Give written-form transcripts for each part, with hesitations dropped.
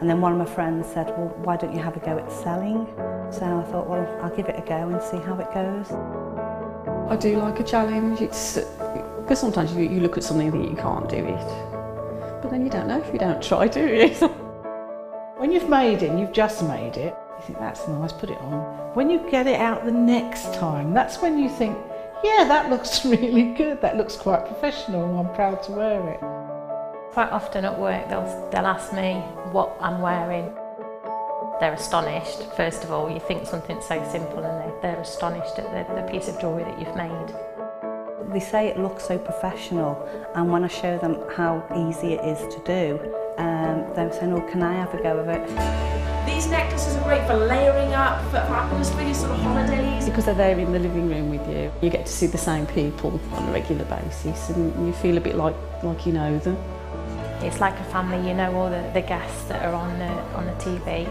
And then one of my friends said, well, why don't you have a go at selling? So I thought, well, I'll give it a go and see how it goes. I do like a challenge. It's because sometimes you look at something and think you can't do it, but then you don't know if you don't try, do you? When you've made it and you've just made it, you think that's nice, put it on. When you get it out the next time, that's when you think, yeah, that looks really good, that looks quite professional, I'm proud to wear it. Quite often at work they'll ask me what I'm wearing. They're astonished. First of all, you think something so simple and they're astonished at the piece of jewellery that you've made. They say it looks so professional, and when I show them how easy it is to do, they're saying, oh, can I have a go of it? These necklaces are great for layering up, for atmosphere, sort of holidays. Because they're there in the living room with you, you get to see the same people on a regular basis and you feel a bit like you know them. It's like a family, you know all the guests that are on the TV.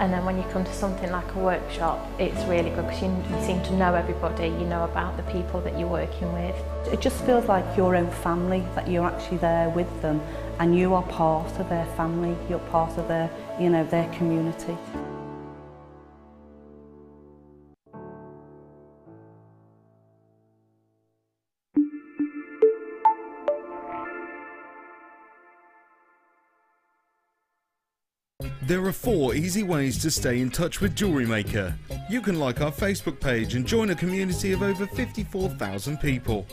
And then when you come to something like a workshop, it's really good because you seem to know everybody, you know about the people that you're working with. It just feels like your own family, that you're actually there with them and you are part of their family, you're part of their, you know, their community. There are 4 easy ways to stay in touch with Jewellery Maker. You can like our Facebook page and join a community of over 54,000 people.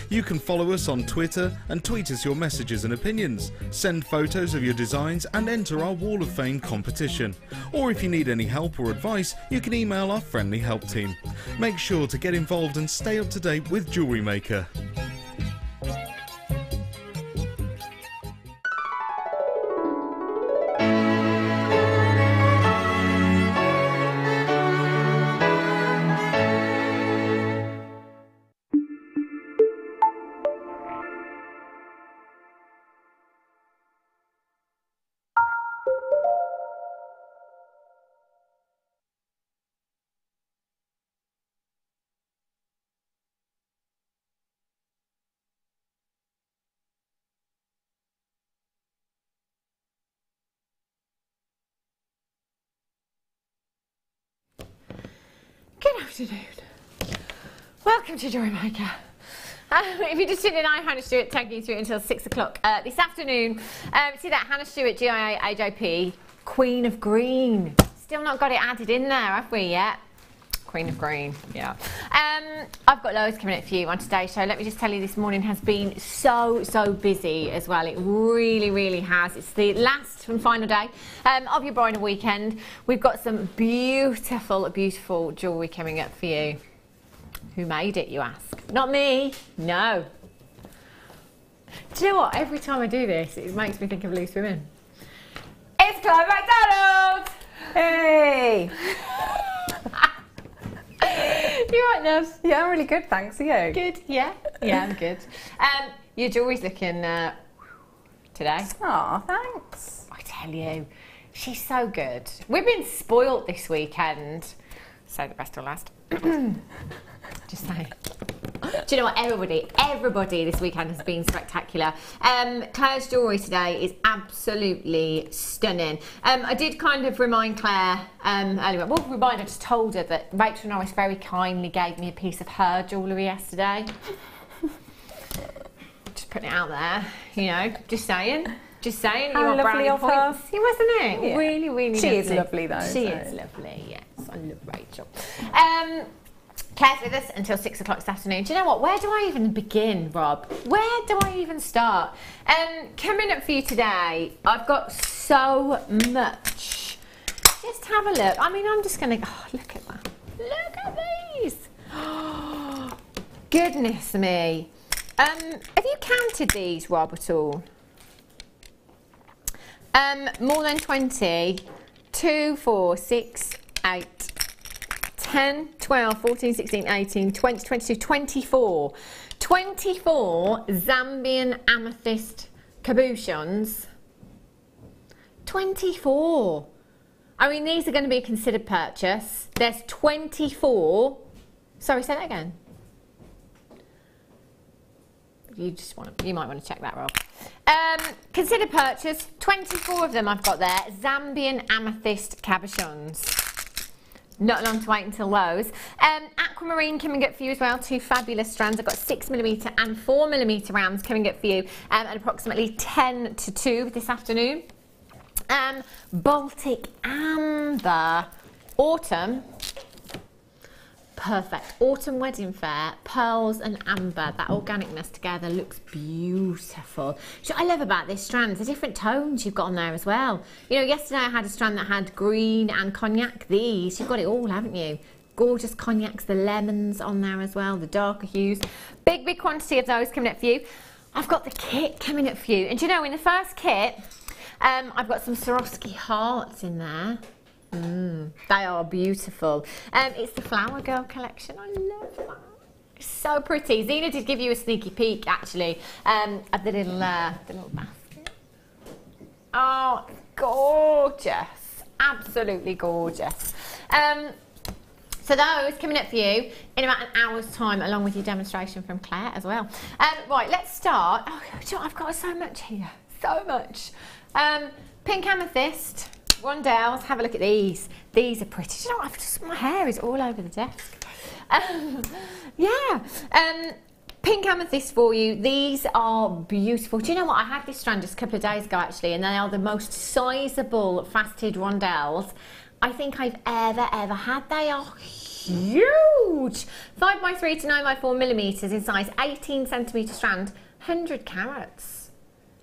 You can follow us on Twitter and tweet us your messages and opinions, send photos of your designs and enter our Wall of Fame competition. Or if you need any help or advice, you can email our friendly help team. Make sure to get involved and stay up to date with Jewellery Maker. Good afternoon. Welcome to Jewellery Maker. If you just tuned in, I'm Hannah Stuart, taking you through until 6 o'clock this afternoon. See that Hannah Stuart, GIA AJP, Queen of Green. Still not got it added in there, have we yet? Queen of Green, yeah. I've got loads coming up for you on today's show. Let me just tell you, this morning has been so busy as well. It really has. It's the last and final day of your bridal weekend. We've got some beautiful jewellery coming up for you. Who made it, you ask? Not me, no. Do you know what? Every time I do this, it makes me think of Loose Women. It's Clive MacDonald! Hey! You right, Nubs? Yeah, I'm really good, thanks. Are you? Good, yeah. Yeah, I'm good. Your jewellery's looking today. Oh, thanks. I tell you, she's so good. We've been spoilt this weekend. So the best will last. Just saying. Do you know what? Everybody this weekend has been spectacular. Claire's jewellery today is absolutely stunning. I did kind of remind Claire earlier. Well, I just told her that Rachel Norris very kindly gave me a piece of her jewellery yesterday. Just putting it out there, you know. Just saying. Just saying. How lovely of her. She wasn't it? Yeah. Really lovely. She is lovely though. She is lovely. Yes, I love Rachel. Claire's with us until 6 o'clock this afternoon. Do you know what? Where do I even begin, Rob? Where do I even start? Coming up for you today, I've got so much. Just have a look. I mean, I'm just going to... Oh, look at that. Look at these. Oh, goodness me. Have you counted these, Rob, at all? More than 20. 2, 4, 6, 8. 10, 12, 14, 16, 18, 20, 22, 24. 24 Zambian amethyst cabochons. 24. I mean, these are going to be a considered purchase. There's 24. Sorry, say that again. you might want to check that, Rob. Consider purchase. 24 of them I've got there. Zambian amethyst cabochons. Not long to wait until those. Aquamarine coming up for you as well. 2 fabulous strands. I've got 6mm and 4mm rounds coming up for you at approximately 10 to 2 this afternoon. Baltic Amber Autumn. Perfect. Autumn wedding fair, pearls and amber. That organicness together looks beautiful. So what I love about this strand, the different tones you've got on there as well. You know, yesterday I had a strand that had green and cognac. These, you've got it all, haven't you? Gorgeous cognacs, the lemons on there as well, the darker hues. Big quantity of those coming up for you. I've got the kit coming up for you. And do you know, in the first kit, I've got some Swarovski hearts in there. They are beautiful. It's the Flower Girl collection. I love that. It's so pretty. Zena did give you a sneaky peek, actually, at the little basket. Oh, gorgeous. Absolutely gorgeous. So those coming up for you in about an hour's time, along with your demonstration from Claire as well. Right, let's start. Oh, I've got so much here. So much. Pink amethyst. Rondelles, have a look at these. These are pretty. Do you know what? My hair is all over the desk. Pink amethyst for you. These are beautiful. Do you know what? I had this strand just a couple of days ago, actually, and they are the most sizable faceted rondelles I think I've ever had. They are huge. 5x3 to 9x4mm in size, 18cm strand, 100 carats.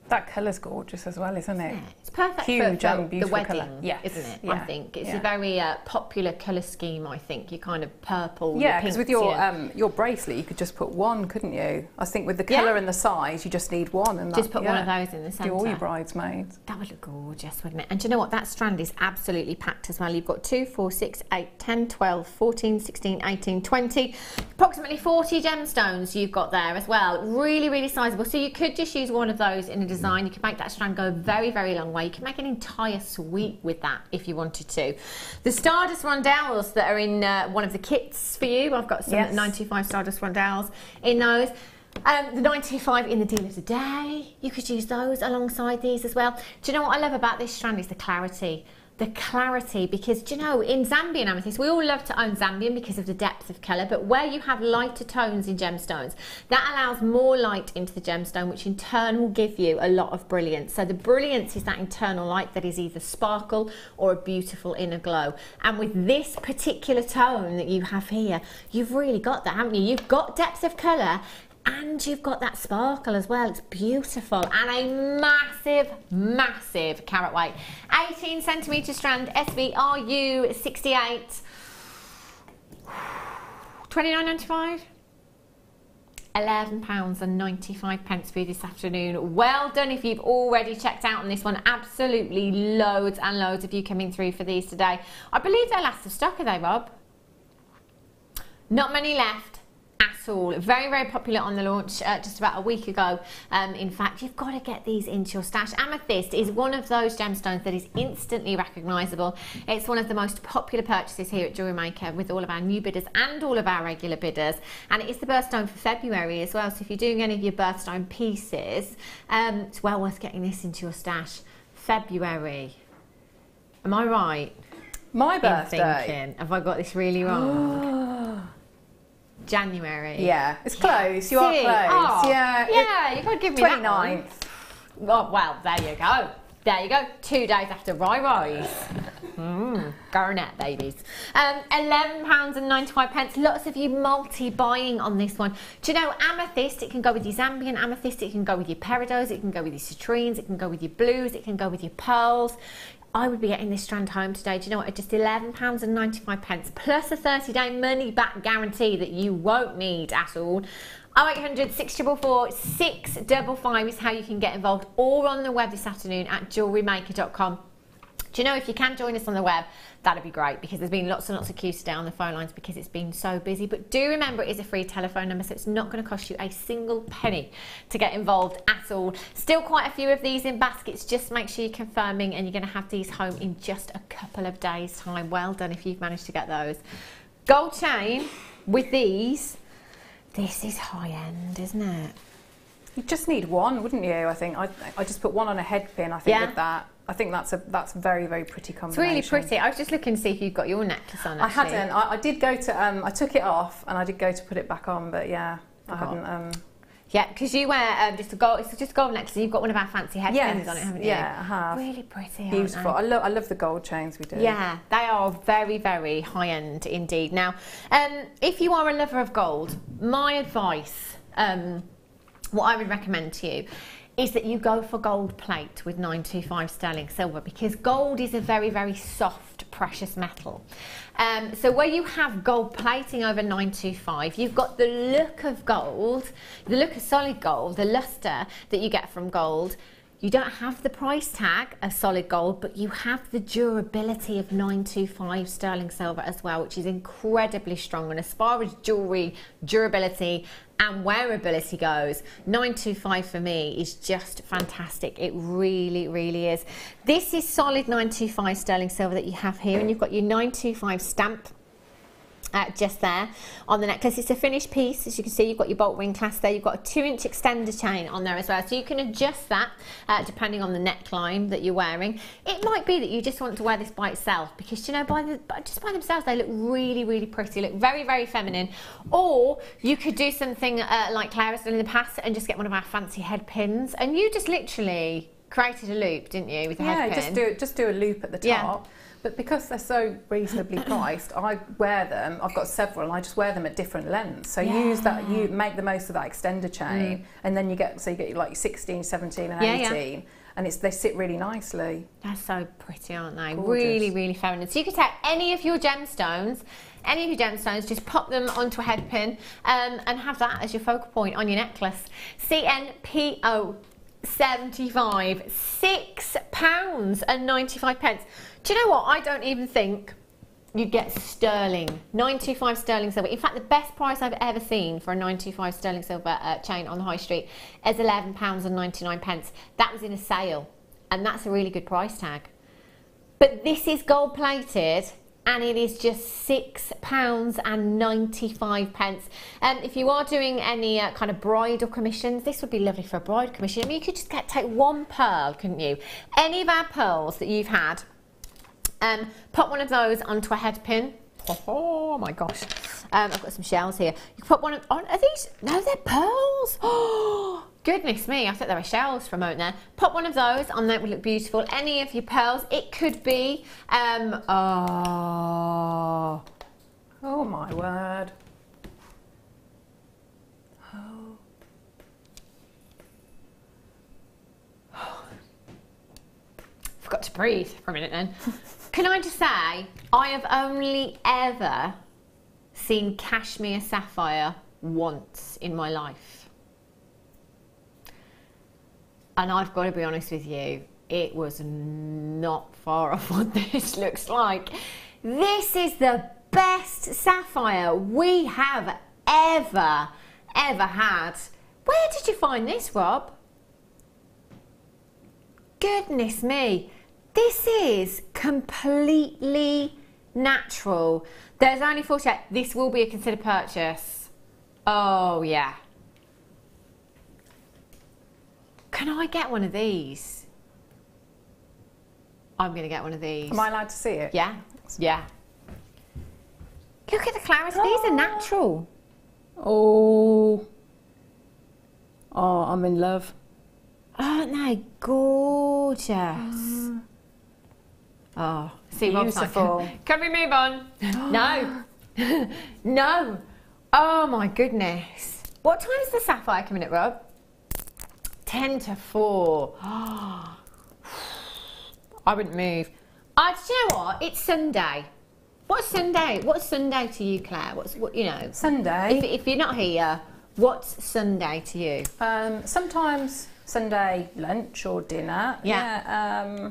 That colour's gorgeous as well, isn't it? Yeah, it's perfect Huge for and beautiful the wedding, colour. Yes. Isn't it? Yeah. I think it's a very popular colour scheme. I think your kind of purple. Yeah, because with your bracelet, you could just put one, couldn't you? I think with the colour and the size, you just need one, and just put one of those in the centre. Do all your bridesmaids. That would look gorgeous, wouldn't it? And do you know what? That strand is absolutely packed as well. You've got 2, 4, 6, 8, 10, 12, 14, 16, 18, 20, approximately 40 gemstones you've got there as well. Really sizable. So you could just use one of those in a design. You could make that strand go a very long way. You can make an entire suite with that if you wanted to. The Stardust rondelles that are in one of the kits for you. I've got some 925 Stardust rondelles in those. The 925 in the deal of the day. You could use those alongside these as well. Do you know what I love about this strand is the clarity. The clarity, because do you know, in Zambian amethyst, we all love to own Zambian because of the depth of colour, but where you have lighter tones in gemstones, that allows more light into the gemstone, which in turn will give you a lot of brilliance. So the brilliance is that internal light that is either sparkle or a beautiful inner glow. And with this particular tone that you have here, you've really got that, haven't you? You've got depth of colour, and you've got that sparkle as well. It's beautiful, and a massive carat weight. 18cm strand, SVRU 68, £29.95. £11.95 for you this afternoon. Well done if you've already checked out on this one. Absolutely loads and loads of you coming through for these today. I believe they're last of stock, are they, Rob? Not many left at all. Very popular on the launch just about a week ago. In fact, you've got to get these into your stash. Amethyst is one of those gemstones that is instantly recognisable. It's one of the most popular purchases here at Jewellery Maker with all of our new bidders and all of our regular bidders, and it is the birthstone for February as well. So if you're doing any of your birthstone pieces, it's well worth getting this into your stash. February, am I right? My birthday. Thinking, have I got this really wrong? January. Yeah, it's close. You are close. Oh, yeah, you've got to give me 29th. that one. Oh, well, there you go. There you go. 2 days after Rise. Garnet babies. £11.95. Lots of you multi-buying on this one. Do you know, amethyst, it can go with your Zambian amethyst, it can go with your peridots, it can go with your citrines, it can go with your blues, it can go with your pearls. I would be getting this strand home today. Do you know what? At just £11.95 plus a 30-day money-back guarantee that you won't need at all. 0800 644 655 is how you can get involved, or on the web this afternoon at JewelleryMaker.com. Do you know, if you can join us on the web, that'd be great, because there's been lots and lots of queues today on the phone lines because it's been so busy. But do remember, it is a free telephone number, so it's not going to cost you a single penny to get involved at all. Still quite a few of these in baskets. Just make sure you're confirming, and you're going to have these home in just a couple of days' time. Well done if you've managed to get those. Gold chain with these. This is high end, isn't it? You just need one, wouldn't you? I think I just put one on a head pin. I think with that, I think that's very, very pretty combination. It's really pretty. I was just looking to see if you've got your necklace on. Actually. I hadn't. I did go to. I took it off and I did go to put it back on, but yeah, I hadn't. Yeah, because you wear just a gold. It's just a gold necklace. You've got one of our fancy head pins on it, haven't you? Yeah, I have. Really pretty. Beautiful. I love the gold chains we do. Yeah, they are very, very high end indeed. Now, if you are a lover of gold, my advice, what I would recommend to you, is that you go for gold plate with 925 sterling silver, because gold is a very, very soft, precious metal. So where you have gold plating over 925, you've got the look of gold, the look of solid gold, the luster that you get from gold. You don't have the price tag of solid gold, but you have the durability of 925 sterling silver as well, which is incredibly strong. And as far as jewellery durability and wearability goes, 925 for me is just fantastic. It really, really is. This is solid 925 sterling silver that you have here, and you've got your 925 stamp just there on the necklace. It's a finished piece. As you can see, you've got your bolt ring clasp there. You've got a 2-inch extender chain on there as well, so you can adjust that depending on the neckline that you're wearing. It might be that you just want to wear this by itself, because, you know, just by themselves they look really, really pretty, look very, very feminine. Or you could do something like Claire has done in the past and just get one of our fancy head pins, and you just literally created a loop, didn't you, with the head pin? Yeah, just do a loop at the top. Yeah. But because they're so reasonably priced, I wear them. I've got several, and I just wear them at different lengths. So use that. You make the most of that extender chain, and then you get like 16, 17, and 18, and they sit really nicely. They're so pretty, aren't they? Gorgeous. Really, really feminine. So you could take any of your gemstones. Just pop them onto a head pin and have that as your focal point on your necklace. CNPO 75, £6.95. Do you know what? I don't even think you get sterling. 925 sterling silver. In fact, the best price I've ever seen for a 925 sterling silver chain on the high street is £11.99. That was in a sale, and that's a really good price tag. But this is gold plated, and it is just £6.95. If you are doing any kind of bridal commissions, this would be lovely for a bride commission. I mean, you could just take one pearl, couldn't you? Any of our pearls that you've had, put one of those onto a head pin. Oh my gosh. I've got some shells here. You can put one on. Are these? No, they're pearls. Oh, goodness me. I thought they were shells for a moment there. Put one of those on there. It would look beautiful. Any of your pearls. It could be. Oh my word. Forgot to breathe for a minute then. Can I just say, I have only ever seen cashmere sapphire once in my life. And I've got to be honest with you, it was not far off what this looks like. This is the best sapphire we have ever had. Where did you find this, Rob? Goodness me. This is completely natural. There's only 48. This will be a considered purchase. Oh, yeah. Can I get one of these? I'm going to get one of these. Am I allowed to see it? Yeah. Yeah. Look at the clarity. These are natural. Oh, I'm in love. Aren't they gorgeous? Oh, see, beautiful. Can we move on? No. No. Oh my goodness. What time is the sapphire coming at, Rob? 10 to 4. I wouldn't move. Do you know what? It's Sunday. What's Sunday? What's Sunday to you, Claire? What you know? Sunday. If you're not here, what's Sunday to you? Sometimes Sunday lunch or dinner. Yeah.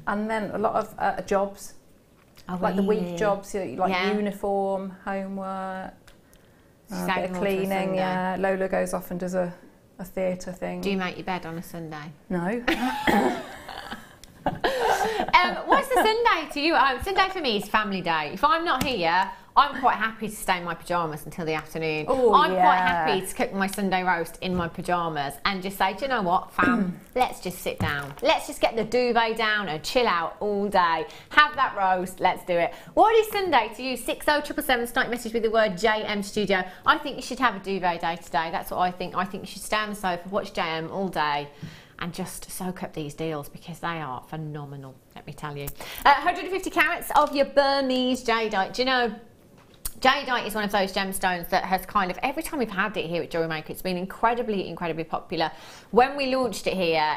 And then a lot of jobs, like the week jobs, like uniform, homework, a bit of cleaning. Yeah. Lola goes off and does a theatre thing. Do you make your bed on a Sunday? No. What's the Sunday to you? Sunday for me is family day. If I'm not here, I'm quite happy to stay in my pyjamas until the afternoon. Oh, I'm quite happy to cook my Sunday roast in my pyjamas and just say, do you know what, fam, let's just sit down. Let's just get the duvet down and chill out all day. Have that roast, let's do it. What is Sunday to you? 60777, start message with the word JM Studio. I think you should have a duvet day today. That's what I think. I think you should stay on the sofa, watch JM all day and just soak up these deals because they are phenomenal, let me tell you. 150 carats of your Burmese jadeite. Do you know, jadeite is one of those gemstones that has kind of, every time we've had it here at Jewellery Maker, it's been incredibly, incredibly popular. When we launched it here,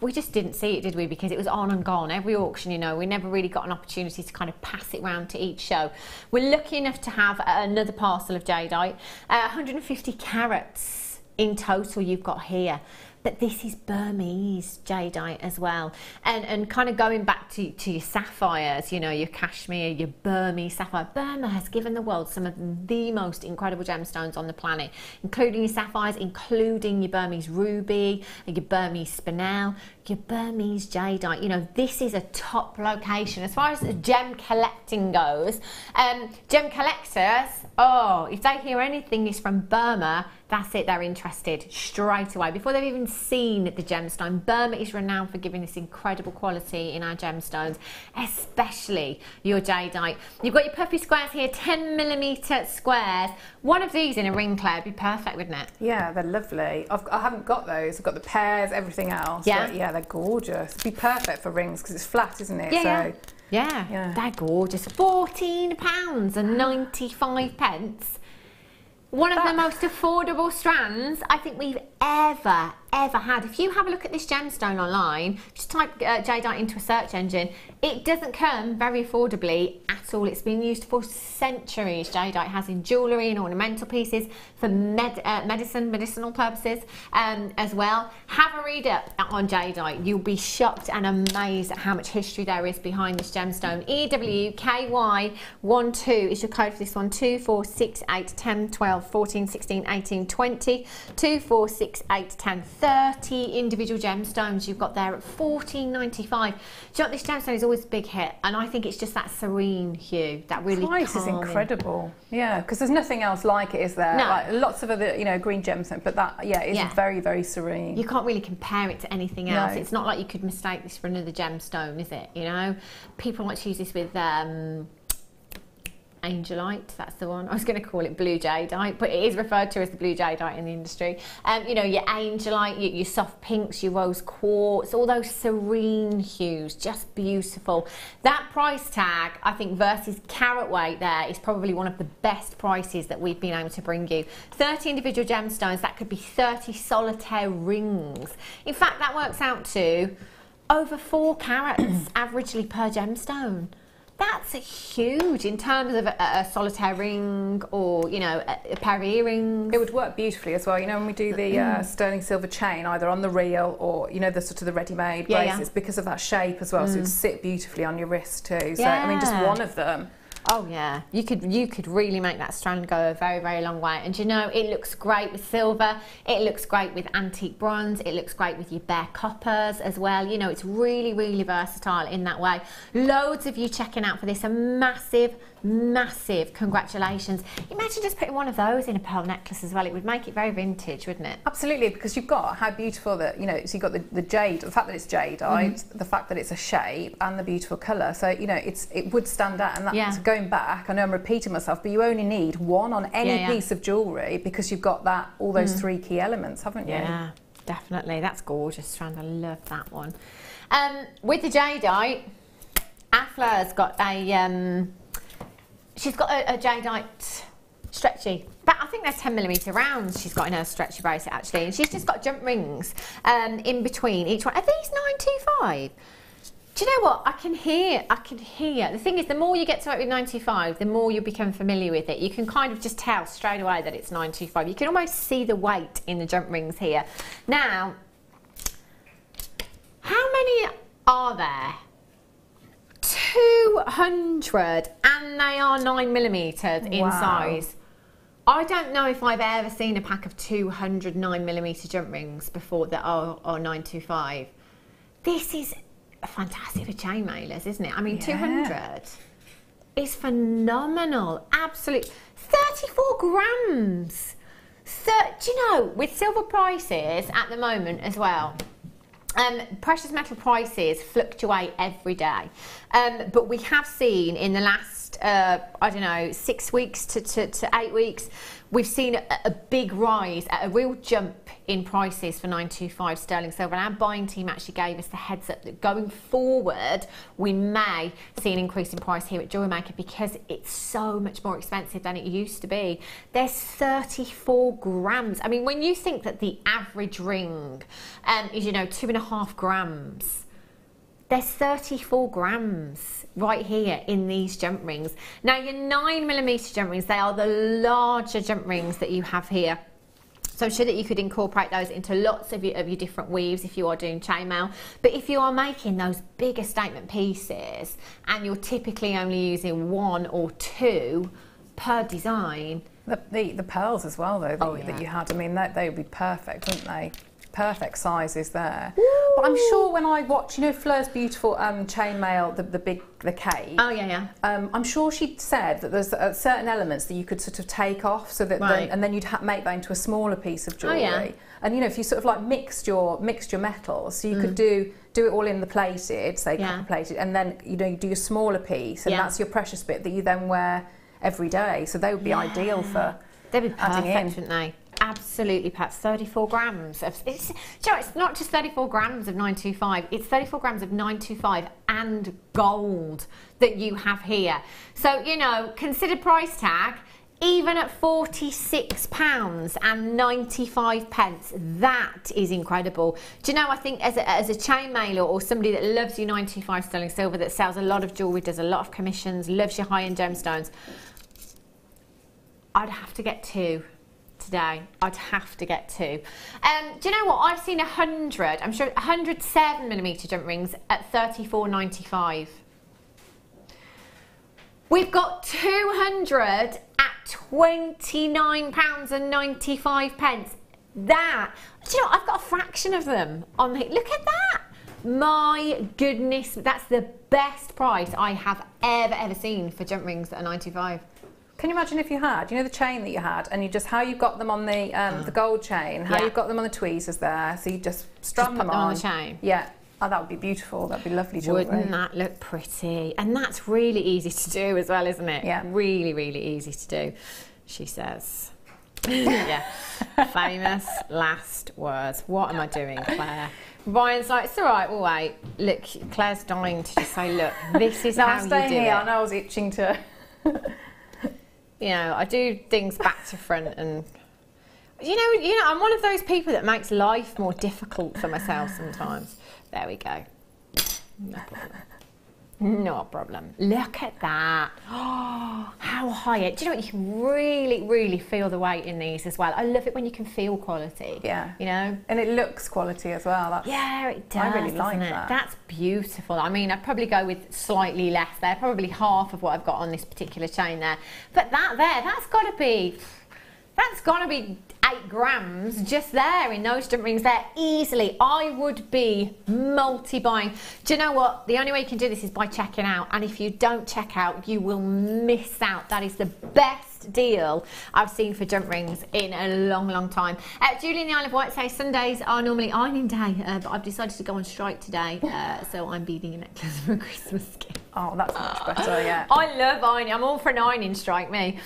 we just didn't see it, did we? Because it was on and gone. Every auction, you know, we never really got an opportunity to kind of pass it round to each show. We're lucky enough to have another parcel of jadeite. 150 carats in total you've got here. But this is Burmese jadeite as well, and kind of going back to your sapphires, you know, your cashmere, your Burmese sapphire. Burma has given the world some of the most incredible gemstones on the planet, including your sapphires, including your Burmese ruby, your Burmese spinel, your Burmese jadeite. You know, this is a top location as far as gem collecting goes. Gem collectors, oh, if they hear anything is from Burma, that's it, they're interested straight away before they've even seen the gemstone. Burma is renowned for giving this incredible quality in our gemstones, especially your jadeite. You've got your puffy squares here, 10mm squares. One of these in a ring, Claire, would be perfect, wouldn't it? Yeah, they're lovely. I haven't got those. I've got the pairs, everything else. Yeah, yeah, they're gorgeous. It'd be perfect for rings because it's flat, isn't it? Yeah, so, yeah, they're gorgeous. £14.95. One of the most affordable strands I think we've ever had. If you have a look at this gemstone online, just type jadeite into a search engine, it doesn't come very affordably at all. It's been used for centuries. Jadeite has in jewellery and ornamental pieces for medicinal purposes as well. Have a read up on jadeite. You'll be shocked and amazed at how much history there is behind this gemstone. EWKY12 is your code for this one. 2, 4, 6, 8, 10, 12, 14, 16, 18, 20, 2, 4, 6, 8, 10, 30 individual gemstones you've got there at $14.95. Do you know what, this gemstone is always a big hit, and I think it's just that serene hue, that really price is incredible. Yeah, because there's nothing else like it, is there? No. Like, lots of other, you know, green gemstones, but that, yeah, is very, very serene. You can't really compare it to anything else. No. It's not like you could mistake this for another gemstone, is it? You know, people like to use this with Angelite, that's the one. I was going to call it blue jadeite, but it is referred to as the blue jadeite in the industry. You know, your Angelite, your soft pinks, your rose quartz, all those serene hues, just beautiful. That price tag, I think, versus carat weight there is probably one of the best prices that we've been able to bring you. 30 individual gemstones, that could be 30 solitaire rings. In fact, that works out to over 4 carats averagely per gemstone. That's huge in terms of a solitaire ring, or, you know, a pair of earrings. It would work beautifully as well. You know, when we do the sterling silver chain, either on the reel or, you know, the sort of the ready-made bracelets, because of that shape as well, so it'd sit beautifully on your wrist too. So, I mean, just one of them. Oh yeah, you could really make that strand go a very, very long way. And you know, it looks great with silver, it looks great with antique bronze, it looks great with your bare coppers as well. You know, it's really, really versatile in that way. Loads of you checking out for this, a massive congratulations. Imagine just putting one of those in a pearl necklace as well. It would make it very vintage, wouldn't it? Absolutely, because you've got how beautiful that, you know, so you've got the jade, the fact that it's jadeite, the fact that it's a shape, and the beautiful colour. So, you know, it would stand out. And that's going back, I know I'm repeating myself, but you only need one on any piece of jewellery, because you've got that, all those 3 key elements, haven't you? Yeah, definitely. That's gorgeous, strand. I love that one. With the jadeite, Afla's got a she's got a jadeite stretchy, but I think they're 10mm rounds she's got in her stretchy bracelet actually, and she's just got jump rings in between each one. Are these 925? Do you know what? I can hear. The thing is, the more you get to it with 925, the more you become familiar with it. You can kind of just tell straight away that it's 925. You can almost see the weight in the jump rings here. Now, how many are there? 200, and they are 9mm in size. I don't know if I've ever seen a pack of 200 9mm jump rings before that are 925. This is fantastic for chain mailers, isn't it? I mean, 200. is phenomenal. Absolutely. 34 grams. So, do you know, with silver prices at the moment as well, precious metal prices fluctuate every day. But we have seen in the last, I don't know, 6 weeks to 8 weeks, we've seen a big rise, a real jump in prices for 925 sterling silver. And our buying team actually gave us the heads up that going forward, we may see an increase in price here at Jewellery Maker because it's so much more expensive than it used to be. There's 34 grams. I mean, when you think that the average ring is, you know, 2.5 grams, there's 34 grams right here in these jump rings. Now, your 9mm jump rings, they are the larger jump rings that you have here. So I'm sure that you could incorporate those into lots of your different weaves if you are doing chainmail. But if you are making those bigger statement pieces and you're typically only using 1 or 2 per design. The pearls as well, though, that you had, I mean, they would be perfect, wouldn't they? Perfect sizes there. Ooh. But I'm sure when I watch, you know, Fleur's beautiful chainmail, the cape. Oh yeah. I'm sure she said that there's certain elements that you could sort of take off, so that and then you'd make that into a smaller piece of jewellery. Oh, yeah. And you know, if you sort of like mixed your metals, so you could do it all in the plated, say copper plated, and then you know you do a smaller piece, and that's your precious bit that you then wear every day. So they would be ideal for. They'd be perfect, wouldn't they? Absolutely, Pat. 34 grams of, it's not just 34 grams of 925, it's 34 grams of 925 and gold that you have here. So, you know, consider price tag, even at £46.95, that is incredible. Do you know, I think as a chainmailer or somebody that loves your 925 sterling silver, that sells a lot of jewellery, does a lot of commissions, loves your high-end gemstones, I'd have to get 2. Today, I'd have to get 2. Do you know what? I've seen 100, I'm sure 100 7mm jump rings at £34.95. We've got 200 at £29.95. That, do you know, I've got a fraction of them on here. Look at that. My goodness, that's the best price I have ever seen for jump rings at £9.25. Can you imagine if you had, you know, the chain that you had, and you just how you got them on the gold chain, how you got them on the tweezers there, so you just strap them on the chain. Yeah, oh, that would be beautiful. That'd be lovely jewellery. Wouldn't that look pretty? And that's really easy to do as well, isn't it? Yeah, really easy to do. She says, yeah. Famous last words. What am I doing, Claire? Ryan's like, it's all right, we'll wait. Look, Claire's dying to just say, look, this is how you do it. I know I was itching to. You know, I do things back to front, and you know, I'm one of those people that makes life more difficult for myself sometimes. There we go. No problem. No problem. Look at that. Oh, how high it. Do you know what? You can really feel the weight in these as well. I love it when you can feel quality. Yeah. You know? And it looks quality as well. Yeah, it does. I really like that. That's beautiful. I mean, I'd probably go with slightly less there, probably half of what I've got on this particular chain there. But that there, that's got to be 8 grams just there in those jump rings there easily. I would be multi-buying. Do you know what? The only way you can do this is by checking out, and if you don't check out, you will miss out. That is the best deal I've seen for jump rings in a long time. Julie in the Isle of Wight says Sundays are normally ironing day, but I've decided to go on strike today, so I'm beading a necklace for a Christmas gift. Oh, that's much better, yeah. I love ironing. I'm all for an ironing strike, me.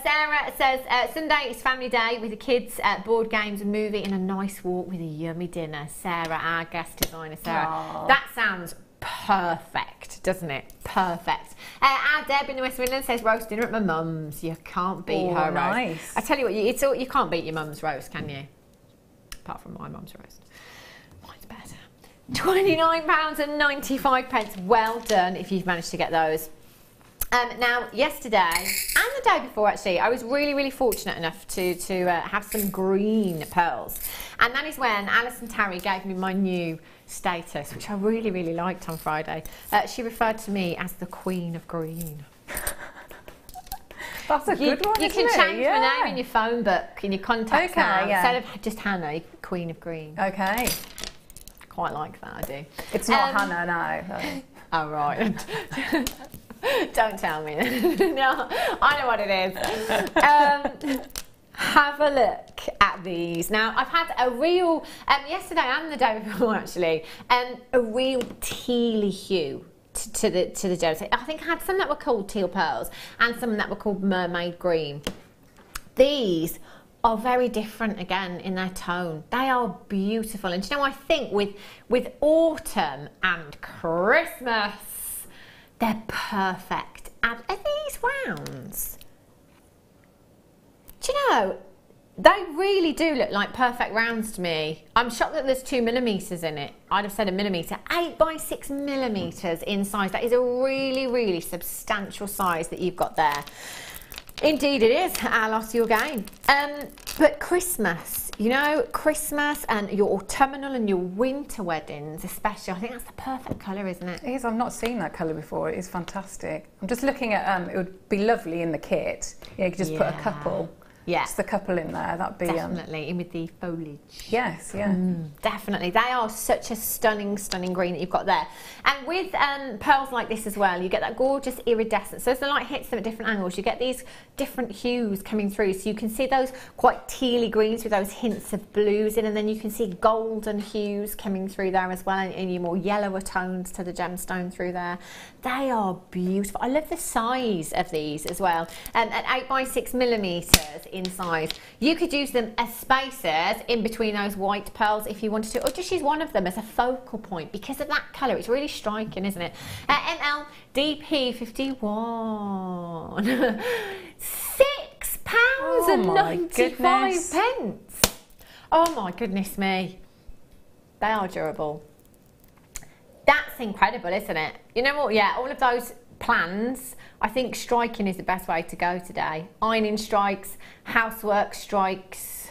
Sarah says, Sunday is family day with the kids, board games, a movie, and a nice walk with a yummy dinner. Sarah, our guest designer, Sarah. Aww. That sounds perfect, doesn't it? Perfect. Our Deb in the West Midlands says roast dinner at my mum's. You can't beat her nice. roast. I tell you what, you can't beat your mum's roast, can you? Apart from my mum's roast. Mine's better. £29.95. Well done if you've managed to get those. Now, yesterday and the day before, actually, I was really fortunate enough to have some green pearls. And that is when Alison Tarry gave me my new status, which I really liked on Friday. She referred to me as the Queen of Green. That's a good one, You can change my name in your phone book, in your contacts now. Yeah. Instead of just Hannah, Queen of Green. Okay. Quite like that, I do. It's not Hannah now. Oh, right. Don't tell me. No, I know what it is. Have a look at these. Now, I've had a real, yesterday and the day before actually, a real tealy hue to the gel. I think I had some that were called teal pearls and some that were called mermaid green. These are very different again in their tone. They are beautiful. And you know, I think with autumn and Christmas, they're perfect. And are these rounds? Do you know, they really do look like perfect rounds to me. I'm shocked that there's 2mm in it. I'd have said 1 millimetre. 8 by 6 millimetres in size. That is a really, really substantial size that you've got there. Indeed it is. I lost you again. But Christmas, you know, Christmas and your autumnal and your winter weddings especially, I think that's the perfect colour, isn't it? It is. I've not seen that colour before. It is fantastic. I'm just looking at, it would be lovely in the kit. You know, you could just put a couple. Yeah. Just the couple in there, that'd be... Definitely, in with the foliage. Yes, yeah. Definitely. They are such a stunning, stunning green that you've got there. And with pearls like this as well, you get that gorgeous iridescence. So as the light hits them at different angles, you get these different hues coming through. So you can see those quite tealy greens with those hints of blues in, and then you can see golden hues coming through there as well, and your more yellower tones to the gemstone through there. They are beautiful. I love the size of these as well. At 8 by 6 millimetres in size. You could use them as spacers in between those white pearls if you wanted to, or just use one of them as a focal point because of that colour. It's really striking, isn't it? ML DP51. £6.95. Oh my goodness me. They are durable. That's incredible, isn't it? You know what? Yeah, all of those plans, I think striking is the best way to go today. Ironing strikes, housework strikes.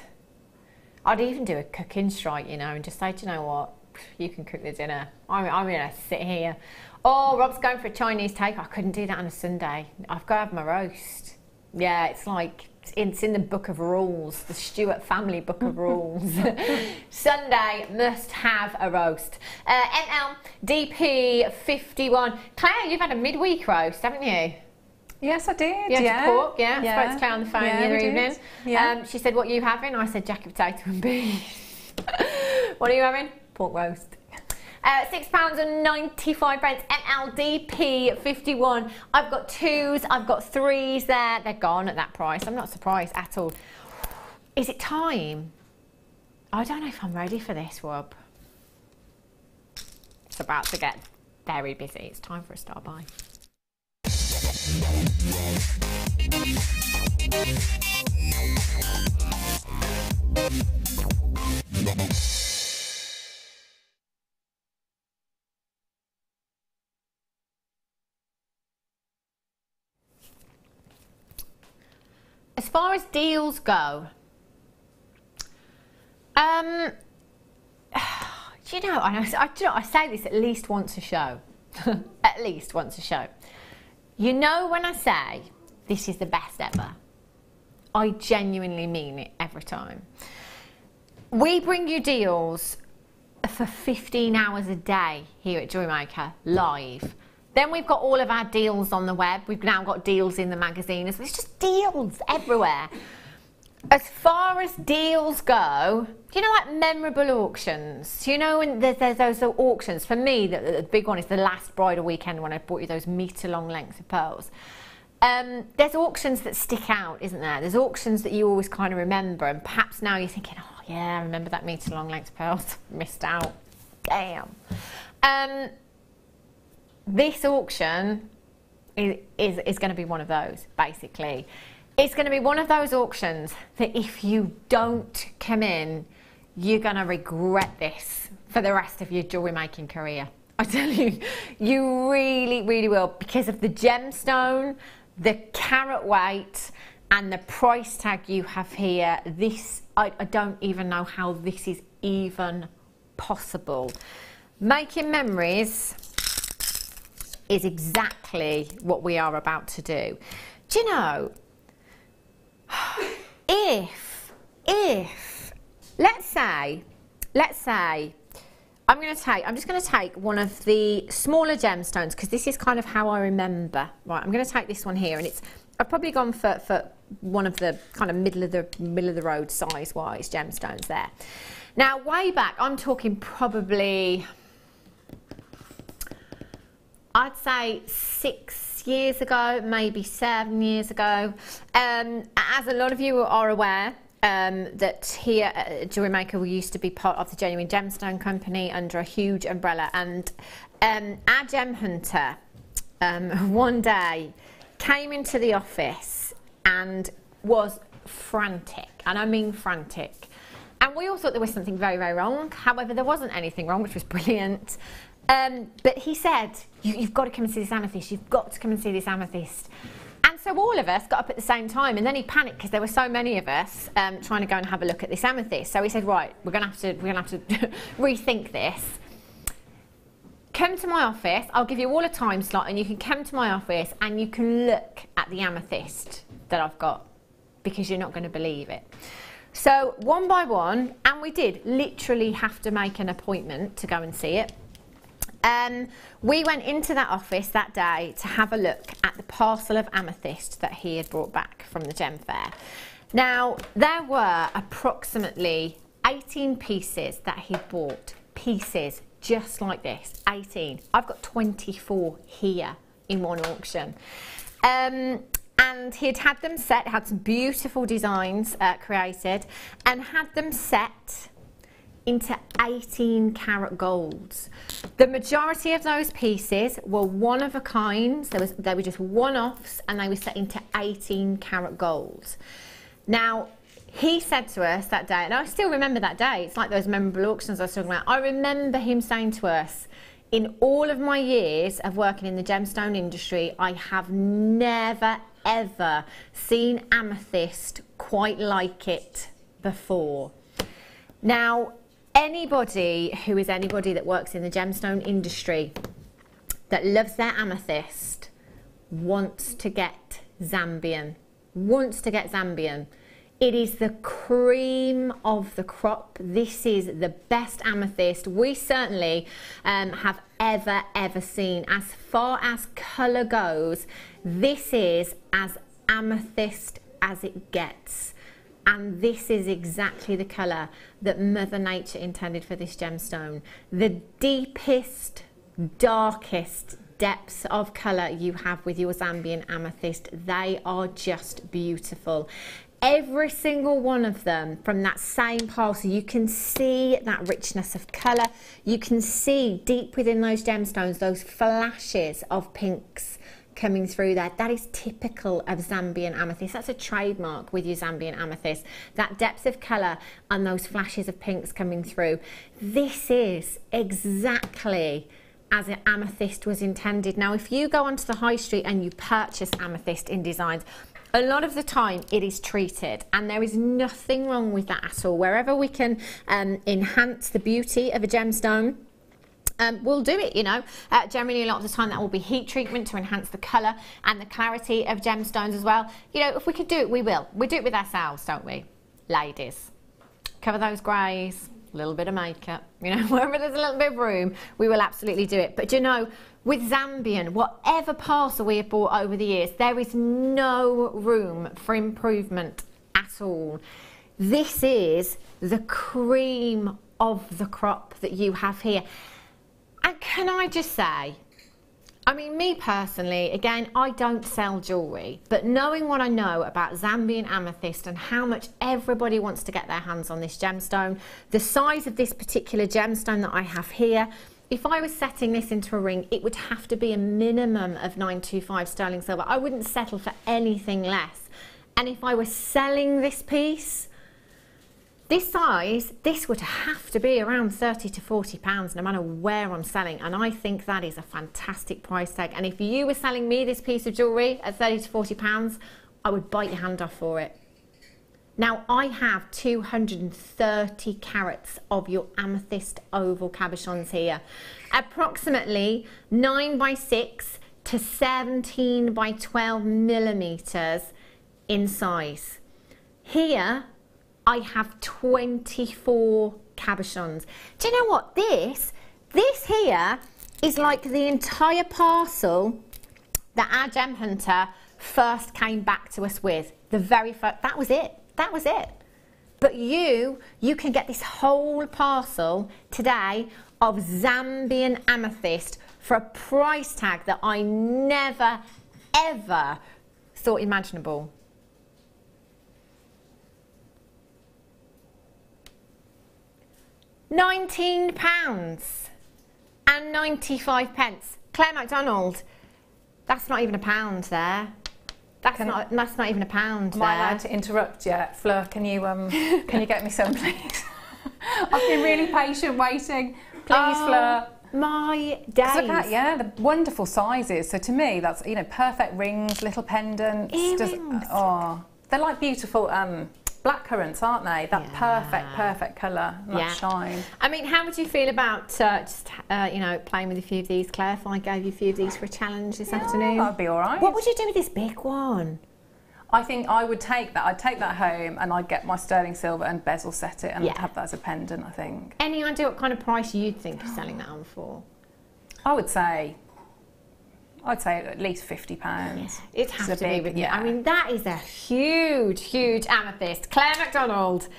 I'd even do a cooking strike, you know, and just say, do you know what? You can cook the dinner. I'm going to sit here. Oh, Rob's going for a Chinese take. I couldn't do that on a Sunday. I've got to have my roast. Yeah, it's like, it's in the book of rules, the Stuart family book of rules. Sunday must have a roast. NL DP51. Claire, you've had a midweek roast, haven't you? Yes, I did. Yeah, pork. Yeah, I spoke to Claire on the phone the other evening. Yeah. She said, "What are you having?" I said, "Jacket potato and beef." What are you having? Pork roast. £6.95. NLDP51. I've got 2s, I've got 3s there. They're gone at that price. I'm not surprised at all. Is it time? I don't know if I'm ready for this, Rob. It's about to get very busy. It's time for a star buy. As far as deals go, you know, I say this at least once a show. At least once a show. You know when I say this is the best ever, I genuinely mean it every time. We bring you deals for 15 hours a day here at Jewellery Maker, live. Then we've got all of our deals on the web. We've now got deals in the magazine. It's just deals everywhere. As far as deals go, do you know, like memorable auctions? You know, when there's those auctions. For me, the big one is the last bridal weekend when I bought you those metre-long lengths of pearls. There's auctions that stick out, isn't there? There's auctions that you always kind of remember, and perhaps now you're thinking, oh yeah, I remember that metre-long length of pearls. Missed out. Damn. This auction is going to be one of those, basically. It's going to be one of those auctions that if you don't come in, you're going to regret this for the rest of your jewellery making career. I tell you, you really, really will, because of the gemstone, the carat weight, and the price tag you have here. This, I don't even know how this is even possible. Making memories is exactly what we are about to do. Do you know, if let's say I'm just going to take one of the smaller gemstones, because this is kind of how I remember. Right, I'm going to take this one here, and I've probably gone for one of the kind of middle of the road size wise gemstones there. Now, way back, I'm talking probably, I'd say 6 years ago, maybe 7 years ago. As a lot of you are aware, that here at Jewellery Maker, we used to be part of the Genuine Gemstone Company under a huge umbrella, and our gem hunter one day came into the office and was frantic, and I mean frantic, and we all thought there was something very, very wrong. However, there wasn't anything wrong, which was brilliant. But he said, you've got to come and see this amethyst, you've got to come and see this amethyst. And so all of us got up at the same time, and then he panicked because there were so many of us trying to go and have a look at this amethyst. So he said, right, we're gonna have to rethink this. Come to my office, I'll give you all a time slot, and you can come to my office and you can look at the amethyst that I've got, because you're not going to believe it. So one by one, and we did literally have to make an appointment to go and see it. We went into that office that day to have a look at the parcel of amethyst that he had brought back from the gem fair. Now, there were approximately 18 pieces that he bought, pieces just like this, 18. I've got 24 here in one auction. And he'd had them set, had some beautiful designs created, and had them set into 18 karat golds. The majority of those pieces were one of a kind. They were just one-offs, and they were set into 18 karat golds. Now, he said to us that day, and I still remember that day, it's like those memorable auctions I was talking about. I remember him saying to us, in all of my years of working in the gemstone industry, I have never ever seen amethyst quite like it before. Now, anybody that works in the gemstone industry that loves their amethyst wants to get Zambian, It is the cream of the crop. This is the best amethyst we certainly have ever seen. As far as colour goes, this is as amethyst as it gets. And this is exactly the colour that Mother Nature intended for this gemstone. The deepest, darkest depths of colour you have with your Zambian amethyst, they are just beautiful. Every single one of them from that same parcel, you can see that richness of colour. You can see deep within those gemstones, those flashes of pinks coming through there. That is typical of Zambian amethyst. That's a trademark with your Zambian amethyst. That depth of colour and those flashes of pinks coming through. This is exactly as an amethyst was intended. Now, if you go onto the high street and you purchase amethyst in designs, a lot of the time it is treated, and there is nothing wrong with that at all. Wherever we can enhance the beauty of a gemstone, we'll do it, you know. Generally, a lot of the time that will be heat treatment to enhance the colour and the clarity of gemstones as well. You know, if we could do it, we will. We do it with ourselves, don't we? Ladies, cover those greys, a little bit of makeup, you know, wherever there's a little bit of room, we will absolutely do it. But you know, with Zambian, whatever parcel we have bought over the years, there is no room for improvement at all. This is the cream of the crop that you have here. And can I just say, I mean, me personally, again, I don't sell jewellery, but knowing what I know about Zambian amethyst and how much everybody wants to get their hands on this gemstone, the size of this particular gemstone that I have here, if I was setting this into a ring, it would have to be a minimum of 925 sterling silver. I wouldn't settle for anything less. And if I was selling this piece, this size, this would have to be around 30 to 40 pounds, no matter where I'm selling. And I think that is a fantastic price tag. And if you were selling me this piece of jewellery at 30 to 40 pounds, I would bite your hand off for it. Now, I have 230 carats of your amethyst oval cabochons here. Approximately 9 by 6 to 17 by 12 millimetres in size. Here, I have 24 cabochons. Do you know what? This here is like the entire parcel that our gem hunter first came back to us with. The very first, that was it. That was it. But you can get this whole parcel today of Zambian amethyst for a price tag that I never, ever thought imaginable. £19.95. Claire MacDonald, that's not even a pound there. That's not even a pound. Am I allowed to interrupt you? Fleur, can you get me some, please? I've been really patient waiting. Please, Fleur. My days. Look at, the wonderful sizes. So to me, that's, you know, perfect rings, little pendants. Earrings. They're like beautiful blackcurrants, aren't they? That perfect colour, that shine. I mean, how would you feel about you know, playing with a few of these, Claire, if I gave you a few of these for a challenge this afternoon? That'd be all right. What would you do with this big one? I think I would take that. I'd take that home and I'd get my sterling silver and bezel set it and I'd have that as a pendant, I think. Any idea what kind of price you'd think of selling that on for? I'd say at least £50. Yeah, it has to be, wouldn't it? I mean, that is a huge, huge amethyst. Claire MacDonald.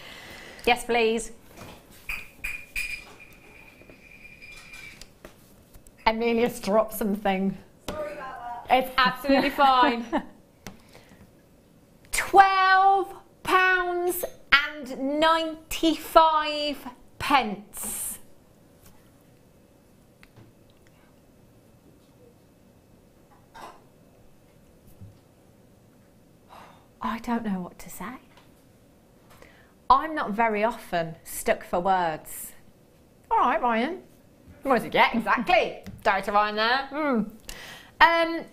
Yes, please. Amelia's dropped something. Sorry about that. It's absolutely fine. £12.95. I don't know what to say. I'm not very often stuck for words. All right, Ryan. What did you get? Exactly. Director Ryan there.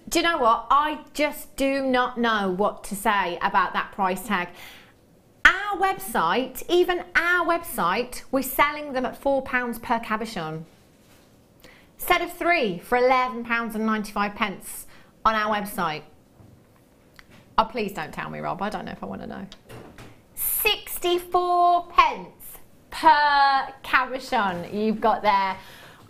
Do you know what? I just do not know what to say about that price tag. Our website, even our website, we're selling them at £4 per cabochon. Set of 3 for £11.95 on our website. Oh, please don't tell me, Rob. I don't know if I want to know. 64 pence per cabochon you've got there.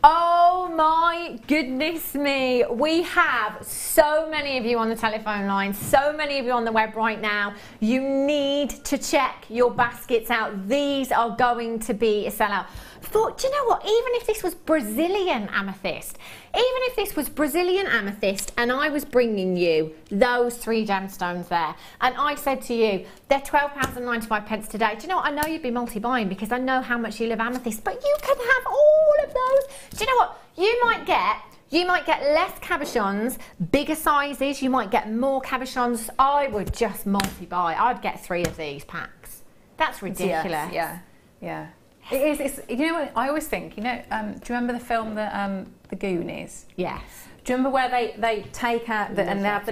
Oh my goodness me. We have so many of you on the telephone line, so many of you on the web right now. You need to check your baskets out. These are going to be a sellout. Thought, do you know what? Even if this was Brazilian amethyst, and I was bringing you those 3 gemstones there, and I said to you, they're £12.95 today. Do you know what? I know you'd be multi-buying because I know how much you love amethyst, but you can have all of those. Do you know what? You might get less cabochons, bigger sizes, you might get more cabochons. I would just multi-buy. I'd get 3 of these packs. That's ridiculous. Yes, yeah. It is. You know what? I always think. You know. Do you remember the film The Goonies? Yes. Do you remember where they take out and they have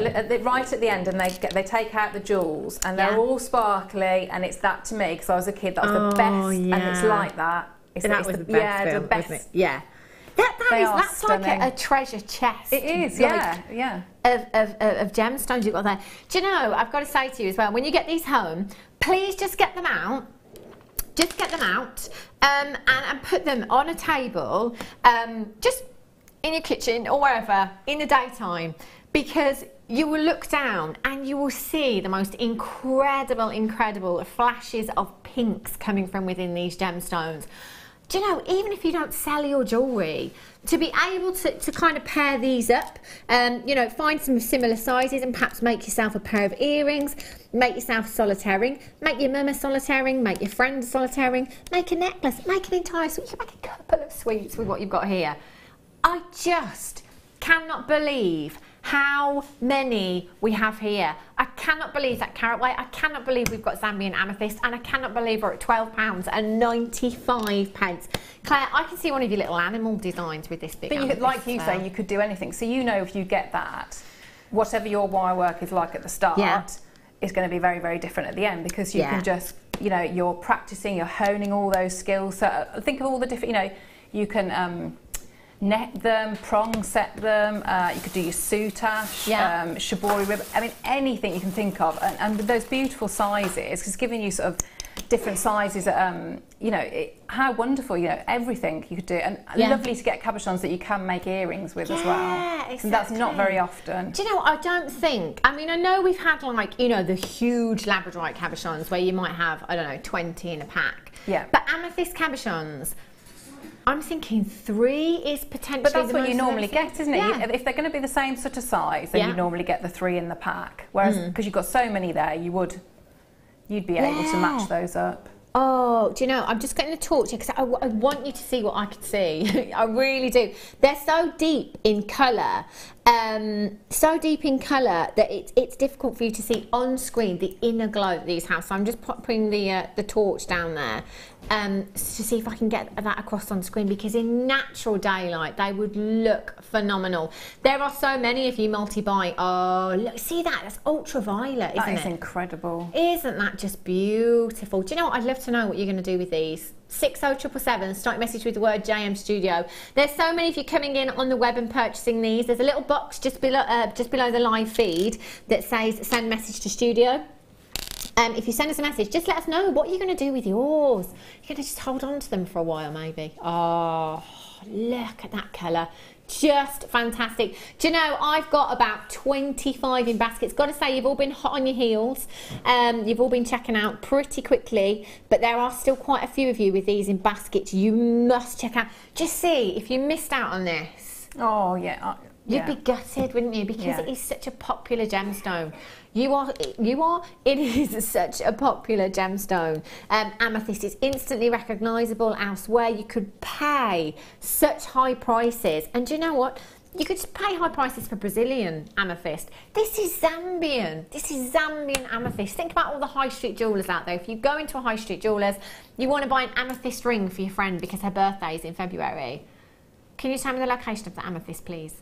right at the end and they take out the jewels and they're all sparkly and it's that to me because I was a kid that was the best and it's like that. That was the best film, wasn't it? Yeah. That's like a treasure chest. It is. Of gemstones you've got there. Do you know? I've got to say to you as well. When you get these home, please just get them out. Just get them out and put them on a table, just in your kitchen or wherever, in the daytime, because you will look down and you will see the most incredible flashes of pinks coming from within these gemstones. Do you know, even if you don't sell your jewellery, to be able to kind of pair these up, you know, find some similar sizes and perhaps make yourself a pair of earrings, make yourself a solitaire ring, make your mum a solitaire ring, make your friend a solitaire ring, make a necklace, make an entire suite, you can make a couple of suites with what you've got here. I just cannot believe how many we have here. I cannot believe that carat weight. I cannot believe we've got Zambian amethyst, and I cannot believe we're at £12.95. Claire, I can see one of your little animal designs with this big amethyst. But like you say, you could do anything. So you know if you get that, whatever your wire work is like at the start, is going to be very, very different at the end because you can just, you know, you're practicing, you're honing all those skills. So think of all the different, you know, you can net them, prong set them, you could do your soutache, shibori ribbon, I mean anything you can think of, and with those beautiful sizes, it's giving you sort of different sizes. You know, how wonderful. You know, everything you could do, and lovely to get cabochons that you can make earrings with as well. Exactly. And that's not very often. Do you know what? I don't think. I mean, I know we've had like, you know, the huge labradorite cabochons where you might have, I don't know, 20 in a pack. Yeah. But amethyst cabochons, I'm thinking 3 is potentially. But that's the what most you normally expensive. get, isn't it? Yeah. If they're going to be the same sort of size, then you normally get the 3 in the pack. Whereas because you've got so many there, you'd be able to match those up. Oh, do you know, I'm just getting the torch here because I want you to see what I could see. I really do. They're so deep in colour, that it's difficult for you to see on screen the inner glow that these have. So I'm just putting the torch down there to see if I can get that across on screen, because in natural daylight they would look phenomenal. There are so many if you multi-buy. Oh, look, see that? That's ultraviolet, isn't it? That is incredible. Isn't that just beautiful? Do you know what? I'd love to know what you're going to do with these. 60777, start your message with the word JM Studio. There's so many of you coming in on the web and purchasing these. There's a little box just below the live feed that says send message to studio. If you send us a message, just let us know what you're going to do with yours. You're going to just hold on to them for a while, maybe. Oh, look at that colour. Just fantastic. Do you know, I've got about 25 in baskets. Got to say, you've all been hot on your heels. You've all been checking out pretty quickly, but there are still quite a few of you with these in baskets. You must check out. Just see if you missed out on this. Oh, yeah. You'd be gutted, wouldn't you? Because it is such a popular gemstone. It is such a popular gemstone. Amethyst is instantly recognisable elsewhere. You could pay such high prices. And do you know what? You could pay high prices for Brazilian amethyst. This is Zambian. This is Zambian amethyst. Think about all the high street jewellers out there. If you go into a high street jeweller's, you want to buy an amethyst ring for your friend because her birthday is in February. Can you tell me the location of the amethyst, please?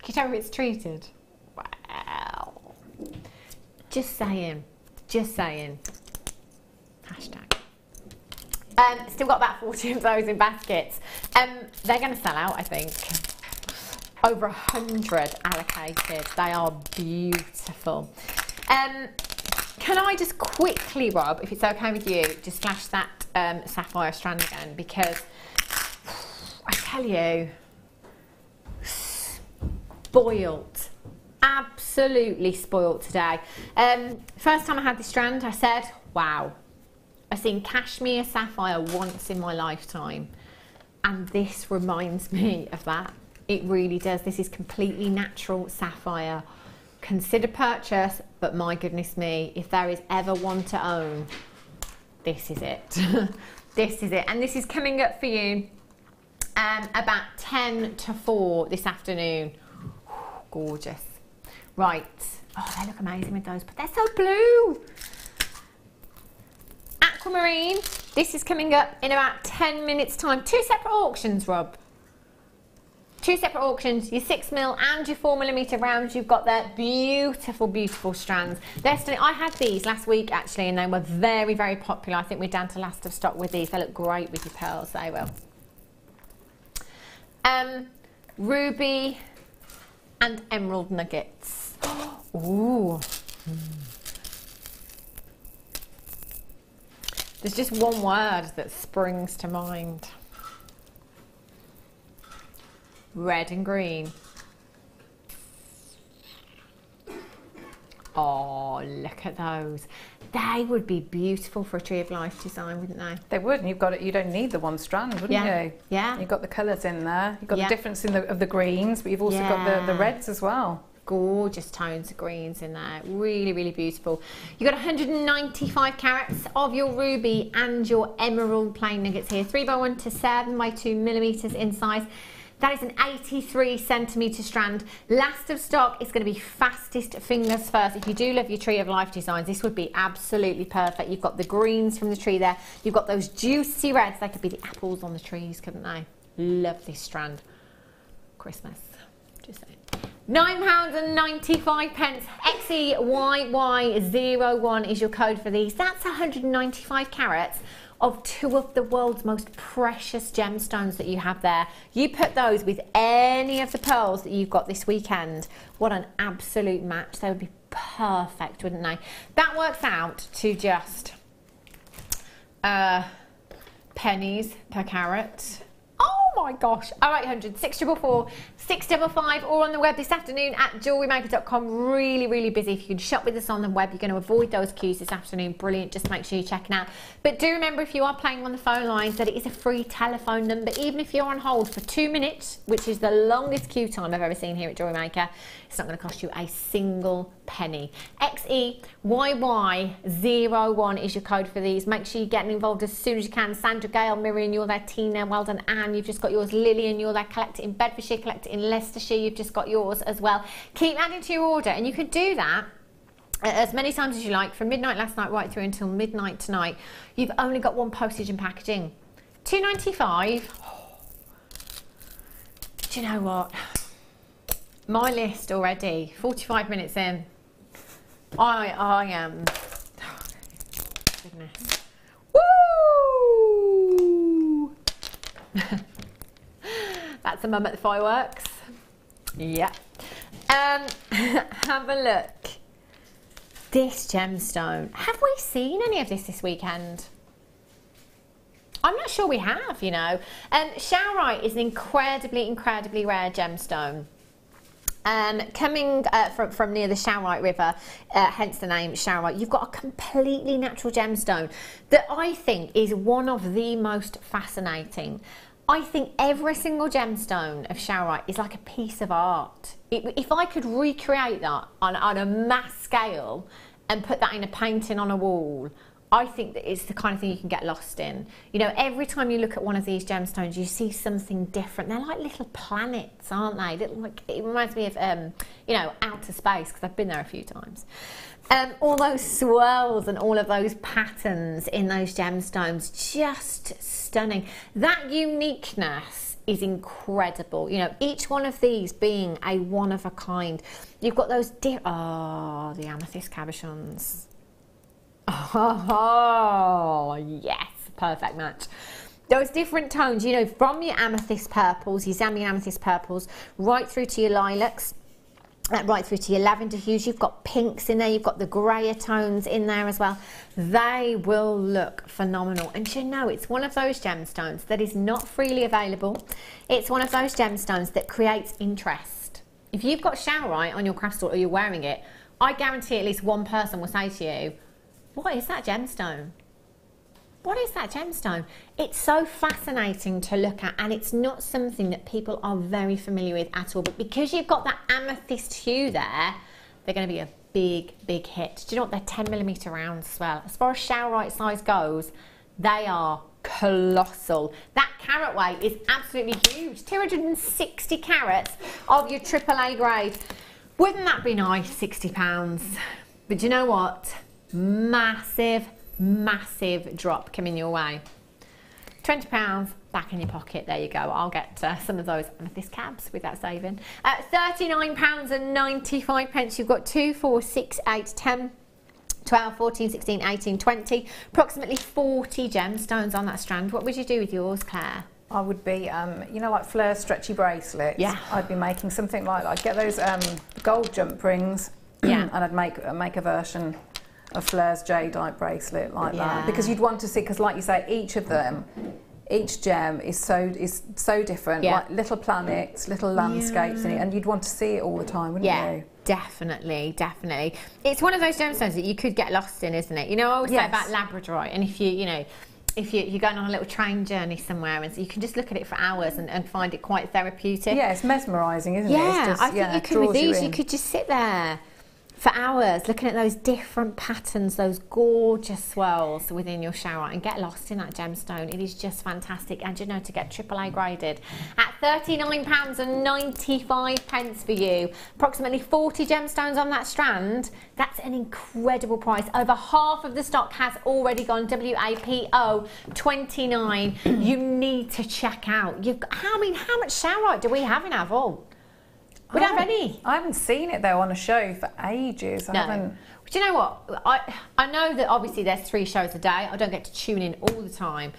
Can you tell me if it's treated? Wow. Just saying. Just saying. Hashtag. Still got about 40 of those in baskets. They're going to sell out, I think. Over 100 allocated. They are beautiful. Can I just quickly, Rob, if it's okay with you, just flash that sapphire strand again? Because I tell you, spoiled, absolutely spoiled today. First time I had this strand, I said, wow, I've seen cashmere sapphire once in my lifetime, and this reminds me of that. It really does. This is completely natural sapphire. Consider purchase, but my goodness me, if there is ever one to own, this is it. This is it. And this is coming up for you about 10 to 4 this afternoon. Gorgeous. Right. Oh, they look amazing with those, but they're so blue. Aquamarine. This is coming up in about 10 minutes time. 2 separate auctions, Rob. 2 separate auctions. Your 6mm and your 4mm rounds. You've got their beautiful, beautiful strands. They're still, I had these last week actually, and they were very, very popular. I think we're down to last of stock with these. They look great with your pearls. They will. Ruby and emerald nuggets. Ooh. There's just one word that springs to mind. Red and green. Oh, look at those. They would be beautiful for a tree of life design, wouldn't they? They would, and you've got it. You don't need the one strand, wouldn't you? Yeah. You've got the colours in there. You've got the difference of the greens, but you've also got the reds as well. Gorgeous tones of greens in there. Really, really beautiful. You've got 195 carats of your ruby and your emerald plain nuggets here. 3x1 to 7x2mm in size. That is an 83cm strand. Last of stock. It's going to be fastest fingers first. If you do love your tree of life designs, this would be absolutely perfect. You've got the greens from the tree there. You've got those juicy reds. They could be the apples on the trees, couldn't they? Love this strand. Christmas. Just saying. £9.95. XEYY01 is your code for these. That's 195 carats of 2 of the world's most precious gemstones that you have there. You put those with any of the pearls that you've got this weekend. What an absolute match. They would be perfect, wouldn't they? That works out to just pennies per carat. Oh my gosh, 0800 644 655, or on the web this afternoon at JewelleryMaker.com. Really busy. If you can shop with us on the web, you're going to avoid those queues this afternoon. Brilliant. Just make sure you're checking out. But do remember, if you are playing on the phone lines, that it is a free telephone number. Even if you're on hold for 2 minutes, which is the longest queue time I've ever seen here at Jewellery Maker, it's not going to cost you a single penny. XEYY01 is your code for these. Make sure you're getting involved as soon as you can. Sandra, Gail, Miriam, you're there. Tina, well done. Anne, you've just got yours. Lillian, you're there. Collect it in Bedfordshire, collect it in Leicestershire. You've just got yours as well. Keep adding to your order, and you can do that as many times as you like, from midnight last night right through until midnight tonight. You've only got one postage and packaging. $2.95. Do you know what? My list already, 45 minutes in, I am, oh, goodness. Woo! That's a mum at the fireworks. Yeah. Have a look. This gemstone. Have we seen any of this weekend? I'm not sure we have, you know. Showerite is an incredibly rare gemstone. Coming from near the Showerite River, hence the name Showerite. You've got a completely natural gemstone that I think is one of the most fascinating. I think every single gemstone of Showerite is like a piece of art. If I could recreate that on a mass scale and put that in a painting on a wall, I think that it's the kind of thing you can get lost in. You know, every time you look at one of these gemstones, you see something different. They're like little planets, aren't they? It reminds me of, you know, outer space, because I've been there a few times. All those swirls and all of those patterns in those gemstones, just stunning. That uniqueness is incredible. You know, each one of these being a one of a kind. You've got those, the amethyst cabochons. Oh, yes, perfect match. Those different tones, you know, from your amethyst purples, your Zambian amethyst purples, right through to your lilacs, right through to your lavender hues. You've got pinks in there, you've got the grayer tones in there as well. They will look phenomenal. And you know, it's one of those gemstones that is not freely available. It's one of those gemstones that creates interest. If you've got Showerite on your craft store or you're wearing it, I guarantee at least one person will say to you, "What is that gemstone? What is that gemstone?" It's so fascinating to look at, and it's not something that people are very familiar with at all. But because you've got that amethyst hue there, they're going to be a big hit. Do you know what? They're 10mm rounds as well. As far as Showerite size goes, they are colossal. That carat weight is absolutely huge. 260 carats of your AAA grade. Wouldn't that be nice? £60. But do you know what? Massive drop coming your way. £20 back in your pocket. There you go. I'll get some of those amethyst cabs with that saving. £39.95. You've got 2, 4, 6, 8, 10, 12, 14, 16, 18, 20. Approximately 40 gemstones on that strand. What would you do with yours, Claire? I would be, you know, like Flair stretchy bracelets. Yeah. I'd be making something like that. I'd get those gold jump rings. Yeah. And I'd make a version of Flair's jadeite bracelet like that, because you'd want to see, because like you say, each of them, each gem is so different, like little planets, little landscapes in it, and you'd want to see it all the time, wouldn't you? Definitely. It's one of those gemstones that you could get lost in, isn't it? You know, I always say about labradorite, and if you're going on a little train journey somewhere, and so you can just look at it for hours and find it quite therapeutic. Yeah, it's mesmerising, isn't it? Yeah, I think you could with these. You could just sit there for hours looking at those different patterns, those gorgeous swirls within your Showerite, and get lost in that gemstone. It is just fantastic. And you know, to get AAA graded at £39.95 for you, approximately 40 gemstones on that strand. That's an incredible price. Over half of the stock has already gone WAPO 29. You need to check out. How much Showerite do we have in our vault? We don't have any. I haven't seen it though on a show for ages. No. But do you know what? I know that obviously there's 3 shows a day. I don't get to tune in all the time.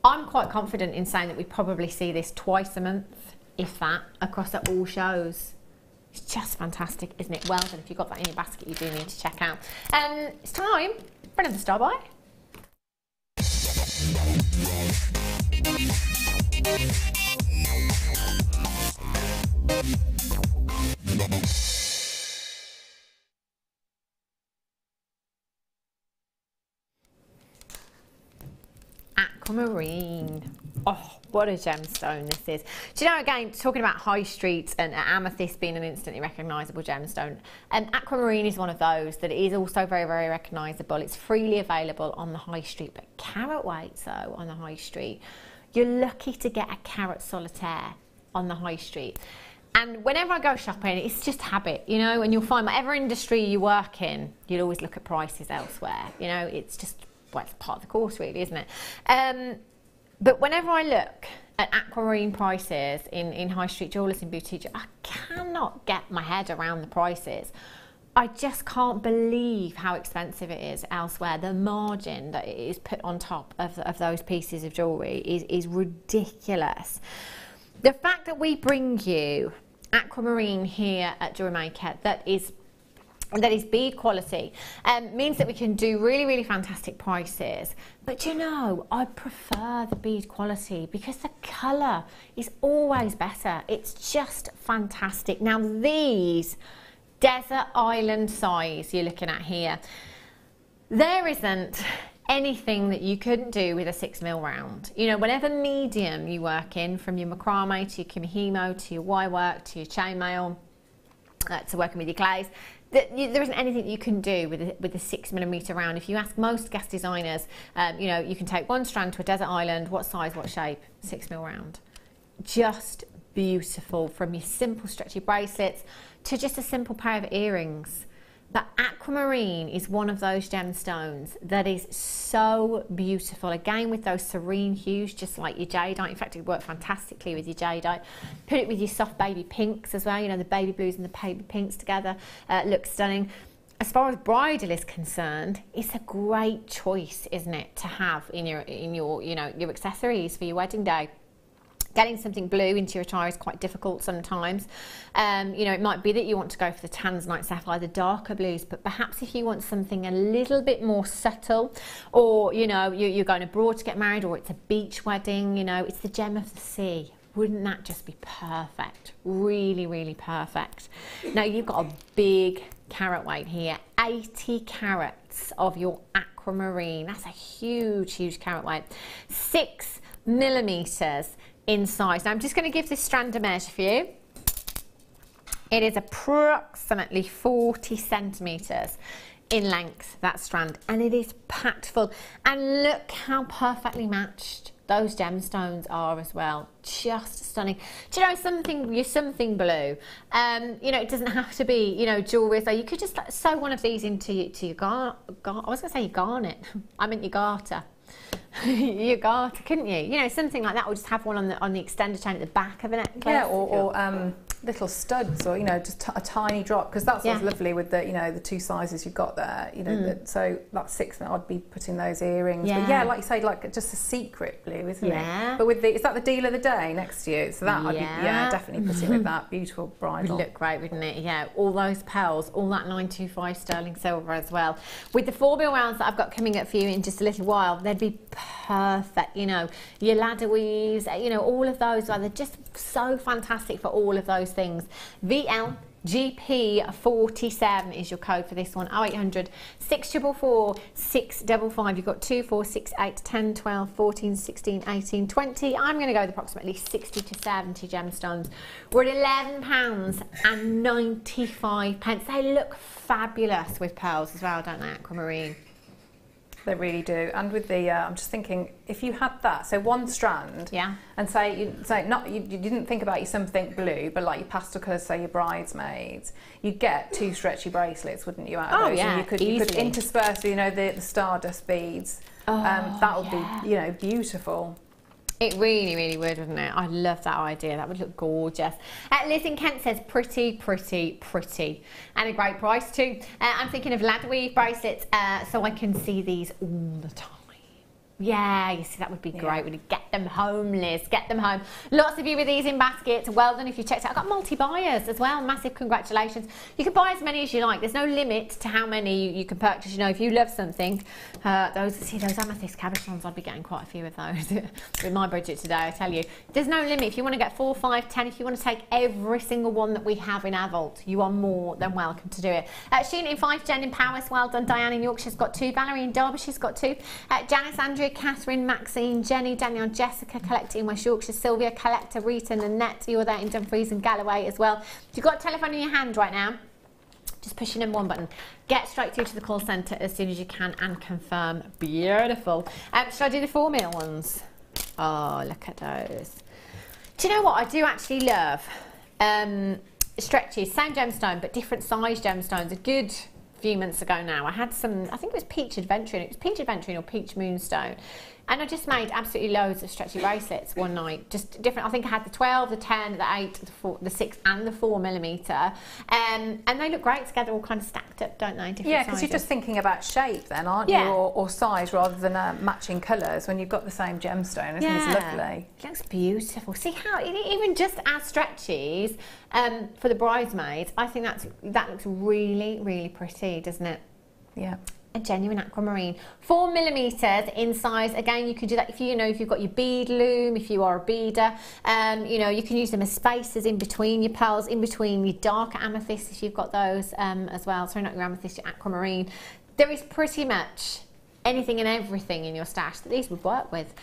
I'm quite confident in saying that we probably see this twice a month, if that, across all shows. It's just fantastic, isn't it? Well done. If you've got that in your basket, you do need to check out. It's time for another star buy. Aquamarine. Oh, what a gemstone this is. Do you know, again, talking about high streets and amethyst being an instantly recognisable gemstone, aquamarine is one of those that is also very, very recognisable. It's freely available on the high street, but carat weight, though, on the high street, you're lucky to get a carat solitaire on the high street. And whenever I go shopping, it's just habit, you know, and you'll find whatever industry you work in, you'll always look at prices elsewhere. You know, it's just, well, it's part of the course, really, isn't it? But whenever I look at aquamarine prices in high street jewellers and boutiques, I cannot get my head around the prices. I just can't believe how expensive it is elsewhere. The margin that is put on top of those pieces of jewellery is ridiculous. The fact that we bring you aquamarine here at Jewellery Maker that is bead quality means that we can do really, really fantastic prices. But you know, I prefer the bead quality because the colour is always better. It's just fantastic. Now these desert island size you're looking at here, there isn't anything that you couldn't do with a 6mm round. You know, whatever medium you work in, from your macrame to your kimihimo to your wire work to your chainmail, to working with your glaze, there isn't anything you can do with a 6mm round. If you ask most gas designers, you know, you can take one strand to a desert island, what size, what shape, 6mm round. Just beautiful, from your simple stretchy bracelets to just a simple pair of earrings. But aquamarine is one of those gemstones that is so beautiful. Again, with those serene hues, just like your jadeite. In fact, it worked fantastically with your jadeite. Put it with your soft baby pinks as well. You know, the baby blues and the baby pinks together look stunning. As far as bridal is concerned, it's a great choice, isn't it, to have in your you know, your accessories for your wedding day. Getting something blue into your attire is quite difficult sometimes. You know, it might be that you want to go for the tanzanite sapphire, the darker blues, but perhaps if you want something a little bit more subtle, or, you know, you're going abroad to get married, or it's a beach wedding, you know, it's the gem of the sea. Wouldn't that just be perfect? Really, really perfect. Now, you've got a big carat weight here, 80 carats of your aquamarine. That's a huge, huge carat weight. 6mm in size. Now I'm just going to give this strand a measure for you. It is approximately 40 centimetres in length, that strand, and it is packed full. And look how perfectly matched those gemstones are as well. Just stunning. Do you know something? You're something blue. You know, it doesn't have to be, you know, jewellery. So you could just sew one of these into your I was going to say your garnet. I meant your garter. Your garter, couldn't you? You know, something like that, or just have one on the extender chain at the back of a necklace. Yeah, or little studs, or, you know, just a tiny drop, because that's what's lovely with the, you know, the two sizes you've got there. You know, so that's 6mm. I'd be putting those earrings. Yeah. But yeah, like you say, like just a secret blue, isn't it? But with the, is that the deal of the day next to you? So that I'd be, definitely putting with that beautiful bridal. Would look great, wouldn't it? Yeah, all those pearls, all that 925 sterling silver as well. With the 4mm rounds that I've got coming up for you in just a little while, they'd be perfect. You know, your ladder weaves, you know, all of those, they're just so fantastic for all of those things. VLGP47 is your code for this one. 0800 644 655. You've got 2, 4, 6, 8, 10, 12, 14, 16, 18, 20. I'm going to go with approximately 60 to 70 gemstones. We're at £11.95. They look fabulous with pearls as well, don't they, aquamarine? They really do. And with the, I'm just thinking, if you had that, so one strand, and say you didn't think about your something blue, but like your pastel colours, say your bridesmaids, you'd get 2 stretchy bracelets, wouldn't you? Out of those? Yeah, and you could intersperse, you know, the stardust beads. That would be, you know, beautiful. It really, really would, wouldn't it? I love that idea. That would look gorgeous. Liz in Kent says pretty, pretty, pretty. And a great price too. I'm thinking of ladder weave bracelets, so I can see these all the time. Yeah, you see, that would be great. We'd get them home, Liz. Get them home. Lots of you with these in baskets. Well done if you checked out. I've got multi-buyers as well. Massive congratulations. You can buy as many as you like. There's no limit to how many you can purchase. You know, if you love something, those amethyst cabochons, I'd be getting quite a few of those with my budget today, I tell you. There's no limit. If you want to get 4, 5, 10, if you want to take every single one that we have in our vault, you are more than welcome to do it. Sheena in Fife, Jen in Powys, well done. Diane in Yorkshire's got 2. Valerie in Derbyshire's got 2. Janice, Andrea, Catherine, Maxine, Jenny, Danielle, Jessica, Collector in West Yorkshire, Sylvia, Collector, Rita, Nanette, you're there in Dumfries and Galloway as well. If you've got a telephone in your hand right now, just push your number 1 button. Get straight through to the call centre as soon as you can and confirm. Beautiful. Should I do the 4 mil ones? Oh, look at those. Do you know what I do actually love? Stretches, same gemstone but different size gemstones. A good few months ago now I had some, I think it was Peach Adventuring, it was Peach Adventuring or Peach Moonstone, and I just made absolutely loads of stretchy bracelets one night, just different. I think I had the 12, the 10, the 8, the 4, the 6 and the 4mm, and they look great together, all kind of stacked up, don't they? Different because you're just thinking about shape then, aren't you, or size rather than matching colours when you've got the same gemstone. Isn't it lovely? It looks beautiful. See how even just as stretchies for the bridesmaids, I think that looks really, really pretty, doesn't it? Yeah. A genuine aquamarine, 4mm in size. Again, you could do that if if you've got your bead loom, if you are a beader. You can use them as spacers in between your pearls, in between your darker amethysts if you've got those as well. Sorry, not your amethyst, your aquamarine. There is pretty much anything and everything in your stash that these would work with.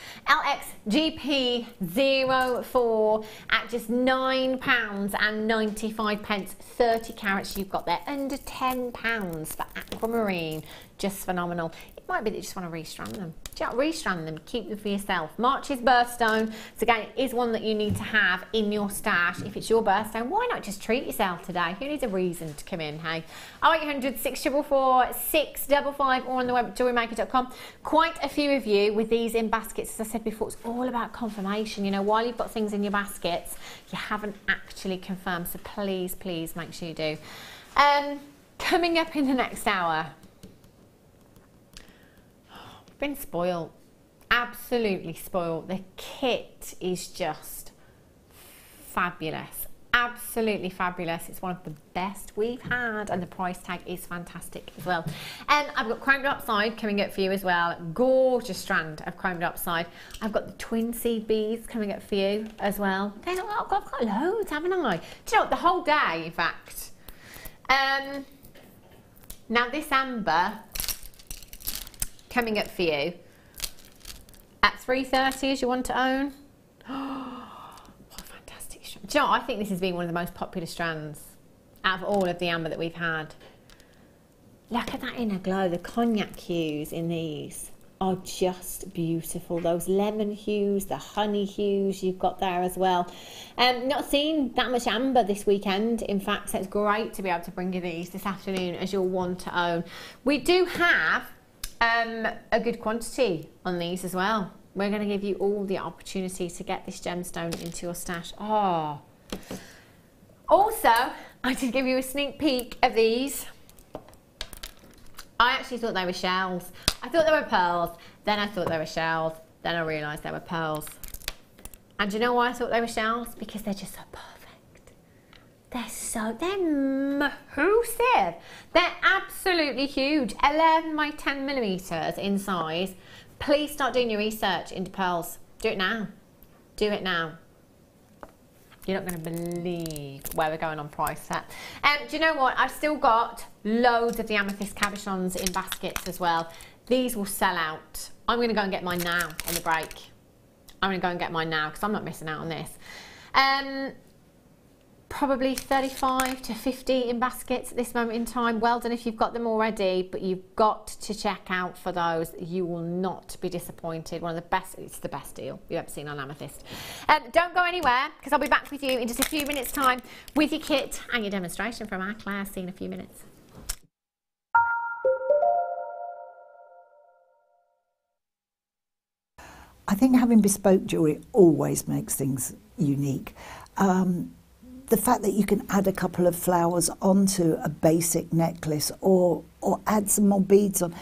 LXGP04 at just £9.95, 30 carats you've got there, under £10 for aquamarine. Just phenomenal. It might be that you just want to restrand them. Do you know, restrand them, keep them for yourself. March's birthstone, so again, it is one that you need to have in your stash. If it's your birthstone, why not just treat yourself today? Who needs a reason to come in, hey? 0800 644 655 or on the web at JewelleryMaker.com. Quite a few of you with these in baskets. As I said before, it's all about confirmation. You know, while you've got things in your baskets, you haven't actually confirmed, so please, please make sure you do. Coming up in the next hour, been spoiled, absolutely spoiled. The kit is just fabulous, absolutely fabulous. It's one of the best we've had, and the price tag is fantastic as well. And I've got chromed upside coming up for you as well. Gorgeous strand of chromed upside. I've got the twin seed beads coming up for you as well. I've got loads, haven't I? Do you know what, the whole day, in fact. Now this amber coming up for you at 330 as you want to own. Oh, what a fantastic strand. Do you know what? I think this has been one of the most popular strands out of all of the amber that we've had. Look at that inner glow. The cognac hues in these are just beautiful. Those lemon hues, the honey hues you've got there as well. Not seen that much amber this weekend, in fact, so it's great to be able to bring you these this afternoon as you'll want to own. We do have a good quantity on these as well. We're going to give you all the opportunity to get this gemstone into your stash. Oh. Also, I did give you a sneak peek of these. I actually thought they were shells. I thought they were pearls, then I thought they were shells, then I realised they were pearls. And do you know why I thought they were shells? Because they're just so perfect. They're massive. They're absolutely huge. 11 by 10mm in size. Please start doing your research into pearls. Do it now. Do it now. You're not going to believe where we're going on price set. Do you know what? I've still got loads of the amethyst cabochons in baskets as well. These will sell out. I'm going to go and get mine now on the break. I'm going to go and get mine now because I'm not missing out on this. Probably 35 to 50 in baskets at this moment in time. Well done if you've got them already, but you've got to check out for those. You will not be disappointed. One of the best, it's the best deal you've ever seen on amethyst. Don't go anywhere because I'll be back with you in just a few minutes time with your kit and your demonstration from our class. See you in a few minutes. I think having bespoke jewellery always makes things unique. The fact that you can add a couple of flowers onto a basic necklace or add some more beads on.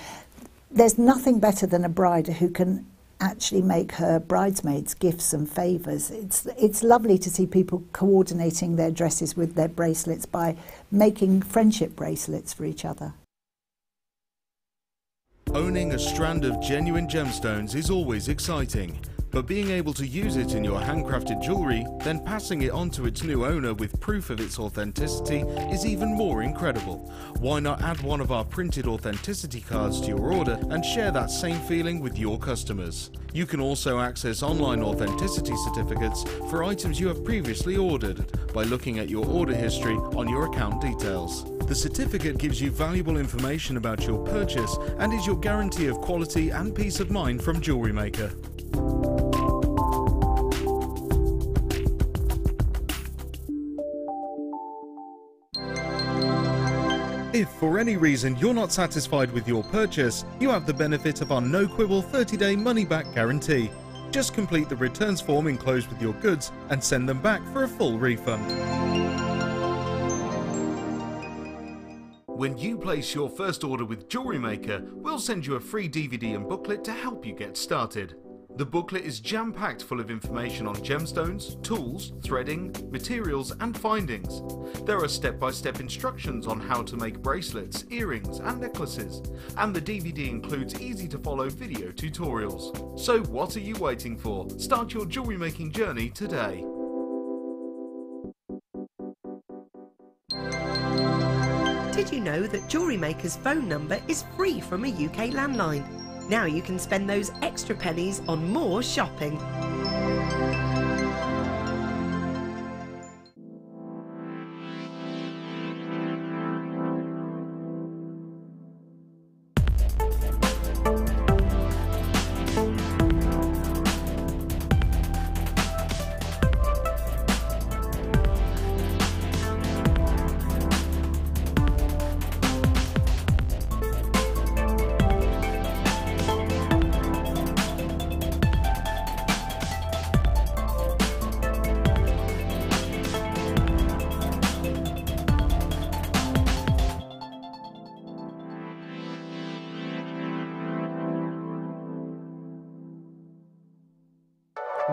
There's nothing better than a bride who can actually make her bridesmaids gifts and favours. It's lovely to see people coordinating their dresses with their bracelets by making friendship bracelets for each other. Owning a strand of genuine gemstones is always exciting, but being able to use it in your handcrafted jewellery, then passing it on to its new owner with proof of its authenticity is even more incredible. Why not add one of our printed authenticity cards to your order and share that same feeling with your customers? You can also access online authenticity certificates for items you have previously ordered by looking at your order history on your account details. The certificate gives you valuable information about your purchase and is your guarantee of quality and peace of mind from Jewellery Maker. If for any reason you're not satisfied with your purchase, you have the benefit of our no-quibble 30-day money-back guarantee. Just complete the returns form enclosed with your goods and send them back for a full refund. When you place your first order with Jewellery Maker, we'll send you a free DVD and booklet to help you get started. The booklet is jam-packed full of information on gemstones, tools, threading, materials and findings. There are step-by-step instructions on how to make bracelets, earrings and necklaces, and the DVD includes easy-to-follow video tutorials. So what are you waiting for? Start your jewellery making journey today. Did you know that Jewellery Maker's phone number is free from a UK landline? Now you can spend those extra pennies on more shopping.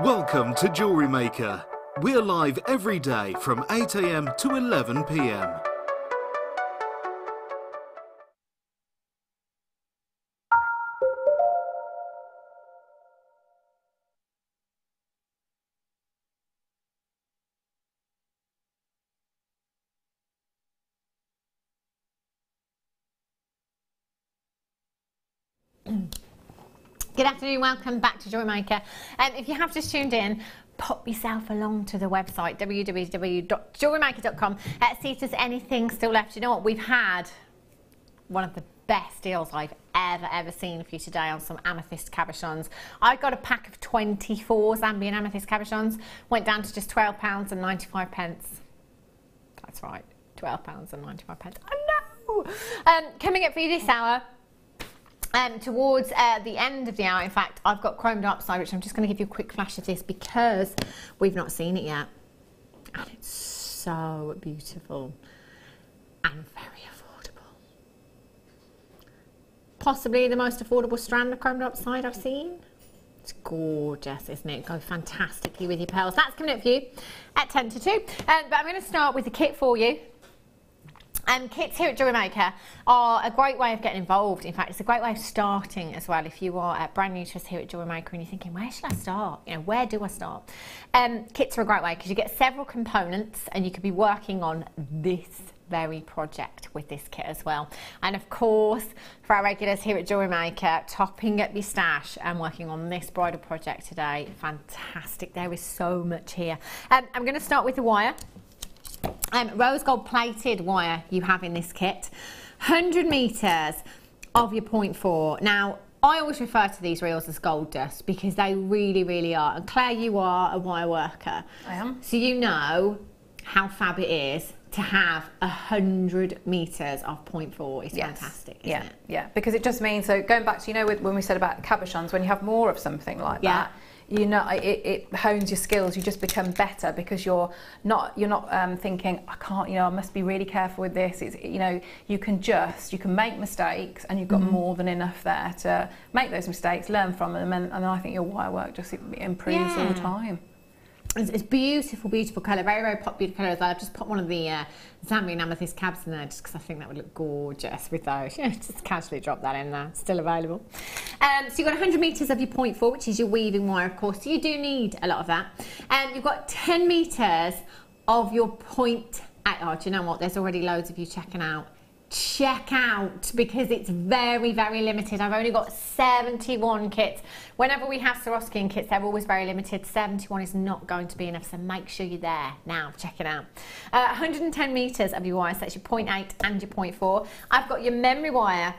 Welcome to Jewellery Maker. We're live every day from 8 AM to 11 PM. Good afternoon, welcome back to Jewellery Maker. If you have just tuned in, pop yourself along to the website www.jewellerymaker.com. See if there's anything still left. You know what, we've had one of the best deals I've ever seen for you today on some amethyst cabochons. I got a pack of 24 Zambian amethyst cabochons, went down to just £12.95. That's right, £12.95. I know! Coming up for you this hour, towards the end of the hour, in fact, I've got Chrome Dark Side, which I'm just going to give you a quick flash of this because we've not seen it yet. And it's so beautiful and very affordable. Possibly the most affordable strand of Chrome Dark Side I've seen. It's gorgeous, isn't it? Go fantastically with your pearls. That's coming up for you at 10 to 2. But I'm going to start with the kit for you. Kits here at Jewellery Maker are a great way of getting involved. In fact, it's a great way of starting as well. If you are brand new to us here at Jewellery Maker and you're thinking, where should I start? You know, where do I start? Kits are a great way because you get several components and you could be working on this very project with this kit as well. And of course, for our regulars here at Jewellery Maker, topping up your stash and working on this bridal project today, fantastic. There is so much here. I'm going to start with the wire. Rose gold plated wire you have in this kit, 100 metres of your 0.4. Now, I always refer to these reels as gold dust because they really are. And Claire, you are a wire worker. I am. So you know how fab it is to have 100 metres of 0.4. It's fantastic, isn't it? Yeah, because it just means, so going back to, you know, when we said about cabochons, when you have more of something like that, you know, it hones your skills. You just become better because you're not thinking, I can't, you know, I must be really careful with this. It's, you know, you can make mistakes, and you've got more than enough there to make those mistakes, learn from them, and I think your wire work just improves all the time. It's beautiful, beautiful colour, very, very pop beautiful colour as well. I've just put one of the Zambian amethyst cabs in there just because I think that would look gorgeous with those. Yeah, just casually drop that in there, still available. So you've got 100 metres of your 0.4, which is your weaving wire, of course, so you do need a lot of that. You've got 10 metres of your 0.8. Oh, do you know what? There's already loads of you checking out. Check out, because it's very, very limited. I've only got 71 kits. Whenever we have Swarovski kits, they're always very limited. 71 is not going to be enough, so make sure you're there now. Check it out. 110 metres of your wire, so that's your 0.8 and your 0.4. I've got your memory wire,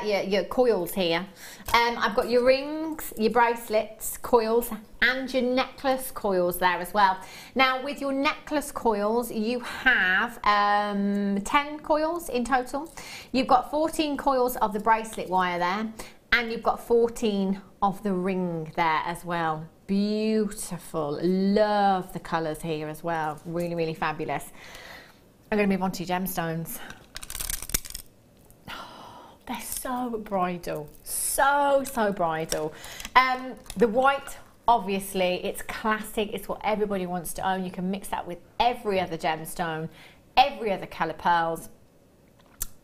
your coils here. I've got your rings, your bracelets, coils, and your necklace coils there as well. Now with your necklace coils, you have 10 coils in total. You've got 14 coils of the bracelet wire there, and you've got 14 of the ring there as well. Beautiful. Love the colours here as well. Really, really fabulous. I'm going to move on to your gemstones. They're so bridal, so bridal. The white, obviously, it's classic. It's what everybody wants to own. You can mix that with every other gemstone, every other colour pearls.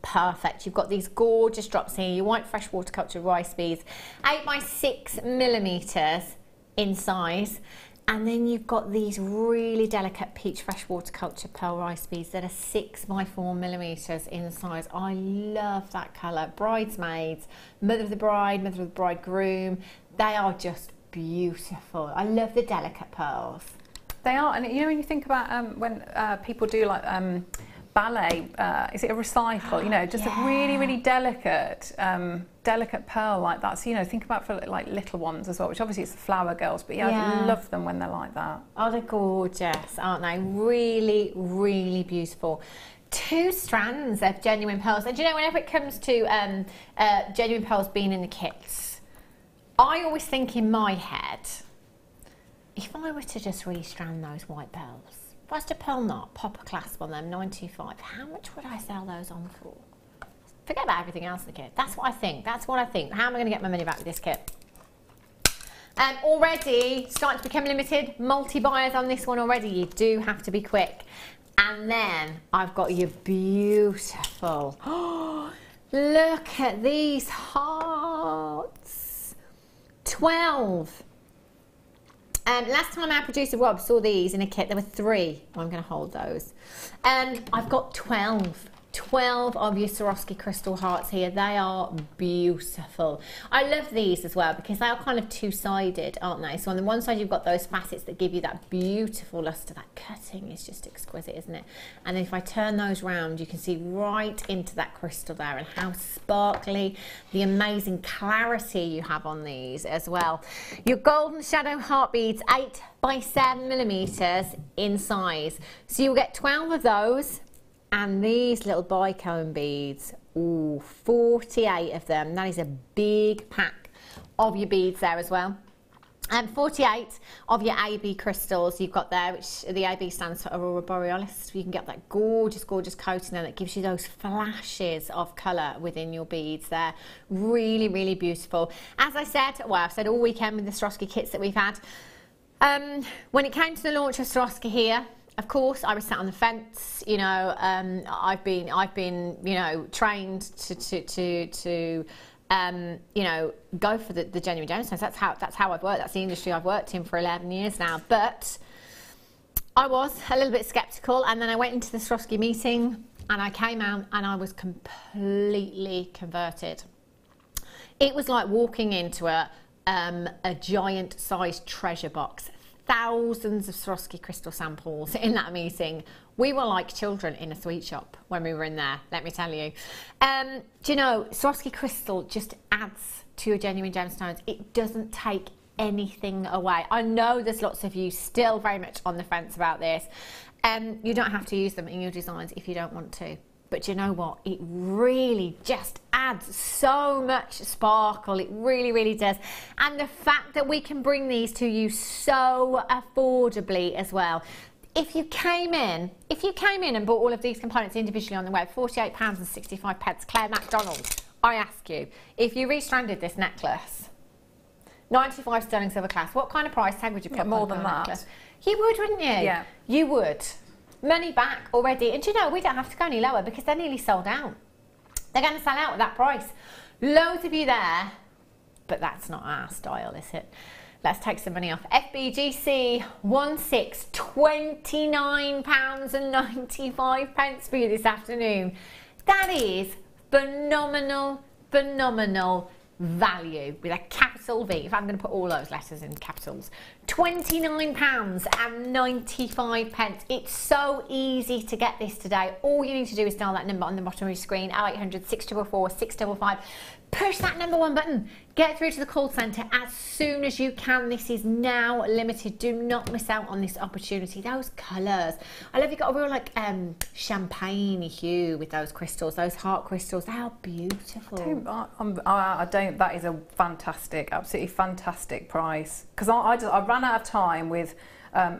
Perfect. You've got these gorgeous drops here. Your white freshwater culture rice beads, 8 by 6 millimetres in size. And then you've got these really delicate peach freshwater culture pearl rice beads that are 6 by 4 millimetres in size. I love that colour. Bridesmaids, mother of the bride, mother of the bridegroom, they are just beautiful. I love the delicate pearls. They are, and you know, when you think about when people do like ballet, is it a recycle? You know, just a really, really delicate, delicate pearl like that. So, you know, think about for like little ones as well, which obviously it's the flower girls, but I love them when they're like that. Oh, they're gorgeous, aren't they? Really, really beautiful. 2 strands of genuine pearls. And do you know, whenever it comes to genuine pearls being in the kits, I always think in my head, if I were to just restrand those white pearls, if I was to pearl knot, pop a clasp on them, 925, how much would I sell those on for? Forget about everything else in the kit. That's what I think. That's what I think. How am I going to get my money back with this kit? Already starting to become limited. Multi-buyers on this one already. You do have to be quick. And then I've got your beautiful... Oh, look at these hearts. 12. Last time our producer Rob saw these in a kit, there were 3. I'm going to hold those. I've got 12 of your Swarovski crystal hearts here. They are beautiful. I love these as well because they are kind of two-sided, aren't they? So on the one side you've got those facets that give you that beautiful luster. That cutting is just exquisite, isn't it? And then if I turn those round, you can see right into that crystal there and how sparkly, the amazing clarity you have on these as well. Your golden shadow heart beads, 8 by 7 millimetres in size. So you'll get 12 of those. And these little bicone beads, ooh, 48 of them. That is a big pack of your beads there as well. And 48 of your AB crystals you've got there, which the AB stands for Aurora Borealis. You can get that gorgeous, gorgeous coating there that gives you those flashes of colour within your beads there. Really, really beautiful. As I said, well, I've said all weekend with the Swarovski kits that we've had. When it came to the launch of Swarovski here, of course, I was sat on the fence. You know, I've been, you know, trained to you know, go for the genuine gemstones. That's how I've worked. That's the industry I've worked in for 11 years now. But I was a little bit sceptical, and then I went into the Swarovski meeting, and I came out, and I was completely converted. It was like walking into a giant-sized treasure box. Thousands of Swarovski crystal samples in that meeting. We were like children in a sweet shop when we were in there, let me tell you. Do you know, Swarovski crystal just adds to your genuine gemstones. It doesn't take anything away. I know there's lots of you still very much on the fence about this. You don't have to use them in your designs if you don't want to. But do you know what? It really just adds so much sparkle. It really, really does. And the fact that we can bring these to you so affordably as well. If you came in and bought all of these components individually on the web, £48.65, Claire MacDonald, I ask you, if you restranded this necklace, 95 sterling silver class, what kind of price tag would you put on more than that? Necklace? You would, wouldn't you? Yeah. You would. Money back already. And do you know, we don't have to go any lower because they're nearly sold out. They're going to sell out at that price. Loads of you there, but that's not our style, is it? Let's take some money off. FBGC 16, £29.95 for you this afternoon. That is phenomenal, phenomenal value with a capital V. If I'm going to put all those letters in capitals, £29.95. It's so easy to get this today. All you need to do is dial that number on the bottom of your screen, 0800 644 655. Push that number 1 button. Get through to the call centre as soon as you can. This is now limited. Do not miss out on this opportunity. Those colours. I love you've got a real like champagne hue with those crystals, those heart crystals. They are beautiful. I don't. That is a fantastic, absolutely fantastic price. Because I ran out of time with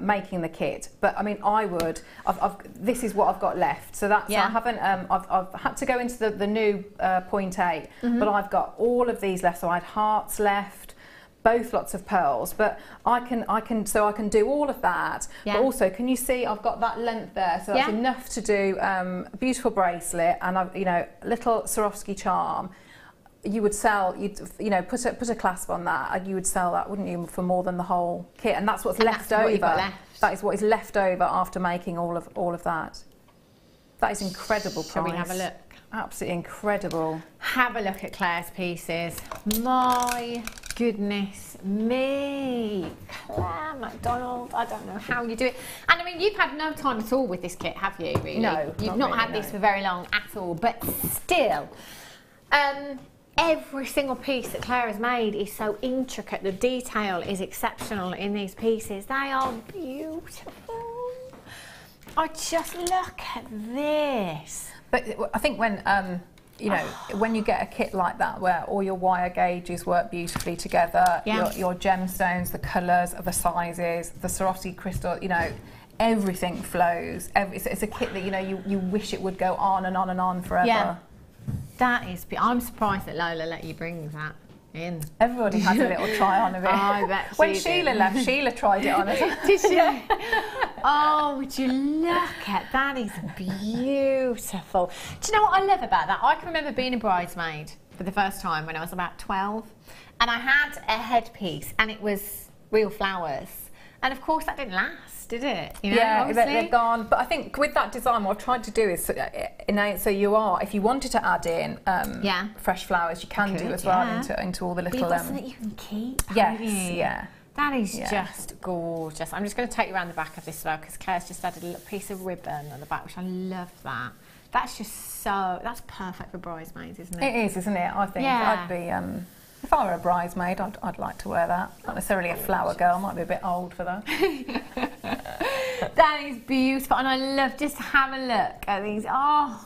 making the kit, but I mean, this is what I've got left. So that's I haven't. I've had to go into the new 0.8, but I've got all of these left. So I had hearts left, both lots of pearls, but I can do all of that. But also, can you see I've got that length there? So that's enough to do a beautiful bracelet and a little Swarovski charm. You would sell, put a clasp on that, and you would sell that, wouldn't you, for more than the whole kit? And that's what's left over. That is what is left over after making all of that. That is incredible price. Shall we have a look? Absolutely incredible. Have a look at Claire's pieces. My goodness me, Claire MacDonald. I don't know how you do it. And I mean, you've had no time at all with this kit, have you? Really? No, you've not had this for very long at all. But still. Every single piece that Claire has made is so intricate. The detail is exceptional in these pieces. They are beautiful. I just look at this. But I think when when you get a kit like that where all your wire gauges work beautifully together, your gemstones, the colours, the sizes, the Swarovski crystal, everything flows. It's a kit that you wish it would go on and on and on forever. Yeah. That is, I'm surprised that Lola let you bring that in. Everybody had a little try on of it. I bet when Sheila left, Sheila tried it on as well. Did she? Oh, would you look at that? Is beautiful. Do you know what I love about that? I can remember being a bridesmaid for the first time when I was about 12, and I had a headpiece, and it was real flowers. And of course, that didn't last, did it? Yeah, they're gone. But I think with that design, what I've tried to do is, so if you wanted to add in fresh flowers, you can do as well into all the little. But you've got something that you can keep. Yes, yeah. That is just gorgeous. I'm just going to take you around the back of this as well, because Claire's just added a little piece of ribbon on the back, which I love that. That's just that's perfect for bridesmaids, isn't it? It is, isn't it? I think I'd be. If I were a bridesmaid, I'd like to wear that. Not necessarily a flower girl, might be a bit old for that. That is beautiful, and I love, just have a look at these. I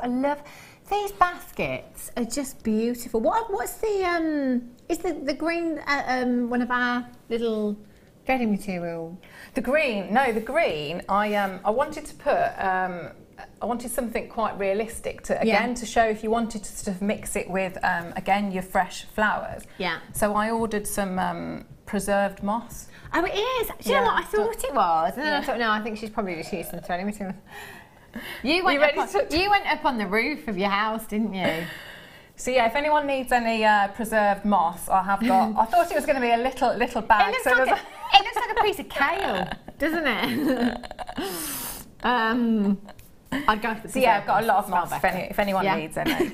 love these baskets. Are just beautiful. What's the is the green one of our little threading material? The green. I wanted to put. I wanted something quite realistic to show if you wanted to sort of mix it with again your fresh flowers. Yeah. So I ordered some preserved moss. Oh, it is. Do you know what I thought it was? And then I thought, no, I think she's probably just used some threading material. You went up on the roof of your house, didn't you? So yeah, if anyone needs any preserved moss, I have got. I thought it was going to be a little bag. It looks like a piece of kale, doesn't it? I'd go for the I've got a lot of moss if anyone needs any.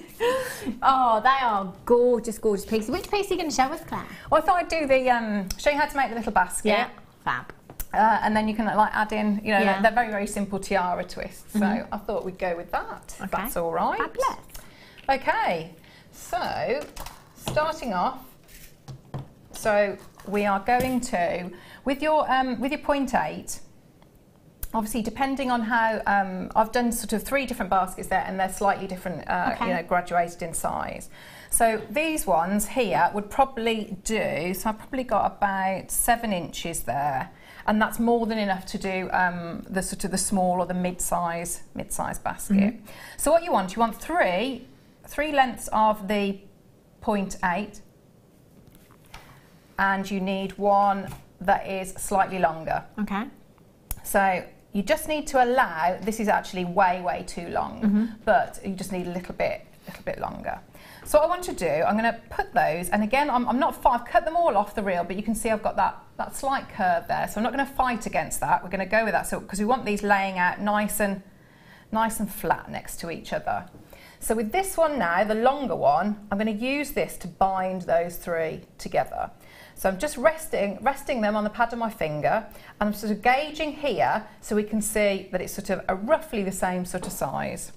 Oh, they are gorgeous, gorgeous pieces. Which piece are you going to show us, Claire? Well, I thought I'd do show you how to make the little basket. Yeah, fab. And then you can add in, they're very, very simple tiara twists. So I thought we'd go with that. Okay. That's all right. Fabulous. Okay, so starting off, so we are going to with your 0.8. Obviously, depending on how, I've done sort of 3 different baskets there, and they're slightly different, you know, graduated in size. So these ones here would probably do, so I've probably got about 7 inches there, and that's more than enough to do the sort of the small or the mid-size basket. So what you want three lengths of the 0.8, and you need one that is slightly longer. Okay. So you just need to allow, this is actually way too long, but you just need a little bit longer. So what I want to do, I'm going to put those, and again, I've cut them all off the reel, but you can see I've got that slight curve there, so I'm not going to fight against that. We're going to go with that, so because we want these laying out nice and flat next to each other. So with this one now, the longer one, I'm going to use this to bind those 3 together. So I'm just resting them on the pad of my finger, and I'm sort of gauging here so we can see that it's sort of roughly the same sort of size.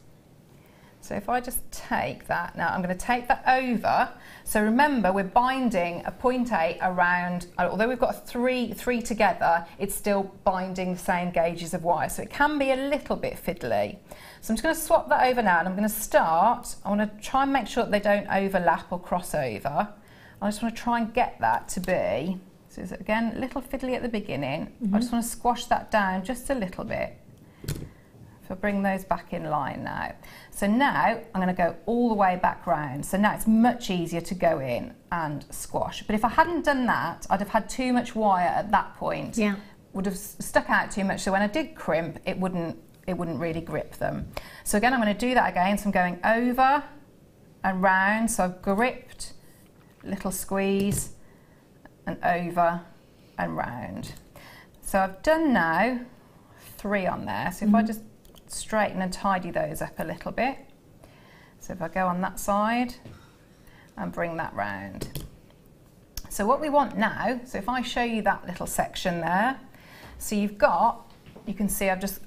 So if I just take that, now I'm going to take that over. So remember, we're binding a 0.8 around, although we've got three together, it's still binding the same gauges of wire. So it can be a little bit fiddly. So I'm just going to swap that over now, and I'm going to start, I want to try and make sure that they don't overlap or cross over. I just want to try and get that to be, so it's again a little fiddly at the beginning. I just want to squash that down just a little bit. So bring those back in line now. So now I'm going to go all the way back round. So now it's much easier to go in and squash. But if I hadn't done that, I'd have had too much wire at that point. Yeah. Would have stuck out too much. So when I did crimp, it wouldn't really grip them. So again, I'm going to do that again. So I'm going over and round. So I've gripped, little squeeze, and over and round. So I've done now 3 on there. So if I just straighten and tidy those up a little bit. So if I go on that side and bring that round. So what we want now, so if I show you that little section there, so you can see I've just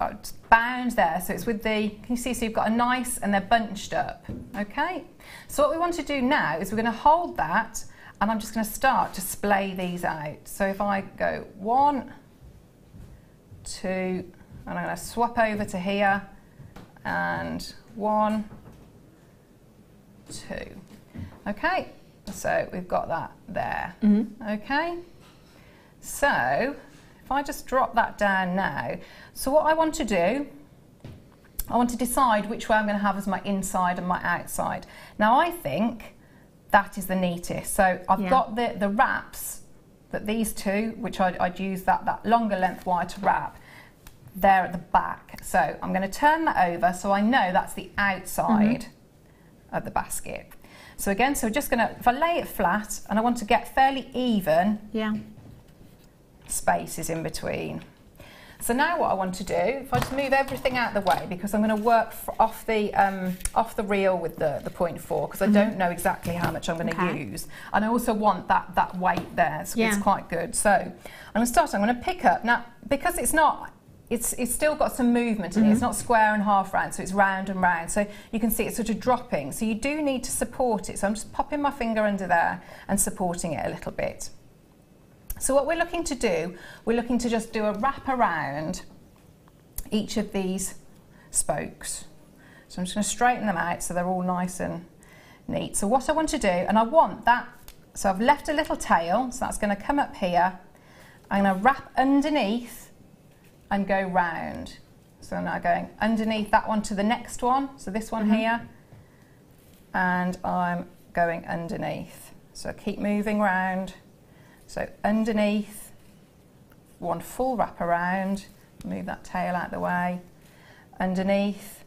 bound there, so it's with the, can you see, so you've got a nice, and they're bunched up, okay? So what we want to do now is we're going to hold that, and I'm just going to start to splay these out. So if I go 1, 2, and I'm going to swap over to here, and 1, 2. Okay, so we've got that there. Okay, so if I just drop that down now, so what I want to do, I want to decide which way I'm going to have as my inside and my outside. Now I think that is the neatest. So I've got the wraps, that these 2, which I'd use that longer length wire to wrap, there at the back. So I'm going to turn that over so I know that's the outside of the basket. So again, so we're just going to, if I lay it flat and I want to get fairly even spaces in between. So now what I want to do, if I just move everything out of the way, because I'm going to work off the reel with the 0.4, because I don't know exactly how much I'm going to use, and I also want that weight there, so it's quite good. So I'm going to start. I'm going to pick up now, because it's still got some movement in it. It's not square and half round, so it's round and round. So you can see it's sort of dropping. So you do need to support it. So I'm just popping my finger under there and supporting it a little bit. So what we're looking to do, we're looking to just do a wrap around each of these spokes. So I'm just going to straighten them out so they're all nice and neat. So what I want to do, and I want that, so I've left a little tail, so that's going to come up here. I'm going to wrap underneath and go round. So now going underneath that one to the next one, so this one here, and I'm going underneath. So keep moving round. So underneath, one full wrap around, move that tail out of the way, underneath,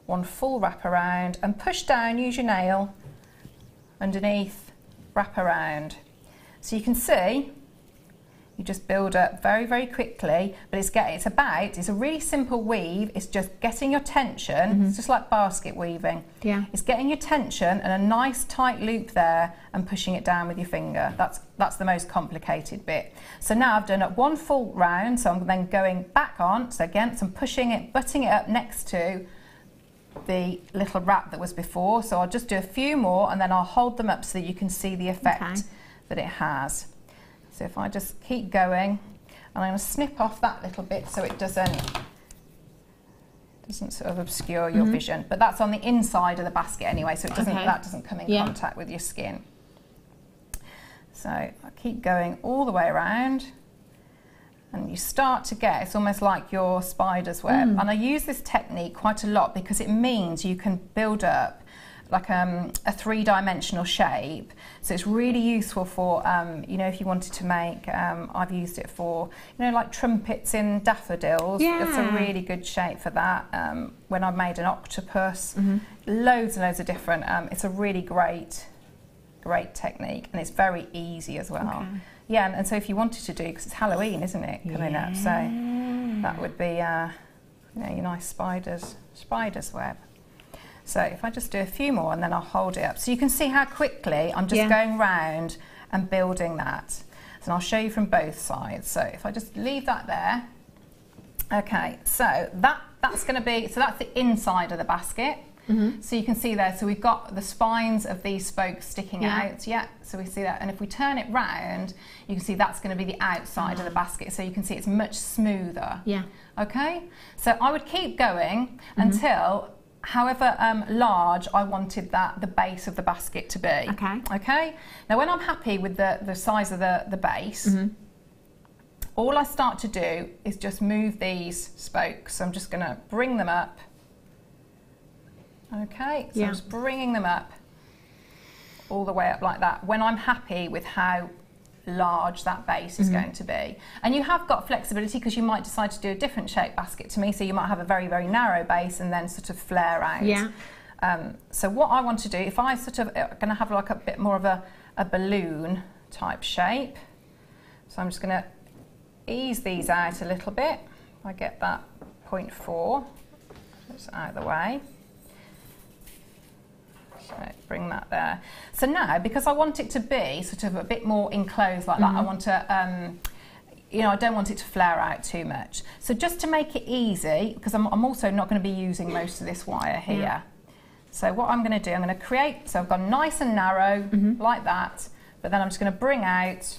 one full wrap around, and push down, use your nail, underneath, wrap around. So you can see, you just build up very, very quickly, but it's a really simple weave. It's just getting your tension. It's just like basket weaving. It's getting your tension and a nice tight loop there and pushing it down with your finger. That's the most complicated bit. So now I've done one full round, so I'm then going back on. So again, so I'm pushing it, butting it up next to the little wrap that was before. So I'll just do a few more and then I'll hold them up so that you can see the effect that it has. So if I just keep going, and I'm going to snip off that little bit so it doesn't doesn't sort of obscure your vision, but that's on the inside of the basket anyway, so it doesn't, that doesn't come in contact with your skin. So I keep going all the way around, and you start to get, it's almost like your spider's web. And I use this technique quite a lot because it means you can build up like a three-dimensional shape. So it's really useful for, you know, if you wanted to make, I've used it for, you know, like trumpets in daffodils. It's a really good shape for that. When I made an octopus, loads and loads of different, it's a really great technique, and it's very easy as well. Yeah, and so if you wanted to do, because it's Halloween, isn't it, coming up, so that would be, you know, your nice spider's web. So if I just do a few more and then I'll hold it up. So you can see how quickly I'm just going round and building that. So I'll show you from both sides. So if I just leave that there. Okay, so that's going to be, so that's the inside of the basket. So you can see there, so we've got the spines of these spokes sticking out. So we see that, and if we turn it round, you can see that's going to be the outside of the basket. So you can see it's much smoother. Okay, so I would keep going until however large I wanted the base of the basket to be. Okay. Now when I'm happy with the size of the base, all I start to do is just move these spokes. So I'm just going to bring them up. Okay, so I'm just bringing them up all the way up like that when I'm happy with how large that base is going to be. And you have got flexibility because you might decide to do a different shaped basket to me, so you might have a very, very narrow base and then sort of flare out. So what I want to do, if I sort of going to have like a bit more of a balloon type shape, so I'm just going to ease these out a little bit. I get that 0.4 just out of the way. So bring that there. So now, because I want it to be sort of a bit more enclosed like that, I want to, you know, I don't want it to flare out too much. So just to make it easy, because I'm also not going to be using most of this wire here. So what I'm going to do, I'm going to create, so I've gone nice and narrow like that, but then I'm just going to bring out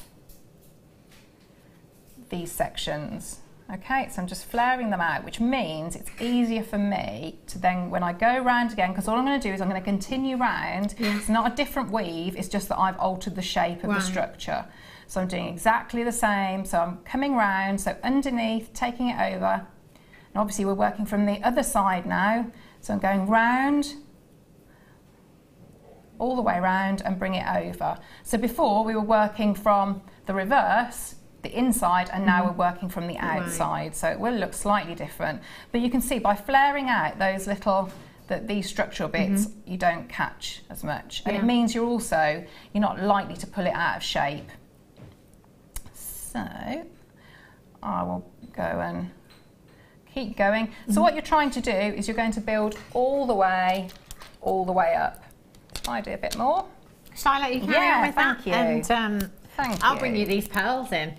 these sections. Okay, so I'm just flaring them out, which means it's easier for me to then, when I go round again, because all I'm going to do is I'm going to continue round. It's not a different weave, it's just that I've altered the shape of the structure. So I'm doing exactly the same. So I'm coming round, so underneath, taking it over. And obviously we're working from the other side now. So I'm going round, all the way round, and bring it over. So before we were working from the reverse, the inside, and now we're working from the outside, so it will look slightly different. But you can see by flaring out those little, these structural bits, you don't catch as much, and it means you're not likely to pull it out of shape. So I will go and keep going. So what you're trying to do is you're going to build all the way up. If I do a bit more. Shall I let you carry on with that? Thank you. And I'll bring you these pearls in.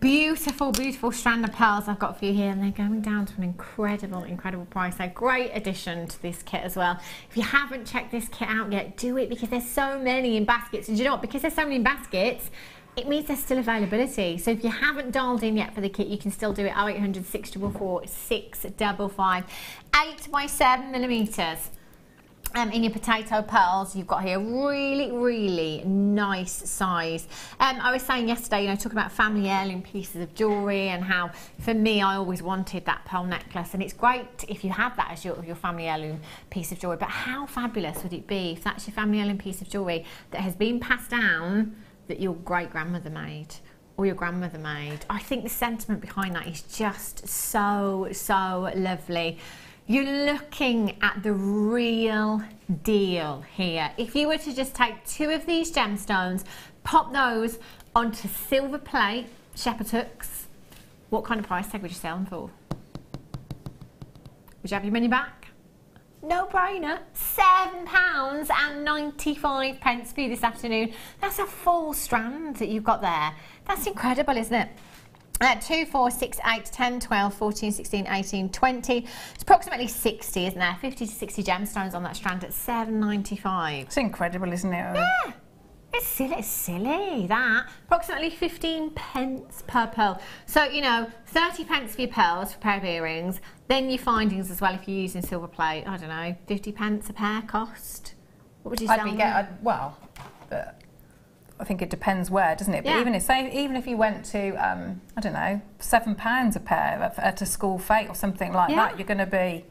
Beautiful, beautiful strand of pearls I've got for you here, and they're going down to an incredible, incredible price. A great addition to this kit as well. If you haven't checked this kit out yet, do it, because there's so many in baskets. And do you know what? Because there's so many in baskets, it means there's still availability. So if you haven't dialed in yet for the kit, you can still do it. 0800 644 655. 8 by 7 millimeters. In your potato pearls, you've got here really, really nice size. I was saying yesterday, you know, talking about family heirloom pieces of jewellery, and how, for me, I always wanted that pearl necklace, and it's great if you have that as your family heirloom piece of jewellery. But how fabulous would it be if that's your family heirloom piece of jewellery that has been passed down, that your great-grandmother made, or your grandmother made? I think the sentiment behind that is just so, so lovely. You're looking at the real deal here. If you were to just take 2 of these gemstones, pop those onto silver plate, shepherd hooks, what kind of price tag would you sell them for? Would you have your money back? No brainer. £7.95 for you this afternoon. That's a full strand that you've got there. That's incredible, isn't it? 2, 4, 6, 8, 10, 12, 14, 16, 18, 20. It's approximately 60, isn't there? 50 to 60 gemstones on that strand at £7.95. It's incredible, isn't it? Yeah. It's silly, that. Approximately 15 pence per pearl. So, you know, 30 pence for your pearls for a pair of earrings. Then your findings as well if you're using silver plate. I don't know, 50 pence a pair cost. What would you say? Well, but I think it depends where, doesn't it? But Yeah. even if you went to, I don't know, £7 a pair at a school fete or something like that, you're going to be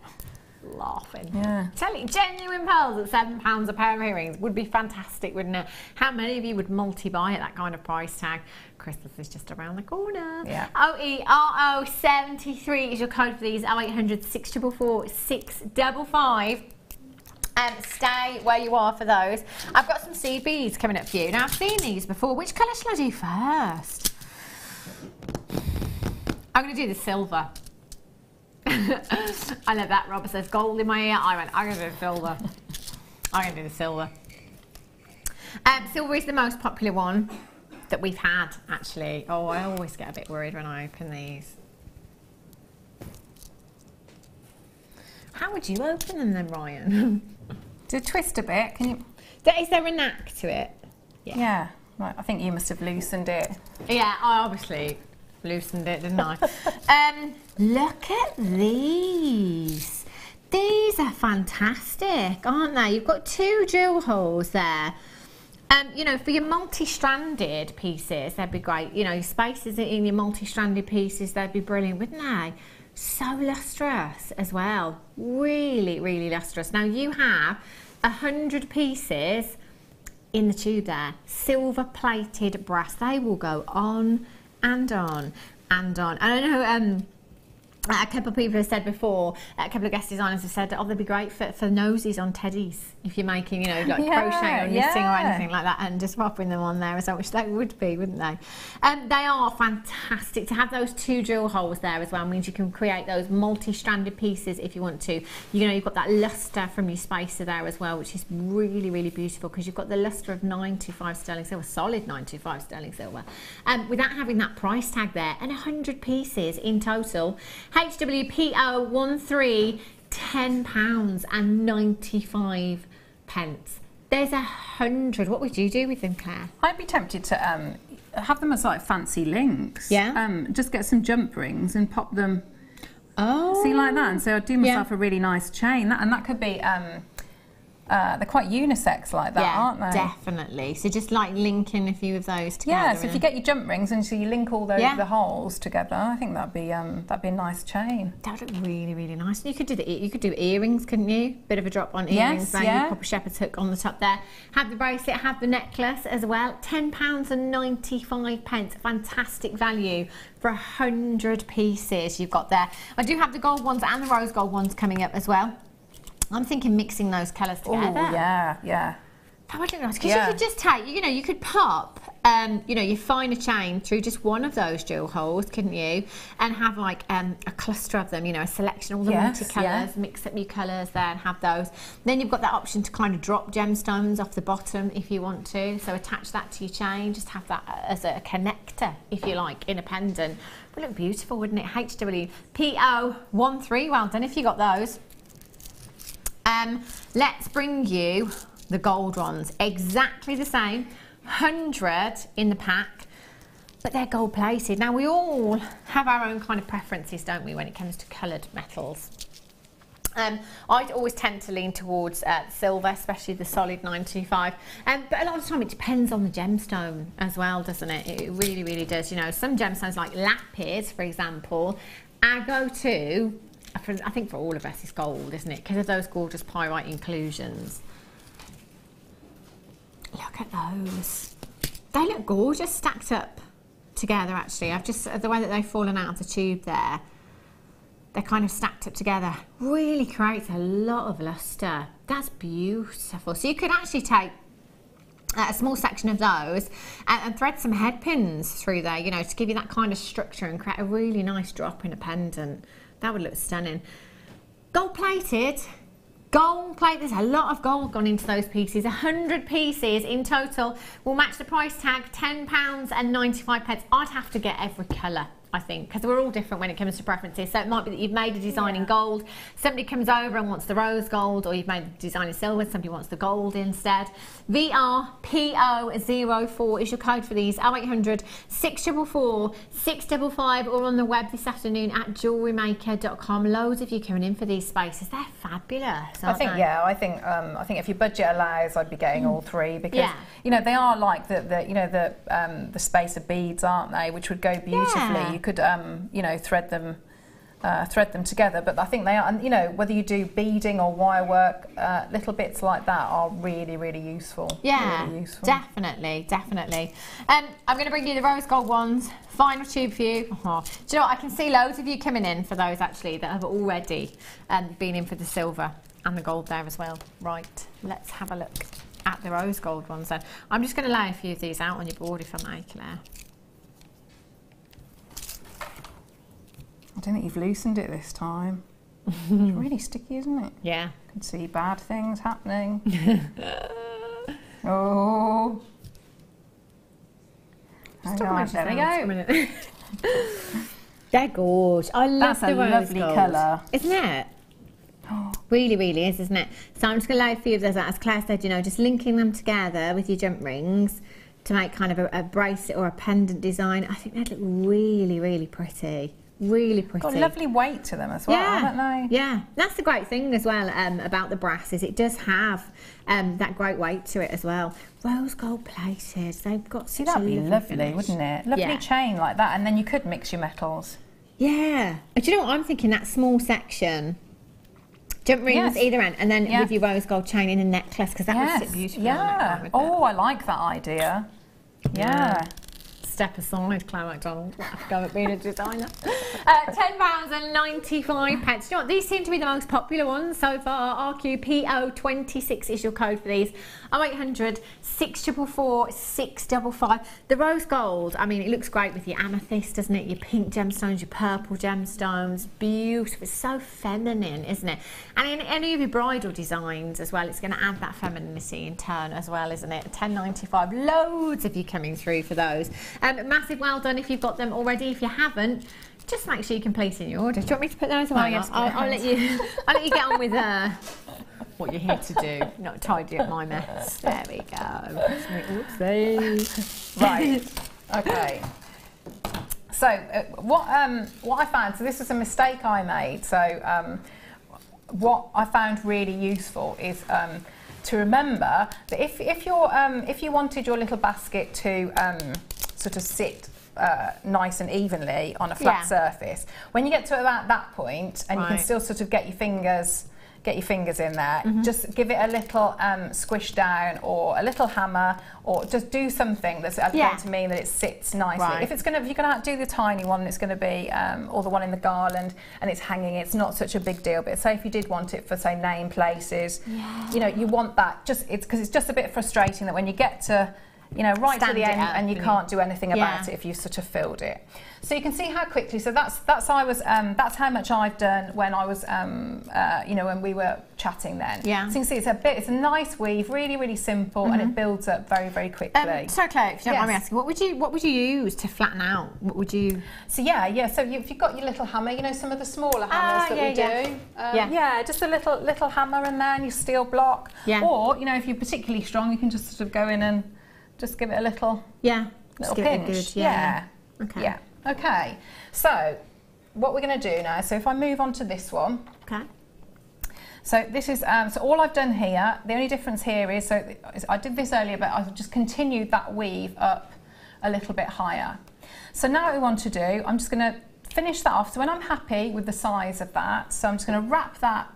laughing. Yeah. Tell you, genuine pearls at £7 a pair of earrings would be fantastic, wouldn't it? How many of you would multi-buy at that kind of price tag? Christmas is just around the corner. Yeah. OERO73 is your code for these. 0800 644 655. Stay where you are for those. I've got some seed beads coming up for you. Now, I've seen these before. Which colour shall I do first? I'm going to do the silver. I love that. Robert says gold in my ear. I'm going to do the silver. I'm going to do the silver. Silver is the most popular one that we've had, actually. Oh, I always get a bit worried when I open these. How would you open them then, Ryan? to twist a bit. Can you? Is there a knack to it? Yeah. Right. I think you must have loosened it. Yeah, I obviously loosened it, didn't I? Look at these. These are fantastic, aren't they? You've got 2 jewel holes there. You know, for your multi-stranded pieces, they'd be great. You know, spaces in your multi-stranded pieces, they'd be brilliant, wouldn't they? So lustrous as well. Really, really lustrous. Now, you have 100 pieces in the tube there. Silver-plated brass. They will go on and on and on. And I know a couple of people have said before, a couple of guest designers have said, oh, they'd be great for nosies on teddies if you're making, you know, like crochet or knitting or anything like that, and just popping them on there as well, which they would be, wouldn't they? They are fantastic. To have those 2 drill holes there as well means you can create those multi-stranded pieces if you want to. You know, you've got that luster from your spacer there as well, which is really, really beautiful because you've got the luster of 925 sterling silver, solid 925 sterling silver, without having that price tag there, and 100 pieces in total. HWPO 13, £10.95. There's 100. What would you do with them, Claire? I'd be tempted to have them as like fancy links. Yeah. Just get some jump rings and pop them. Oh. See, like that. And so I'd do myself a really nice chain. And that could be. They're quite unisex like that, aren't they? Definitely. So just like linking a few of those together. Yeah, so if you get your jump rings and so you link all those the holes together, I think that'd be a nice chain. That would look really, really nice. You could do earrings, couldn't you? Bit of a drop on earrings there. You pop a shepherd's hook on the top there. Have the bracelet, have the necklace as well. £10.95. Fantastic value for 100 pieces you've got there. I do have the gold ones and the rose gold ones coming up as well. I'm thinking mixing those colours together. Oh, yeah, yeah. That would look nice, because you could just take, you know, you could pop, you know, your finer chain through just one of those jewel holes, couldn't you? And have like a cluster of them, you know, a selection, all the multicolours, mix up your colours there and have those. Then you've got that option to kind of drop gemstones off the bottom if you want to. So attach that to your chain, just have that as a connector, if you like, in a pendant. Would look beautiful, wouldn't it? HWPO 13, well done if you got those. Let's bring you the gold ones, exactly the same, 100 in the pack, but they're gold plated. Now, we all have our own kind of preferences, don't we, when it comes to coloured metals. I always tend to lean towards silver, especially the solid 925, but a lot of the time it depends on the gemstone as well, doesn't it? It really, really does. You know, some gemstones like lapis, for example, our go-to, I think for all of us, is gold, isn't it? Because of those gorgeous pyrite inclusions. Look at those. They look gorgeous stacked up together, actually. I've just, the way that they've fallen out of the tube there, they're kind of stacked up together. Really creates a lot of luster. That's beautiful. So you could actually take a small section of those and thread some head pins through there, you know, to give you that kind of structure and create a really nice drop in a pendant. That would look stunning. Gold plated. Gold plate, there's a lot of gold gone into those pieces. 100 pieces in total will match the price tag, £10.95. I'd have to get every colour I think, because we're all different when it comes to preferences. So it might be that you've made a design in gold, somebody comes over and wants the rose gold, or you've made the design in silver, somebody wants the gold instead. VRPO04 is your code for these. 0800 644 655, or on the web this afternoon at JewelleryMaker.com. Loads of you coming in for these spaces. They're fabulous, aren't they? I think if your budget allows, I'd be getting all three, because you know, they are like the spacer beads, aren't they, which would go beautifully. You could you know, thread them together, but I think they are, and you know, whether you do beading or wire work, little bits like that are really, really useful. Yeah, really useful. Definitely. I'm going to bring you the rose gold ones. Final tube for you. Oh. Do you know what? I can see loads of you coming in for those actually that have already been in for the silver and the gold there as well. Right, let's have a look at the rose gold ones then. I'm just going to lay a few of these out on your board if I may, Claire. I don't think you've loosened it this time. It's really sticky, isn't it? Yeah. I can see bad things happening. Oh. Hang on, there we go. They're gorgeous. I love the rose lovely gold. colour. Isn't it? Really, really is, isn't it? So I'm just going to lay a few of those out. As Claire said, you know, just linking them together with your jump rings to make kind of a bracelet or a pendant design. I think they'd look really, really pretty. Really pretty. Got a lovely weight to them as well, haven't they? Yeah, that's the great thing as well about the brass, is it does have that great weight to it as well. Rose gold plated, they've got such that'd be lovely, finish. wouldn't it? Lovely chain like that, and then you could mix your metals. Yeah. Do you know what I'm thinking? That small section, jump rings either end, and then with your rose gold chain in a necklace, because that would sit beautifully on it. Oh, I like that idea. Yeah. Step aside, Claire MacDonald. I have to go at being a designer. £10.95. Do you know what? These seem to be the most popular ones so far. RQPO26 is your code for these. 0800 644 655. The rose gold, I mean, it looks great with your amethyst, doesn't it? Your pink gemstones, your purple gemstones. Beautiful. It's so feminine, isn't it? And in any of your bridal designs as well, it's going to add that femininity in turn as well, isn't it? £10.95. Loads of you coming through for those. Massive well done if you've got them already. If you haven't, just make sure you complete in your order. Do you want me to put those away? Yes, I'll let you get on with what you're here to do, not tidy up my mess. There we go. Oopsie. Right. Okay. So what I found, so this was a mistake I made. So what I found really useful is to remember that if you wanted your little basket to sort of sit nice and evenly on a flat surface, when you get to about that point, and you can still sort of get your fingers in there, just give it a little squish down, or a little hammer, or just do something that's going to mean that it sits nicely. If you're going to do the tiny one, it's going to be or the one in the garland, and it's hanging, it's not such a big deal. But say if you did want it for, say, name places, you know, you want that, because it's just a bit frustrating that when you get to, you know, right to the end and you can't do anything about it if you've sort of filled it. So you can see how quickly. So that's how much I've done when I was you know, when we were chatting then. So you can see it's a nice weave, really, really simple, and it builds up very, very quickly. So Claire, if you don't mind me asking, what would you use to flatten out? What would you? So so if you've got your little hammer, you know, some of the smaller hammers that we do. Just a little hammer in there, and your steel block. Or, you know, if you're particularly strong, you can just sort of go in and just give it a little little pinch. Okay. Okay. So what we're going to do now, so if I move on to this one. Okay. So this is, so all I've done here, the only difference here is, I did this earlier, but I've just continued that weave up a little bit higher. So now what we want to do, I'm just going to finish that off. So when I'm happy with the size of that, so I'm just going to wrap that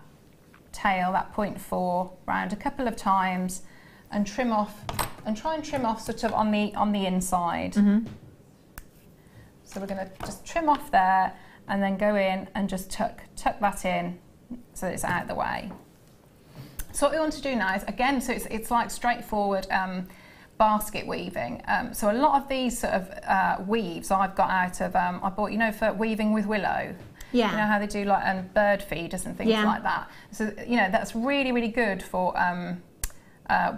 tail, that 0.4, round a couple of times, and trim off, and try and trim off sort of on the inside. So we're going to just trim off there, and then go in and just tuck that in so that it's out of the way. So what we want to do now is, again, so it's like straightforward basket weaving. So a lot of these sort of weaves I've got out of, I bought, you know, for weaving with willow. You know how they do like bird feeders and things like that. So, you know, that's really, really good for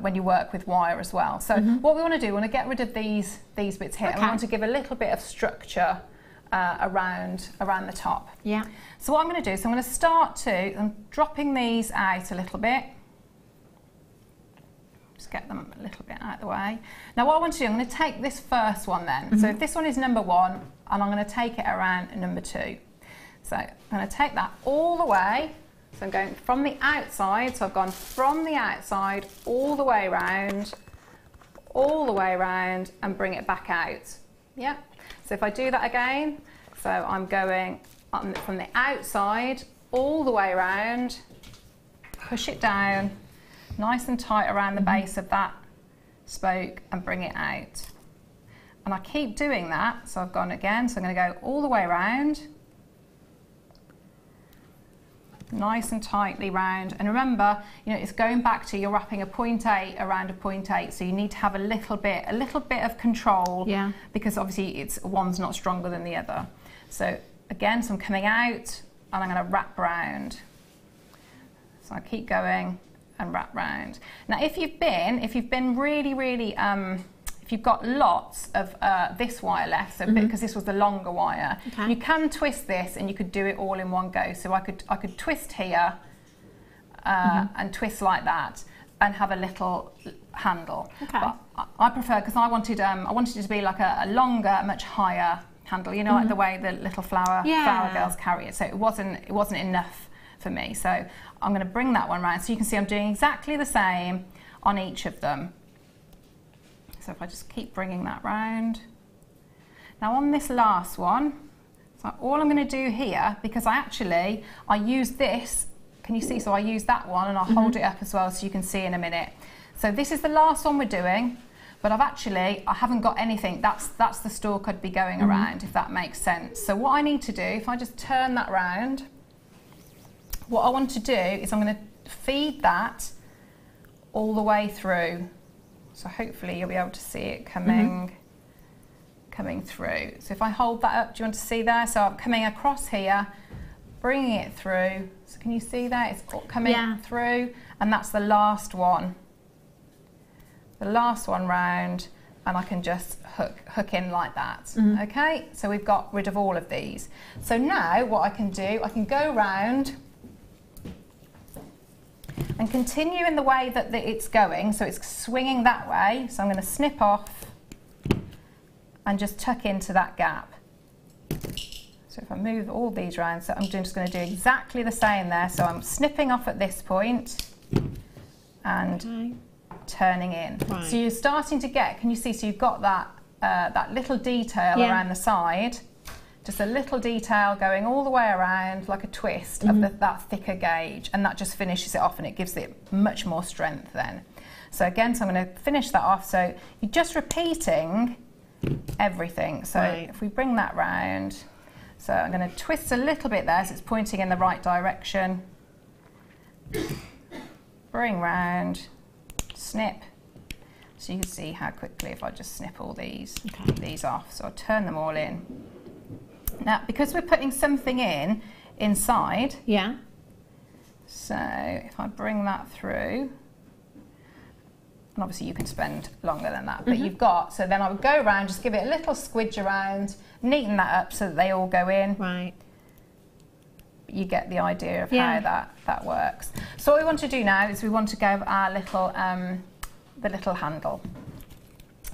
when you work with wire as well. So what we want to do, we want to get rid of these bits here, and we want to give a little bit of structure around the top. Yeah. So what I'm going to do is I'm going to start I'm dropping these out a little bit. Just get them a little bit out of the way. Now what I want to do, I'm going to take this first one then. So if this one is number 1, and I'm going to take it around number 2. So I'm going to take that all the way. So I'm going from the outside, so I've gone from the outside all the way around, and bring it back out. Yeah. So if I do that again, so I'm going from the outside all the way around, push it down, nice and tight around the base of that spoke, and bring it out. And I keep doing that, so I've gone again, so I'm going to go all the way around, nice and tightly round. And remember, you know, it's going back to you're wrapping a 0.8 around a 0.8, so you need to have a little bit of control, because obviously one's not stronger than the other. So again, so I'm coming out and I'm going to wrap round. So I keep going and wrap round. Now if you've been really if you've got lots of this wire left, so because this was the longer wire, you can twist this and you could do it all in one go. So I could twist here and twist like that and have a little handle. But I prefer, because I wanted it to be like a longer, much higher handle. You know, like the way the little flower girls carry it. So it wasn't enough for me. So I'm going to bring that one round, so you can see I'm doing exactly the same on each of them. So if I just keep bringing that round. Now on this last one, so all I'm going to do here, because I use this, can you see? So I use that one and I'll hold it up as well so you can see in a minute. So this is the last one we're doing, but I haven't got anything. That's the stalk I'd be going around, if that makes sense. So what I need to do, if I just turn that round, what I want to do is I'm going to feed that all the way through. So hopefully you'll be able to see it coming through. So if I hold that up, do you want to see there? So I'm coming across here, bringing it through. So can you see that? It's coming through, and that's the last one. The last one round, and I can just hook in like that. Okay, so we've got rid of all of these. So now what I can do, I can go round and continue in the way that it's going, so it's swinging that way. So I'm going to snip off and just tuck into that gap. So if I move all these round, so I'm just going to do exactly the same there. So I'm snipping off at this point and turning in. So you're starting to get, can you see, so you've got that little detail around the side, just a little detail going all the way around like a twist of that thicker gauge, and that just finishes it off and it gives it much more strength then. So again, so I'm going to finish that off, so you're just repeating everything. So if we bring that round, so I'm going to twist a little bit there so it's pointing in the right direction, bring round, snip, so you can see how quickly if I just snip all these off. So I'll turn them all in. Now, because we're putting something inside, so if I bring that through, and obviously you can spend longer than that, but you've got, so then I would go around, just give it a little squidge around, neaten that up so that they all go in. Right. You get the idea of how that works. So what we want to do now is we want to go our little, the little handle.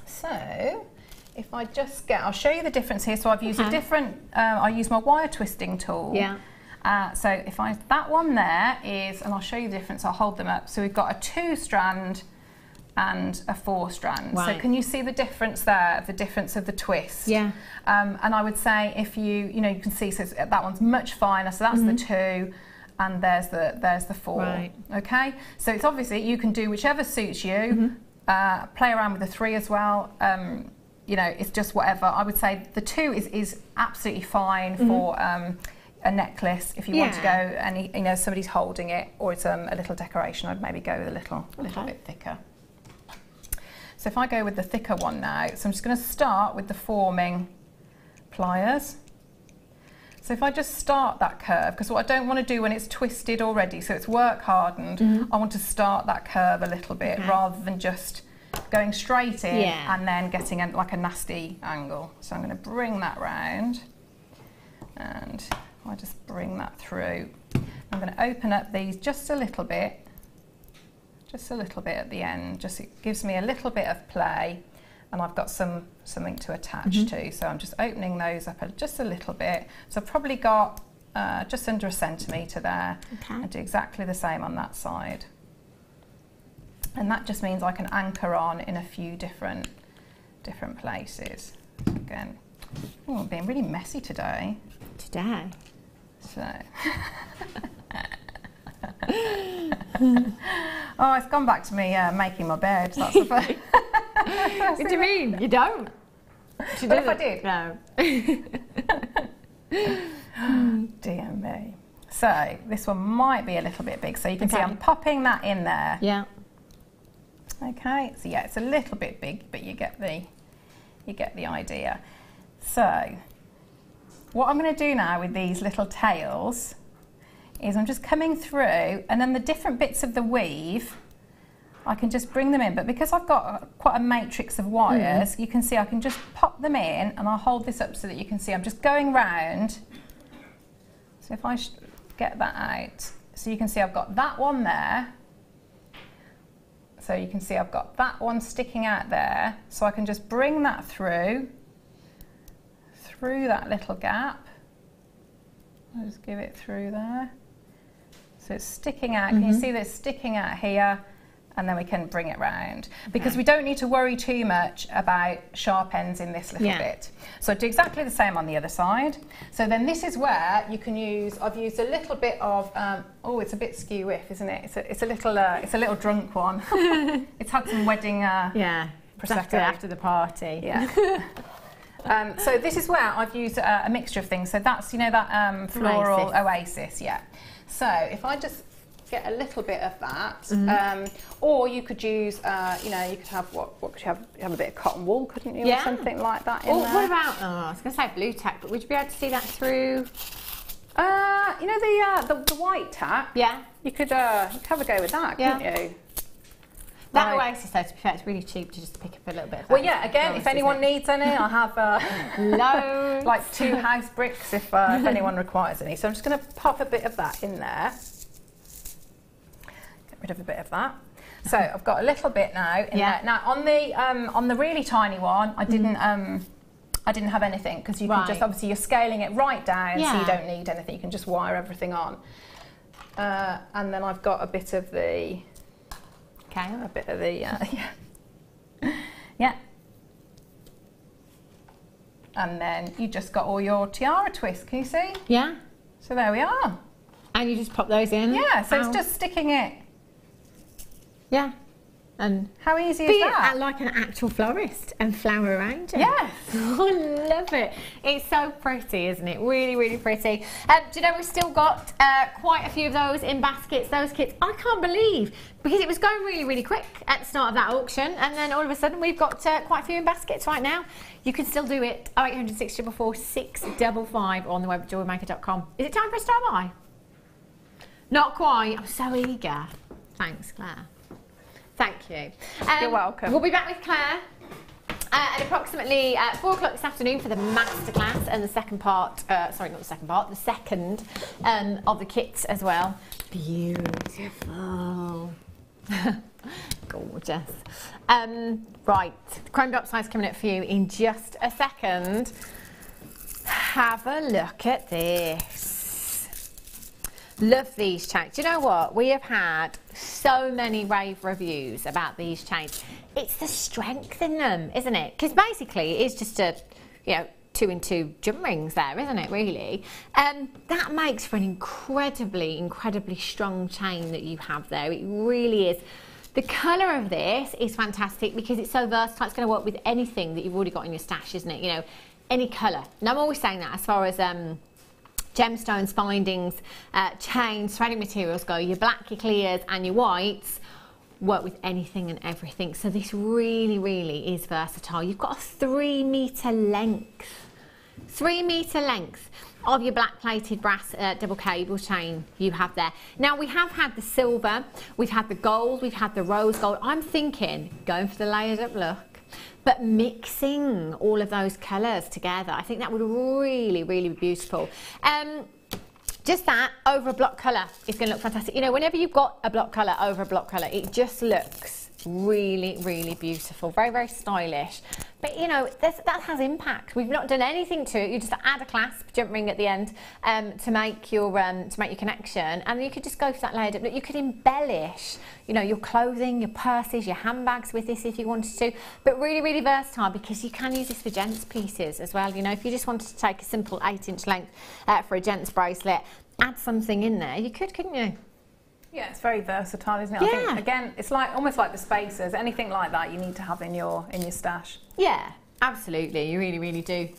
So, if I just I'll show you the difference here. So I've used a different, I use my wire twisting tool. So if that one there is, and I'll show you the difference, I'll hold them up. So we've got a 2-strand and a 4-strand. So can you see the difference there, the difference of the twist? And I would say if you can see, so that one's much finer, so that's the 2, and there's the 4. Okay, so it's obviously, you can do whichever suits you, play around with the 3 as well. You know, it's just whatever. I would say the 2 is absolutely fine for a necklace if you want to go and somebody's holding it, or it's a little decoration. I'd maybe go with a little bit thicker. So if I go with the thicker one now, so I'm just going to start with the forming pliers. So if I just start that curve, because what I don't want to do when it's twisted already, so it's work hardened, I want to start that curve a little bit rather than just going straight in and then getting like a nasty angle. So I'm going to bring that round. And I just bring that through. I'm going to open up these just a little bit at the end, just it gives me a little bit of play, and I've got something to attach to, so I'm just opening those up just a little bit. So I've probably got just under 1 centimetre there. I do exactly the same on that side, and that just means I can anchor on in a few different places. Again, oh, I'm being really messy today. So oh, it's gone back to me making my bed. That's the first. What do you mean? You don't? What if I did? No. Dear me. So this one might be a little bit big. So you can see I'm popping that in there. Yeah. Okay. So yeah, it's a little bit big, but you get the idea. So what I'm going to do now with these little tails is I'm just coming through, and then the different bits of the weave, I can just bring them in. But because I've got quite a matrix of wires, you can see I can just pop them in, and I'll hold this up so that you can see I'm just going round. So if I get that out, so you can see I've got that one there. So you can see I've got that one sticking out there. So I can just bring that through that little gap. I'll just give it through there. So it's sticking out. Can you see that it's sticking out here? And then we can bring it round. Because we don't need to worry too much about sharp ends in this little bit. So do exactly the same on the other side. So then this is where you can use, I've used a little bit of, oh, it's a bit skew-whiff, isn't it? It's a little drunk one. It's had some wedding Prosecco. After the party. Yeah. So this is where I've used a mixture of things. So that's, you know, that floral oasis, yeah. So if I just get a little bit of that, or you could use, you know, you could have what could you have? You have a bit of cotton wool, couldn't you, or something like that in there? What about? Oh, I was going to say blue tack, but would you be able to see that through? You know the white tack. Yeah. You could have a go with that, couldn't you? That oasis, though, to be fair, it's really cheap to just pick up a little bit of that. Well, yeah, again, if anyone needs any, I have loads. like 2 house bricks if anyone requires any. So I'm just going to pop a bit of that in there. Get rid of a bit of that. So I've got a little bit now in there. Now on the really tiny one, I didn't have anything, because you can just, obviously you're scaling it right down, so you don't need anything. You can just wire everything on. And then I've got a bit of the. A bit of the, yeah. And then you just got all your tiara twists, can you see? Yeah. So there we are. And you just pop those in? Yeah, so it's just sticking it. Yeah. And how easy is that? Like an actual florist and flower arranger. Yes. I love it. It's so pretty, isn't it? Really, really pretty. Do you know, we've still got quite a few of those in baskets, those kits. I can't believe, because it was going really, really quick at the start of that auction, and then all of a sudden we've got quite a few in baskets right now. You can still do it. 0800 644 655 on the web at JewelleryMaker.com. Is it time for a star buy? Not quite. I'm so eager. Thanks, Claire. Thank you. You're welcome. We'll be back with Claire at approximately 4 o'clock this afternoon for the masterclass and the second part, sorry, not the second part, the second of the kits as well. Beautiful. Gorgeous. Right, the chrome dot size coming up for you in just a second. Have a look at this. Love these chains. Do you know what? We have had so many rave reviews about these chains. It's the strength in them, isn't it? Because basically it's just a, you know, 2-in-2 jump rings there, isn't it, really? That makes for an incredibly, incredibly strong chain that you have there. It really is. The colour of this is fantastic because it's so versatile. It's going to work with anything that you've already got in your stash, isn't it? You know, any colour. And I'm always saying that as far as gemstones, findings, chains, threading materials go. Your black, your clears and your whites work with anything and everything. So this really, really is versatile. You've got a 3 metre length. 3 metre length of your black plated brass double cable chain you have there. Now we have had the silver, we've had the gold, we've had the rose gold. I'm thinking, going for the layered up look, But mixing all of those colours together, I think that would really, really be beautiful. Just that over a block colour is going to look fantastic. You know, whenever you've got a block colour over a block colour, it just looks really, really beautiful. Very, very stylish. But, you know, that has impact. We've not done anything to it. You just add a clasp, jump ring at the end to make your connection, and you could just go for that layered up look. You could embellish, you know, your clothing, your purses, your handbags with this if you wanted to. But really, really versatile, because you can use this for gents pieces as well. You know, if you just wanted to take a simple 8-inch length for a gents bracelet, add something in there, you could, couldn't you? Yeah, it's very versatile, isn't it? Yeah. I think, again, it's like almost like the spacers. Anything like that you need to have in your stash. Yeah, absolutely. You really, really do.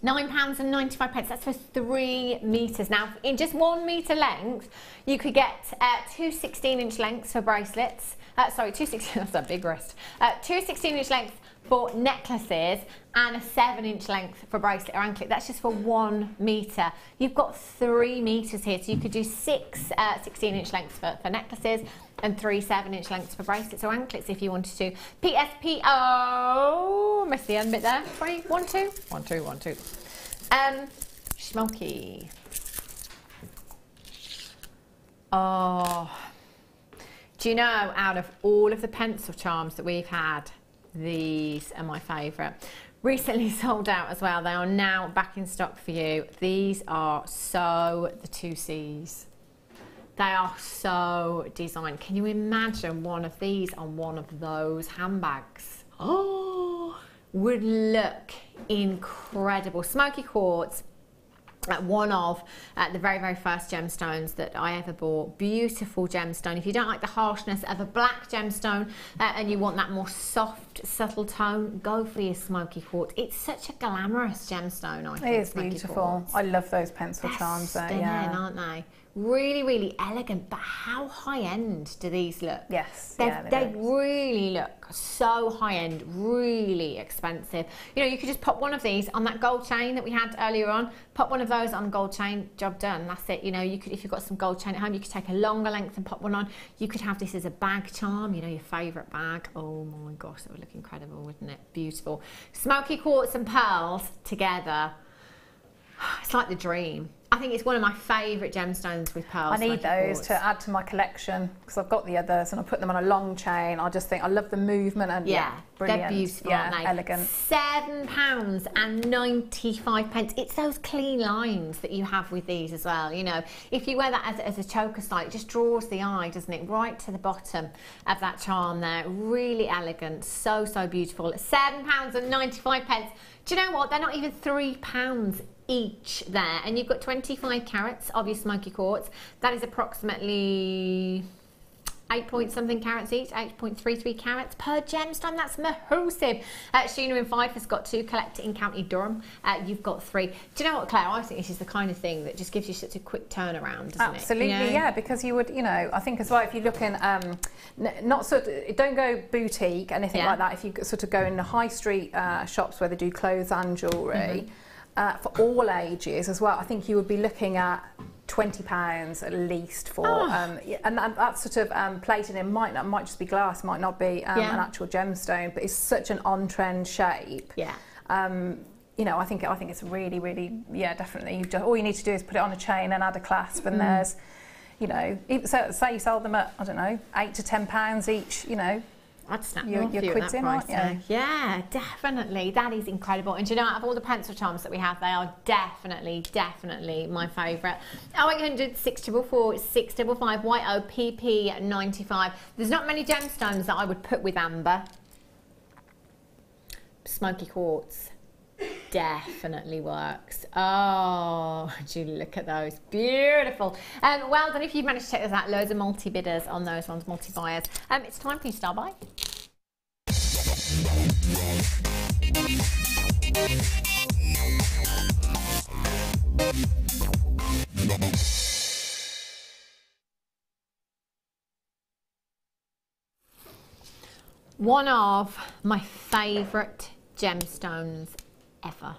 £9.95. That's for 3 metres. Now, in just 1 metre length, you could get 2 16-inch lengths for bracelets. Sorry, 2 16. That's a big wrist. 2 16-inch lengths for necklaces, and a 7-inch length for bracelet or anklet. That's just for 1 metre. You've got 3 metres here, so you could do 6 16-inch lengths for necklaces and 3 7-inch lengths for bracelets or anklets if you wanted to. PSPO, missed the end bit there. 1 2 1 2 1 2. Smoky. Oh, do you know, out of all of the pencil charms that we've had, these are my favourite. Recently sold out as well. They are now back in stock for you. These are so the 2Cs. They are so designed. Can you imagine one of these on one of those handbags? Oh, would look incredible. Smoky quartz. One of the very, very first gemstones that I ever bought. Beautiful gemstone. If you don't like the harshness of a black gemstone and you want that more soft, subtle tone, go for your smoky quartz. It's such a glamorous gemstone, I think. It is beautiful. I love those pencil charms. Stunning, aren't they? Really, really elegant, but how high-end do these look? Yes. They really look so high-end, really expensive. You know, you could just pop one of these on that gold chain that we had earlier on, pop one of those on a gold chain, job done, that's it. You know, you could, if you've got some gold chain at home, you could take a longer length and pop one on. You could have this as a bag charm, you know, your favourite bag. Oh my gosh, that would look incredible, wouldn't it? Beautiful. Smoky quartz and pearls together. It's like the dream. I think it's one of my favourite gemstones with pearls. I need those to add to my collection because I've got the others and I put them on a long chain. I just think I love the movement and brilliant. They're beautiful, yeah, aren't they? Elegant. £7.95. It's those clean lines that you have with these as well. You know, if you wear that as a choker style, it just draws the eye, doesn't it? Right to the bottom of that charm there. Really elegant, so beautiful. £7.95. Do you know what? They're not even £3 each there, and you've got 25 carats of your smoky quartz. That is approximately 8-point-something carats each, 8.33 carats per gemstone. That's massive. Sheena in Fife has got 2, Collector in County Durham. You've got 3. Do you know what, Claire? I think this is the kind of thing that just gives you such a quick turnaround, doesn't Absolutely, it? You know? yeah, because you would, you know, I think as well, if you're looking, not sort of, don't go boutique, anything like that. If you sort of go in the high street shops where they do clothes and jewellery, for all ages as well, I think you would be looking at £20 at least for, and that sort of plating in might just be glass, might not be an actual gemstone, but it's such an on-trend shape. Yeah. You know, I think it's really, really, definitely. All you need to do is put it on a chain and add a clasp, and there's, you know, so say you sold them at, I don't know, £8 to £10 each, you know. I'd snap your quids in, aren't you? Yeah, definitely. That is incredible. And do you know, out of all the pencil charms that we have, they are definitely my favourite. 0800 644 655 YOPP 95. There's not many gemstones that I would put with amber. Smoky quartz definitely works. Oh, do you look at those? Beautiful. Well done if you've managed to check those out. Loads of multi-bidders on those ones, multi-buyers. It's time for you to start by. One of my favourite gemstones ever.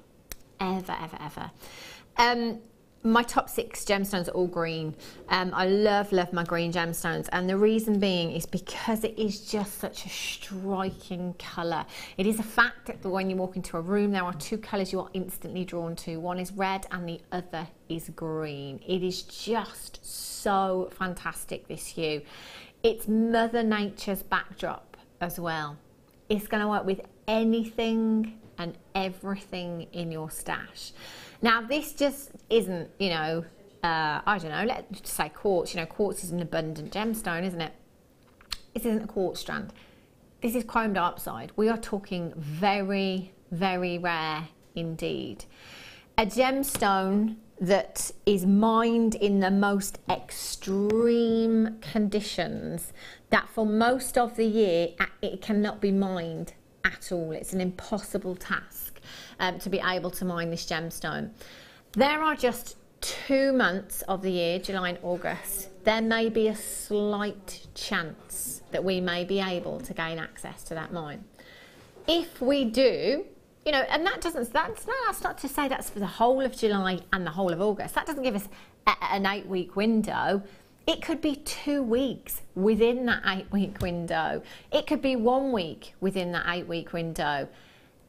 My top 6 gemstones are all green. I love my green gemstones, and the reason being is because it is just such a striking colour. It is a fact that when you walk into a room, there are 2 colours you are instantly drawn to. One is red and the other is green. It is just so fantastic, this hue. It's Mother Nature's backdrop as well. It's going to work with anything and everything in your stash. Now, this just isn't, you know, I don't know, let's just say quartz. You know, quartz is an abundant gemstone, isn't it? This isn't a quartz strand. This is chrome dioxide. We are talking very, very rare indeed. A gemstone that is mined in the most extreme conditions, that for most of the year, it cannot be mined at all. It's an impossible task. To be able to mine this gemstone. There are just 2 months of the year, July and August. There may be a slight chance that we may be able to gain access to that mine. If we do, you know, and that's not to say that's for the whole of July and the whole of August. That doesn't give us an 8-week window. It could be 2 weeks within that 8-week window. It could be 1 week within that 8-week window.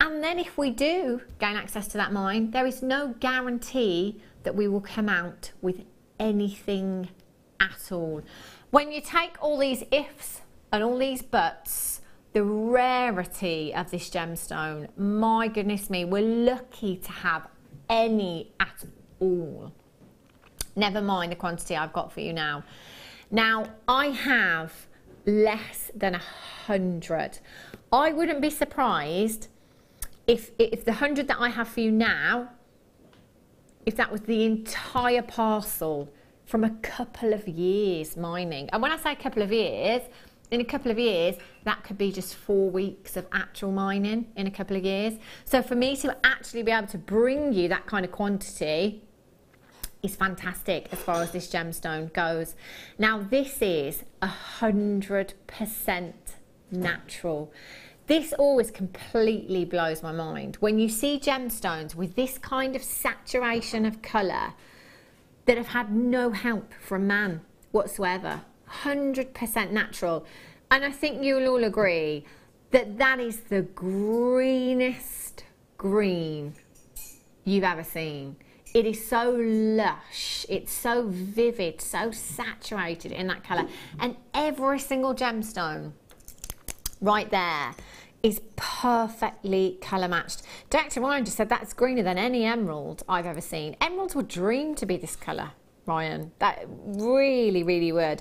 And then if we do gain access to that mine, there is no guarantee that we will come out with anything at all. When you take all these ifs and all these buts, the rarity of this gemstone, my goodness me, we're lucky to have any at all. Never mind the quantity I've got for you now. Now, I have less than 100. I wouldn't be surprised if the 100 that I have for you now, if that was the entire parcel from a couple of years mining. And when I say a couple of years, in a couple of years, that could be just 4 weeks of actual mining in a couple of years. So for me to actually be able to bring you that kind of quantity is fantastic as far as this gemstone goes. Now, this is 100% natural. This always completely blows my mind. When you see gemstones with this kind of saturation of colour that have had no help from man whatsoever, 100% natural. And I think you'll all agree that that is the greenest green you've ever seen. It is so lush, it's so vivid, so saturated in that colour. And every single gemstone right there is perfectly colour matched. Director Ryan just said that's greener than any emerald I've ever seen. Emeralds would dream to be this colour, Ryan. That really, really would.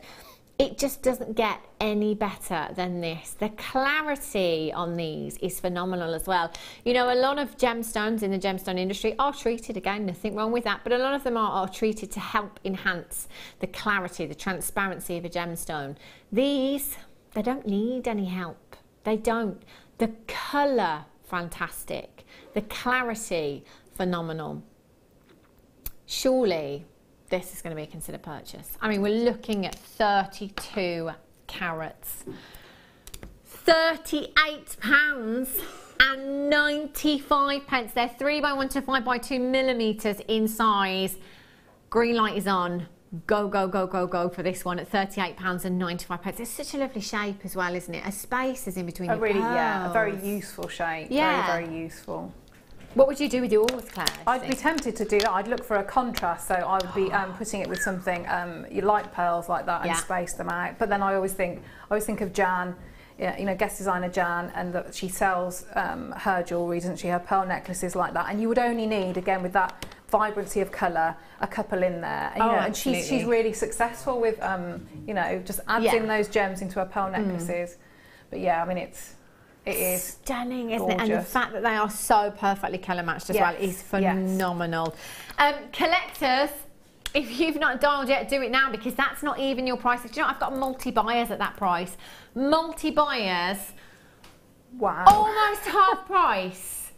It just doesn't get any better than this. The clarity on these is phenomenal as well. You know, a lot of gemstones in the gemstone industry are treated, again, nothing wrong with that, but a lot of them are treated to help enhance the clarity, the transparency of a gemstone. These, they don't need any help. They don't. The colour, fantastic. The clarity, phenomenal. Surely this is going to be a considered purchase. I mean, we're looking at 32 carats. £38.95. They're 3x1 to 5x2 millimetres in size. Green light is on. Go, go, go, go, go for this one at £38.95. It's such a lovely shape as well, isn't it? A space is in between your pearls. Yeah, a very useful shape. Yeah. Very, very useful. What would you do with yours, Claire? I'd be tempted to do that. I'd look for a contrast, so I would be putting it with something you like pearls like that and space them out. But then I always think of Jan, you know, guest designer Jan, and that she sells her jewellery, doesn't she? Her pearl necklaces like that, and you would only need, again, with that vibrancy of colour, a couple in there. And, you know, and she's really successful with, you know, just adds in those gems into her pearl necklaces. But yeah, I mean, it is stunning, isn't gorgeous. it? And the fact that they are so perfectly colour matched as well is phenomenal. Collectors, if you've not dialed yet, do it now, because that's not even your price. Do you know, I've got multi-buyers at that price. Multi-buyers. Wow. Almost half price.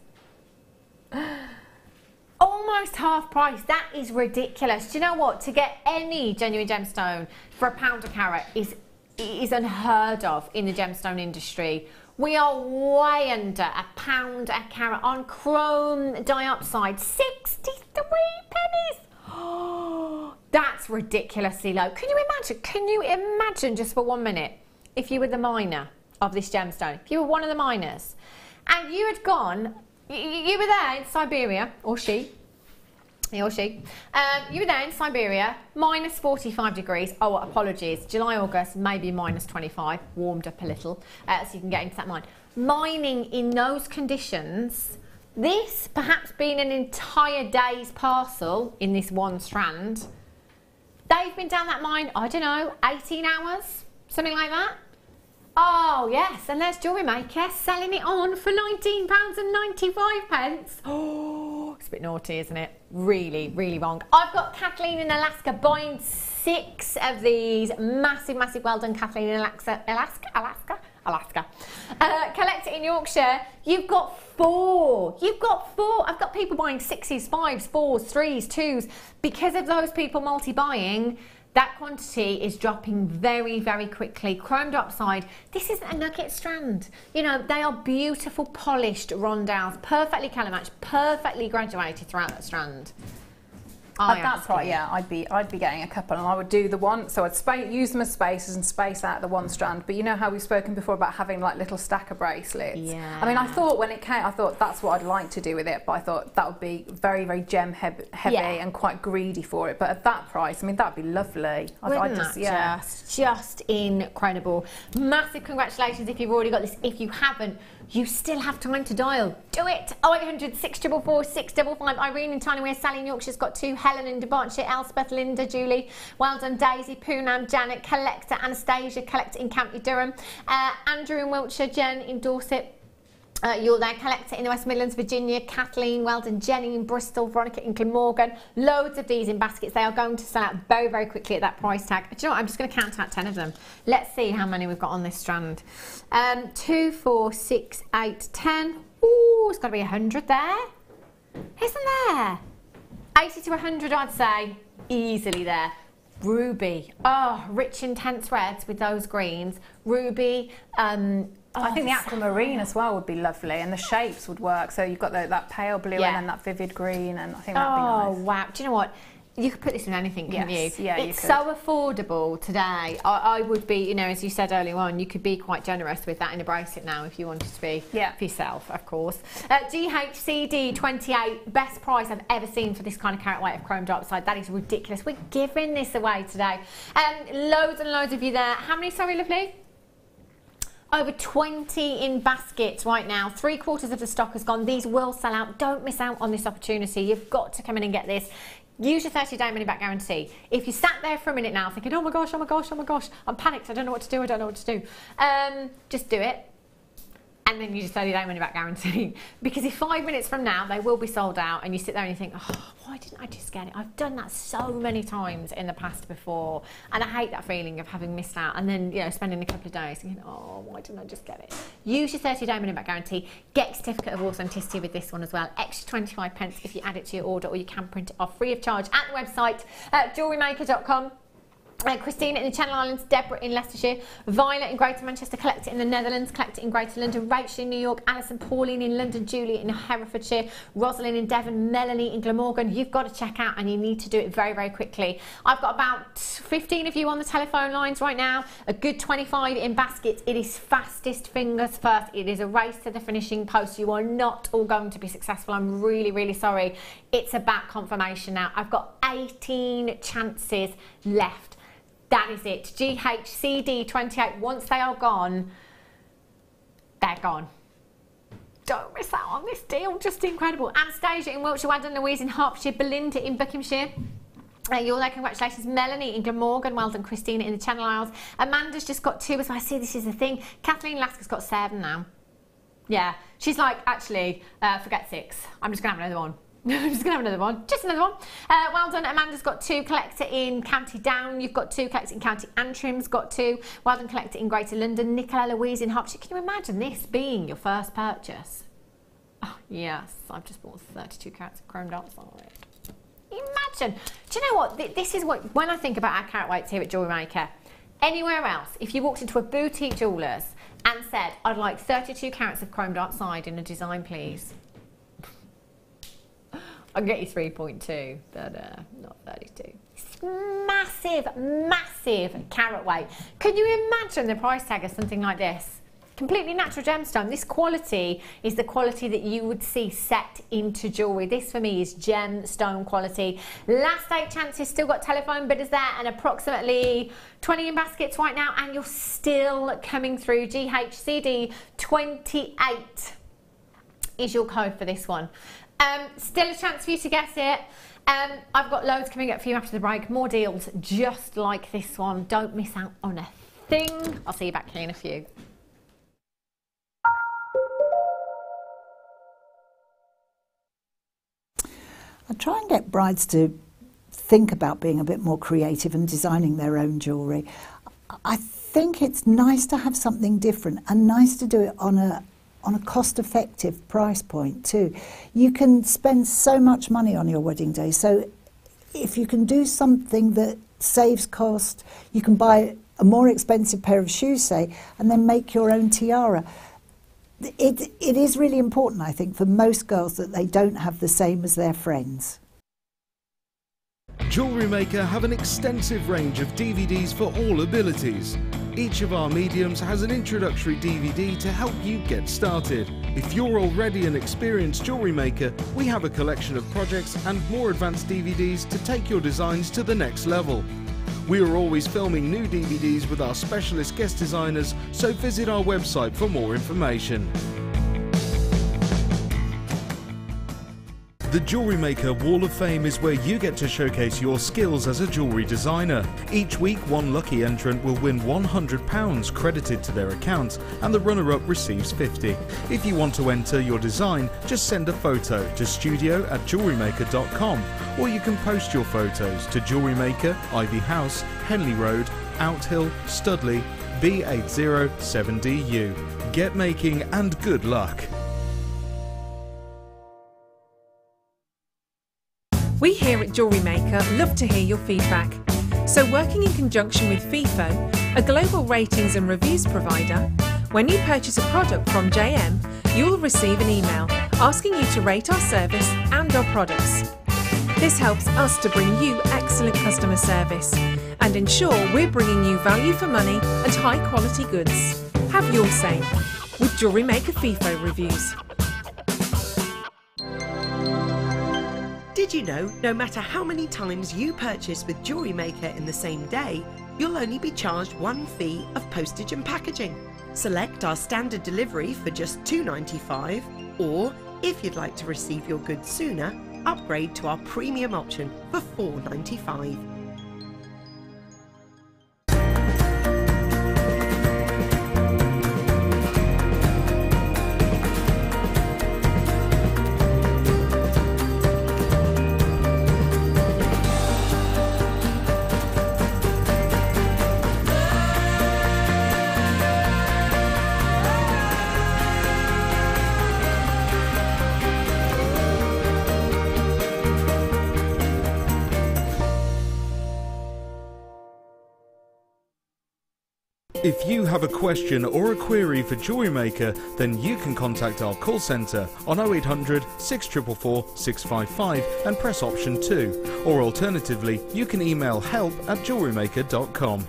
Almost half price. That is ridiculous. Do you know what? To get any genuine gemstone for £1 a carat is unheard of in the gemstone industry. We are way under £1 a carat on chrome dioxide. 63 pennies. Oh, that's ridiculously low. Can you imagine just for 1 minute if you were the miner of this gemstone, if you were one of the miners and you had gone, you were there in Siberia, or she, you were there in Siberia, minus 45 degrees. Oh, apologies, July, August, maybe minus 25, warmed up a little, so you can get into that mine. Mining in those conditions, this perhaps being an entire day's parcel in this one strand, they've been down that mine, I don't know, 18 hours, something like that. Oh yes, and there's Jewellery Maker selling it on for £19.95. Oh, it's a bit naughty, isn't it? Really, really wrong. I've got Kathleen in Alaska buying 6 of these. Massive, massive well done, Kathleen in Alaska. Collect it in Yorkshire. You've got 4. I've got people buying 6s, 5s, 4s, 3s, 2s. Because of those people multi-buying, that quantity is dropping very, very quickly. Chrome dioxide, this isn't a nugget strand. You know, they are beautiful, polished rondelles, perfectly colour matched, perfectly graduated throughout that strand. At that point, yeah, I'd be getting a couple, and I would do the one. So I'd use them as spaces and space out the one strand. But you know how we've spoken before about having like little stacker bracelets. Yeah. I mean, I thought when it came, I thought that's what I'd like to do with it. But I thought that would be very, very gem heavy and quite greedy for it. But at that price, I mean, that'd be lovely. Just incredible. Massive congratulations if you've already got this. If you haven't, you still have time to dial. Do it. 0800 644 655. Irene in Tynyware, Sally in Yorkshire's got 2. Helen in Devonshire, Elspeth, Linda, Julie. Well done, Daisy, Poonam, Janet, Collector, Anastasia, Collector in County Durham. Andrew in Wiltshire, Jen in Dorset. You're there, Collector in the West Midlands, Virginia, Kathleen, well done, Jenny in Bristol, Veronica in Glamorgan. Loads of these in baskets. They are going to sell out very, very quickly at that price tag. Do you know what? I'm just going to count out 10 of them. Let's see how many we've got on this strand. 2, 4, 6, 8, 10. Ooh, it's got to be 100 there. Isn't there? 80 to 100, I'd say. Easily there. Ruby. Oh, rich, intense reds with those greens. Ruby. I think the aquamarine as well would be lovely, and the shapes would work. So you've got that pale blue and then that vivid green, and I think that'd be nice. Oh wow! Do you know what? You could put this in anything, couldn't you? Yeah, it's so affordable today. I would be, you know, as you said earlier on, you could be quite generous with that in a bracelet now if you wanted to be for yourself, of course. GHCD 28, best price I've ever seen for this kind of carat weight of chrome dioxide. That is ridiculous. We're giving this away today. Loads and loads of you there. How many, sorry, lovely? Over 20 in baskets right now. 3/4 of the stock has gone. These will sell out. Don't miss out on this opportunity. You've got to come in and get this. Use your 30-day money-back guarantee. If you sat there for a minute now thinking, oh my gosh, oh my gosh, oh my gosh, I'm panicked, I don't know what to do, I don't know what to do. Just do it. And then use your 30-day money-back guarantee. Because if 5 minutes from now they will be sold out, and you sit there and you think, oh, why didn't I just get it? I've done that so many times in the past before, and I hate that feeling of having missed out, and then, you know, spending a couple of days thinking, oh, why didn't I just get it? Use your 30-day money-back guarantee. Get a certificate of authenticity with this one as well. Extra 25 pence if you add it to your order, or you can print it off free of charge at the website at jewellerymaker.com. Christina in the Channel Islands, Deborah in Leicestershire, Violet in Greater Manchester, Collect It in the Netherlands, Collect It in Greater London, Rachel in New York, Alison, Pauline in London, Julie in Herefordshire, Rosalind in Devon, Melanie in Glamorgan. You've got to check out, and you need to do it very, very quickly. I've got about 15 of you on the telephone lines right now, a good 25 in baskets. It is fastest fingers first. It is a race to the finishing post. You are not all going to be successful. I'm really, really sorry. It's about confirmation now. I've got 18 chances left. That is it. GHCD 28. Once they are gone, they're gone. Don't miss out on this deal. Just incredible. Anastasia in Wiltshire, well done, Louise in Hertfordshire, Belinda in Buckinghamshire. You're there, congratulations. Melanie in Glamorgan, well done. Christina in the Channel Isles. Amanda's just got 2 as well. I see this is the thing. Kathleen Lasker's got 7 now. Yeah, she's like, actually, forget 6. I'm just going to have another one. I'm just going to have another one. Just another one. Well done. Amanda's got 2. Collector in County Down. You've got 2. Collector in County Antrim's got 2. Well done. Collector in Greater London. Nicola Louise in Hertfordshire. Can you imagine this being your first purchase? Oh, yes. I've just bought 32 carats of chrome dioxide. Imagine. Do you know what? This is what, when I think about our carat weights here at Jewellery Maker, anywhere else, if you walked into a boutique jeweller's and said, I'd like 32 carats of chrome dioxide in a design, please. I can get you 3.2, but not 32. Massive, massive carat weight. Can you imagine the price tag of something like this? Completely natural gemstone. This quality is the quality that you would see set into jewellery. This for me is gemstone quality. Last 8 chances, still got telephone bidders there, and approximately 20 in baskets right now, and you're still coming through. GHCD 28 is your code for this one. Still a chance for you to guess it. I've got loads coming up for you after the break. More deals just like this one. Don't miss out on a thing. I'll see you back here in a few. I try and get brides to think about being a bit more creative and designing their own jewellery. I think it's nice to have something different and nice to do it on a cost-effective price point too. You can spend so much money on your wedding day, so if you can do something that saves cost, you can buy a more expensive pair of shoes, say, and then make your own tiara. It is really important, I think, for most girls that they don't have the same as their friends. Jewellery Maker have an extensive range of DVDs for all abilities. Each of our mediums has an introductory DVD to help you get started. If you're already an experienced jewellery maker, we have a collection of projects and more advanced DVDs to take your designs to the next level. We are always filming new DVDs with our specialist guest designers, so visit our website for more information. The Jewellery Maker Wall of Fame is where you get to showcase your skills as a jewellery designer. Each week, one lucky entrant will win £100 credited to their account, and the runner-up receives £50. If you want to enter your design, just send a photo to studio@jewellerymaker.com, or you can post your photos to Jewellery Maker, Ivy House, Henley Road, Outhill, Studley, B807DU. Get making and good luck. We here at Jewellery Maker love to hear your feedback. So working in conjunction with FIFO, a global ratings and reviews provider, when you purchase a product from JM, you will receive an email asking you to rate our service and our products. This helps us to bring you excellent customer service and ensure we're bringing you value for money and high quality goods. Have your say with Jewellery Maker FIFO reviews. Did you know, no matter how many times you purchase with Jewellery Maker in the same day, you'll only be charged one fee of postage and packaging. Select our standard delivery for just £2.95, or if you'd like to receive your goods sooner, upgrade to our premium option for £4.95. If you have a question or a query for Jewellery Maker, then you can contact our call centre on 0800 644 655 and press option 2, or alternatively you can email help@jewellerymaker.com.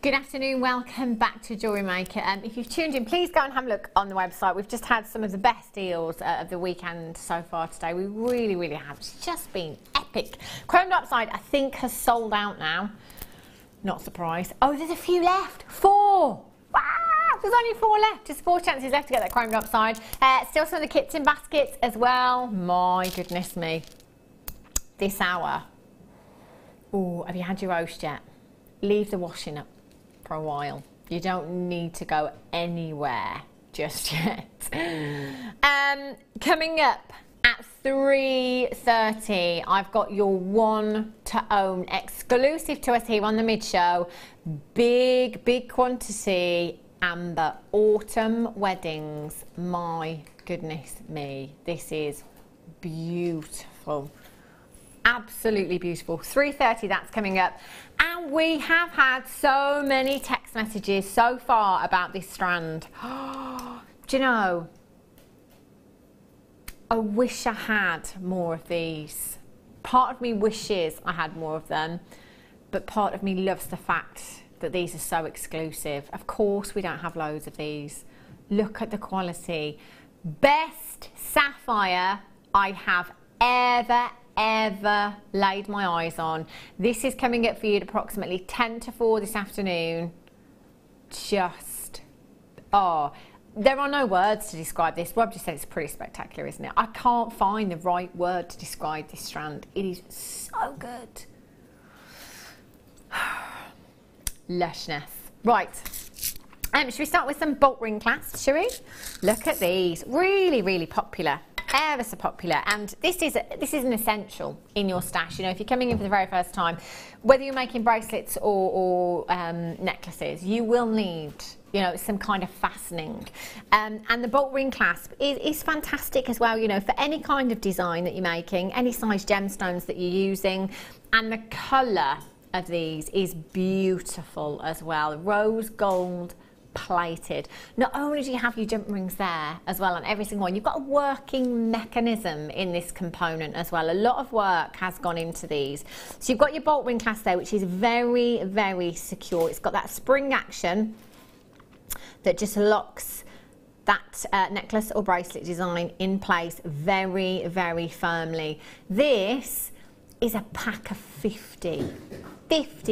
Good afternoon, welcome back to Jewellery Maker. If you've tuned in, please go and have a look on the website. We've just had some of the best deals of the weekend so far today. We really have. It's just been epic. Chromed Upside, I think, has sold out now. Not surprised. Oh, there's a few left. 4! Wow, there's only 4 left. Just 4 chances left to get that Chromed Upside. Still some of the kits in baskets as well. My goodness me. This hour. Oh, have you had your roast yet? Leave the washing up for a while. You don't need to go anywhere just yet. Coming up at 3:30, I've got your one to own exclusive to us here on the mid show. Big quantity amber autumn weddings. My goodness me, this is beautiful. Absolutely beautiful. 3:30, that's coming up. And we have had so many text messages so far about this strand. Do you know, I wish I had more of these. Part of me wishes I had more of them, but part of me loves the fact that these are so exclusive. Of course we don't have loads of these. Look at the quality. Best sapphire I have ever laid my eyes on. This is coming up for you at approximately 10 to 4 this afternoon. Just, oh, there are no words to describe this. Rob just said it's pretty spectacular, isn't it? I can't find the right word to describe this strand. It is so good. Lushness. Right. Should we start with some bolt ring clasps, shall we? Look at these. Really popular. Ever so popular, and this is an essential in your stash. You know, if you're coming in for the very first time, whether you're making bracelets or necklaces, you will need, you know, some kind of fastening, and the bolt ring clasp is fantastic as well, you know, for any kind of design that you're making, any size gemstones that you're using. And the colour of these is beautiful as well, rose gold plated. Not only do you have your jump rings there as well on every single one, you've got a working mechanism in this component as well. A lot of work has gone into these. So you've got your bolt ring clasp there, which is very secure. It's got that spring action that just locks that necklace or bracelet design in place very firmly. This is a pack of 50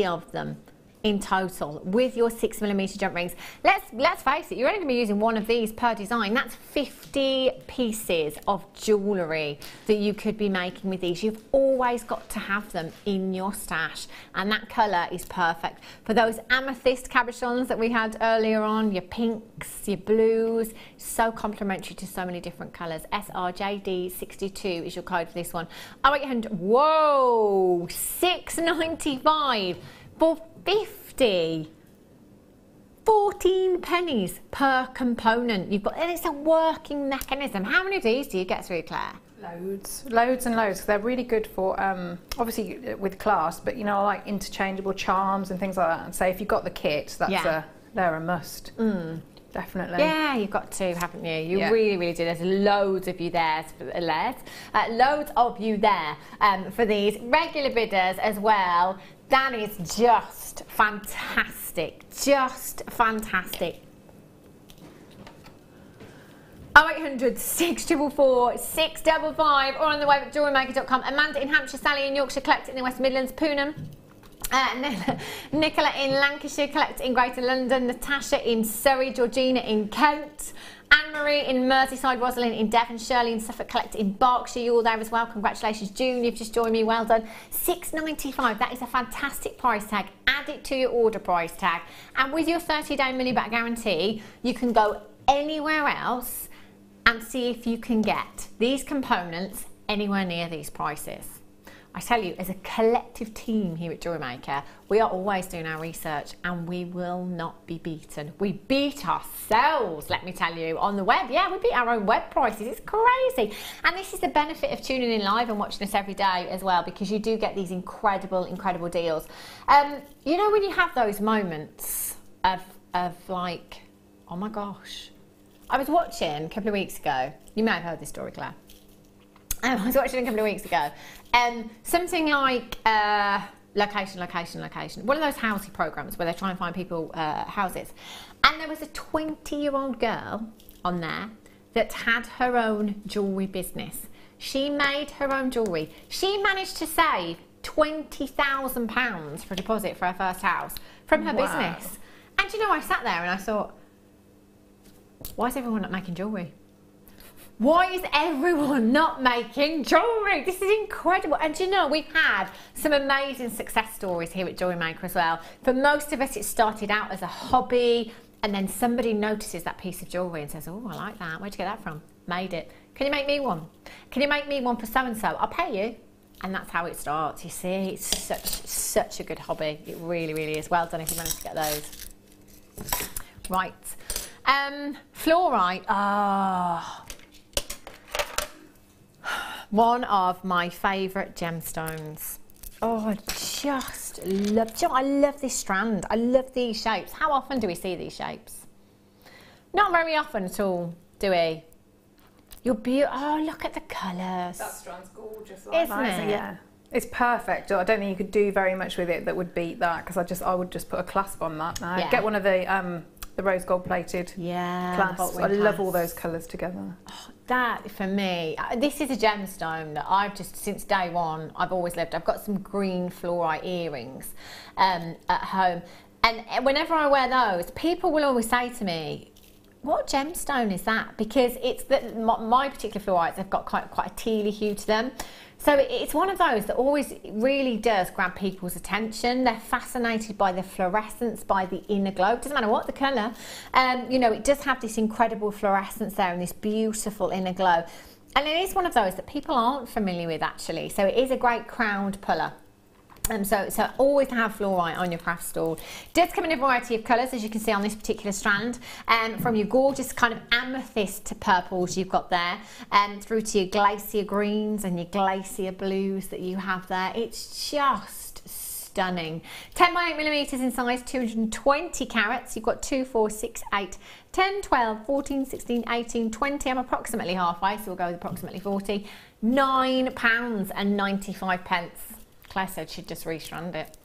of them in total with your 6mm jump rings. Let's face it, you're only going to be using one of these per design. That's 50 pieces of jewellery that you could be making with these. You've always got to have them in your stash, and that colour is perfect for those amethyst cabochons that we had earlier on, your pinks, your blues. So complementary to so many different colours. SRJD62 is your code for this one. 0800, whoa, $6.95 for 50. 14 pennies per component. You've got, and it's a working mechanism. How many of these do you get through, Claire? Loads and loads. They're really good for obviously with clasp, but you know, like interchangeable charms and things like that. And so if you've got the kit, they're a must. Definitely. Yeah, you've got to, haven't you? You really do. There's loads of you there, loads of you there for these regular bidders as well. That is just fantastic. Just fantastic. 0800 644 655 or on the web at JewelleryMaker.com. Amanda in Hampshire, Sally in Yorkshire, collect in the West Midlands, Poonham. Nicola in Lancashire, collect in Greater London, Natasha in Surrey, Georgina in Kent, Anne-Marie in Merseyside, Rosalind in Devon, Shirley in Suffolk, collect in Berkshire. You're all there as well. Congratulations, June, you've just joined me. Well done. $6.95. That is a fantastic price tag. Add it to your order price tag. And with your 30-day money-back guarantee, you can go anywhere else and see if you can get these components anywhere near these prices. I tell you, as a collective team here at Jewellery Maker, we are always doing our research and we will not be beaten. We beat ourselves, let me tell you, on the web. Yeah, we beat our own web prices. It's crazy. And this is the benefit of tuning in live and watching us every day as well, because you do get these incredible deals. You know, when you have those moments of like, oh my gosh. I was watching a couple of weeks ago. You may have heard this story, Claire. I was watching a couple of weeks ago, something like location. One of those housing programs where they try and find people houses. And there was a 20-year-old girl on there that had her own jewellery business. She made her own jewellery. She managed to save £20,000 for a deposit for her first house from her business. And you know, I sat there and I thought, why is everyone not making jewellery? Why is everyone not making jewellery? This is incredible. And you know, we've had some amazing success stories here at Jewellery Maker as well. For most of us, it started out as a hobby, and then somebody notices that piece of jewellery and says, oh, I like that. Where'd you get that from? Made it. Can you make me one? Can you make me one for so-and-so? I'll pay you. And that's how it starts, you see. It's such a good hobby. It really is. Well done if you managed to get those. Right. Fluorite. One of my favourite gemstones. Oh, I just love, I love this strand. I love these shapes. How often do we see these shapes? Not very often at all, do we? You're beautiful. Oh, look at the colours. That strand's gorgeous. Isn't it? Yeah. It's perfect. I don't think you could do very much with it that would beat that, because I would just put a clasp on that now. Yeah. Get one of the rose gold plated clasps. I love all those colours together. Oh, that, for me, this is a gemstone that I've just, since day one, I've always loved. I've got some green fluorite earrings at home. And whenever I wear those, people will always say to me, what gemstone is that? Because it's that my particular fluorites have got quite a tealy hue to them. So it's one of those that always really does grab people's attention. They're fascinated by the fluorescence, by the inner glow. It doesn't matter what the colour. You know, it does have this incredible fluorescence there and this beautiful inner glow. And it is one of those that people aren't familiar with, actually. So it is a great crowd puller. So always have fluorite on your craft stool. It does come in a variety of colours, as you can see on this particular strand, from your gorgeous kind of amethyst to purples you've got there, through to your glacier greens and your glacier blues that you have there. It's just stunning. 10 by 8mm in size, 220 carats. You've got 2, 4, 6, 8, 10, 12, 14, 16, 18, 20. I'm approximately halfway, so we'll go with approximately 40. £9.95. Claire said she'd just restrand it.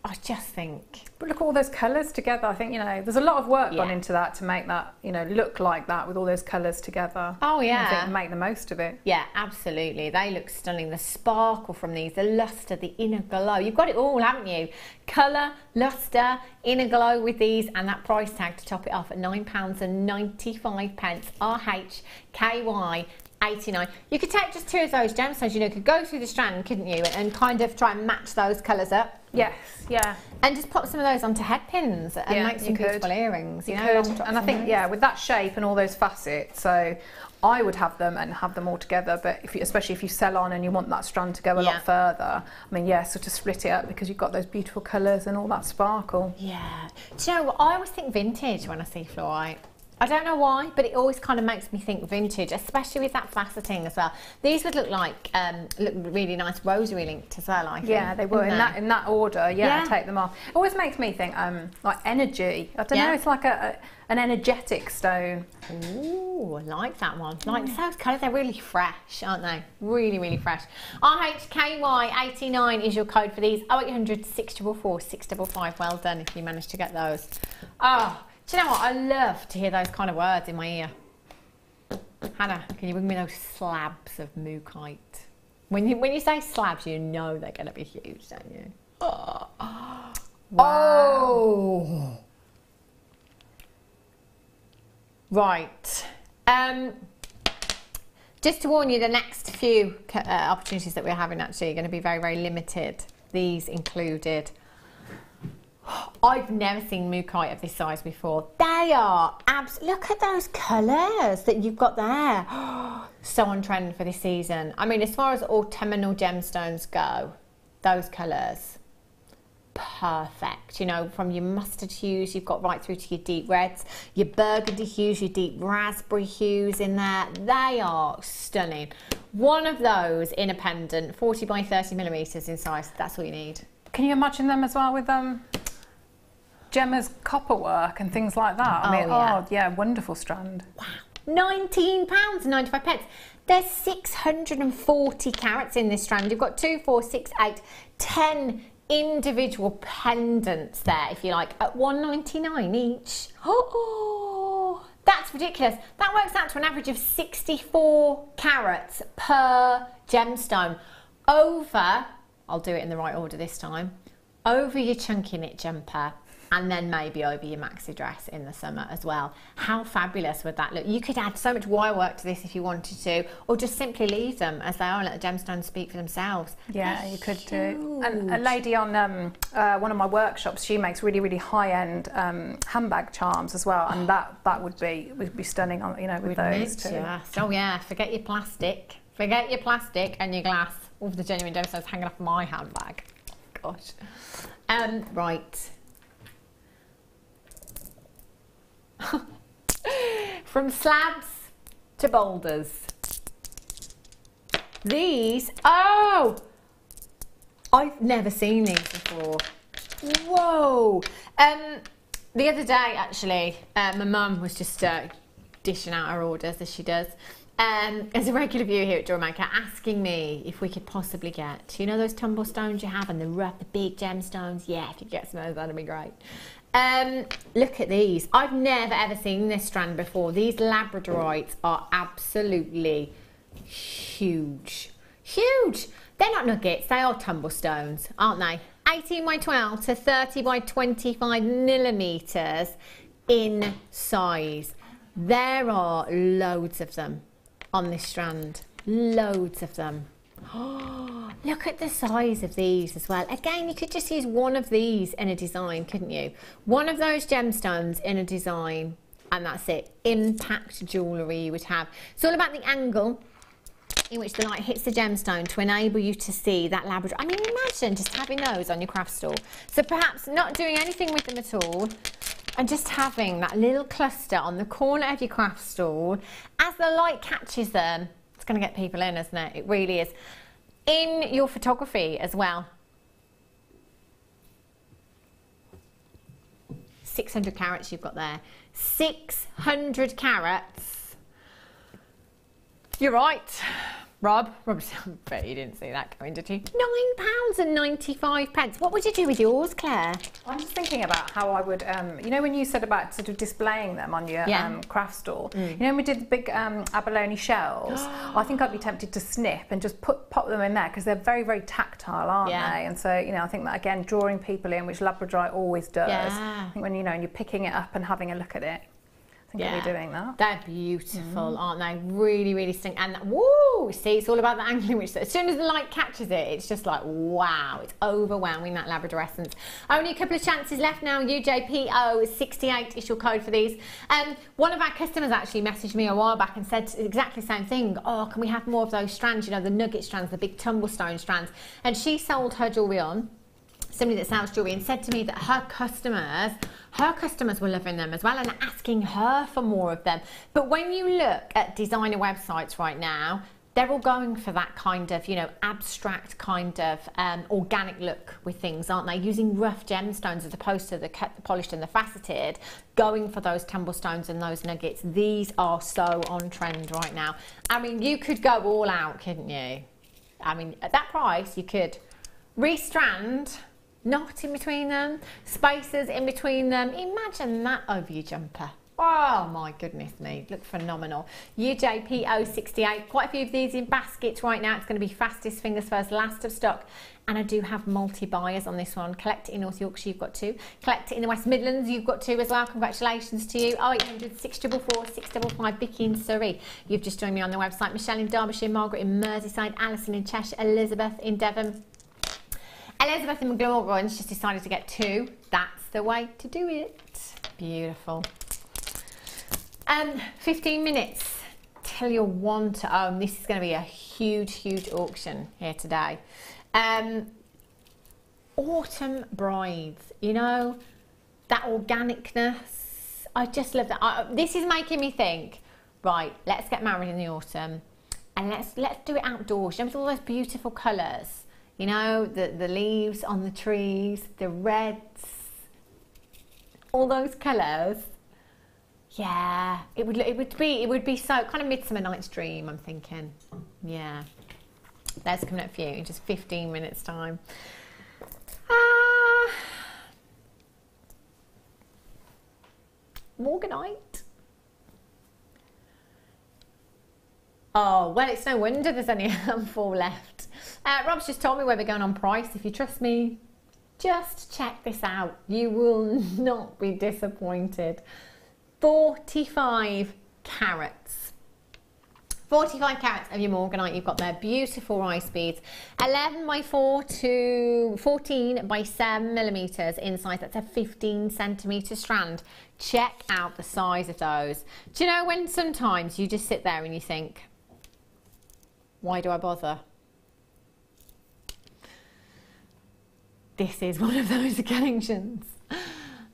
I just think... But look at all those colours together. I think, you know, there's a lot of work gone into that to make that, you know, look like that with all those colours together. Oh, yeah. I think make the most of it. Yeah, absolutely. They look stunning. The sparkle from these, the lustre, the inner glow. You've got it all, haven't you? Colour, lustre, inner glow with these, and that price tag to top it off at £9.95. RHKY 89. You could take just 2 of those gemstones, you know, could go through the strand, couldn't you, and kind of try and match those colours up. Yes, yeah. And just pop some of those onto head pins and make some beautiful earrings. You know, and I think, yeah, with that shape and all those facets, so I would have them and have them all together, but if you, especially if you sell on and you want that strand to go a lot further, I mean, yeah, sort of split it up because you've got those beautiful colours and all that sparkle. Yeah. Do you know what? I always think vintage when I see fluorite. I don't know why, but it always kind of makes me think vintage, especially with that faceting as well. These would look like look really nice rosary linked as well, I think. Yeah, they would in that order. Yeah, take them off. It always makes me think like energy. I don't know. It's like an energetic stone. Ooh, I like that one. Like those colours, they're really fresh, aren't they? Really, really fresh. RHKY89 is your code for these. 0800 644 655. Well done if you managed to get those. Oh. Do you know what? I love to hear those kind of words in my ear. Hannah, can you bring me those slabs of mookaite? When you say slabs, you know they're going to be huge, don't you? Oh. Wow. Oh. Right. Just to warn you, the next few opportunities that we're having actually are going to be very, very limited. These included... I've never seen mookaite of this size before. They are look at those colours that you've got there. So on trend for this season. I mean, as far as autumnal gemstones go, those colours, perfect. You know, from your mustard hues, you've got right through to your deep reds, your burgundy hues, your deep raspberry hues in there. They are stunning. One of those in a pendant, 40 by 30mm in size. That's all you need. Can you imagine them as well with Gemma's copper work and things like that? I mean, yeah, wonderful strand. Wow. £19.95. There's 640 carats in this strand. You've got 2, 4, 6, 8, 10 individual pendants there, if you like, at £1.99 each. Oh, that's ridiculous. That works out to an average of 64 carats per gemstone. Over, I'll do it in the right order this time, over your chunky knit jumper, and then maybe over your maxi dress in the summer as well. How fabulous would that look? You could add so much wire work to this if you wanted to, or just simply leave them as they are and let the gemstones speak for themselves. Yeah, you could do. And a lady on one of my workshops, she makes really, really high-end handbag charms as well, and that would be stunning on, you know, with those too. Yes. Oh yeah, forget your plastic. Forget your plastic and your glass. All the genuine gemstones hanging off my handbag. Gosh. Right. From slabs to boulders. These, oh, I've never seen these before. Whoa. The other day, actually, my mum was just dishing out her orders, as she does. As a regular viewer here at Jewellery Maker, asking me if we could possibly get, you know those tumble stones you have and the rough, the big gemstones? Yeah, if you get some of those, that'd be great. Look at these. I've never ever seen this strand before. These labradorites are absolutely huge. Huge. They're not nuggets, they are tumble stones, aren't they? 18 by 12 to 30 by 25 millimeters in size. There are loads of them on this strand, loads of them. Oh, look at the size of these as well. Again, you could just use one of these in a design, couldn't you? One of those gemstones in a design, and that's it. Impact jewellery you would have. It's all about the angle in which the light hits the gemstone to enable you to see that labrador. I mean, imagine just having those on your craft store. So perhaps not doing anything with them at all, and just having that little cluster on the corner of your craft stall. As the light catches them, it's going to get people in, isn't it? It really is. In your photography as well. 600 carats you've got there. 600 carats. You're right, Rob. I bet you didn't see that coming, did you? £9.95. What would you do with yours, Claire? I'm just thinking about how I would, you know, when you said about sort of displaying them on your craft store, you know, when we did the big abalone shells, I think I'd be tempted to snip and just pop them in there because they're very, very tactile, aren't they? And so, you know, I think that, again, drawing people in, which Labradorite always does. I think when, you know, and you're picking it up and having a look at it, I'll be doing that. They're beautiful, aren't they? Really, really sting. And woo! See, it's all about the angle in which, as soon as the light catches it, it's just like, wow, it's overwhelming, that Labrador essence. Only a couple of chances left now. UJPO68 is your code for these. One of our customers actually messaged me a while back and said exactly the same thing. Oh, can we have more of those strands? You know, the nugget strands, the big tumblestone strands. And she sold her jewellery on. Somebody that sells jewellery, and said to me that her customers were loving them as well and asking her for more of them. But when you look at designer websites right now, they're all going for that kind of, you know, abstract kind of organic look with things, aren't they? Using rough gemstones as opposed to the cut, the polished and the faceted, going for those tumblestones and those nuggets. These are so on trend right now. I mean, you could go all out, couldn't you? I mean, at that price, you could restrand, knot in between them, spaces in between them. Imagine that over your jumper. Oh my goodness me, look phenomenal. UJPO68, quite a few of these in baskets right now. It's going to be fastest fingers first, last of stock. And I do have multi-buyers on this one. Collect it in North Yorkshire, you've got 2. Collect it in the West Midlands, you've got 2 as well. Congratulations to you. 0800 644 655, Vicky in Surrey. You've just joined me on the website. Michelle in Derbyshire, Margaret in Merseyside, Alison in Cheshire, Elizabeth in Devon. Elizabeth in McGlorgan's just decided to get 2. That's the way to do it. Beautiful. 15 minutes till you're 1 to own. This is going to be a huge, huge auction here today. Autumn brides, you know, that organicness. I just love that. This is making me think, right, let's get married in the autumn and let's do it outdoors. You know, with all those beautiful colours. You know, the leaves on the trees, the reds, all those colours. Yeah, it would be so kind of Midsummer Night's Dream, I'm thinking. Yeah. That's coming up for you in just 15 minutes time. Morganite. Oh, well, it's no wonder there's only a handful left. Rob's just told me where we're going on price. If you trust me, just check this out. You will not be disappointed. 45 carats. 45 carats of your morganite you've got there. Beautiful rice beads. 11 by 4 to 14 by 7 millimeters in size. That's a 15 centimeter strand. Check out the size of those. Do you know when sometimes you just sit there and you think, why do I bother? This is one of those occasions.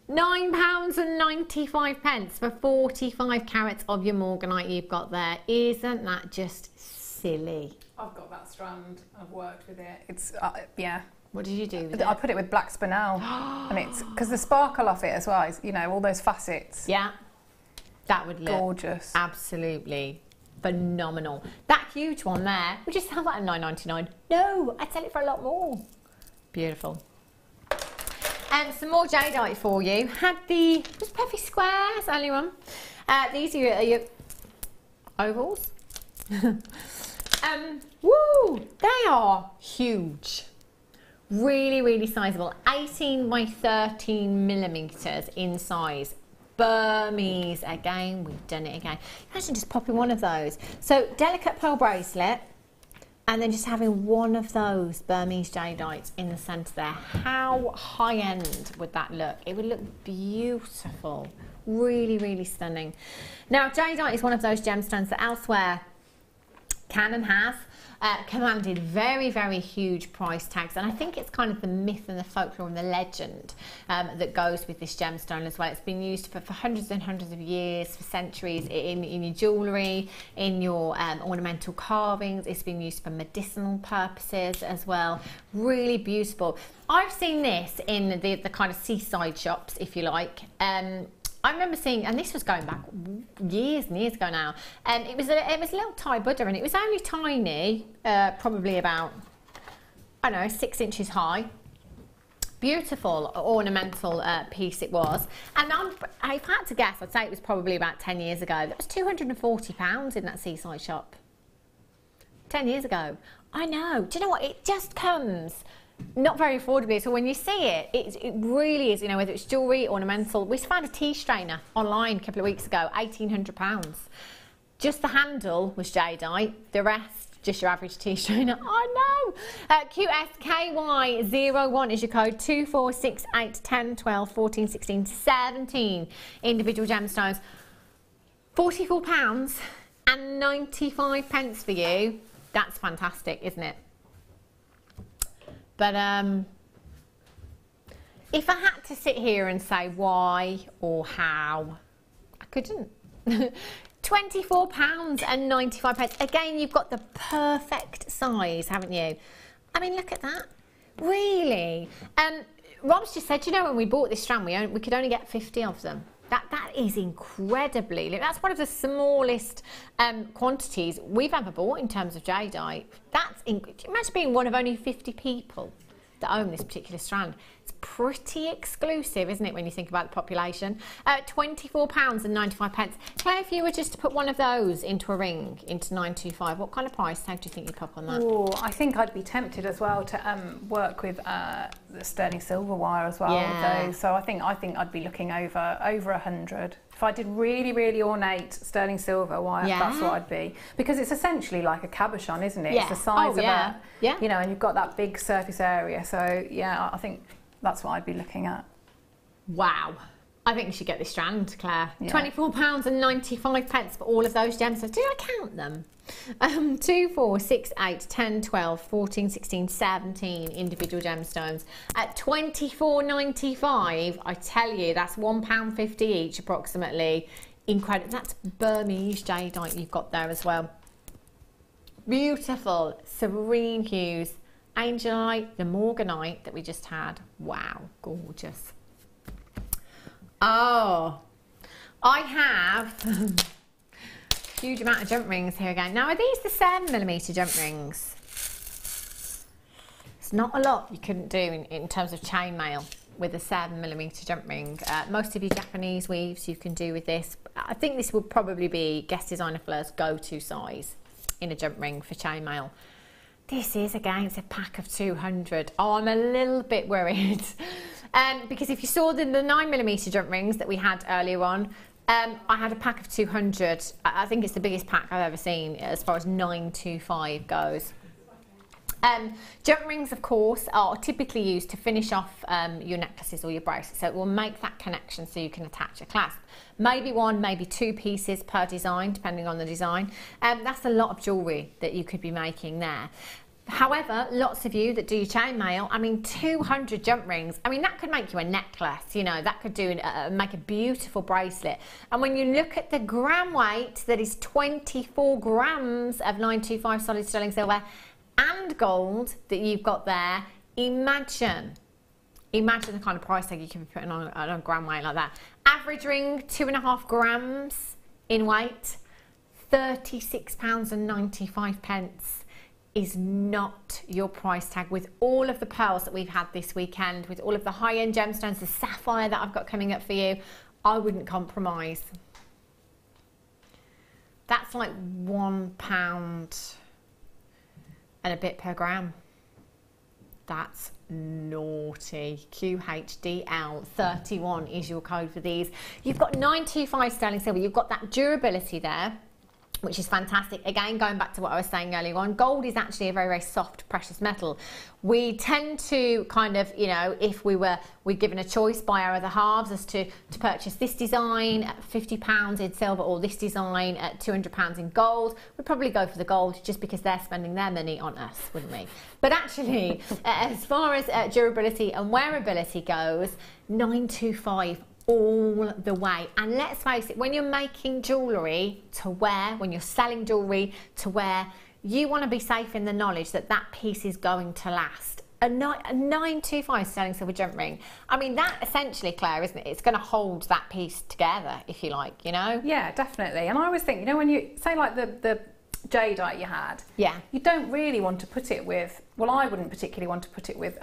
£9.95 for 45 carats of your morganite you've got there. Isn't that just silly? I've got that strand. I've worked with it. It's yeah. What did you do with it? I put it with black spinel, and it's because the sparkle off it as well is, you know, all those facets. Yeah, that would look gorgeous. Absolutely phenomenal. That huge one there, would you sell that at $9.99? No, I'd sell it for a lot more. Beautiful. And some more jadeite for you. Had the just perfect squares earlier on. These are your ovals. Woo! They are huge. Really, really sizable. 18 by 13 millimeters in size. Burmese again. We've done it again. Imagine just popping one of those. So delicate pearl bracelet, and then just having one of those Burmese jadeites in the centre there. How high end would that look? It would look beautiful. Really, really stunning. Now, jadeite is one of those gemstones that elsewhere can and has commanded very, very huge price tags, and I think it's kind of the myth and the folklore and the legend that goes with this gemstone as well. It's been used for hundreds and hundreds of years, for centuries, in your jewellery, in your ornamental carvings. It's been used for medicinal purposes as well. Really beautiful. I've seen this in the kind of seaside shops, if you like. I remember seeing, and this was going back years and years ago now, and it was a little Thai Buddha, and it was only tiny, probably about, I don't know, 6 inches high. Beautiful ornamental piece it was, and if I had to guess, I'd say it was probably about 10 years ago. That was £240 in that seaside shop. 10 years ago. I know. Do you know what? It just comes not very affordably. So when you see it, it really is, you know, whether it's jewellery, ornamental. We found a tea strainer online a couple of weeks ago, £1,800. Just the handle was jadeite, the rest just your average tea strainer. I know. QSKY01 is your code. 2, 4, 6, 8, 10, 12, 14, 16, 17 individual gemstones. £44 and 95 pence for you. That's fantastic, isn't it? But if I had to sit here and say why or how, I couldn't. £24 and 95 pence. Again, you've got the perfect size, haven't you? I mean, look at that. Really? Rob's just said, you know, when we bought this strand, we could only get 50 of them. That is incredibly, that's one of the smallest quantities we've ever bought in terms of jadeite. Imagine being one of only 50 people that own this particular strand. It's pretty exclusive, isn't it, when you think about the population? £24 and 95 pence. Claire, if you were just to put one of those into a ring, into 925, what kind of price tag do you think you'd pop on that? Oh, I think I'd be tempted as well to work with the sterling silver wire as well. Yeah. With those. So I think I'd be looking over 100. If I did really, really ornate sterling silver wire, that's what I'd be. Because it's essentially like a cabochon, isn't it? Yeah. It's the size of yeah. you know, and you've got that big surface area. So yeah, I think that's what I'd be looking at. Wow. I think you should get this strand, Claire. Yeah. £24 and 95 pence for all of those gemstones. Did I count them? 2, 4, 6, 8, 10, 12, 14, 16, 17 individual gemstones. At £24.95, I tell you, that's £1.50 each approximately. Incredible. That's Burmese jadeite you've got there as well. Beautiful, serene hues. Angelite, the morganite that we just had. Wow, gorgeous. Oh, I have a huge amount of jump rings here again. Now, are these the 7mm jump rings? It's not a lot you couldn't do in terms of chainmail with a 7mm jump ring. Most of your Japanese weaves you can do with this. I think this would probably be Guest Designer Fleur's go-to size in a jump ring for chainmail. This is, again, it's a pack of 200. Oh, I'm a little bit worried. Because if you saw the 9mm jump rings that we had earlier on, I had a pack of 200. I think it's the biggest pack I've ever seen as far as 925 goes. Jump rings, of course, are typically used to finish off your necklaces or your bracelets, so it will make that connection so you can attach a clasp. Maybe 1, maybe 2 pieces per design, depending on the design. That's a lot of jewellery that you could be making there. However, lots of you that do your chainmail, I mean, 200 jump rings, I mean, that could make you a necklace, you know, that could do make a beautiful bracelet. And when you look at the gram weight, that is 24 grams of 925 solid sterling silver and gold that you've got there, imagine the kind of price tag you can be putting on a gram weight like that. Average ring, 2.5 grams in weight, £36.95 is not your price tag with all of the pearls that we've had this weekend, with all of the high-end gemstones, the sapphire that I've got coming up for you. I wouldn't compromise. That's like £1 and a bit per gram. That's naughty. QHDL31 is your code for these. You've got 925 sterling silver. You've got that durability there, which is fantastic. Again, going back to what I was saying earlier on, gold is actually a very, very soft, precious metal. We tend to kind of, you know, if we're given a choice by our other halves as to purchase this design at £50 in silver or this design at £200 in gold, we'd probably go for the gold just because they're spending their money on us, wouldn't we? But actually, as far as durability and wearability goes, 925 all the way. And let's face it, when you're making jewellery to wear, when you're selling jewellery to wear, you want to be safe in the knowledge that that piece is going to last. A 925 sterling silver jump ring, I mean, that essentially, Claire, isn't it? It's going to hold that piece together, if you like, you know? Yeah, definitely. And I always think, you know, when you say like the jadeite you had, yeah, you don't really want to put it with, well, I wouldn't particularly want to put it with,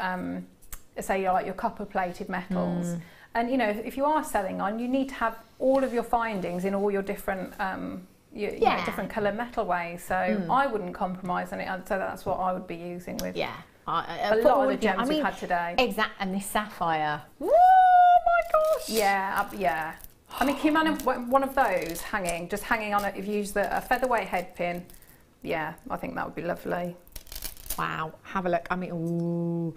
say, like your copper plated metals. And, you know, if you are selling on, you need to have all of your findings in all your different, you know, different colour metal ways. So I wouldn't compromise on it. So that's what I would be using with a lot of the gems we've had today. Exactly. And this sapphire. Oh my gosh. Yeah, yeah. I mean, can you imagine one of those just hanging on it? If you use a featherweight head pin, yeah, I think that would be lovely. Wow. Have a look. I mean, ooh.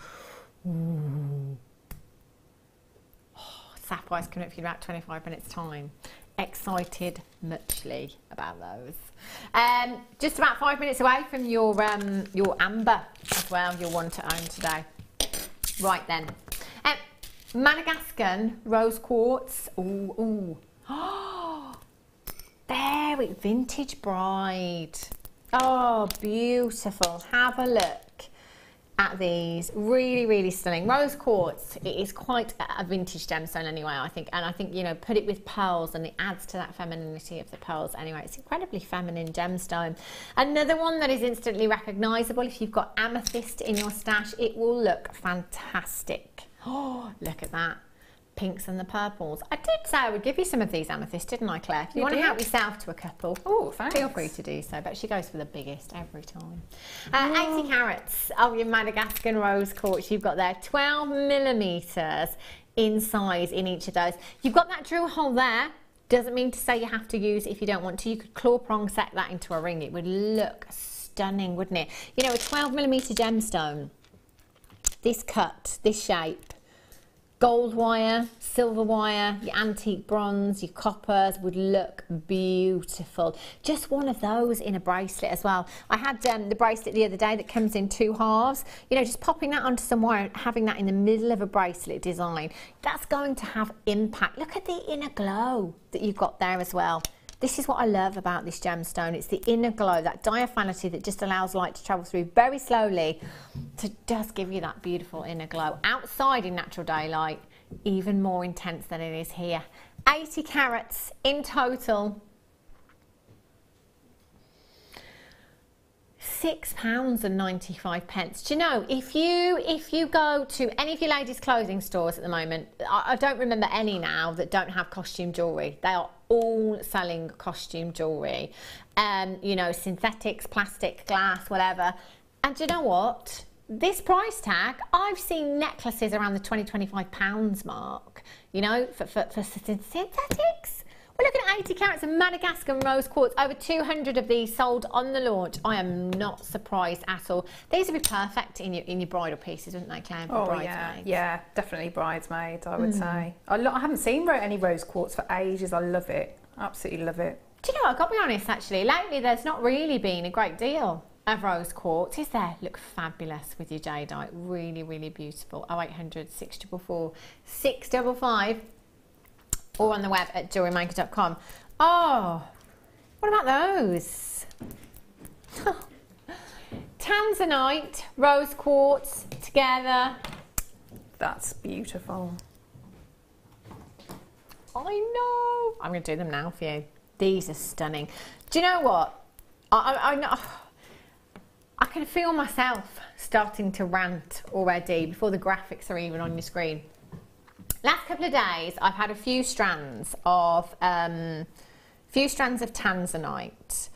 Sapphire's coming up for you in about 25 minutes time. Excited muchly about those. Just about 5 minutes away from your amber as well, your one to own today. Right then, Madagascan rose quartz. Ooh, ooh. Very vintage bride. Oh, beautiful. Have a look at these. Really, really stunning. Rose quartz, it is quite a vintage gemstone anyway, I think. And I think, you know, put it with pearls and it adds to that femininity of the pearls anyway. It's incredibly feminine gemstone. Another one that is instantly recognisable, if you've got amethyst in your stash, it will look fantastic. Oh, look at that. Pinks and the purples. I did say I would give you some of these amethysts, didn't I, Claire? If you want to help yourself to a couple, feel free to do so. But she goes for the biggest every time. 80 carats of your Madagascan rose quartz you've got there. 12 millimetres in size in each of those. You've got that drill hole there. Doesn't mean to say you have to use it if you don't want to. You could claw prong set that into a ring. It would look stunning, wouldn't it? You know, a 12 millimetre gemstone, this cut, this shape, gold wire, silver wire, your antique bronze, your coppers would look beautiful. Just one of those in a bracelet as well. I had the bracelet the other day that comes in 2 halves. You know, just popping that onto some wire and having that in the middle of a bracelet design, that's going to have impact. Look at the inner glow that you've got there as well. This is what I love about this gemstone. It's the inner glow, that diaphanity that just allows light to travel through very slowly to just give you that beautiful inner glow. Outside in natural daylight, even more intense than it is here. 80 carats in total. £6.95. Do you know, if you go to any of your ladies' clothing stores at the moment, I don't remember any now that don't have costume jewellery. They are all selling costume jewellery. You know, synthetics, plastic, glass, whatever. And do you know what? This price tag, I've seen necklaces around the £20–25 mark, you know, for synthetics. We're looking at 80 carats of Madagascan rose quartz. Over 200 of these sold on the launch. I am not surprised at all. These would be perfect in your bridal pieces, wouldn't they, Claire? Oh, bridesmaids. Yeah, definitely bridesmaids, I would say. I haven't seen any rose quartz for ages. I love it. Absolutely love it. Do you know, I've got to be honest, actually, lately there's not really been a great deal of rose quartz. Is there? Look fabulous with your jadeite. Really, really beautiful. 0800 644 655 or on the web at jewellerymaker.com. Oh, what about those? Tanzanite, rose quartz together. That's beautiful. I know. I'm going to do them now for you. These are stunning. Do you know what? I can feel myself starting to rant already before the graphics are even on your screen. Last couple of days, I've had a few strands of tanzanite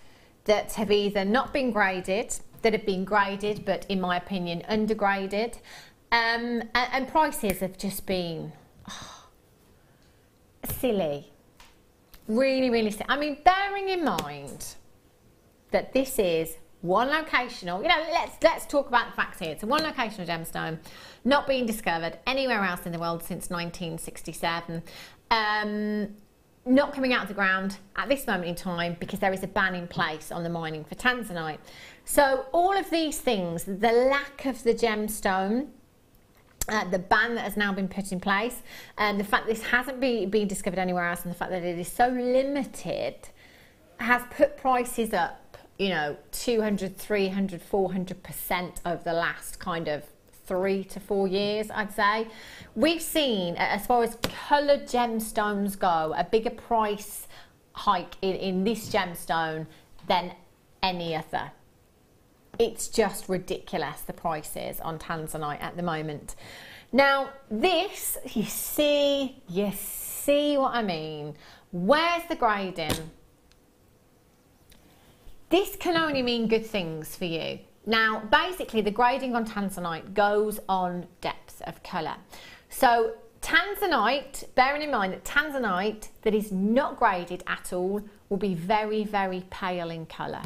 that have either not been graded, that have been graded, but in my opinion, undergraded, and prices have just been silly. Really, really silly. I mean, bearing in mind that this is one locational, you know, let's talk about the facts here. It's a one locational gemstone, not being discovered anywhere else in the world since 1967. Not coming out of the ground at this moment in time because there is a ban in place on the mining for tanzanite. So all of these things, the lack of the gemstone, the ban that has now been put in place, and the fact this hasn't been discovered anywhere else, and the fact that it is so limited, has put prices up, you know, 200, 300, 400% over the last kind of 3 to 4 years, I'd say. We've seen, as far as coloured gemstones go, a bigger price hike in this gemstone than any other. It's just ridiculous, the prices on tanzanite at the moment. Now, this, you see what I mean? Where's the grading? This can only mean good things for you. Now, basically, the grading on tanzanite goes on depth of colour. So, tanzanite, bearing in mind that tanzanite that is not graded at all will be very, very pale in colour.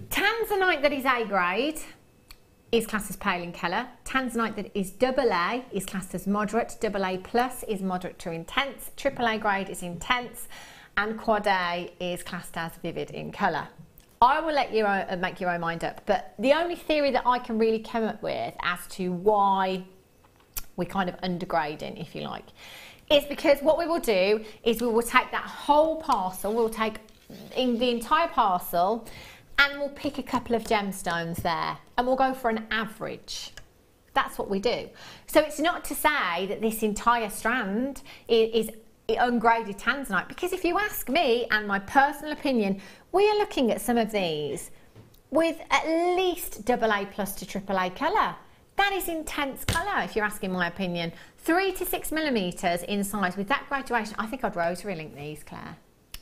Tanzanite that is A grade is classed as pale in colour. Tanzanite that is AA is classed as moderate. AA plus is moderate to intense. AAA grade is intense. And quad A is classed as vivid in colour. I will let you make your own mind up. But the only theory that I can really come up with as to why we're kind of undergrading, if you like, is because what we will do is we will take that whole parcel, we'll take in the entire parcel, and we'll pick a couple of gemstones there and we'll go for an average. That's what we do. So it's not to say that this entire strand is ungraded tanzanite, because if you ask me and my personal opinion, we are looking at some of these with at least AA plus to AAA colour. That is intense colour, if you're asking my opinion. 3 to 6 millimetres in size with that graduation. I think I'd rotary link these, Claire.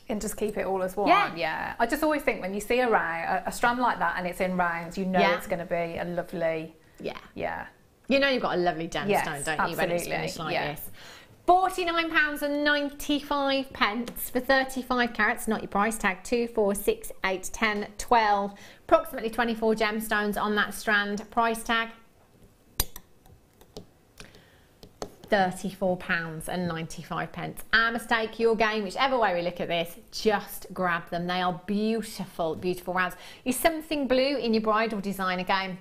And just keep it all as one. Yeah. I just always think when you see a strand like that and it's in rounds, you know it's going to be a lovely. Yeah. You know you've got a lovely gemstone, don't you, when it's finished like this. £49.95 for 35 carats, not your price tag. 2, 4, 6, 8, 10, 12. Approximately 24 gemstones on that strand. Price tag £34.95. Our mistake, your game, whichever way we look at this, just grab them. They are beautiful, beautiful rounds. Is something blue in your bridal design again?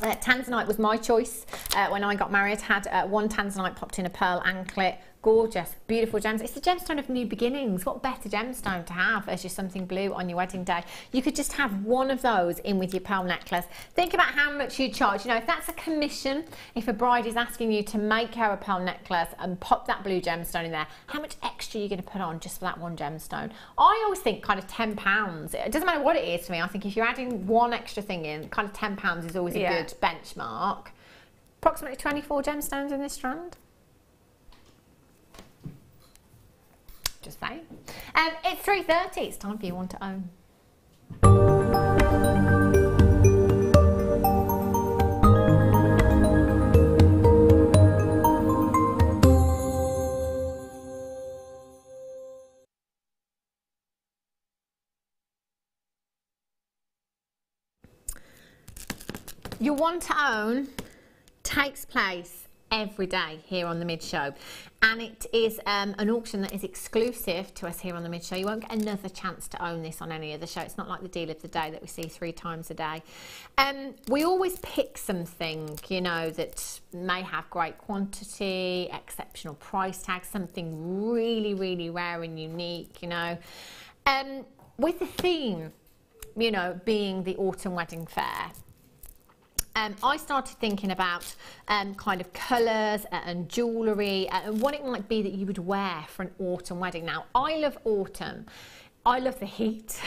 Tanzanite was my choice when I got married. Had one tanzanite popped in a pearl anklet. Gorgeous, beautiful gems. It's the gemstone of new beginnings. What better gemstone to have as just something blue on your wedding day? You could just have one of those in with your pearl necklace. Think about how much you charge. You know, if that's a commission, if a bride is asking you to make her a pearl necklace and pop that blue gemstone in there, how much extra are you going to put on just for that one gemstone? I always think kind of £10. It doesn't matter what it is for me. I think if you're adding one extra thing in, kind of £10 is always a good benchmark. Approximately 24 gemstones in this strand. Just saying. It's 3:30. It's time for you want to own. Your want to own takes place every day here on the Mid Show, and it is an auction that is exclusive to us here on the Mid Show. You won't get another chance to own this on any other show. It's not like the deal of the day that we see 3 times a day. We always pick something, you know, that may have great quantity, exceptional price tag, something really, really rare and unique, you know. With the theme, you know, being the autumn wedding fair, I started thinking about kind of colours and jewellery and what it might be that you would wear for an autumn wedding. Now, I love autumn. I love the heat,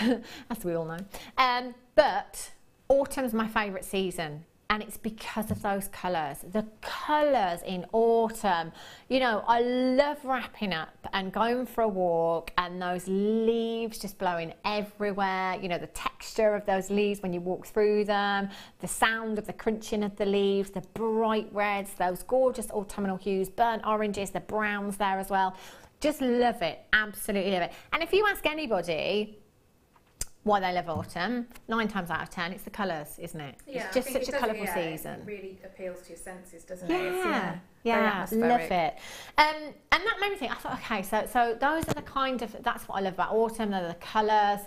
as we all know. But autumn's my favourite season. And it's because of those colours. The colours in autumn. You know, I love wrapping up and going for a walk and those leaves just blowing everywhere. You know, the texture of those leaves when you walk through them, the sound of the crunching of the leaves, the bright reds, those gorgeous autumnal hues, burnt oranges, the browns there as well. Just love it, absolutely love it. And if you ask anybody why they love autumn, 9 times out of 10 it's the colours, isn't it? Yeah, it's just such a colourful season. It really appeals to your senses, doesn't it? Yeah, love it. And that made me think, I thought, okay, so those are the kind of, that's what I love about autumn, they're the colours.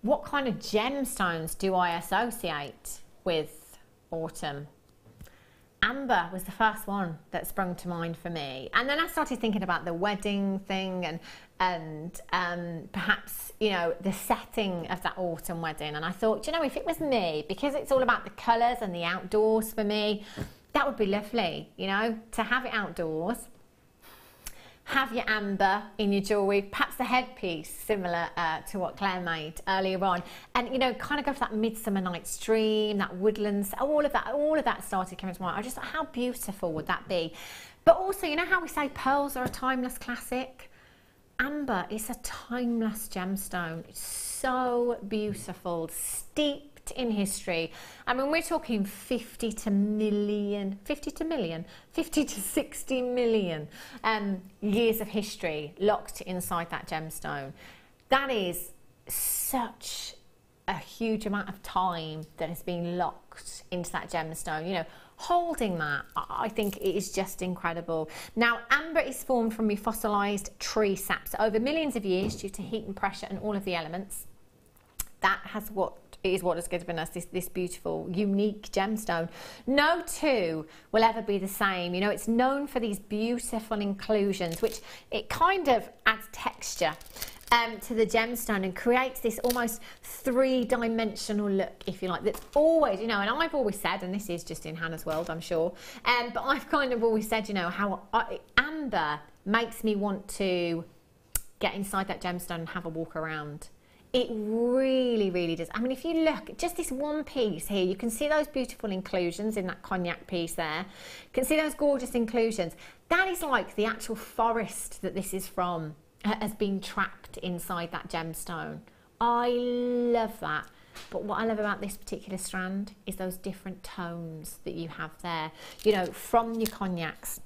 What kind of gemstones do I associate with autumn? Amber was the first one that sprung to mind for me, and then I started thinking about the wedding thing and perhaps, you know, the setting of that autumn wedding. And I thought, you know, if it was me, because it's all about the colours and the outdoors for me, that would be lovely, you know, to have it outdoors. Have your amber in your jewellery, perhaps the headpiece similar to what Claire made earlier on, and you know, kind of go for that Midsummer Night's Dream, that woodlands, all of that started coming to mind. I just thought, how beautiful would that be? But also, you know how we say pearls are a timeless classic? Amber is a timeless gemstone. It's so beautiful, steeped in history. I mean, we're talking 50 to 60 million years of history locked inside that gemstone. That is such a huge amount of time that has been locked into that gemstone. You know, holding that, I think it is just incredible. Now, amber is formed from refossilized tree saps over millions of years due to heat and pressure and all of the elements. That is what has given us this beautiful, unique gemstone. No two will ever be the same. You know, it's known for these beautiful inclusions, which it kind of adds texture to the gemstone and creates this almost 3-dimensional look, if you like, that's always, you know, and I've always said, and this is just in Hannah's world, I'm sure, but I've kind of always said, you know, how amber makes me want to get inside that gemstone and have a walk around. It really, really does. I mean, if you look, just this one piece here, you can see those beautiful inclusions in that cognac piece there. You can see those gorgeous inclusions. That is like the actual forest that this is from has been trapped inside that gemstone. I love that. But what I love about this particular strand is those different tones that you have there. You know, from your cognacs,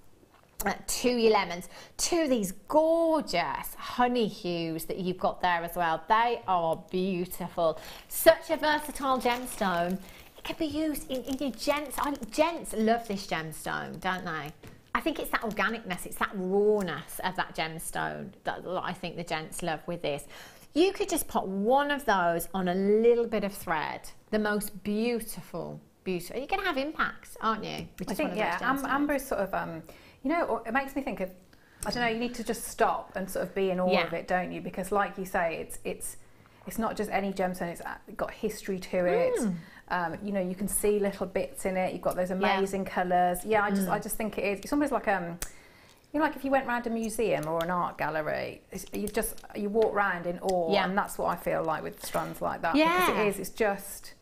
to your lemons, to these gorgeous honey hues that you've got there as well. They are beautiful. Such a versatile gemstone. It can be used in your gents. Gents love this gemstone, don't they? I think it's that organicness, it's that rawness of that gemstone that I think the gents love with this. You could just put one of those on a little bit of thread. The most beautiful. You're going to have impacts, aren't you? I think, yeah, amber is sort of... you know, it makes me think of, I don't know, you need to just stop and sort of be in awe of it, don't you? Because like you say, it's not just any gemstone, it's got history to it. You know, you can see little bits in it. You've got those amazing colours. Yeah, I just think it is. It's almost like, you know, like if you went around a museum or an art gallery, you walk around in awe, and that's what I feel like with strands like that. Because it's just...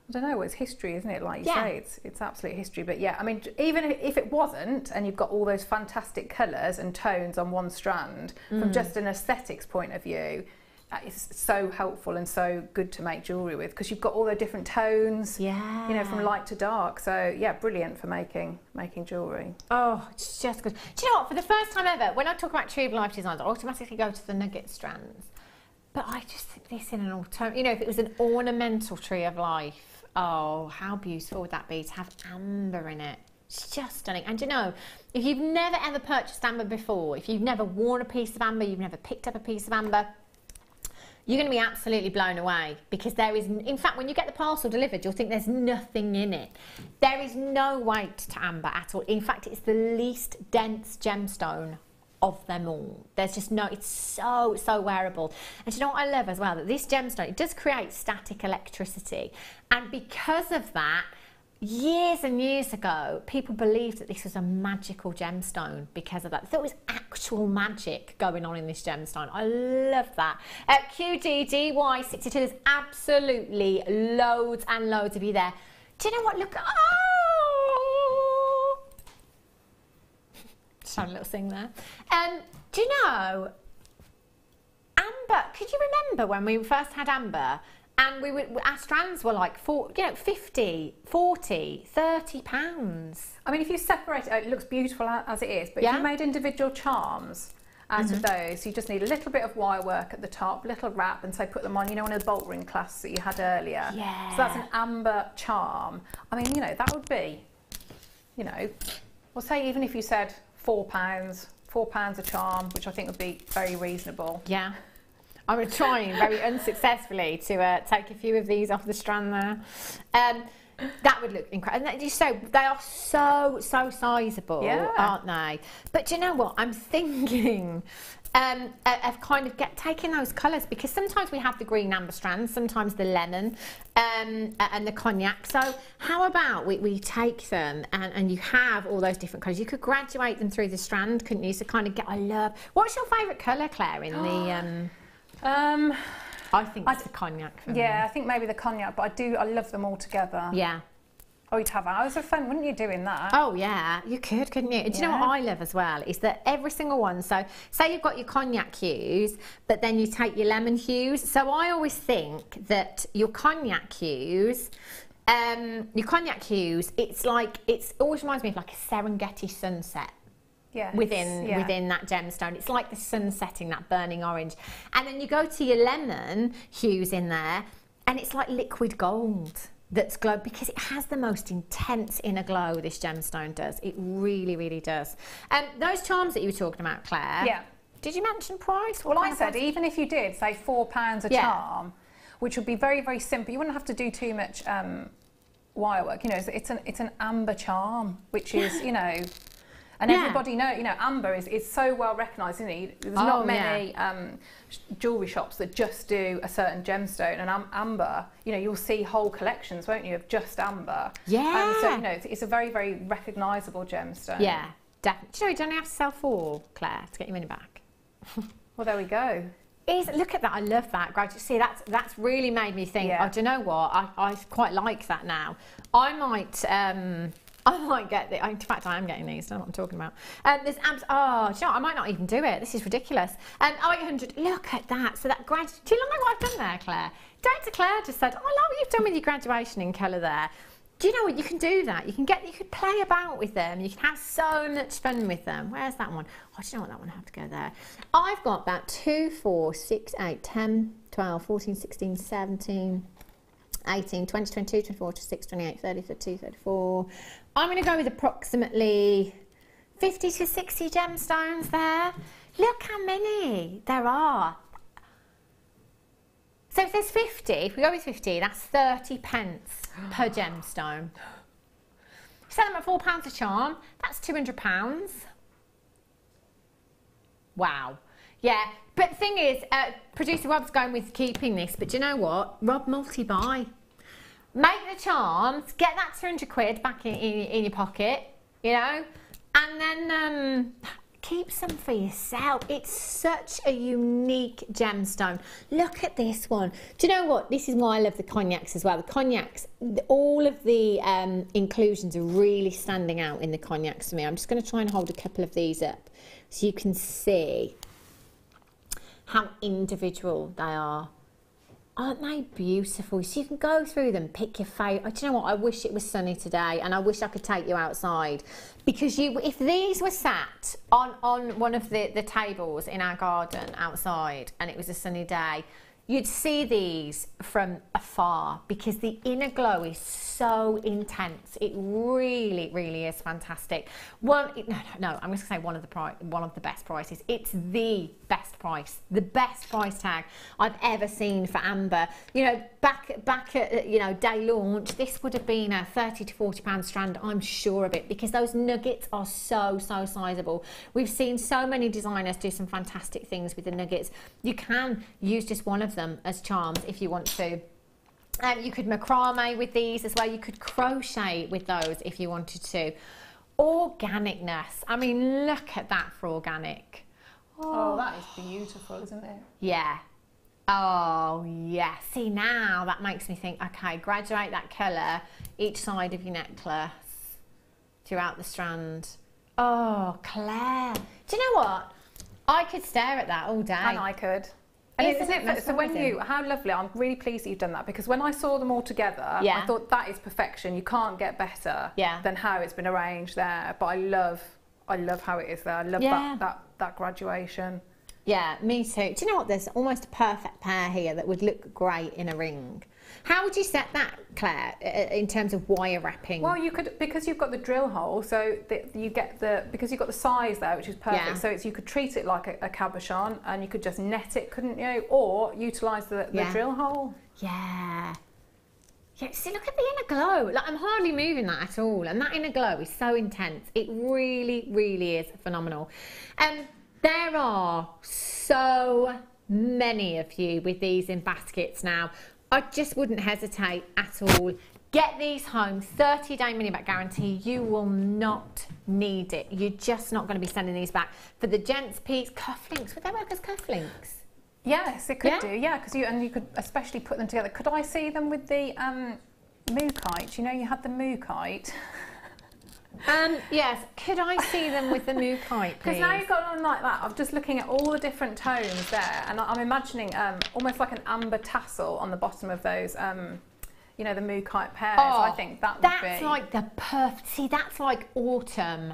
I don't know, it's history, isn't it? Like you say, it's absolute history. But yeah, I mean, even if it wasn't, and you've got all those fantastic colours and tones on one strand, from just an aesthetics point of view, it's so helpful and so good to make jewellery with, because you've got all the different tones, you know, from light to dark. So yeah, brilliant for making jewellery. Oh, it's just good. Do you know what? For the first time ever, when I talk about Tree of Life designs, I automatically go to the nugget strands. But I just think this in an autumn, you know, if it was an ornamental Tree of Life, oh, how beautiful would that be to have amber in it? It's just stunning. And you know, if you've never ever purchased amber before, if you've never worn a piece of amber, you've never picked up a piece of amber, you're going to be absolutely blown away, because there is, in fact, when you get the parcel delivered, you'll think there's nothing in it. There is no weight to amber at all. In fact, it's the least dense gemstone of them all. There's just no, it's so wearable. And you know what I love as well, that this gemstone, it does create static electricity, and because of that, years and years ago, people believed that this was a magical gemstone because of that. They thought it was actual magic going on in this gemstone. I love that. QDDY62, there's absolutely loads and loads of you there. Do you know what? Look, oh! Just having a little sing there. Do you know, amber, could you remember when we first had amber? And our strands were like 50, 40, 30 pounds. I mean, if you separate it, it looks beautiful as it is, but if you made individual charms out of those, you just need a little bit of wire work at the top, little wrap, and so put them on, you know, one of the bolt ring clasps that you had earlier. Yeah. So that's an amber charm. I mean, you know, that would be, you know, we'll say even if you said £4 a charm, which I think would be very reasonable. Yeah. I'm trying very unsuccessfully to take a few of these off the strand there. That would look incredible. And they are so sizable, aren't they? But do you know what? I'm thinking of kind of taking those colours, because sometimes we have the green amber strands, sometimes the lemon and the cognac. So how about we take them and you have all those different colours. You could graduate them through the strand, couldn't you? So kind of what's your favourite colour, Claire, in the... I think it's the cognac for me. Yeah, I think maybe the cognac, but I love them all together. Yeah. Oh, you'd have hours of fun, wouldn't you, doing that? Oh, yeah, you could, couldn't you? Do you know what I love as well? Is that every single one, so say you've got your cognac hues, but then you take your lemon hues. So I always think that your cognac hues, it's always reminds me of like a Serengeti sunset. Yes, within that gemstone. It's like the sun setting, that burning orange. And then you go to your lemon hues in there, and it's like liquid gold that's glow, because it has the most intense inner glow, this gemstone does. It really, really does. Those charms that you were talking about, Claire, did you mention price? Well, I said even if you did, say £4 a charm, which would be very, very simple, you wouldn't have to do too much wire work. You know, it's an amber charm, which is, you know... And everybody knows, you know, amber is so well recognised, isn't it? There's not many jewellery shops that just do a certain gemstone. And amber, you know, you'll see whole collections, won't you, of just amber. Yeah. So, you know, it's a very, very recognisable gemstone. Yeah, definitely. Do you know, you don't have to sell 4, Claire, to get your money back. Well, there we go. Look at that, I love that. See, that's really made me think, oh, do you know what? I quite like that now. I might get the. In fact, I am getting these. I don't know what I'm talking about. There's abs. Oh, do you know what? I might not even do it. This is ridiculous. 800. Look at that. So that grad. Do you like what I've done there, Claire? Director Claire just said, "Oh, I like what you've done with your graduation in colour there." Do you know what? You can do that. You could play about with them. You can have so much fun with them. Where's that one? Oh, do you know what? That one I have to go there. I've got about 2, 4, 6, 8, 10, 12, 14, 16, 17. 18, 20, 22, 24, 26, 28, 30, 32, 34. I'm going to go with approximately 50 to 60 gemstones there. Look how many there are. So if there's 50, if we go with 50, that's 30 pence per gemstone. Sell them at £4 a charm, that's £200. Wow. Yeah, but the thing is, producer Rob's going with keeping this, but do you know what? Rob, multi-buy. Make the charms, get that 200 quid back in your pocket, you know, and then keep some for yourself. It's such a unique gemstone. Look at this one. Do you know what? This is why I love the cognacs as well. The cognacs, all of the inclusions are really standing out in the cognacs for me. I'm just going to try and hold a couple of these up so you can see how individual they are. Aren't they beautiful? So you can go through them, pick your favourite. Do you know what? I wish it was sunny today, and I wish I could take you outside, because if these were sat on one of the tables in our garden outside and it was a sunny day, you'd see these from afar because the inner glow is so intense. It really, really is fantastic. I'm just going to say one of the best prices. It's the best price tag I've ever seen for amber. You know, back at, you know, day launch, this would have been a £30 to £40 strand, I'm sure of it, because those nuggets are so sizable. We've seen so many designers do some fantastic things with the nuggets. You can use just one of them as charms if you want to. You could macrame with these as well. You could crochet with those if you wanted to. Organicness. I mean, look at that for organic. Oh, that is beautiful, isn't it? Yeah. Oh, yeah. See, now that makes me think, okay, graduate that colour each side of your necklace throughout the strand. Oh, Claire. Do you know what? I could stare at that all day. And I could. And isn't it? So when you, how lovely, I'm really pleased that you've done that, because when I saw them all together, I thought that is perfection. You can't get better than how it's been arranged there. But I love how it is there. I love that graduation. Yeah, me too. Do you know what? There's almost a perfect pair here that would look great in a ring. How would you set that, Claire, in terms of wire wrapping? Well, you could, because you've got the drill hole, so you get because you've got the size there, which is perfect. So you could treat it like a cabochon, and you could just net it, couldn't you? Or utilise the drill hole. Yeah. Yeah, see, look at the inner glow. Like, I'm hardly moving that at all, and that inner glow is so intense. It really, really is phenomenal. There are so many of you with these in baskets now. I just wouldn't hesitate at all. Get these home, 30-day money-back guarantee. You will not need it. You're just not going to be sending these back. For the gents' piece, cufflinks. Would they work as cufflinks? Yes, it could do. Yeah, because you could especially put them together. Could I see them with the mookite? You know, you had the mookite. Yes, could I see them with the mookite, please? Because now you've got on like that, I'm just looking at all the different tones there, and I'm imagining almost like an amber tassel on the bottom of those, you know, the mookite pears. Oh, I think that would be... That's like the perfect... See, that's like autumn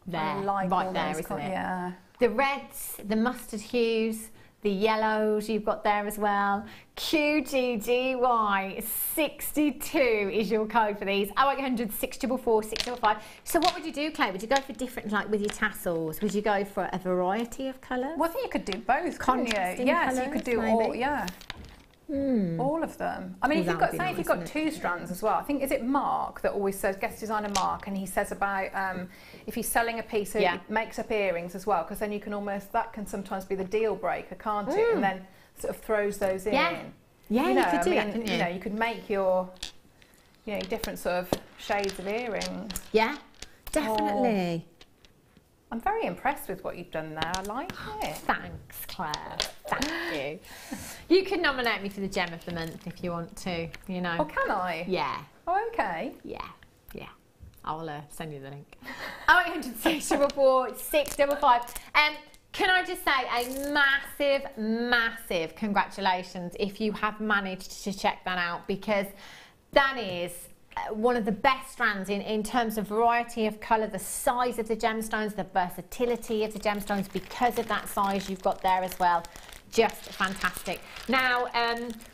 there, right there, isn't it? Yeah. The reds, the mustard hues, the yellows you've got there as well. QGGY62 is your code for these. 0800 644 655. So what would you do, Claire? Would you go for different, like with your tassels? Would you go for a variety of colours? Well, I think you could do both, couldn't you? Yes, you could do all, all of them. I mean, if you've got, say, if you've got two strands as well. I think, is it Mark that always says, guest designer Mark, and he says about if he's selling a piece, he makes up earrings as well, because then you can almost, that can sometimes be the deal breaker, can't it? And then sort of throws those in. Yeah, you know, you could do that, couldn't you? You know, you could make your, you know, different sort of shades of earrings. Yeah, definitely. I'm very impressed with what you've done there. I like it. Thanks, Claire. Thank you. You can nominate me for the Gem of the Month if you want to, you know. Oh, can I? Yeah. Oh, okay. Yeah. Yeah. I'll send you the link. 0800 644 655. Can I just say a massive, massive congratulations if you have managed to check that out, because that is one of the best strands in terms of variety of colour, the size of the gemstones, the versatility of the gemstones because of that size you've got there as well. Just fantastic. Now,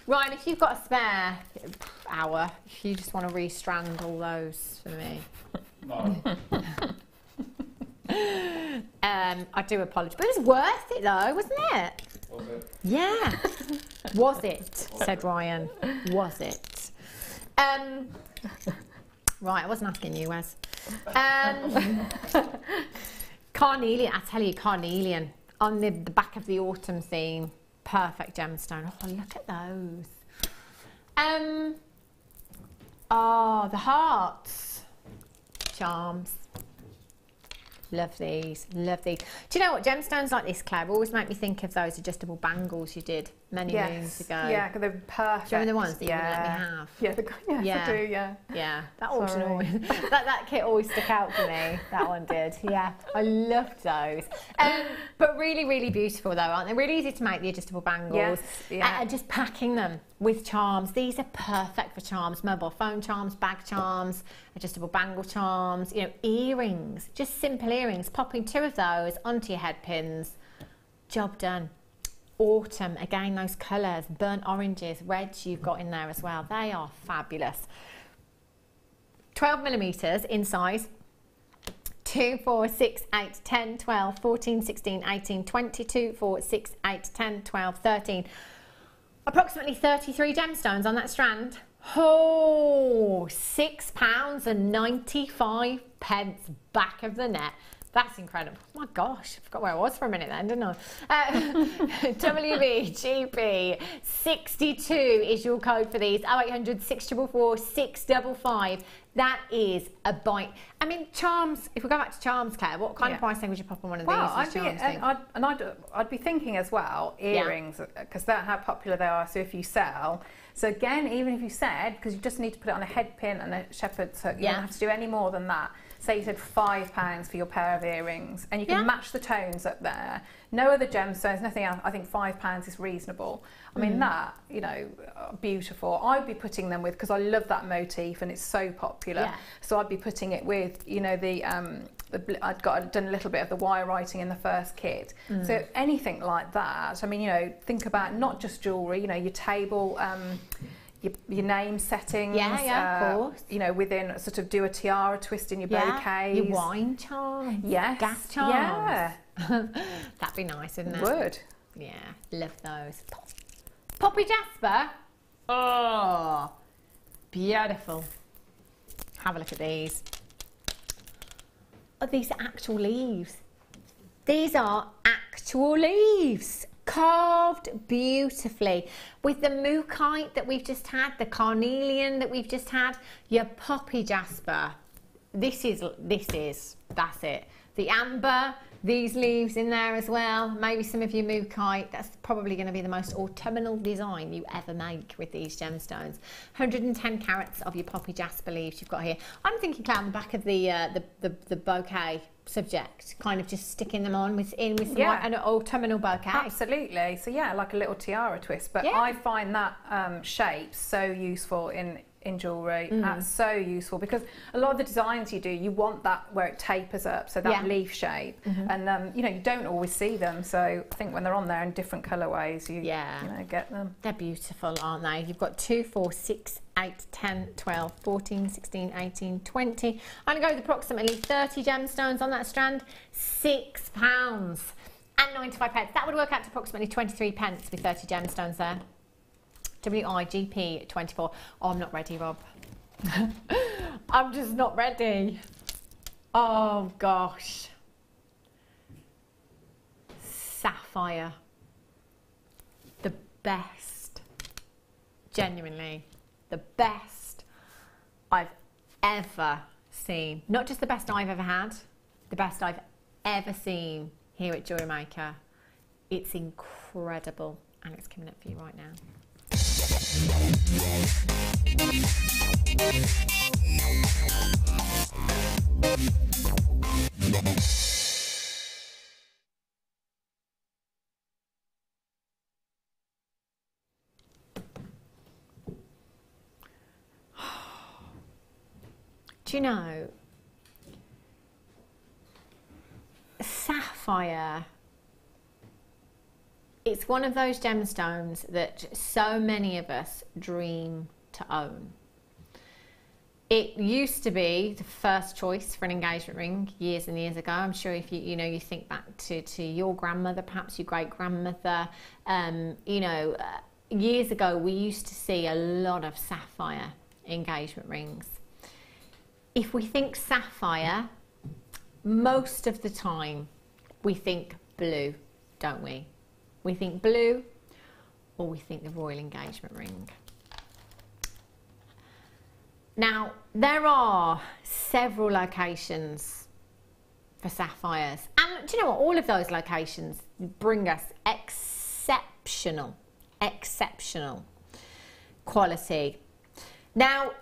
Ryan, if you've got a spare hour, if you just want to re-strand all those for me. No. I do apologise, but it was worth it though, wasn't it? Was it? Yeah. Was it, said Ryan. Was it? Right, I wasn't asking you, Wes. Carnelian, I tell you, carnelian on the back of the autumn theme. Perfect gemstone. Oh, look at those. Oh, the hearts. Charms. Love these, love these. Do you know what, gemstones like this, Claire, always make me think of those adjustable bangles you did many moons ago. Yeah, because they're perfect. Do you remember the ones that you wouldn't let me have? Yeah, I do, yeah. Yeah, that auction always, that kit always stuck out for me. That one did, yeah. I loved those. But really, really beautiful though, aren't they? Really easy to make, the adjustable bangles. Yes, yeah. And just packing them with charms. These are perfect for charms, mobile phone charms, bag charms, adjustable bangle charms, you know, earrings, just simple earrings, popping 2 of those onto your head pins. Job done. autumn. Again, those colours, burnt oranges, reds you've got in there as well. They are fabulous. 12mm in size. 2, 4, 6, 8, 10, 12, 14, 16, 18, 22, 4, 6, 8, 10, 12, 13. Approximately 33 gemstones on that strand. Oh, £6.95 back of the net. That's incredible. Oh my gosh, I forgot where I was for a minute then, didn't I? WVGP 62 is your code for these. 0800 644 655. That is a bite. I mean, charms, if we go back to charms, Claire, what kind of pricing would you pop on one of these? I'd be thinking as well, earrings, because that's how popular they are. So if you sell, so again, even if you said, because you just need to put it on a head pin and a shepherd's hook, you don't have to do any more than that. Say you said £5 for your pair of earrings, and you can match the tones up there. No other gemstones, nothing else. I think £5 is reasonable. I mean, that, you know, beautiful. I'd be putting them with, because I love that motif and it's so popular. So I'd be putting it with, you know, I'd done a little bit of the wire writing in the first kit. So anything like that. I mean, you know, think about not just jewellery, you know, your table, your name settings, of course. You know, within sort of do a tiara twist in your bouquets. Your wine charms. Yes. Gas charms. That'd be nice, wouldn't it? Would. Yeah, love those. Poppy Jasper. Oh, beautiful. Have a look at these. Oh, these are actual leaves. These are actual leaves. Carved beautifully with the mookaite that we've just had, the carnelian that we've just had, your poppy jasper. That's it. The amber, these leaves in there as well, maybe some of your mookaite. That's probably going to be the most autumnal design you ever make with these gemstones. 110 carats of your poppy jasper leaves you've got here. I'm thinking, Claire, on the back of the bouquet subject, kind of just sticking them on with some an autumnal bouquet. Absolutely. So yeah, like a little tiara twist. But I find that shape so useful in jewellery. That's so useful, because a lot of the designs you do, you want that where it tapers up, so that leaf shape, and you know, you don't always see them. So I think when they're on there in different colourways, you know, get them. They're beautiful, aren't they? You've got 2, 4, 6, 8, 10, 12, 14, 16, 18, 20. I'm going to go with approximately 30 gemstones on that strand. £6.95. That would work out to approximately 23p with 30 gemstones there. WIGP 24. Oh, I'm not ready, Rob. I'm just not ready. Oh, gosh. Sapphire. The best. Genuinely. The best I've ever seen. Not just the best I've ever had, the best I've ever seen here at Jewellery Maker. It's incredible, and it's coming up for you right now. Do you know, sapphire, it's one of those gemstones that so many of us dream to own. It used to be the first choice for an engagement ring years and years ago. I'm sure if you think back to your grandmother, perhaps your great grandmother, years ago we used to see a lot of sapphire engagement rings. If we think sapphire, most of the time we think blue, don't we? We think blue, or we think the royal engagement ring. Now, there are several locations for sapphires, and do you know what? All of those locations bring us exceptional quality. Now,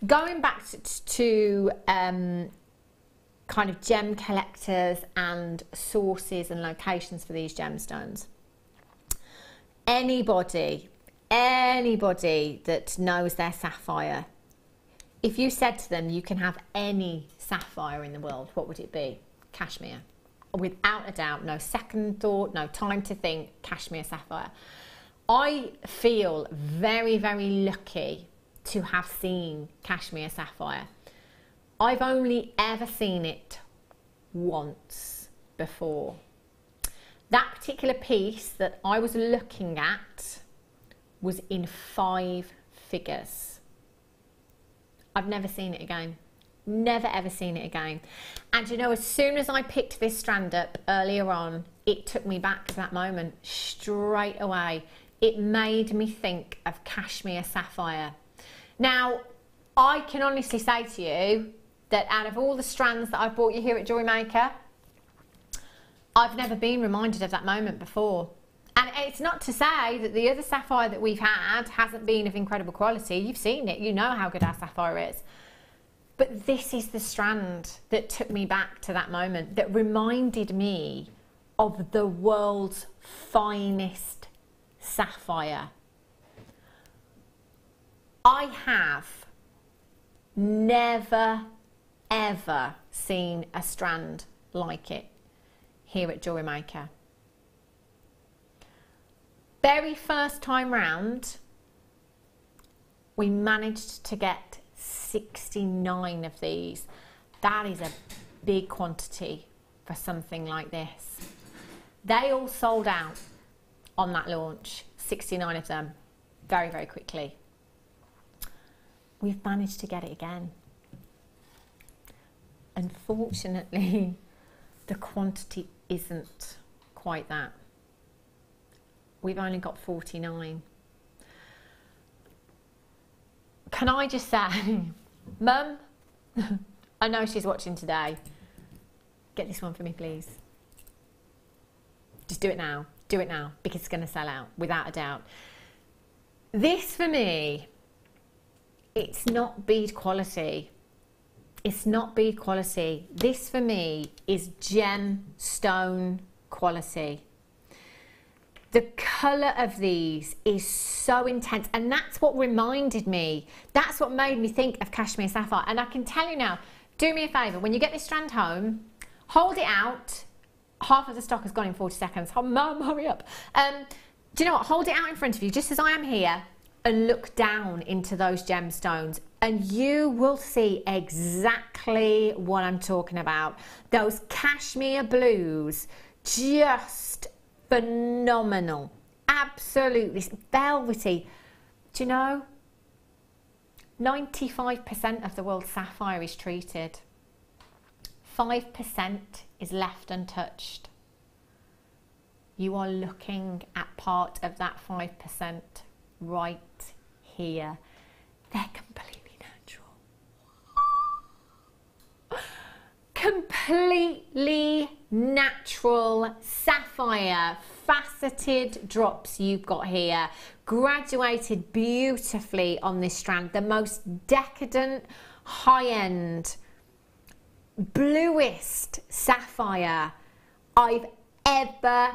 going back to kind of gem collectors and sources and locations for these gemstones, anybody that knows their sapphire, if you said to them you can have any sapphire in the world, what would it be? Cashmere. without a doubt, no second thought, no time to think, cashmere sapphire. I feel very, very lucky to have seen cashmere sapphire. I've only ever seen it once before. That particular piece that I was looking at was in 5 figures. I've never seen it again. Never ever seen it again. And you know, as soon as I picked this strand up earlier on, it took me back to that moment straight away. It made me think of cashmere sapphire. Now, I can honestly say to you that out of all the strands that I've bought you here at Jewellery Maker, I've never been reminded of that moment before. And it's not to say that the other sapphire that we've had hasn't been of incredible quality. You've seen it, you know how good our sapphire is. But this is the strand that took me back to that moment, that reminded me of the world's finest sapphire. I have never, ever seen a strand like it here at Jewellery Maker. Very first time round, we managed to get 69 of these. That is a big quantity for something like this. They all sold out on that launch, 69 of them, very, very quickly. We've managed to get it again. Unfortunately, the quantity isn't quite that. We've only got 49. Can I just say, Mum, I know she's watching today, get this one for me, please. Just do it now, because it's going to sell out, without a doubt. This, for me, it's not bead quality. It's not bead quality. This, for me, is gemstone quality. The colour of these is so intense, and that's what reminded me. That's what made me think of cashmere sapphire. And I can tell you now, do me a favour, when you get this strand home, hold it out. Half of the stock has gone in 40 seconds. Oh, Mum, hurry up. Do you know what? Hold it out in front of you, just as I am here, and look down into those gemstones, and you will see exactly what I'm talking about. Those cashmere blues, just phenomenal, absolutely velvety. Do you know, 95% of the world's sapphire is treated. 5% is left untouched. You are looking at part of that 5% right here. They're completely natural. Completely natural sapphire faceted drops you've got here, graduated beautifully on this strand. The most decadent, high-end, bluest sapphire I've ever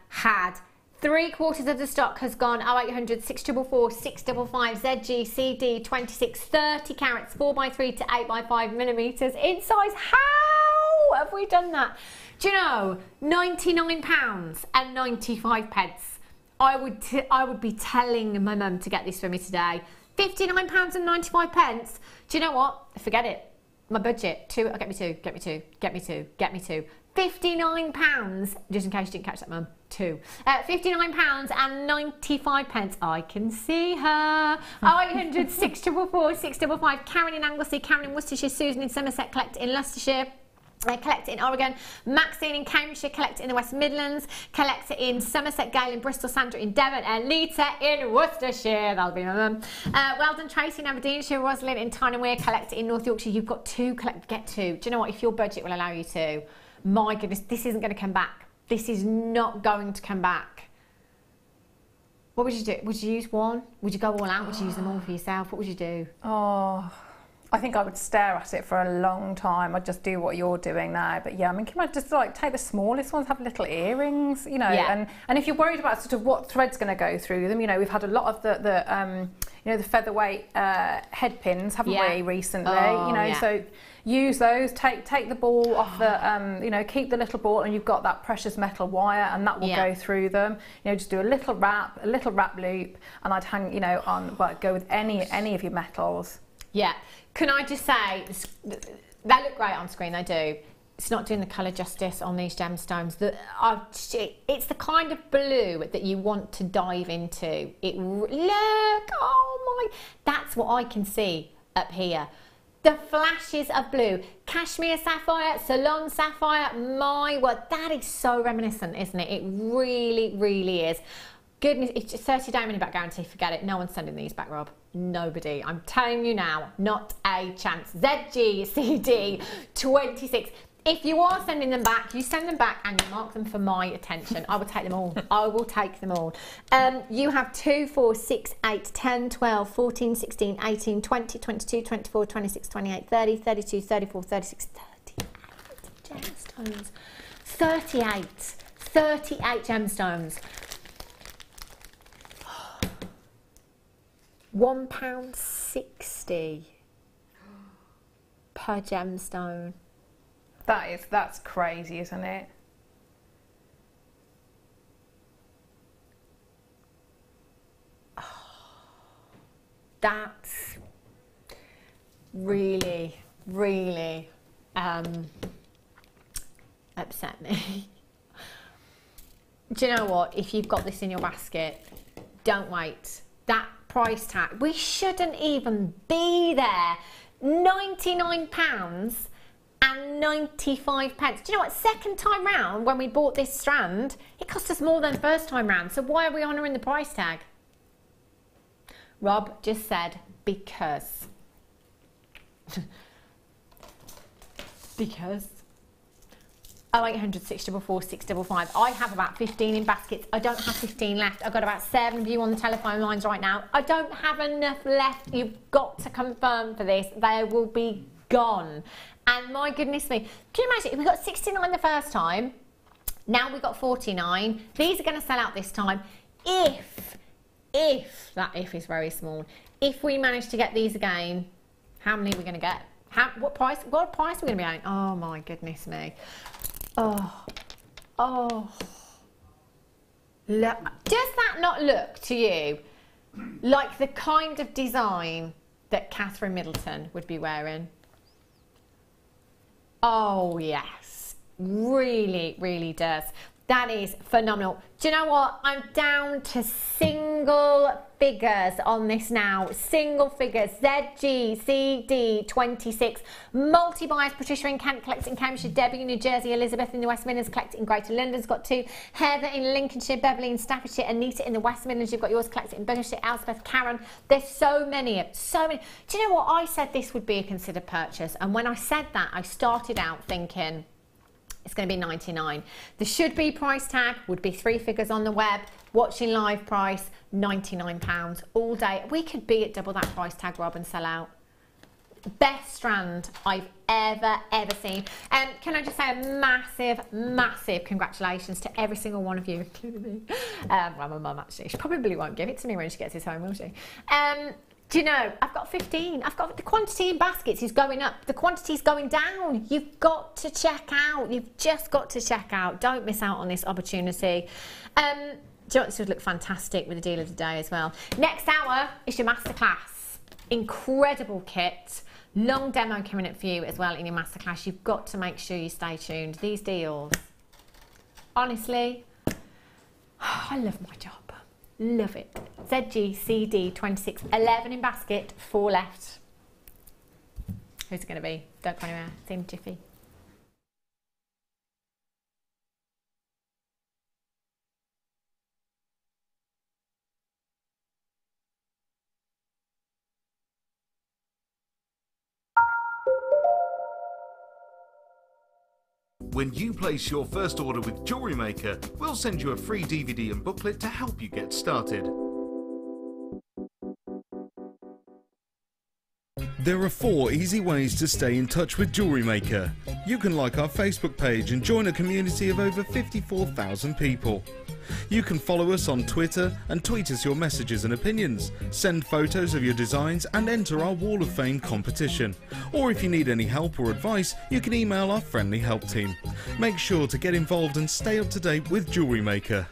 had. 3/4 of the stock has gone 0800 644 655 ZG CD 26 30 carats 4x3 to 8x5 millimeters in size. How have we done that? Do you know, £99.95. I would be telling my mum to get this for me today. £59.95. Do you know what? Forget it. My budget, get me two. £59, just in case you didn't catch that, Mum. £59.95. I can see her. 0800 644 655. Karen in Anglesey, Karen in Worcestershire, Susan in Somerset, collect in Leicestershire. Collect it in Oregon, Maxine in Cambridgeshire, collect it in the West Midlands, collect it in Somerset, Gail in Bristol, Sandra in Devon, and Lita in Worcestershire. That'll be my mum. Well done, Tracy in Aberdeenshire, Rosalind in Tyne-and-Wear, collect it in North Yorkshire. You've got two, get two. Do you know what? If your budget will allow you to, my goodness, this isn't going to come back. This is not going to come back. What would you do? Would you use one? Would you go all out? Would you use them all for yourself? What would you do? Oh, I think I would stare at it for a long time. I'd just do what you're doing now. But yeah, I mean, can I just like take the smallest ones, have little earrings, you know? Yeah. And if you're worried about sort of what thread's going to go through them, you know, we've had a lot of the you know, the featherweight head pins, haven't we, recently? Oh, you know, so use those. Take the ball off the, you know, keep the little ball, and you've got that precious metal wire, and that will go through them. You know, just do a little wrap loop, and I'd hang, you know, on. Well, go with any of your metals. Yeah. Can I just say, they look great on screen. They do. It's not doing the colour justice on these gemstones. It's the kind of blue that you want to dive into. Look, oh my, that's what I can see up here. The flashes of blue, cashmere sapphire, Ceylon sapphire, my word, that is so reminiscent, isn't it? It really, really is. Goodness, it's just 30-day money back guarantee, forget it. No one's sending these back, Rob. Nobody. I'm telling you now, not a chance. ZGCD 26. If you are sending them back, you send them back and you mark them for my attention. I will take them all. I will take them all. You have 2, 4, 6, 8, 10, 12, 14, 16, 18, 20, 22, 24, 26, 28, 30, 32, 34, 36, 38 gemstones. 38 gemstones. £1.60 per gemstone. That's crazy, isn't it? That's really, really upset me. Do you know what? If you've got this in your basket, don't wait. That price tag, we shouldn't even be there. £99 and 95 pence. Do you know what? Second time round, when we bought this strand, it cost us more than first time round. So why are we honouring the price tag? Rob just said because. Because. 0800 644 655. I have about 15 in baskets. I don't have 15 left. I've got about 7 of you on the telephone lines right now. I don't have enough left. You've got to confirm for this. They will be gone. And my goodness me, can you imagine if we got 69 the first time, now we've got 49. These are going to sell out this time. If that if is very small, if we manage to get these again, how many are we going to get? What price are we going to be getting? Oh my goodness me. Oh. Look, does that not look to you like the kind of design that Catherine Middleton would be wearing? Oh yes, really, really does. That is phenomenal. Do you know what? I'm down to single figures on this now. Single figures. ZGCD 26. Multi-buyers. Patricia in Kent collects in Cambridgeshire. Debbie in New Jersey. Elizabeth in the West Midlands collects in Greater London's got 2. Heather in Lincolnshire. Beverly in Staffordshire. Anita in the West Midlands. You've got yours collected in Buckinghamshire. Elspeth, Karen. There's so many. So many. Do you know what? I said this would be a considered purchase. And when I said that, I started out thinking, it's going to be 99. The should be price tag would be 3 figures on the web. Watching live price, £99 all day. We could be at double that price tag, Rob, and sell out. Best strand I've ever seen. Can I just say a massive congratulations to every single one of you, including me. Well, my mum actually. She probably won't give it to me when she gets this home, will she? Do you know, I've got 15. I've got the quantity in baskets is going up. The quantity is going down. You've got to check out. You've just got to check out. Don't miss out on this opportunity. Do you know what, this would look fantastic with the deal of the day as well. Next hour is your masterclass. Incredible kit. Long demo coming up for you as well in your masterclass. You've got to make sure you stay tuned. These deals, honestly, I love my job. Love it. ZGCD 26, 11 in basket, 4 left. Who's it going to be? Don't go anywhere. See you in a jiffy. When you place your first order with Jewellery Maker, we'll send you a free DVD and booklet to help you get started. There are 4 easy ways to stay in touch with Jewellery Maker. You can like our Facebook page and join a community of over 54,000 people. You can follow us on Twitter and tweet us your messages and opinions, send photos of your designs and enter our Wall of Fame competition. Or if you need any help or advice, you can email our friendly help team. Make sure to get involved and stay up to date with Jewellery Maker.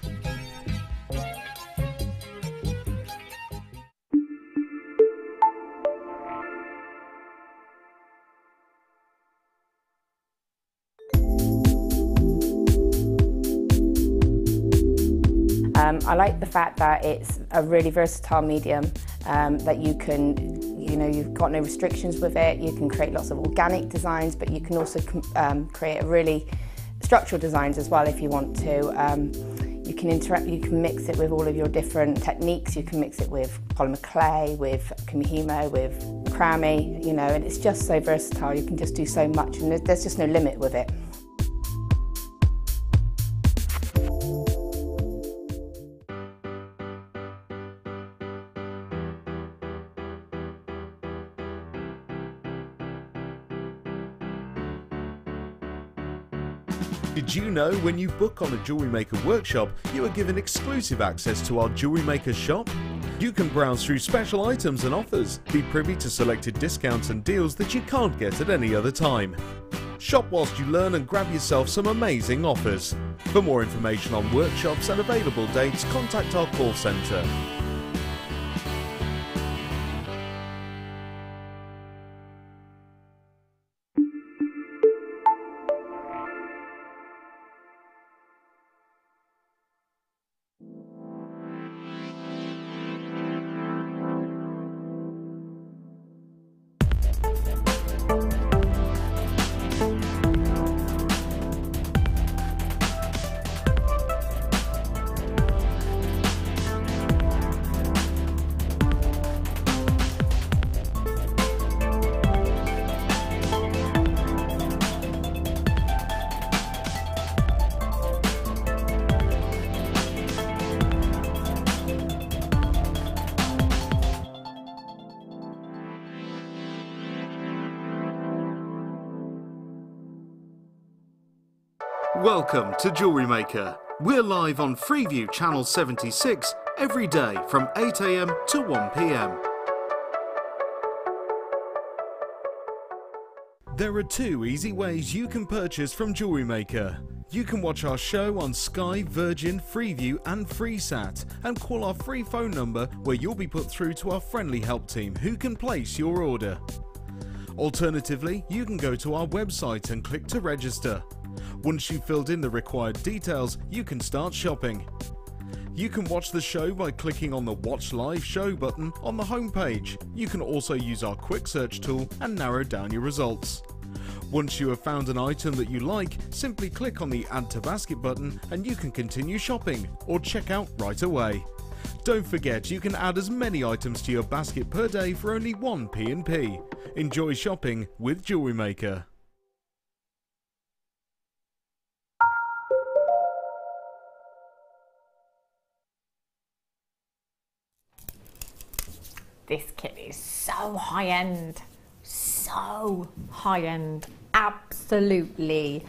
I like the fact that it's a really versatile medium, that you can, you've got no restrictions with it. You can create lots of organic designs, but you can also create a really structural designs as well if you want to. You can mix it with all of your different techniques. You can mix it with polymer clay, with kumihimo, with macrame, and it's just so versatile. You can just do so much, and there's just no limit with it. Did you know when you book on a Jewellery Maker workshop, you are given exclusive access to our Jewellery Maker shop? You can browse through special items and offers, be privy to selected discounts and deals that you can't get at any other time. Shop whilst you learn and grab yourself some amazing offers. For more information on workshops and available dates, contact our call centre. Welcome to Jewellery Maker. We're live on Freeview Channel 76 every day from 8 AM to 1 PM. There are two easy ways you can purchase from Jewellery Maker. You can watch our show on Sky, Virgin, Freeview and FreeSat and call our free phone number where you'll be put through to our friendly help team who can place your order. Alternatively, you can go to our website and click to register. Once you've filled in the required details, you can start shopping. You can watch the show by clicking on the Watch Live Show button on the home page. You can also use our quick search tool and narrow down your results. Once you have found an item that you like, simply click on the Add to Basket button and you can continue shopping or check out right away. Don't forget you can add as many items to your basket per day for only 1 P&P. Enjoy shopping with Jewellery Maker. This kit is so high-end, so high-end. Absolutely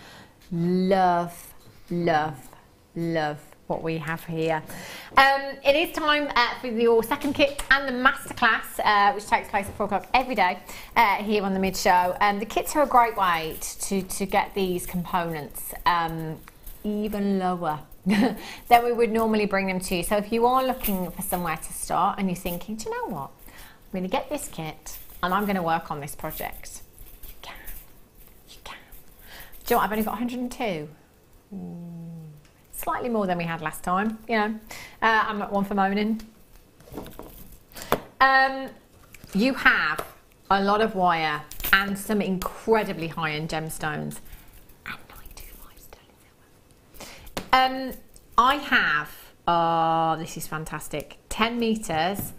love, love, love what we have here. It is time for your second kit and the masterclass, which takes place at 4 o'clock every day here on the Mid Show. The kits are a great way to get these components even lower than we would normally bring them to you. So if you are looking for somewhere to start and you're thinking, do you know what? I'm going to get this kit and I'm going to work on this project. You can. You can. Do you know what? I've only got 102. Slightly more than we had last time, I'm not one for moaning. You have a lot of wire and some incredibly high-end gemstones and 925 sterling silver. I have, this is fantastic, 10 metres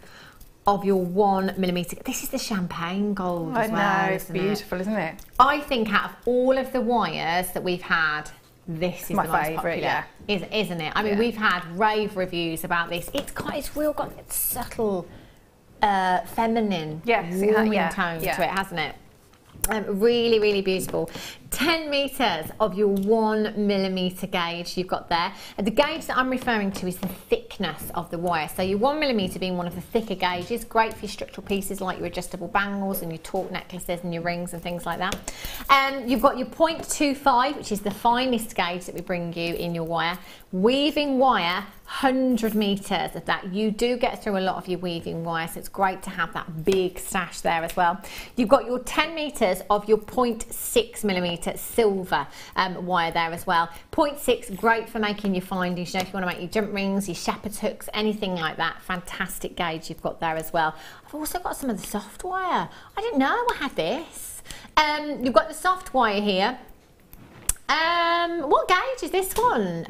of your 1 millimetre. This is the champagne gold as well. I know, it's beautiful, isn't it? I think out of all of the wires that we've had, this is my the most favourite, popular, isn't it? I mean, we've had rave reviews about this. It's got its subtle, feminine, warming tone to it, hasn't it? Really, really beautiful. 10 metres of your 1mm gauge you've got there. And the gauge that I'm referring to is the thickness of the wire. So your 1mm being one of the thicker gauges, great for your structural pieces like your adjustable bangles and your torque necklaces and your rings and things like that. You've got your 0.25, which is the finest gauge that we bring you in your wire. Weaving wire, 100 metres of that. You do get through a lot of your weaving wire, so it's great to have that big stash there as well. You've got your 10 metres of your 0.6mm silver wire there as well. 0.6, great for making your findings. You know, if you want to make your jump rings, your shepherd's hooks, anything like that, fantastic gauge you've got there as well. I've also got some of the soft wire. I didn't know I had this. You've got the soft wire here. What gauge is this one?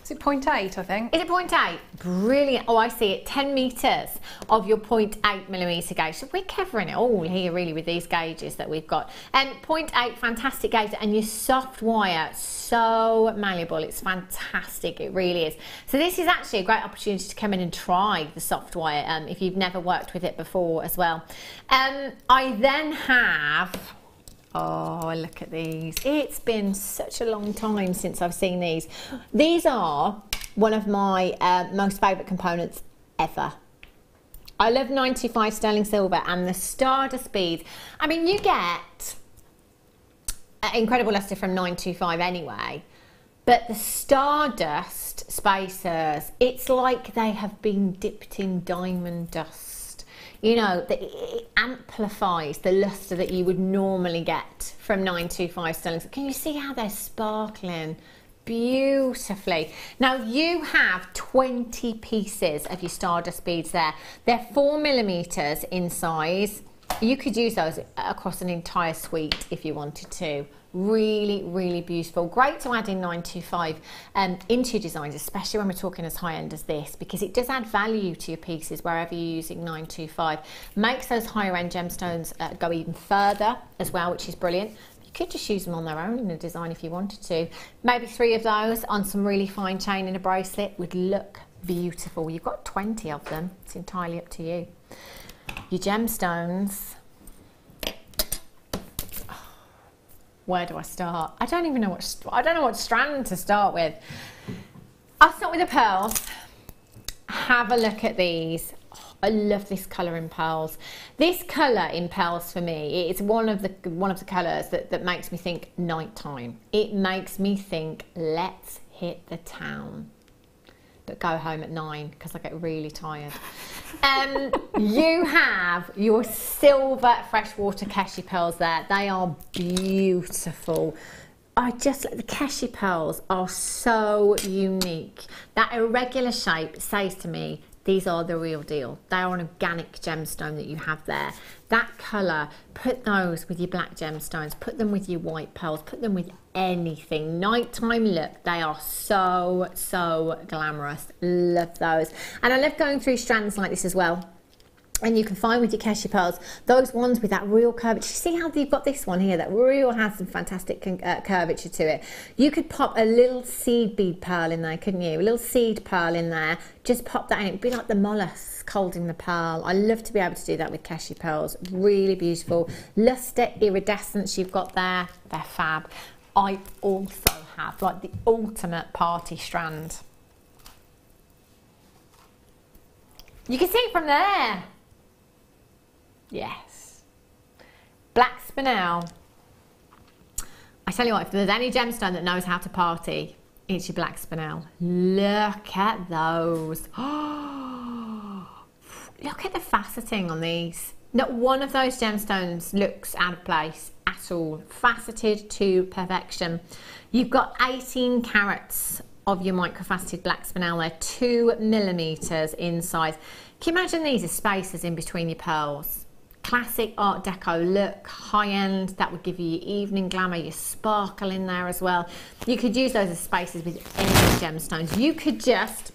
Is it 0.8, I think? Is it 0.8? Brilliant. Oh, I see it. 10 metres of your 0.8mm gauge. So we're covering it all here really with these gauges that we've got. 0.8, fantastic gauge. And your soft wire, so malleable. It's fantastic. It really is. So this is actually a great opportunity to come in and try the soft wire if you've never worked with it before as well. I then have... Oh, look at these. It's been such a long time since I've seen these. These are one of my most favourite components ever. I love 925 sterling silver and the Stardust beads. I mean, you get incredible lustre from 925 anyway, but the Stardust spacers, it's like they have been dipped in diamond dust. You know, it amplifies the lustre that you would normally get from 925 sterling. Can you see how they're sparkling beautifully? Now you have 20 pieces of your Stardust beads there. They're 4mm in size. You could use those across an entire suite if you wanted to. Really, really beautiful. Great to add in 925 into your designs, especially when we're talking as high end as this, because it does add value to your pieces wherever you're using 925. Makes those higher end gemstones go even further as well, which is brilliant. You could just use them on their own in a design if you wanted to. Maybe 3 of those on some really fine chain in a bracelet would look beautiful. You've got 20 of them. It's entirely up to you. Your gemstones. Where do I start? I don't even know what strand to start with. I'll start with the pearls. Have a look at these. Oh, I love this colour in pearls. This colour in pearls for me, it's one of the colours that makes me think nighttime. It makes me think, let's hit the town. But go home at 9 because I get really tired. You have your silver freshwater Keshi pearls there. They are beautiful. I just like the Keshi pearls are so unique. That irregular shape says to me, these are the real deal. They are an organic gemstone that you have there. That colour, put those with your black gemstones, put them with your white pearls, put them with anything. Nighttime look, they are so, so glamorous. Love those. And I love going through strands like this as well. And you can find with your Keshi pearls, those ones with that real curvature. See how you've got this one here that really has some fantastic curvature to it. You could pop a little seed bead pearl in there, couldn't you? A little seed pearl in there. Just pop that in. It'd be like the mollusk holding the pearl. I love to be able to do that with Keshi pearls. Really beautiful. Luster, iridescence you've got there. They're fab. I also have like the ultimate party strand. You can see it from there. Yes. Black spinel. I tell you what, if there's any gemstone that knows how to party, it's your black spinel. Look at those. Oh, look at the faceting on these. Not one of those gemstones looks out of place at all. Faceted to perfection. You've got 18 carats of your microfaceted black spinel there, 2mm in size. Can you imagine these as spacers in between your pearls? Classic Art Deco look, high end, that would give you your evening glamour, your sparkle in there as well. You could use those as spacers with any gemstones. You could just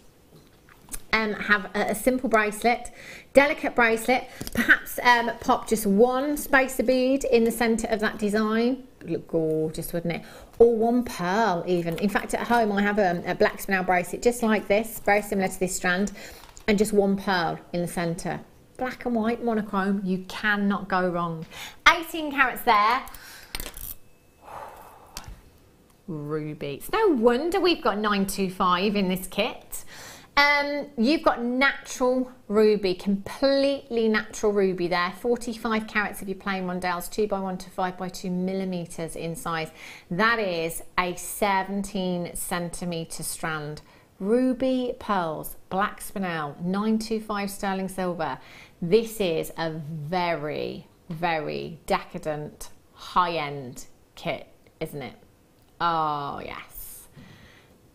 have a simple bracelet, delicate bracelet, perhaps pop just one spacer bead in the centre of that design. It would look gorgeous, wouldn't it? Or one pearl even. In fact, at home I have a black spinel bracelet just like this, very similar to this strand, and just one pearl in the centre. Black and white monochrome, you cannot go wrong. 18 carats there. ruby. It's no wonder we've got 925 in this kit. You've got natural ruby, completely natural ruby there. 45 carats of your plain rondelles, 2x1 to 5x2 millimeters in size. That is a 17 centimeter strand. Ruby pearls, black spinel, 925 sterling silver. This is a very, very decadent, high-end kit, isn't it? Oh, yes.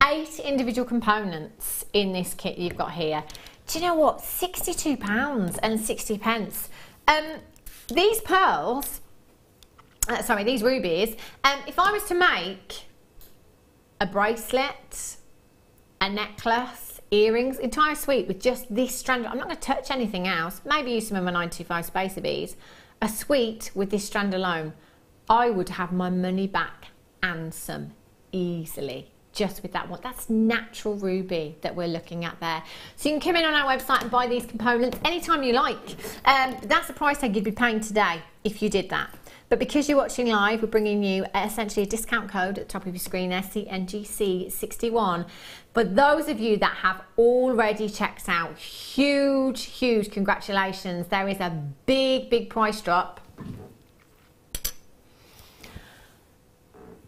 8 individual components in this kit you've got here. Do you know what? £62.60. These pearls, these rubies, if I was to make a bracelet, a necklace, earrings, entire suite with just this strand, I'm not going to touch anything else, maybe use some of my 925 spacer beads, a suite with this strand alone, I would have my money back and some easily. Just with that one. That's natural ruby that we're looking at there. So you can come in on our website and buy these components anytime you like. That's the price tag you'd be paying today if you did that. But because you're watching live, we're bringing you essentially a discount code at the top of your screen there, CNGC61. For those of you that have already checked out, huge, huge congratulations. There is a big, big price drop.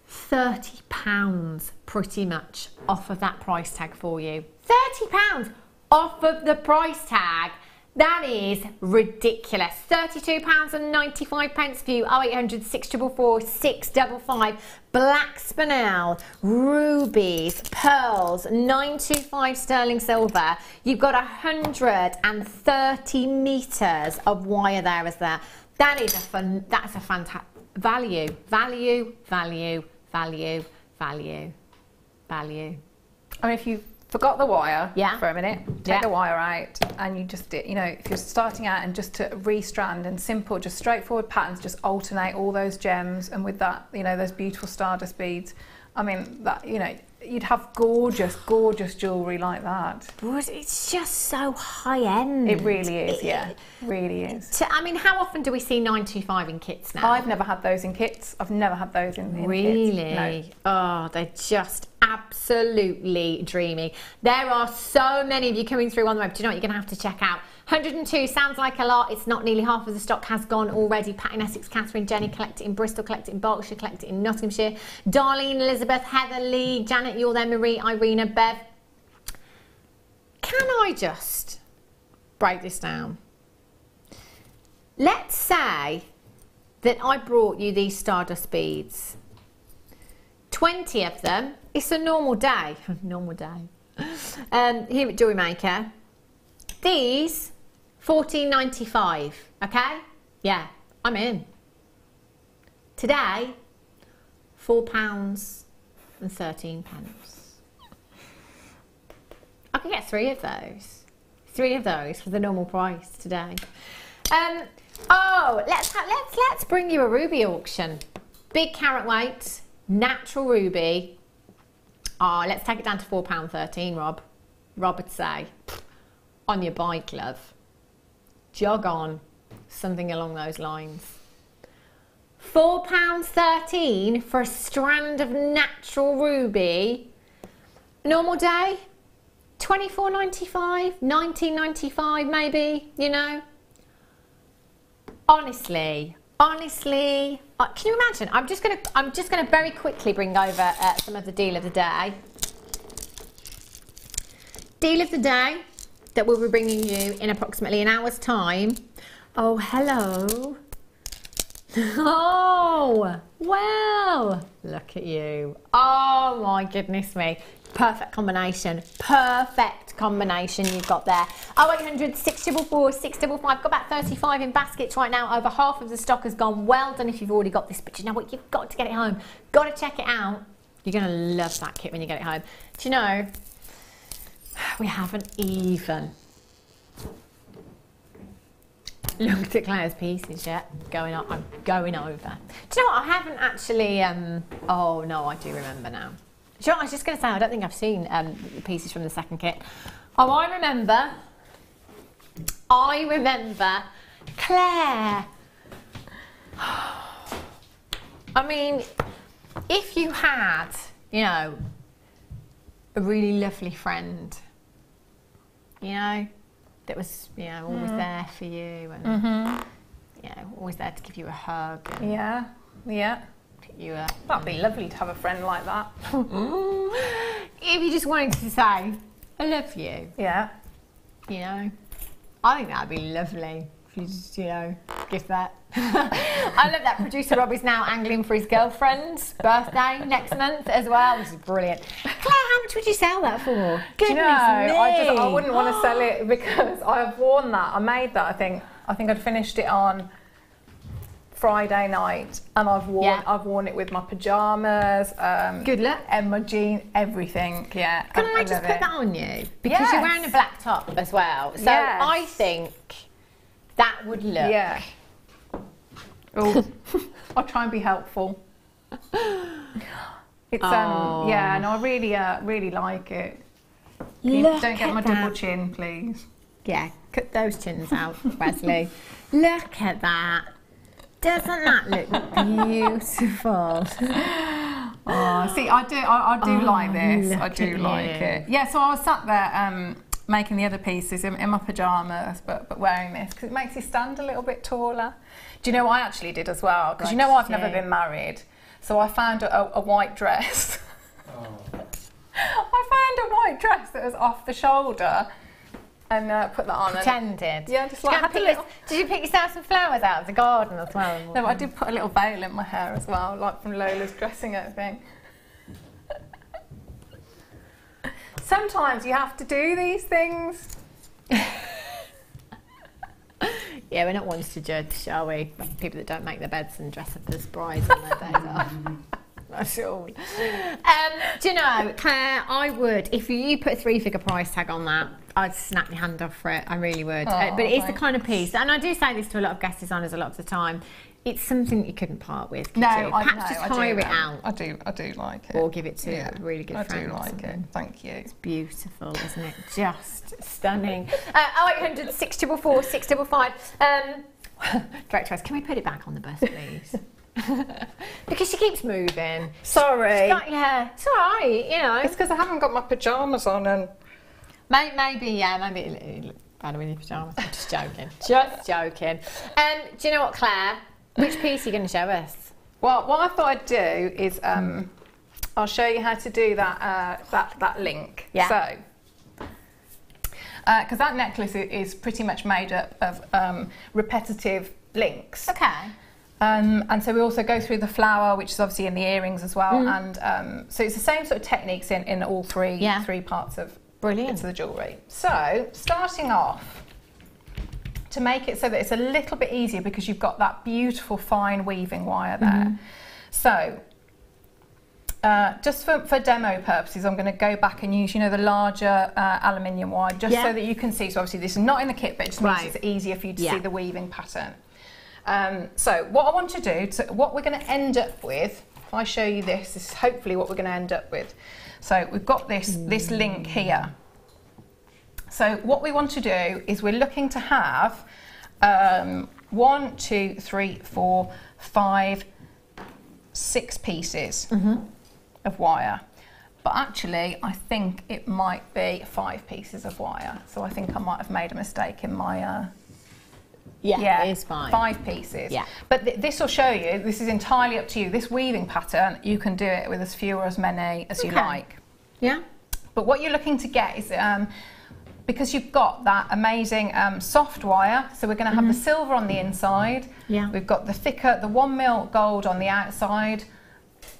£30 pretty much off of that price tag for you. £30 off of the price tag. That is ridiculous. £32.95 for you. 0800 644 655. Black spinel, rubies, pearls, 925 sterling silver. You've got 130 meters of wire there as there. That is that's a fantastic value, value, value, value, value, value. I mean, if you forgot the wire for a minute, take the wire out, and you just, you know, if you're starting out and just to restrand and simple, just straightforward patterns, just alternate all those gems, and with that, you know, those beautiful stardust beads. I mean, that, you know, you'd have gorgeous, gorgeous jewellery like that. But it's just so high end. It really is, yeah. It really is. I mean, how often do we see 925 in kits now? I've never had those in kits. I've never had those in really? Kits. No. Oh, they're just absolutely dreamy. There are so many of you coming through on the web. Do you know what you're going to have to check out? 102 sounds like a lot. It's not. Nearly half of the stock has gone already. Pat in Essex, Catherine, Jenny, collect it in Bristol, collect it in Berkshire, collect it in Nottinghamshire. Darlene, Elizabeth, Heather, Lee, Janet, you're there, Marie, Irina, Bev. Can I just break this down? Let's say that I brought you these stardust beads. 20 of them. It's a normal day. Normal day. Here at Jewellery Maker. These, $14.95. Okay? Yeah, I'm in. Today, £4.13. I can get 3 of those. 3 of those for the normal price today. Oh, let's bring you a ruby auction. Big carat weight, natural ruby. Oh, let's take it down to £4.13, Rob. Rob would say, on your bike, love. Jog on. Something along those lines. £4.13 for a strand of natural ruby. Normal day, $24.95, $19.95 maybe, you know. Honestly, can you imagine? I'm just gonna very quickly bring over some of the deal of the day. Deal of the day that we'll be bringing you in approximately an hour's time. Oh, hello. Oh, well, look at you. Oh my goodness me. Perfect combination. Perfect combination you've got there. 0800 644 655. Got about 35 in baskets right now. Over half of the stock has gone. Well done if you've already got this. But you know what? You've got to get it home. Got to check it out. You're going to love that kit when you get it home. Do you know, we haven't even looked at Claire's pieces yet. I'm going over. Do you know what? I haven't actually, oh no, I do remember now. Do you know what I was just going to say? I don't think I've seen the pieces from the second kit. Oh, I remember Claire. I mean, if you had you know, a really lovely friend, you know, that was, you know, always there for you and, you know, always there to give you a hug. And pick you up. That'd be lovely to have a friend like that. If you just wanted to say, I love you. Yeah. You know, I think that'd be lovely if you just, you know, give that. I love that. Producer Rob is now angling for his girlfriend's birthday next month as well. This is brilliant. Claire, how much would you sell that for? Do you know, I wouldn't want to sell it because I've worn that. I made that, I think I'd finished it on Friday night, and I've worn it with my pajamas. Good luck. And my jeans, everything. Yeah. Can I just put that on you? Because you're wearing a black top as well. So I think that would look. Yeah. Oh, I'll try and be helpful. It's yeah, no, I really like it. Don't get my double chin, please. Yeah, cut those chins out, Wesley. Look at that. Doesn't that look beautiful? Oh, see, I do like this. I do like it. Yeah, so I was sat there making the other pieces in my pajamas, but wearing this because it makes you stand a little bit taller. Do you know what I actually did as well? Because you know I've never been married, so I found a white dress. I found a white dress that was off the shoulder. And put that on. Pretended. Yeah, just like did you pick yourself some flowers out of the garden as well? No, but I did put a little veil in my hair as well, like from Lola's dressing up thing. Sometimes you have to do these things. Yeah, we're not ones to judge, shall we? People that don't make their beds and dress up as brides on their days off. That's all. Do you know, Claire, I would, if you put a 3-figure price tag on that, I'd snap your hand off for it. I really would. But it is the kind of piece, and I do say this to a lot of guest designers a lot of the time, it's something that you couldn't part with. Perhaps just hire it out. I do like it. Or give it to a really good friend. I do like it. Thank you. It's beautiful, isn't it? Just stunning. 0800 644 655. Director, can we put it back on the bus, please? Because she keeps moving. Sorry. Yeah, it's all right, you know. It's because I haven't got my pyjamas on and... Maybe it look better with your pyjamas. I'm just joking. Just joking. Do you know what, Claire? Which piece are you going to show us? Well, what I thought I'd do is I'll show you how to do that link. Yeah. So, because that necklace is pretty much made up of repetitive links. Okay. And so we also go through the flower, which is obviously in the earrings as well. And so it's the same sort of techniques in all three parts of the jewellery. So starting off, to make it so that it's a little bit easier because you've got that beautiful fine weaving wire there. So just for demo purposes, I'm going to go back and use, you know, the larger aluminium wire just so that you can see. So obviously this is not in the kit, but it just makes it easier for you to see the weaving pattern. So what I want to do, what we're going to end up with, if I show you this is hopefully what we're going to end up with. So we've got this link here. So what we want to do is we're looking to have 1, 2, 3, 4, 5, 6 pieces of wire. But actually, I think it might be 5 pieces of wire. So I think I might have made a mistake in my... it is fine. 5 pieces. Yeah. But this will show you, this is entirely up to you. This weaving pattern, you can do it with as few or as many as you like. Yeah. But what you're looking to get is, because you've got that amazing soft wire, so we're going to have the silver on the inside. Yeah. We've got the thicker, the 1 mil gold on the outside,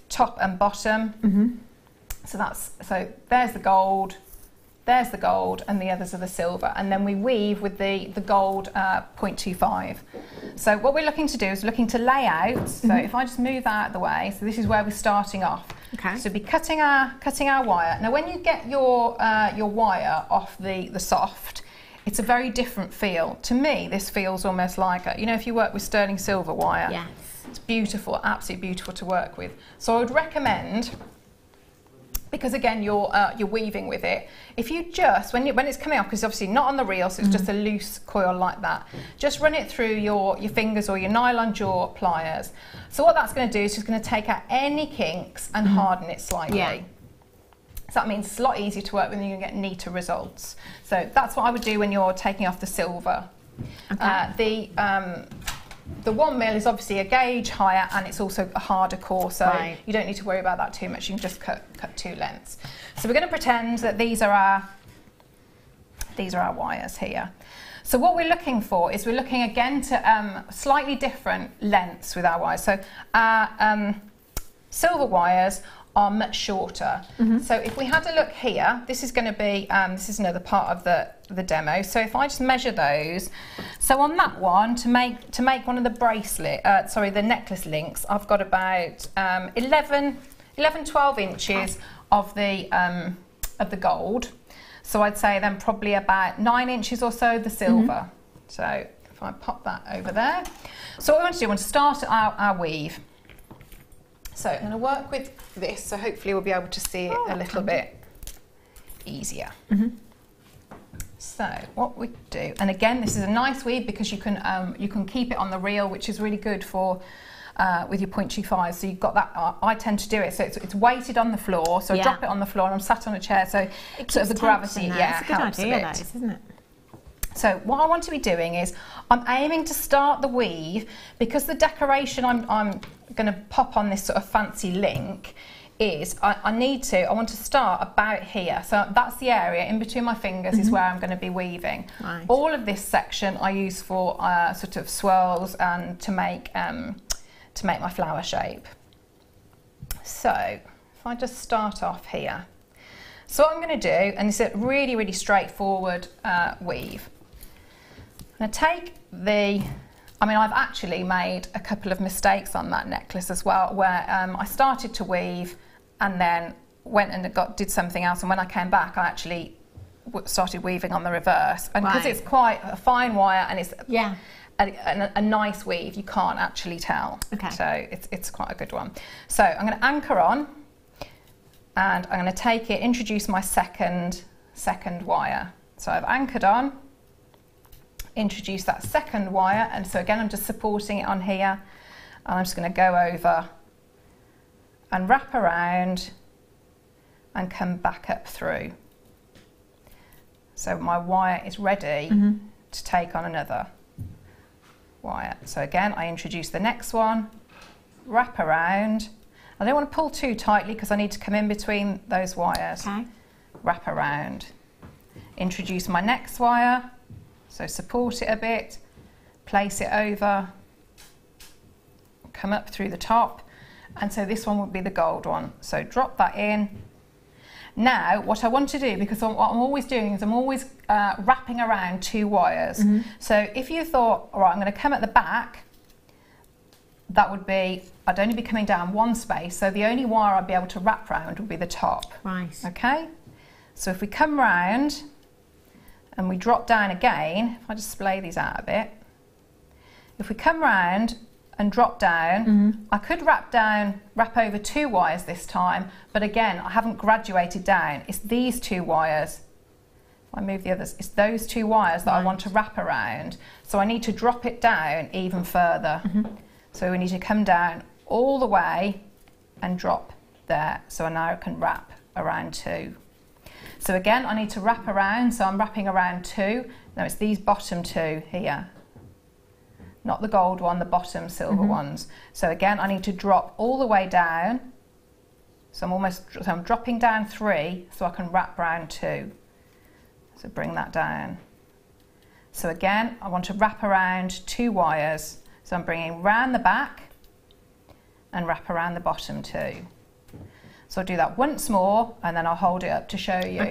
top and bottom. So there's the gold. There's the gold and the others are the silver, and then we weave with the gold 0.25. So what we're looking to do is looking to lay out, so if I just move that out of the way, so this is where we're starting off. Okay. So we'll be cutting our wire. Now when you get your wire off the soft, it's a very different feel. To me, this feels almost like, you know, if you work with sterling silver wire, Yes. it's beautiful, absolutely beautiful to work with. So I would recommend because again you're weaving with it. If you just when it's coming off, because obviously not on the reel, so it's just a loose coil like that, just run it through your fingers or your nylon jaw pliers. So what that's going to do is just going to take out any kinks and harden it slightly. Yeah. So that means it's a lot easier to work with and you can get neater results. So that's what I would do when you're taking off the silver. Okay. The 1 mil is obviously a gauge higher and it's also a harder core, so you don't need to worry about that too much. You can just cut 2 lengths. So we're going to pretend that these are our wires here. So what we're looking for is we're looking again to slightly different lengths with our wires. So our silver wires are much shorter. So if we had a look here, this is going to be, this is another part of the demo. So if I just measure those, so on that one, to make one of the the necklace links, I've got about 12 inches of the gold. So I'd say then probably about 9 inches or so the silver. So if I pop that over there. So what we want to do, we want to start our weave. So I'm going to work with this, so hopefully we'll be able to see it a little bit easier. So what we do, and again this is a nice weave because you can keep it on the reel, which is really good for with your 0.25. So you've got that. I tend to do it, so it's weighted on the floor. So I drop it on the floor, and I'm sat on a chair, so sort of the gravity, it's a good helps idea, a bit. isn't it? So what I want to be doing is I'm aiming to start the weave, because the decoration I'm going to pop on this sort of fancy link is I want to start about here. So that's the area in between my fingers is where I'm going to be weaving. All of this section I use for sort of swirls and to make my flower shape. So if I just start off here. So what I'm going to do, and it's a really, really straightforward weave. I'm going to take I've actually made a couple of mistakes on that necklace as well, where I started to weave and then went and did something else, and when I came back I actually started weaving on the reverse, and because it's quite a fine wire and it's a nice weave, you can't actually tell. So it's quite a good one. So I'm going to anchor on, and I'm going to take it, introduce my second wire. So I've anchored on, introduce that second wire, and so again I'm just supporting it on here, and I'm just going to go over and wrap around and come back up through. So my wire is ready to take on another wire. So again I introduce the next one, wrap around. I don't want to pull too tightly because I need to come in between those wires. Wrap around, introduce my next wire, so support it a bit, place it over, come up through the top, and so this one would be the gold one. So drop that in. Now what I want to do, because what I'm always doing is I'm always wrapping around 2 wires. So if you thought, all right, I'm going to come at the back, that would be, I'd only be coming down 1 space, so the only wire I'd be able to wrap round would be the top. Okay, so if we come round and we drop down again, if I just splay these out a bit, if we come round and drop down, I could wrap over 2 wires this time, but again I haven't graduated down. It's these 2 wires. If I move the others, it's those 2 wires that I want to wrap around, so I need to drop it down even further. So we need to come down all the way and drop there, so now I can wrap around 2. So again I need to wrap around, so I'm wrapping around 2. Now it's these bottom 2 here, not the gold one, the bottom silver ones. So again I need to drop all the way down, so I'm dropping down 3 so I can wrap around 2. So bring that down. So again I want to wrap around 2 wires, so I'm bringing round the back and wrap around the bottom 2. So I'll do that once more, and then I'll hold it up to show you.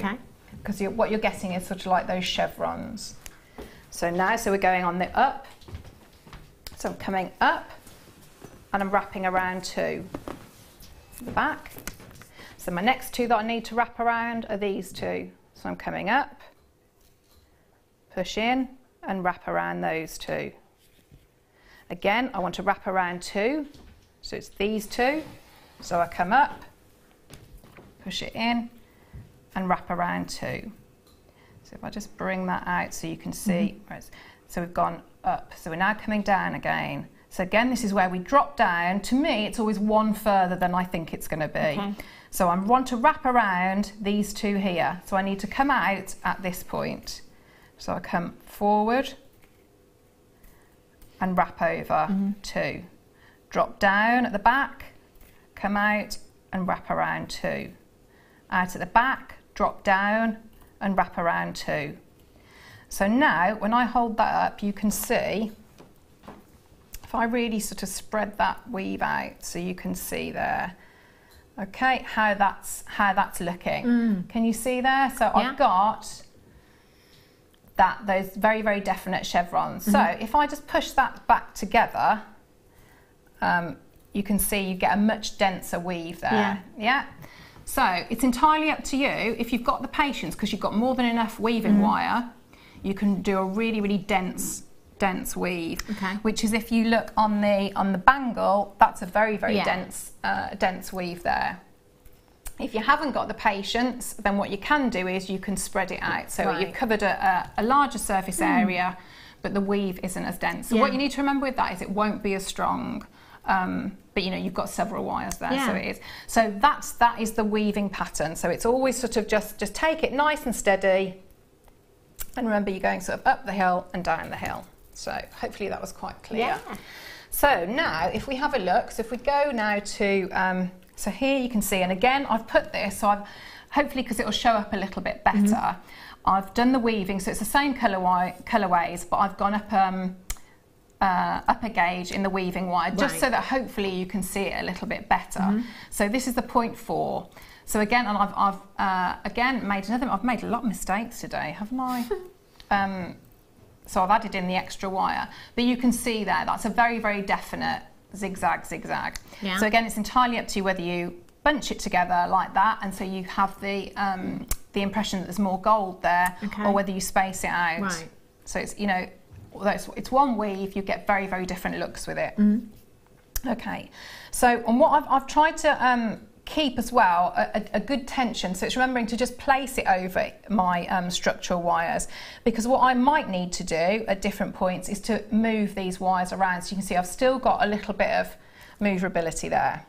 Because what you're getting is sort of like those chevrons. So now, so we're going on the up. So I'm coming up, and I'm wrapping around 2. The back. So my next 2 that I need to wrap around are these 2. So I'm coming up, push in, and wrap around those 2. Again, I want to wrap around 2, so it's these 2. So I come up, push it in and wrap around 2. So if I just bring that out so you can see, so we've gone up, so we're now coming down again. So again, this is where we drop down. To me, it's always one further than I think it's going to be. Okay. So I want to wrap around these 2 here. So I need to come out at this point. So I come forward and wrap over 2. Drop down at the back, come out and wrap around 2. Out at the back, drop down and wrap around 2. So now, when I hold that up, you can see, if I really sort of spread that weave out, so you can see there, okay, how that's looking. Can you see there? So I've got those very, very definite chevrons. So if I just push that back together, you can see you get a much denser weave there. Yeah. So it's entirely up to you. If you've got the patience, because you've got more than enough weaving wire, you can do a really, really dense weave. Okay. Which is, if you look on the bangle, that's a very, very dense weave there. If you haven't got the patience, then what you can do is you can spread it out. So you've covered a larger surface area, but the weave isn't as dense. So what you need to remember with that is it won't be as strong. But you know, you've got several wires there, so it is. So that is the weaving pattern. So it's always sort of just take it nice and steady, and remember you're going sort of up the hill and down the hill. So hopefully that was quite clear. So now if we have a look, so if we go now to so here you can see, and again I've put this, so I've hopefully, because it will show up a little bit better, I've done the weaving, so it's the same colourways, but I've gone up a gauge in the weaving wire, just so that hopefully you can see it a little bit better. So this is the 0.4. So again, and I've again made I've made a lot of mistakes today, haven't I? So I've added in the extra wire, but you can see there, that's a very, very definite zigzag. So again, it's entirely up to you whether you bunch it together like that, and so you have the impression that there's more gold there, or whether you space it out. So it's, you know, although it's one weave, you get very, very different looks with it. Okay, so and what I've tried to keep as well a good tension, so it's remembering to just place it over my structural wires, because what I might need to do at different points is to move these wires around, so you can see I've still got a little bit of maneuverability there.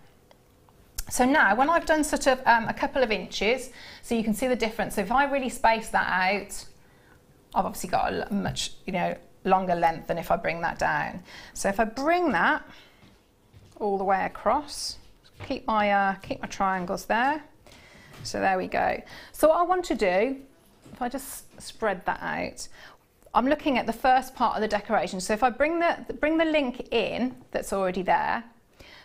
So now when I've done sort of a couple of inches, so you can see the difference. So if I really space that out, I've obviously got a much, you know, longer length than if I bring that down. So if I bring that all the way across, keep my triangles there. So there we go. So what I want to do, if I just spread that out, I'm looking at the first part of the decoration. So if I bring the link in that's already there,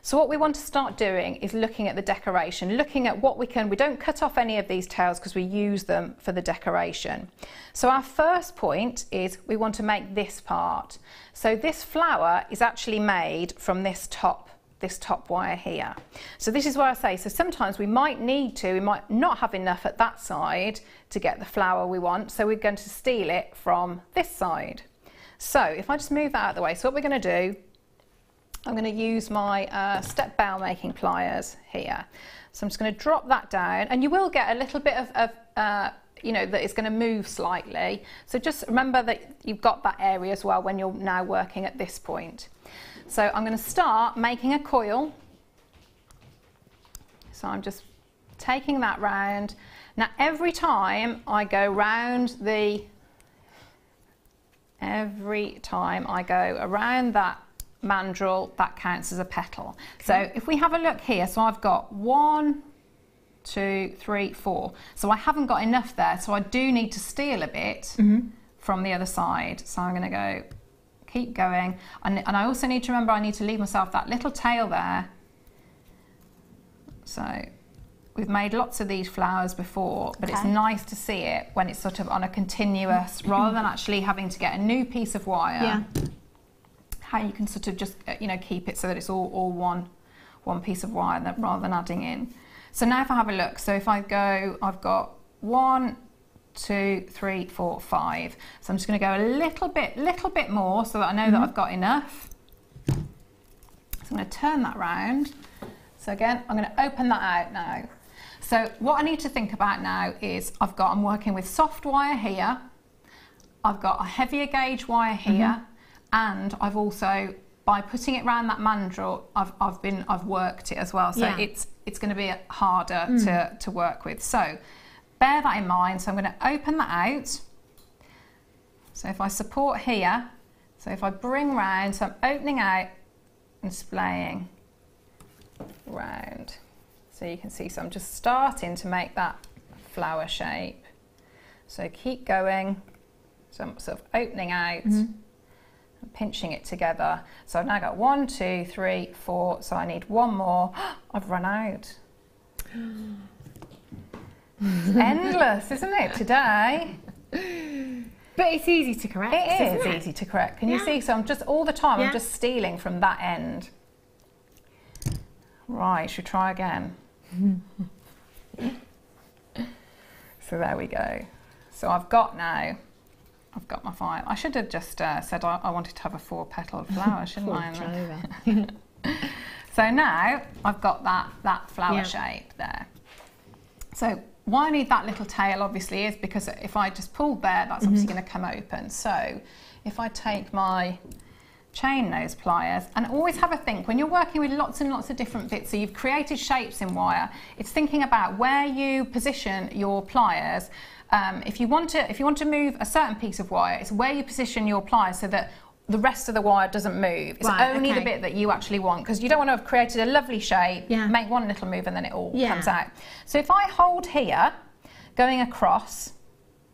so what we want to start doing is looking at the decoration, looking at what we don't cut off any of these tails because we use them for the decoration. So our first point is we want to make this part. So this flower is actually made from this top wire here. So this is where I say, so sometimes we might not have enough at that side to get the flower we want, so we're going to steal it from this side. So if I just move that out of the way, so what we're going to do, I'm going to use my step bow making pliers here. So I'm just going to drop that down, and you will get a little bit of you know, that it's going to move slightly. So just remember that you've got that area as well when you're now working at this point. So I'm going to start making a coil. So I'm just taking that round. Now every time I go around that mandrel, that counts as a petal. Okay. So if we have a look here, so I've got 1, 2, 3, 4. So I haven't got enough there, so I do need to steal a bit from the other side. So I'm going to keep going, and I also need to remember I need to leave myself that little tail there. So we've made lots of these flowers before, but it's nice to see it when it's sort of on a continuous, rather than actually having to get a new piece of wire. How you can sort of just you know, keep it so that it's all one piece of wire rather than adding in. So now if I have a look, so if I go, I've got 1, 2, 3, 4, 5. So I'm just going to go a little bit more so that I know that I've got enough. So I'm going to turn that round. So again, I'm going to open that out now. So what I need to think about now is I'm working with soft wire here, I've got a heavier gauge wire here, and I've also, by putting it around that mandrel, I've worked it as well. So it's going to be harder to work with. So bear that in mind. So I'm going to open that out. So if I support here, so if I bring round, so I'm opening out and splaying round. So you can see, so I'm just starting to make that flower shape. So keep going. So I'm sort of opening out and pinching it together. So I've now got 1, 2, 3, 4. So I need one more. I've run out. Endless, isn't it, today? But it's easy to correct. It is easy to correct. Can you see? So I'm just all the time, I'm just stealing from that end. Right, should we try again? So there we go. So I've got my 5. I should have just said I wanted to have a 4-petaled flower, shouldn't I? So now I've got that flower shape there. So why I need that little tail obviously is because if I just pulled there, that's obviously going to come open. So if I take my chain nose pliers, and always have a think when you're working with lots and lots of different bits, so you've created shapes in wire, it's thinking about where you position your pliers. If you want to move a certain piece of wire, it's where you position your pliers so that the rest of the wire doesn't move. It's only the bit that you actually want, because you don't want to have created a lovely shape, make one little move and then it all comes out. So if I hold here, going across,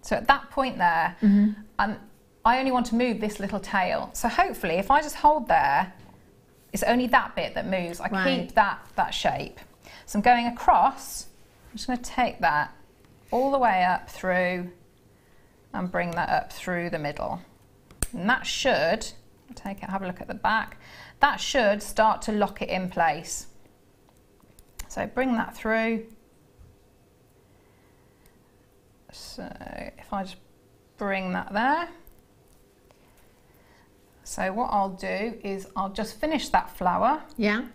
so at that point there, I only want to move this little tail. So hopefully if I just hold there, it's only that bit that moves. I keep that shape. So I'm going across, I'm just going to take that all the way up through and bring that up through the middle. And that should, take it, have a look at the back, that should start to lock it in place. So bring that through. So if I just bring that there. So what I'll do is I'll just finish that flower. Yeah.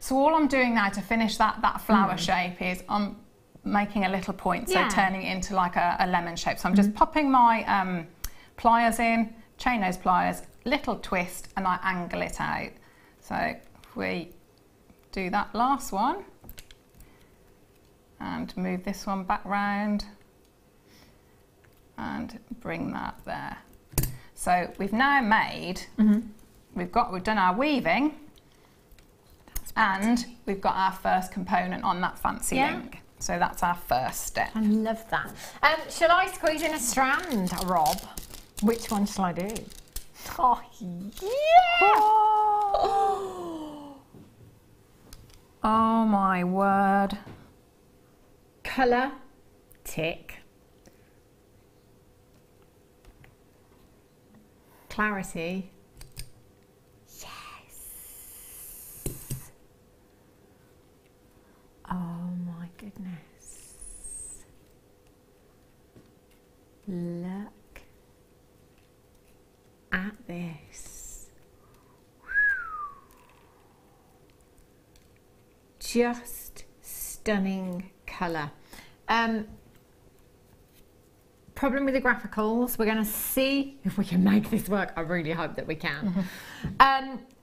So all I'm doing now to finish that flower shape is I'm making a little point, so turning it into like a lemon shape. So I'm just popping my pliers in, chain nose pliers, little twist, and I angle it out. So if we do that last one and move this one back round and bring that there. So we've now made, we've done our weaving, and we've got our first component on that fancy link. So that's our first step. I love that. Shall I squeeze in a strand, Rob? Which one shall I do? Oh, yeah! Oh my word. Colour, tick. Clarity. Yes. Oh my goodness. Look at this. Just stunning colour. Problem with the graphicals, we're going to see if we can make this work. I really hope that we can.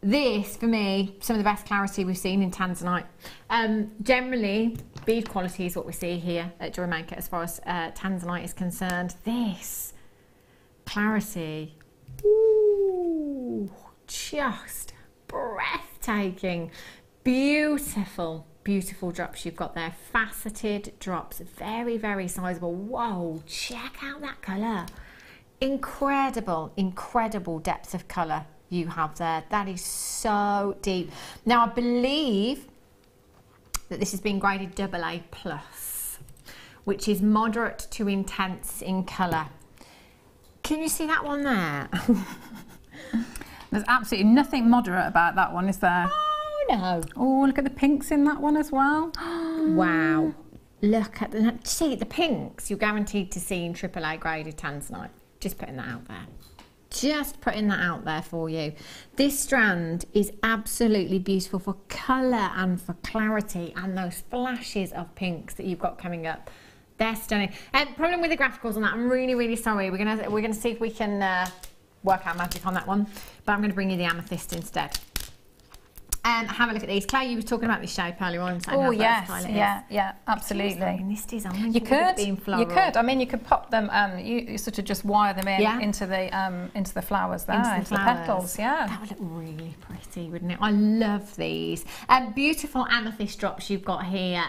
This, for me, some of the best clarity we've seen in Tanzanite. Generally, bead quality is what we see here at Jewellery Maker as far as Tanzanite is concerned. This clarity, ooh, just breathtaking, beautiful. Beautiful drops you've got there, faceted drops, very, very sizable. Whoa, check out that colour. Incredible, incredible depth of colour you have there. That is so deep. Now, I believe that this has been graded AA+, which is moderate to intense in colour. Can you see that one there? There's absolutely nothing moderate about that one, is there? No. Oh, look at the pinks in that one as well. Wow. Look at the, see the pinks you're guaranteed to see in AAA graded Tanzanite. Just putting that out there. Just putting that out there for you. This strand is absolutely beautiful for colour and for clarity, and those flashes of pinks that you've got coming up. They're stunning. Problem with the graphicals on that, I'm really, really sorry. We're gonna see if we can work out magic on that one, but I'm gonna bring you the amethyst instead. Have a look at these. Claire, you were talking about this shape earlier on. Oh yes, yeah, absolutely. This design. You could. I mean, you could pop them. You sort of just wire them in into the flowers there, into the petals. Yeah, that would look really pretty, wouldn't it? I love these. Beautiful amethyst drops you've got here.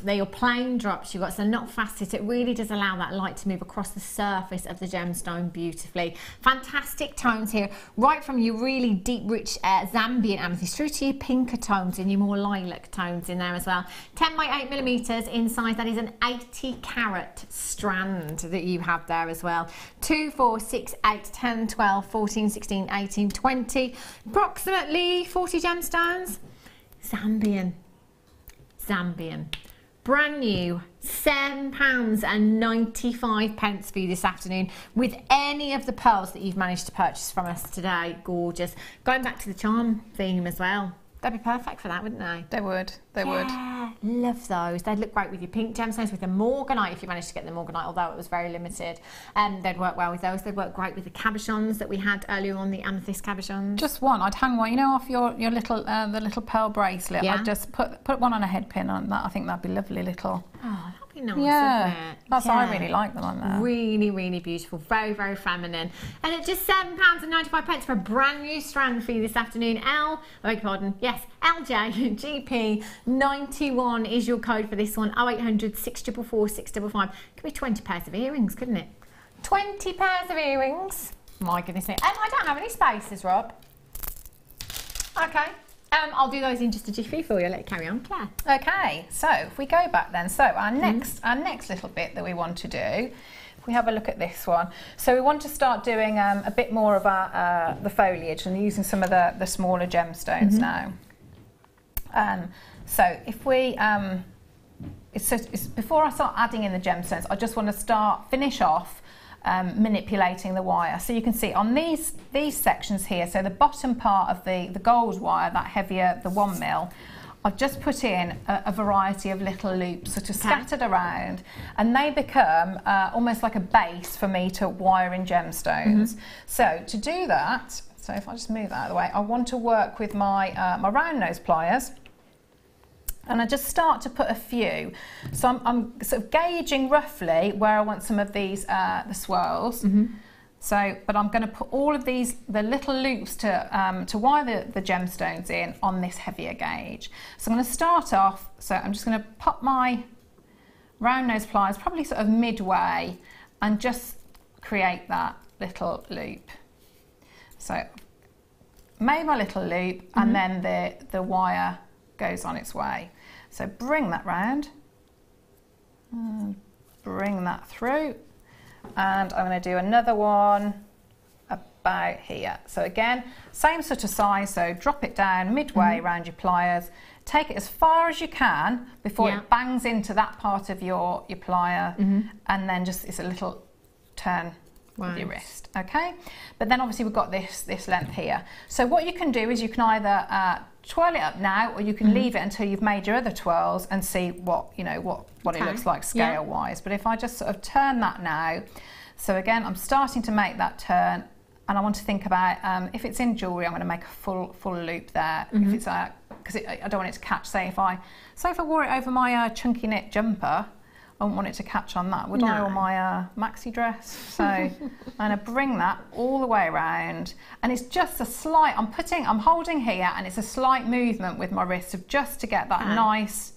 They're your plain drops you've got, so not faceted. It really does allow that light to move across the surface of the gemstone beautifully. Fantastic tones here, right from your really deep, rich Zambian amethyst through to your pinker tones and your more lilac tones in there as well. 10 by 8 millimeters in size. That is an 80 carat strand that you have there as well. 2, 4, 6, 8, 10, 12, 14, 16, 18, 20, approximately 40 gemstones. Zambian. Brand new, £7.95 for you this afternoon with any of the pearls that you've managed to purchase from us today. Gorgeous. Going back to the charm theme as well. They'd be perfect for that, wouldn't they? They would. They would. Love those. They'd look great with your pink gemstones, with the morganite, if you managed to get the morganite, although it was very limited. They'd work well with those. They'd work great with the cabochons that we had earlier on, the amethyst cabochons. Just one. I'd hang one, you know, off your little the little pearl bracelet. Yeah. I'd just put one on a head pin on that. I think that'd be lovely little. Oh, that'd be nice, yeah, wouldn't it? That's I really like them on there. Really, really beautiful. Very, very feminine. And at just £7.95 for a brand new strand for you this afternoon. LJGP91 is your code for this one. 0800 644 655. Could be 20 pairs of earrings, couldn't it? 20 pairs of earrings. My goodness me. I don't have any spaces, Rob. Okay. I'll do those in just a jiffy for you. Let it carry on, Claire. Okay, so if we go back then, so our next little bit that we want to do, if we have a look at this one, so we want to start doing a bit more of our the foliage and using some of the smaller gemstones now. So if we before I start adding in the gemstones, I just want to finish off manipulating the wire. So you can see on these sections here, so the bottom part of the gold wire, that heavier, the 1 mil, I've just put in a variety of little loops sort of scattered around, and they become almost like a base for me to wire in gemstones. So to do that, so if I just move that out of the way, I want to work with my my round nose pliers. And I just start to put a few. So I'm sort of gauging roughly where I want some of these, the swirls. So, but I'm going to put all of these, the little loops to wire the gemstones in on this heavier gauge. So I'm going to start off, so I'm just going to pop my round nose pliers probably sort of midway and just create that little loop. So made my little loop and then the wire goes on its way. So bring that round, bring that through, and I'm going to do another one about here. So again, same sort of size, so drop it down midway around your pliers, take it as far as you can before it bangs into that part of your plier, and then just it's a little turn with your wrist, okay? But then obviously we've got this length here. So what you can do is you can either twirl it up now, or you can leave it until you've made your other twirls and see what what it looks like scale wise. But if I just sort of turn that now, so again I'm starting to make that turn, and I want to think about if it's in jewellery, I'm going to make a full loop there. If it's because I don't want it to catch. Say if I wore it over my chunky knit jumper, I wouldn't want it to catch on that, would I? Or my maxi dress. So I'm going to bring that all the way around, and it's just a slight, I'm holding here, and it's a slight movement with my wrist of just to get that nice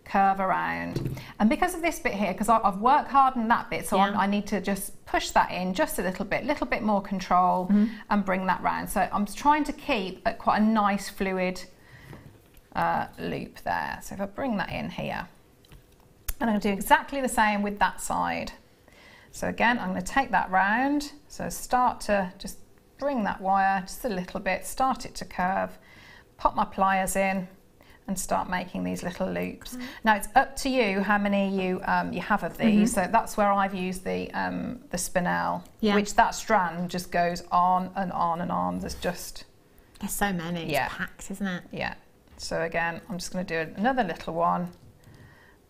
curve around. And because of this bit here, because I've worked hard on that bit, so I need to just push that in just a little bit more control, and bring that round. So I'm trying to keep quite a nice fluid loop there. So if I bring that in here, and I'm going to do exactly the same with that side. So again, I'm going to take that round, so start to just bring that wire just a little bit, start it to curve, pop my pliers in, and start making these little loops. Now it's up to you how many you have of these. So that's where I've used the spinel, which that strand just goes on and on and on. There's so many. It's packed, isn't it? Yeah. So again, I'm just going to do another little one,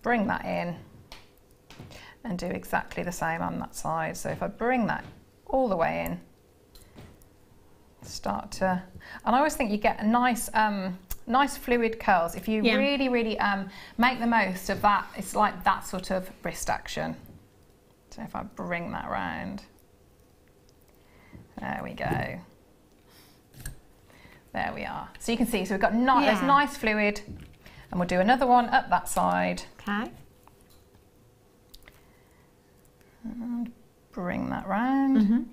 bring that in, and do exactly the same on that side. So if I bring that all the way in, start to, and I always think you get a nice nice fluid curls if you really make the most of that. It's like that sort of wrist action. So if I bring that round, there we go. There we are. So you can see, so we've got there's nice fluid, and we'll do another one up that side. Okay. And bring that round.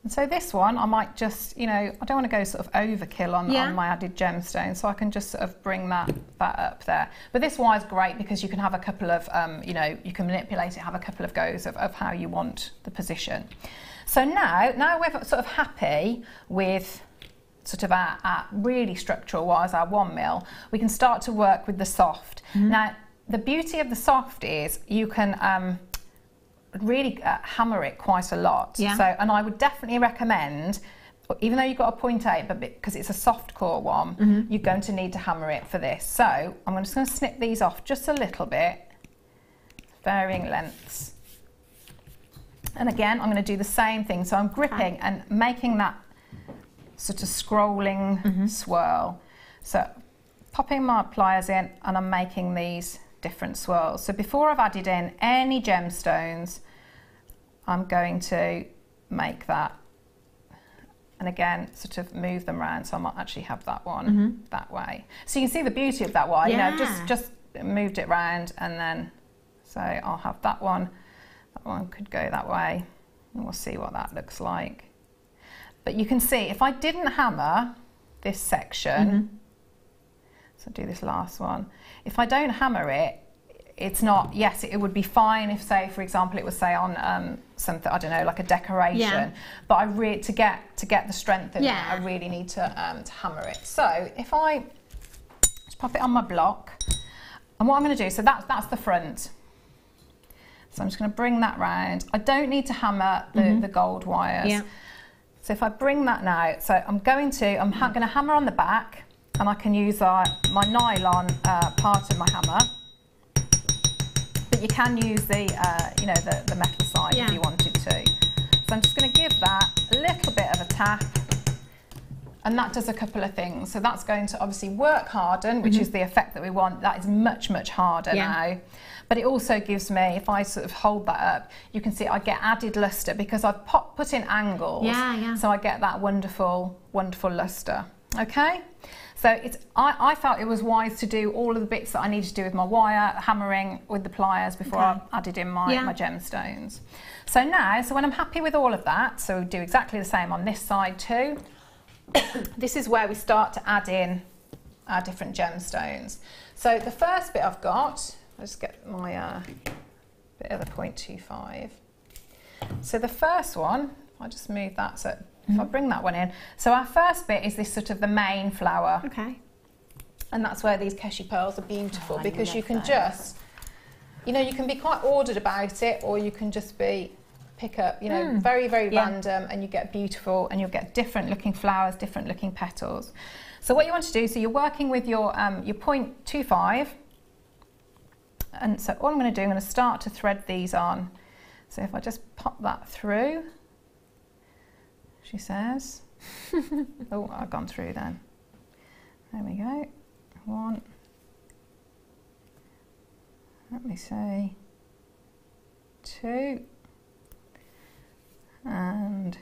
And so this one, I might just, you know, I don't want to go sort of overkill on my added gemstone, so I can just sort of bring that up there. But this wire's great because you can have a couple of, you know, you can manipulate it, have a couple of goes of how you want the position. So now we're sort of happy with sort of our really structural wires, our 1 mil, we can start to work with the soft. Now, the beauty of the soft is you can really hammer it quite a lot. So, and I would definitely recommend, even though you've got a 0.8, but because it's a soft core one, you're going to need to hammer it for this. So I'm just going to snip these off just a little bit, varying lengths. And again, I'm going to do the same thing. So I'm gripping and making that sort of scrolling swirl. So popping my pliers in, and I'm making these different swirls. So before I've added in any gemstones, I'm going to make that, and again sort of move them around, so I might actually have that one that way. So you can see the beauty of that wire, you know, just moved it round, and then so I'll have that one could go that way, and we'll see what that looks like. But you can see if I didn't hammer this section, so do this last one, if I don't hammer it, it's not, yes, it would be fine if, say, for example, it was, say, on something, I don't know, like a decoration, but to get the strength in it, I really need to hammer it. So if I just pop it on my block, and what I'm going to do, so that's the front. So I'm just going to bring that round. I don't need to hammer the gold wires. So if I bring that now, so I'm going to hammer on the back, and I can use my nylon part of my hammer. But you can use the, you know, the metal side if you wanted to. So I'm just going to give that a little bit of a tap, and that does a couple of things. So that's going to obviously work harden, which is the effect that we want. That is much, much harder now. But it also gives me, if I sort of hold that up, you can see I get added luster because I've put in angles. So I get that wonderful, wonderful luster. Okay? So I felt it was wise to do all of the bits that I needed to do with my wire, hammering with the pliers before I added in my gemstones. So now, when I'm happy with all of that, so we do exactly the same on this side too. This is where we start to add in our different gemstones. So the first bit I've got, let's get my bit of the 0.25. So the first one, I'll just move that, so if I bring that one in. So our first bit is this sort of the main flower. And that's where these Keshi pearls are beautiful, because you can just, you know, you can be quite ordered about it, or you can just pick up, you know, very, very random, and you get beautiful, and you'll get different looking flowers, different looking petals. So what you want to do, so you're working with your 0.25, and so all I'm going to do, I'm going to start to thread these on. So if I just pop that through, she says, oh, I've gone through then. There we go. 1, let me see, 2, and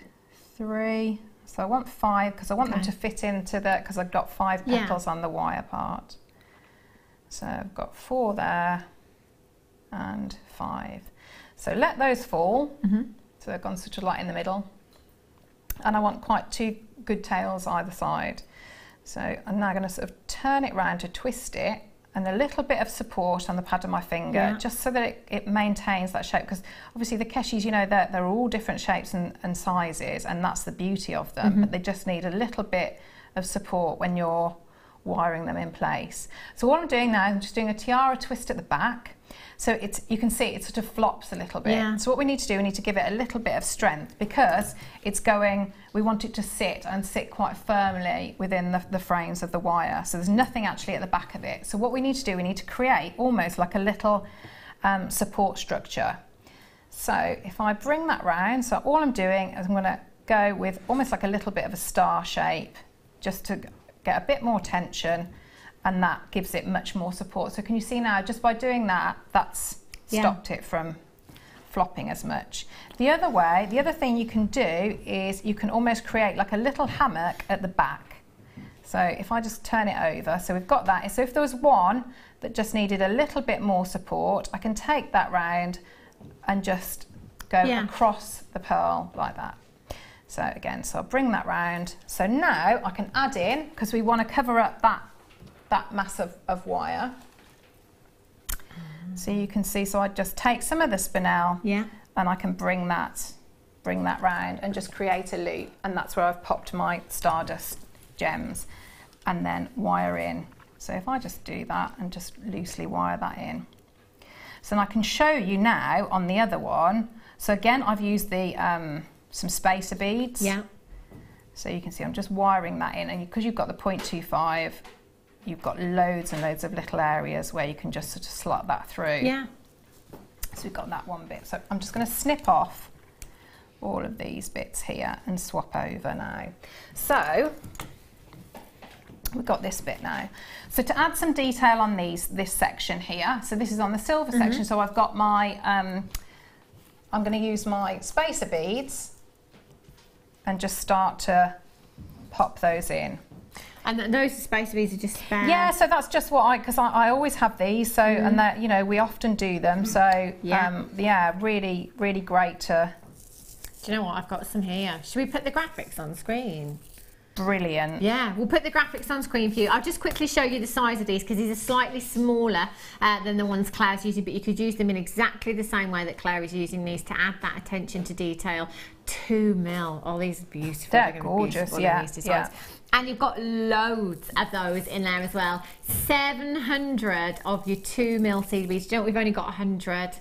3. So I want 5 because I want them to fit into because I've got 5 petals on the wire part. So I've got 4 there and 5. So let those fall. So they've gone sort of like in the middle. And I want quite 2 good tails either side. So I'm now going to sort of turn it round to twist it, and a little bit of support on the pad of my finger, just so that it maintains that shape, because obviously the Keshis, you know, they're all different shapes and sizes, and that's the beauty of them, but they just need a little bit of support when you're wiring them in place. So what I'm doing now, I'm just doing a tiara twist at the back. So you can see it sort of flops a little bit. Yeah. So what we need to do, we need to give it a little bit of strength because it's going, we want it to sit quite firmly within the frames of the wire. So there's nothing actually at the back of it. So what we need to do, we need to create almost like a little support structure. So if I bring that round, so all I'm doing is I'm going to go with almost like a little bit of a star shape just to get a bit more tension, and that gives it much more support. So can you see now, just by doing that, that's stopped it from flopping as much. The other thing you can do is you can almost create like a little hammock at the back. So if I just turn it over, so we've got that. So if there was one that just needed a little bit more support, I can take that round and just go across the pearl like that. So again, so I'll bring that round. So now I can add in, because we want to cover up that mass of wire. So you can see, so I just take some of the spinel and I can bring that round and just create a loop, and that's where I've popped my stardust gems and then wire in. So if I just do that and just loosely wire that in. So then I can show you now on the other one. So again, I've used the some spacer beads. Yeah. So you can see I'm just wiring that in, and because you've got the 0.25, you've got loads and loads of little areas where you can just sort of slot that through. Yeah. So we've got that one bit. So I'm just going to snip off all of these bits here and swap over now. So we've got this bit now. So to add some detail on this section here, so this is on the silver section, so I've got my, I'm going to use my spacer beads and just start to pop those in. And those spacer beads are just spare? Yeah, so that's just what because I always have these, so and that, you know, we often do them, so yeah, really, really great to... Do you know what, I've got some here. Should we put the graphics on screen? Brilliant. Yeah, we'll put the graphics on screen for you. I'll just quickly show you the size of these because these are slightly smaller than the ones Claire's using, but you could use them in exactly the same way that Claire is using these to add that attention to detail. 2 mil. Oh, these are beautiful. They're gorgeous, yeah. And you've got loads of those in there as well. 700 of your 2 mil seed beads. Do you know what? We've only got 100.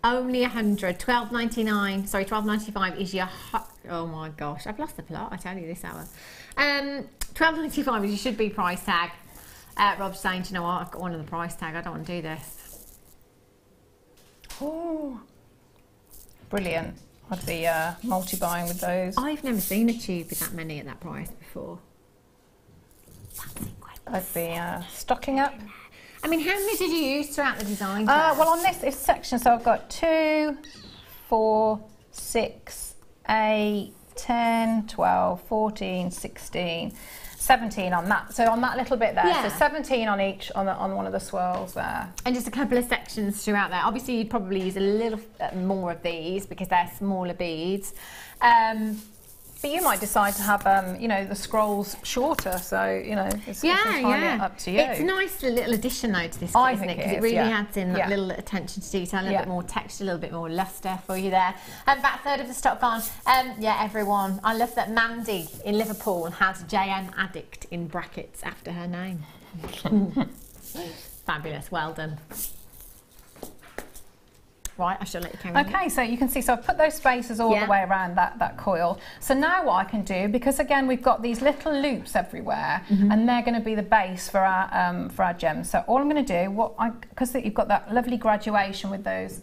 Only 100. $12.99. Sorry, $12.95 is your... Oh my gosh, I've lost the plot, I tell you this hour. $12.95 is your should be price tag. Rob's saying, do you know what, I've got one of the price tag, I don't want to do this. Oh, brilliant. I'd be multi-buying with those. I've never seen a tube with that many at that price before. I'd be stocking up. I mean, how many did you use throughout the design? Well, on this section, so I've got 2, 4, 6, 8, 10, 12, 14, 16, 17 on that. So on that little bit there, so 17 on each, on one of the swirls there. And just a couple of sections throughout there. Obviously, you'd probably use a little more of these because they're smaller beads. But you might decide to have, you know, the scrolls shorter, so, you know, it's entirely up to you. It's a nice little addition, though, to this kit, isn't it? Because it really adds in that little attention to detail, a little bit more texture, a little bit more lustre for you there. And about a third of the stock gone. Yeah, everyone. I love that Mandy in Liverpool has JM Addict in brackets after her name. Fabulous, well done. Right, I shall let you carry on. Okay, so you can see, so I've put those spacers all the way around that coil. So now what I can do, because again we've got these little loops everywhere, and they're going to be the base for our gems. So all I'm going to do, because you've got that lovely graduation with those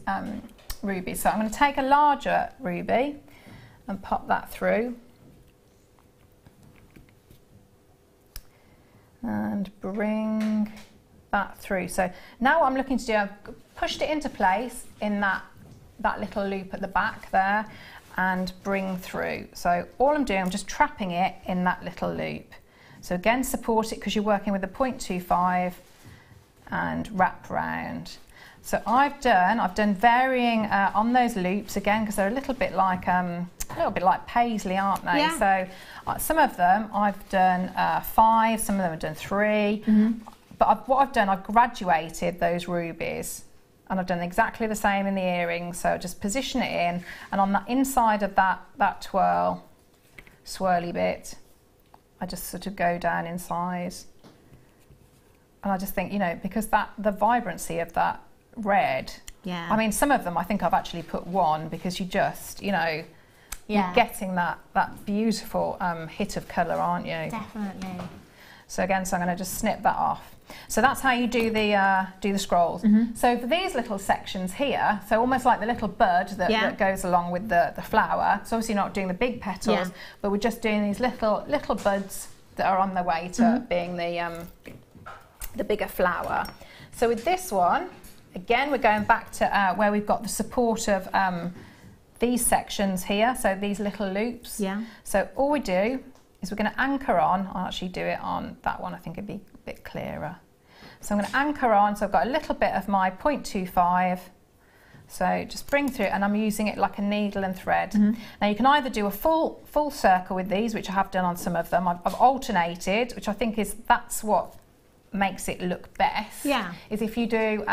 rubies, so I'm going to take a larger ruby and pop that through, and bring that through. So now what I'm looking to do, I've pushed it into place in that little loop at the back there and bring through. So all I'm doing, I'm just trapping it in that little loop. So again, support it because you're working with a 0.25 and wrap round. So I've done varying on those loops again because they're a little bit like paisley, aren't they? Yeah. So some of them I've done 5, some of them I've done 3. But what I've done, I've graduated those rubies, and I've done exactly the same in the earrings. So just position it in, and on the inside of that swirly bit, I just sort of go down in size And I just think, you know, because the vibrancy of that red, I mean, some of them I think I've actually put one because you just, you know, you're getting that beautiful hit of colour, aren't you? Definitely. So again, so I'm going to just snip that off. So that's how you do the scrolls. So for these little sections here, so almost like the little bud that goes along with the flower. So obviously not doing the big petals, but we're just doing these little buds that are on the way to being the bigger flower. So with this one, again, we're going back to where we've got the support of these sections here, so these little loops. So all we do is we're going to anchor on. I'll actually do it on that one, I think it'd be a bit clearer. So I'm going to anchor on, so I've got a little bit of my 0.25, so just bring through, and I'm using it like a needle and thread. Now you can either do a full circle with these, which I have done on some of them. I've alternated, which I think that's what makes it look best. Is if you do,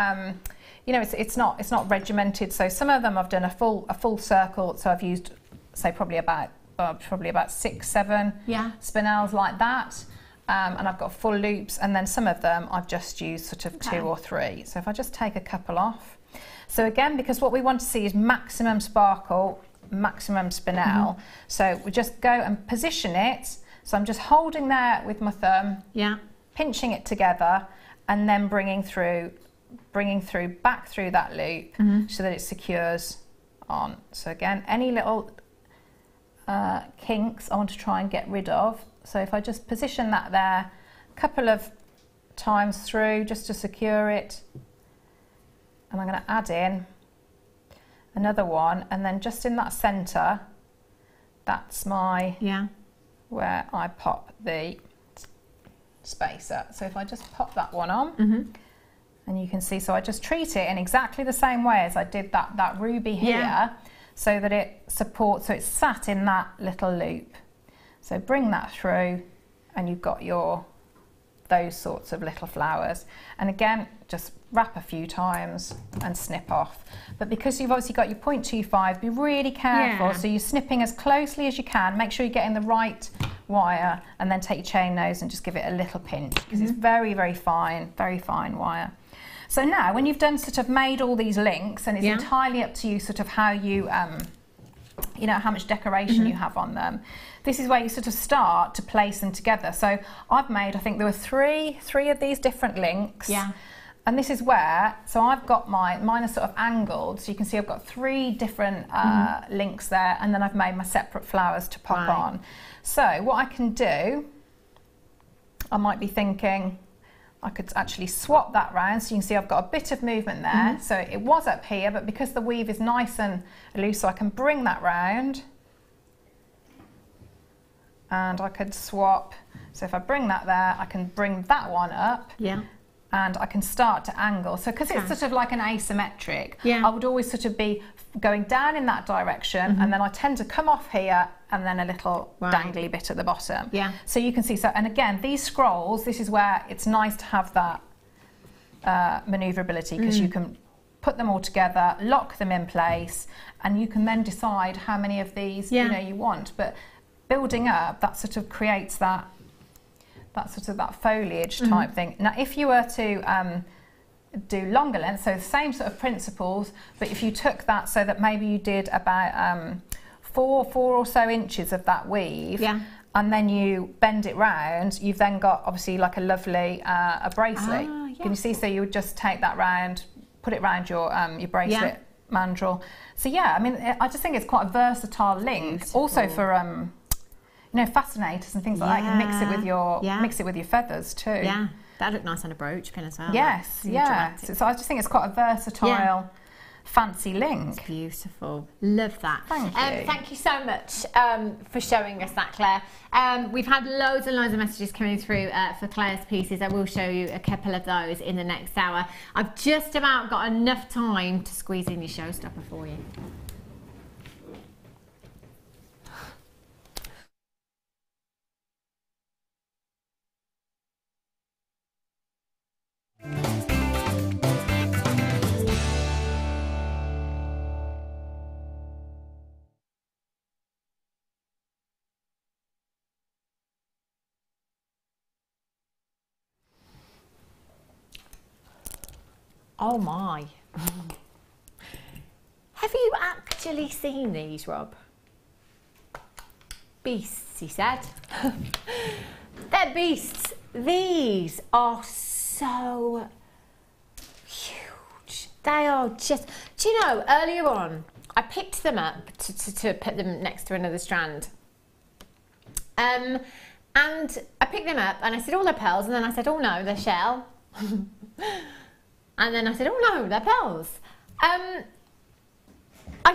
you know, it's not regimented. So some of them I've done a full circle. So I've used, say, probably about 6-7 spinels like that, and I've got full loops. And then some of them I've just used sort of 2 or 3. So if I just take a couple off. So again, because what we want to see is maximum sparkle, maximum spinel. So we just go and position it. So I'm just holding there with my thumb, pinching it together, and then bringing through back through that loop so that it secures on. So again, any little kinks I want to try and get rid of. So if I just position that there a couple of times through just to secure it, and I'm going to add in another one, and then just in that centre, that's my where I pop the spacer. So if I just pop that one on, and you can see, so I just treat it in exactly the same way as I did that ruby here, so that it supports, so it's sat in that little loop. So bring that through, and you've got those sorts of little flowers. And again, just wrap a few times and snip off. But because you've obviously got your 0.25, be really careful. So you're snipping as closely as you can. Make sure you're getting the right wire, and then take your chain nose and just give it a little pinch, because it's very, very fine wire. So now, when you've done sort of made all these links, and it's entirely up to you sort of how you, you know, how much decoration you have on them. This is where you sort of start to place them together. So I've made, I think there were three of these different links. And this is where, so I've got mine are sort of angled. So you can see I've got 3 different links there, and then I've made my separate flowers to pop on. So what I can do, I might be thinking, I could actually swap that round, so you can see I've got a bit of movement there. So it was up here, but because the weave is nice and loose, so I can bring that round, and I could swap. So if I bring that there, I can bring that one up, and I can start to angle. So because it's sort of like an asymmetric, I would always sort of be going down in that direction, and then I tend to come off here, and then a little dangly bit at the bottom. So you can see, so, and again, these scrolls, this is where it's nice to have that manoeuvrability, because you can put them all together, lock them in place, and you can then decide how many of these you know you want. But building up, that sort of creates that sort of that foliage type thing. Now, if you were to do longer lengths, so the same sort of principles, but if you took that so that maybe you did about 4 or so inches of that weave, and then you bend it round, you've then got obviously like a lovely a bracelet. Can you see? So you would just take that round, put it round your bracelet mandrel. So yeah, I mean, I just think it's quite a versatile link. Beautiful. Also for you know, fascinators and things like that. You can mix it with your feathers too. That'd look nice on a brooch pin as well. Yes, so I just think it's quite a versatile, fancy link. It's beautiful. Love that. Thank you. Thank you so much for showing us that, Claire. We've had loads and loads of messages coming through for Claire's pieces. I will show you a couple of those in the next hour. I've just about got enough time to squeeze in your showstopper for you. Oh my. Have you actually seen these, Rob? Beasts, he said. They're beasts. These are so huge. They are just... Do you know, earlier on, I picked them up to put them next to another strand. And I picked them up and I said, oh, they're pearls. And then I said, oh no, they're shell. And then I said, oh no, they're pearls. I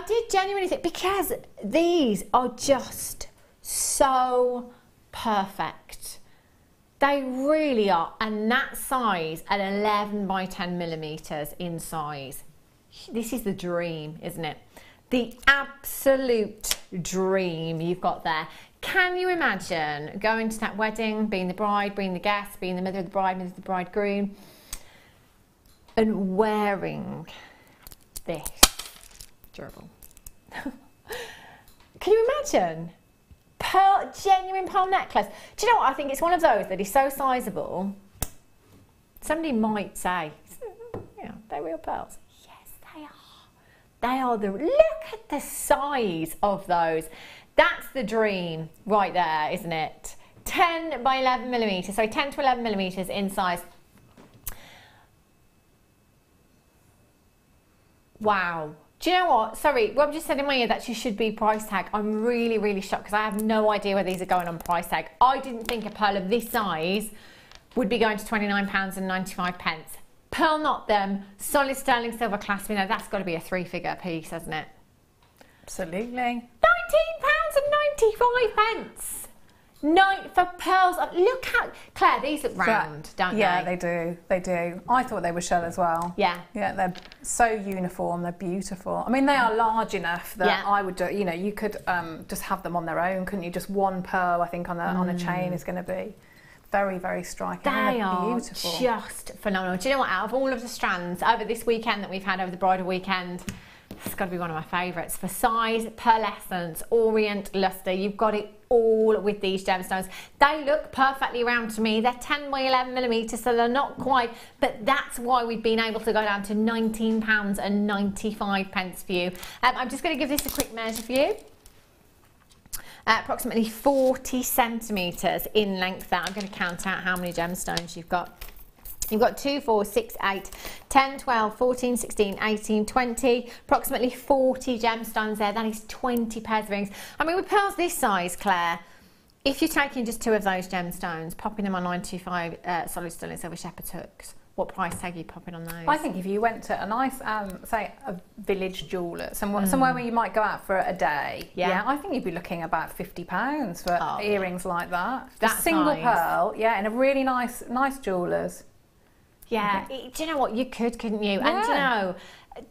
did genuinely think, because these are just so perfect. They really are. And that size at 11 by 10 millimeters in size. This is the dream, isn't it? The absolute dream you've got there. Can you imagine going to that wedding, being the bride, being the guest, being the mother of the bride, mother of the bridegroom, and wearing this? Durable. Can you imagine? Pearl, genuine pearl necklace. Do you know what? I think it's one of those that is so sizable. Somebody might say, yeah, they're real pearls. Yes, they are. They are the, look at the size of those. That's the dream right there, isn't it? 10 by 11 millimeters, so 10 to 11 millimeters in size. Wow. Do you know what? Sorry, Rob just said in my ear that she should be price tag. I'm really, really shocked because I have no idea where these are going on price tag. I didn't think a pearl of this size would be going to £29.95. Pearl knot them, solid sterling silver clasp. You know, that's got to be a 3-figure piece, hasn't it? Absolutely. £19.95. For pearls. Look how, Claire, these look round, don't they? Yeah, they do. They do. I thought they were shell as well. Yeah. Yeah, they're so uniform. They're beautiful. I mean, they are large enough that I would do, you know, you could just have them on their own, couldn't you? Just one pearl, I think, on a chain is going to be very, very striking. They are beautiful. Just phenomenal. Do you know what? Out of all of the strands over this weekend that we've had over the bridal weekend, it's got to be one of my favourites. For size, pearlescence, orient, lustre, you've got it all with these gemstones. They look perfectly round to me. They're 10 by 11 millimeters, so they're not quite, but that's why we've been able to go down to £19.95 for you. I'm just going to give this a quick measure for you. Approximately 40 centimetres in length there. I'm going to count out how many gemstones you've got. You've got 2, 4, 6, 8, 10, 12, 14, 16, 18, 20, approximately 40 gemstones there. That is 20 pairs of rings. I mean, with pearls this size, Claire, if you're taking just 2 of those gemstones, popping them on 925 solid sterling silver shepherd's hooks, what price tag are you popping on those? I think if you went to a nice, say, a village jeweller, somewhere where you might go out for a day, I think you'd be looking about £50 for earrings like that. That's a single pearl, and a really nice jeweller's. Yeah, do you know what? You couldn't you? And do you know,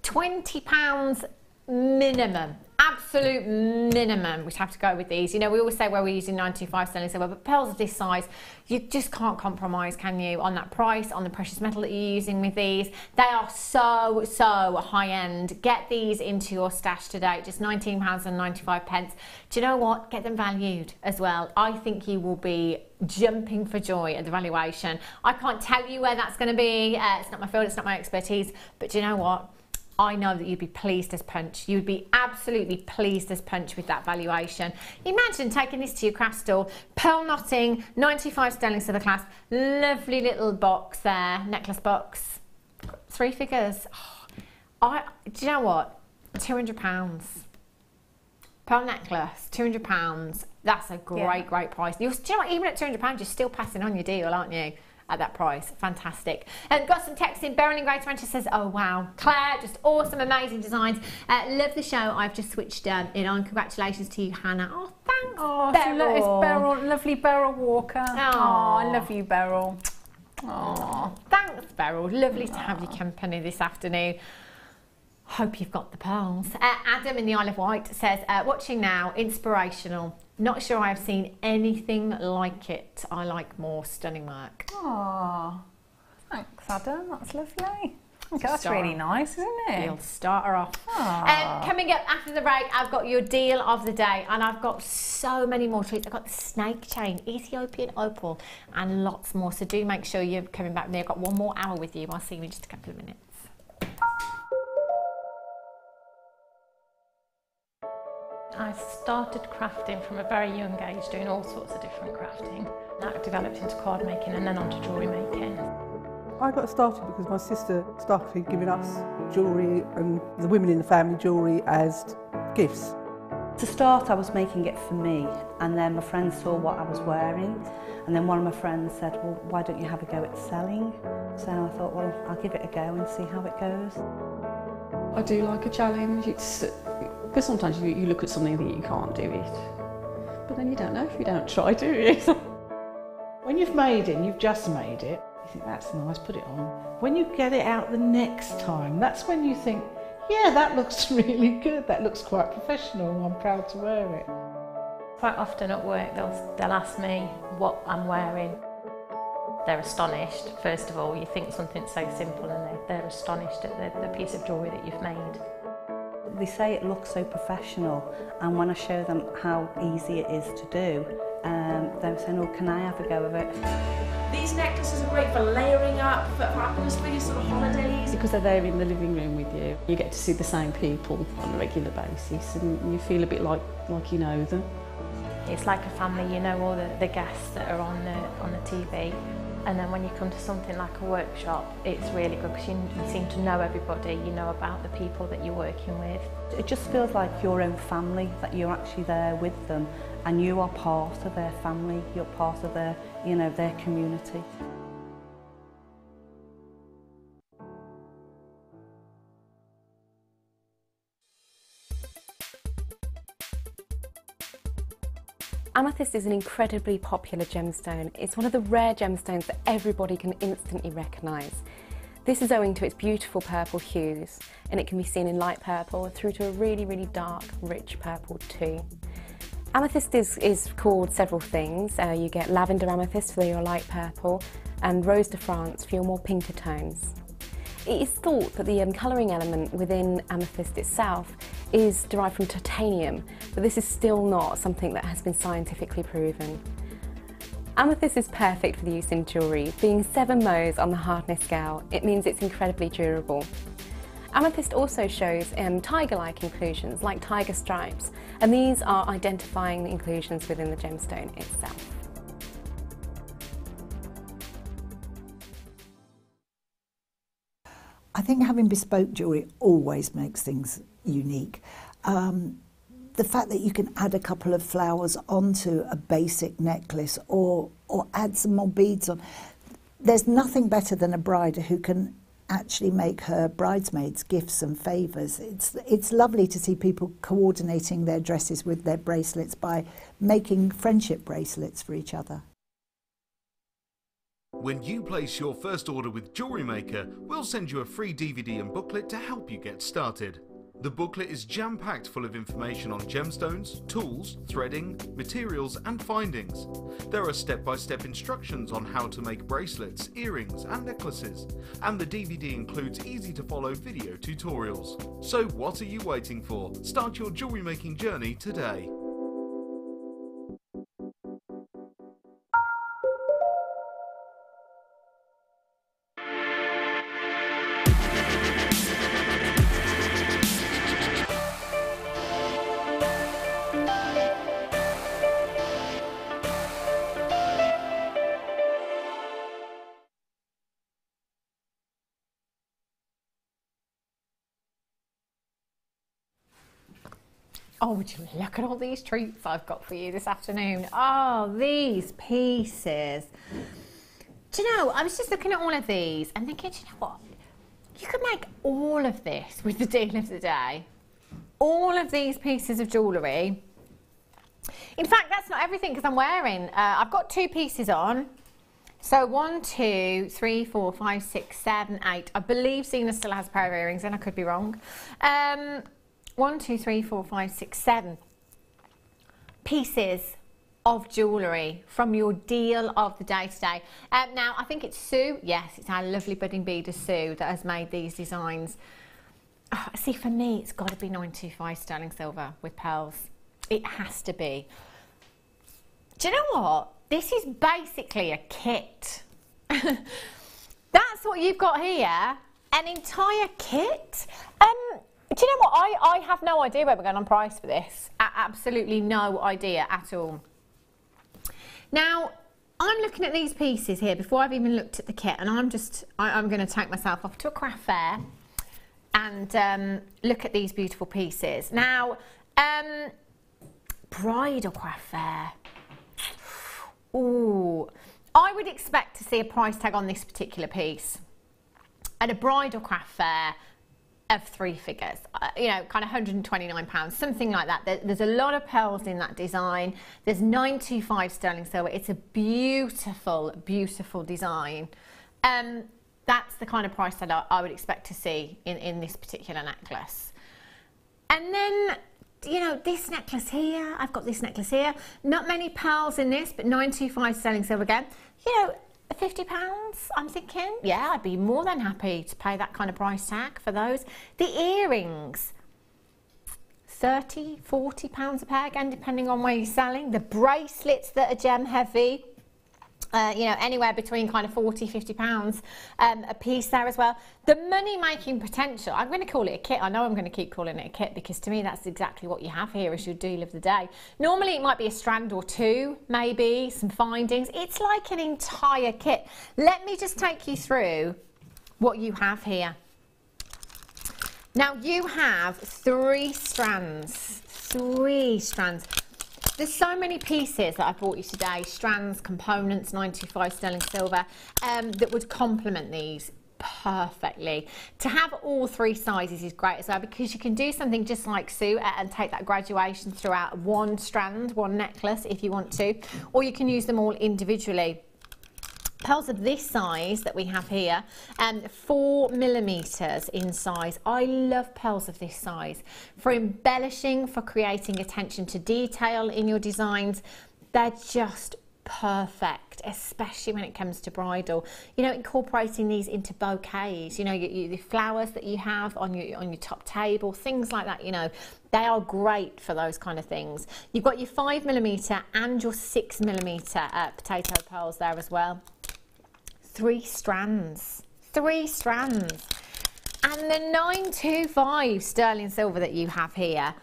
£20 minimum, absolute minimum, we'd have to go with these. You know, we always say where we're using 925 sterling silver, but pearls of this size, you just can't compromise, can you, on that price, on the precious metal that you're using with these. They are so, so high end. Get these into your stash today, just £19.95. Do you know what? Get them valued as well. I think you will be jumping for joy at the valuation. I can't tell you where that's going to be. It's not my field, it's not my expertise, but do you know what? I know that you'd be pleased as punch. You'd be absolutely pleased as punch with that valuation. Imagine taking this to your craft store, pearl knotting, 95 sterling silver clasp, lovely little box there, necklace box, 3 figures. Do you know what? £200. Pearl necklace, £200. That's a great price. Do you know what? Even at £200, you're still passing on your deal, aren't you? At that price. Fantastic. And got some text in. Beryl in Greater Manchester says, oh wow, Claire, just awesome, amazing designs. Love the show. I've just switched it on. Congratulations to you, Hannah. Oh, thanks, Beryl. It's Beryl, lovely Beryl Walker. Oh, I love you, Beryl. Oh, thanks, Beryl. Lovely to have your company this afternoon. Hope you've got the pearls. Adam in the Isle of Wight says, watching now, inspirational. Not sure I've seen anything like it. I like more stunning work. Oh, thanks, Adam. That's lovely. Okay, that's really nice, isn't it? You'll start her off. Coming up after the break, I've got your deal of the day, and I've got so many more treats. I've got the snake chain, Ethiopian opal, and lots more. So do make sure you're coming back with me. I've got one more hour with you. I'll see you in just a couple of minutes. I started crafting from a very young age, doing all sorts of different crafting. That developed into card making and then onto jewellery making. I got started because my sister started giving us jewellery and the women in the family jewellery as gifts. To start, I was making it for me, and then my friends saw what I was wearing, and then one of my friends said, well, why don't you have a go at selling? So I thought, well, I'll give it a go and see how it goes. I do like a challenge. It's because sometimes you look at something and think you can't do it, but then you don't know if you don't try, do you? When you've made it and you've just made it, you think that's nice, put it on. When you get it out the next time, that's when you think, yeah, that looks really good, that looks quite professional, I'm proud to wear it. Quite often at work they'll ask me what I'm wearing. They're astonished. First of all, you think something so simple and they're astonished at the piece of jewellery that you've made. They say it looks so professional, and when I show them how easy it is to do, they're saying, oh, can I have a go of it? These necklaces are great for layering up, for happiness for your sort of holidays. Because they're there in the living room with you, you get to see the same people on a regular basis and you feel a bit like you know them. It's like a family, you know all the guests that are on the TV. And then when you come to something like a workshop, it's really good because you seem to know everybody, you know about the people that you're working with. It just feels like your own family, that you're actually there with them and you are part of their family, you're part of their, you know, their community. Amethyst is an incredibly popular gemstone. It's one of the rare gemstones that everybody can instantly recognise. This is owing to its beautiful purple hues, and it can be seen in light purple through to a really, really dark, rich purple too. Amethyst is called several things. You get lavender amethyst for your light purple, and rose de France for your more pinker tones. It is thought that the colouring element within amethyst itself is derived from titanium, but this is still not something that has been scientifically proven. Amethyst is perfect for the use in jewellery. Being 7 Mohs on the hardness scale, it means it's incredibly durable. Amethyst also shows tiger-like inclusions, like tiger stripes, and these are identifying the inclusions within the gemstone itself. I think having bespoke jewellery always makes things unique. The fact that you can add a couple of flowers onto a basic necklace or add some more beads on. There's nothing better than a bride who can actually make her bridesmaids gifts and favours. It's lovely to see people coordinating their dresses with their bracelets by making friendship bracelets for each other. When you place your first order with Jewellery Maker, we'll send you a free DVD and booklet to help you get started. The booklet is jam-packed full of information on gemstones, tools, threading, materials and findings. There are step-by-step instructions on how to make bracelets, earrings and necklaces, and the DVD includes easy-to-follow video tutorials. So what are you waiting for? Start your jewellery making journey today. Oh, would you look at all these treats I've got for you this afternoon. Oh, these pieces. Do you know, I was just looking at all of these and thinking, do you know what? You could make all of this with the deal of the day. All of these pieces of jewellery. In fact, that's not everything because I'm wearing, I've got 2 pieces on. So 1, 2, 3, 4, 5, 6, 7, 8. I believe Zena still has a pair of earrings and I could be wrong. 1, 2, 3, 4, 5, 6, 7 pieces of jewellery from your deal of the day today. Now, I think it's Sue. Yes, it's our lovely budding beader Sue that has made these designs. Oh, see, for me, it's got to be 925 sterling silver with pearls. It has to be. Do you know what? This is basically a kit. That's what you've got here, an entire kit. Do Do you know what? I have no idea where we're going on price for this. Absolutely no idea at all. Now, I'm looking at these pieces here before I've even looked at the kit, and I'm going to take myself off to a craft fair and look at these beautiful pieces. Now, bridal craft fair. Ooh, I would expect to see a price tag on this particular piece at a bridal craft fair of 3 figures, you know, kind of £129, something like that. There's a lot of pearls in that design. There's 925 sterling silver. It's a beautiful, beautiful design. That's the kind of price that I would expect to see in this particular necklace. And then, you know, this necklace here, I've got this necklace here. Not many pearls in this, but 925 sterling silver again. You know, £50, I'm thinking, yeah, I'd be more than happy to pay that kind of price tag for those. The earrings, £30, £40 a pair, again, depending on where you're selling. The bracelets that are gem heavy, you know, anywhere between kind of £40, £50 a piece there as well. The money making potential, I'm going to call it a kit. I know I'm going to keep calling it a kit because to me that's exactly what you have here as your deal of the day. Normally it might be a strand or two, maybe some findings. It's like an entire kit. Let me just take you through what you have here. Now you have 3 strands. There's so many pieces that I brought you today, strands, components, 925 sterling silver, that would complement these perfectly. To have all 3 sizes is great as well because you can do something just like Sue and take that graduation throughout one strand, one necklace if you want to, or you can use them all individually. Pearls of this size that we have here, 4mm in size. I love pearls of this size for embellishing, for creating attention to detail in your designs. They're just perfect, especially when it comes to bridal. You know, incorporating these into bouquets, you know, the flowers that you have on your top table, things like that, you know, they are great for those kind of things. You've got your 5mm and your 6mm potato pearls there as well. 3 strands. And the 925 sterling silver that you have here,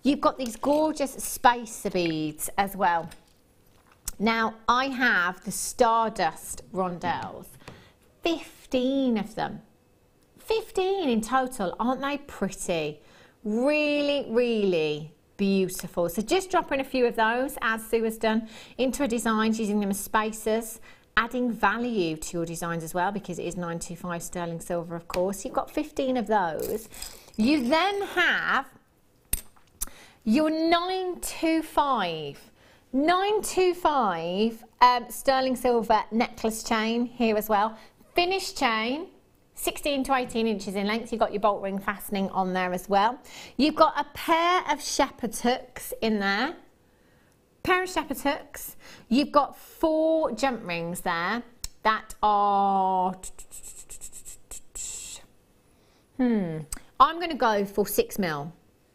you've got these gorgeous spacer beads as well. Now, I have the Stardust rondelles, 15 of them. 15 in total. Aren't they pretty? Really, really beautiful. So just dropping a few of those, as Sue has done, into a design, using them as spacers, adding value to your designs as well, because it is 925 sterling silver, of course. You've got 15 of those. You then have your 925 sterling silver necklace chain here as well. Finished chain, 16 to 18 inches in length. You've got your bolt ring fastening on there as well. You've got a pair of shepherd's hooks in there. You've got 4 jump rings there that are I'm going to go for 6mm.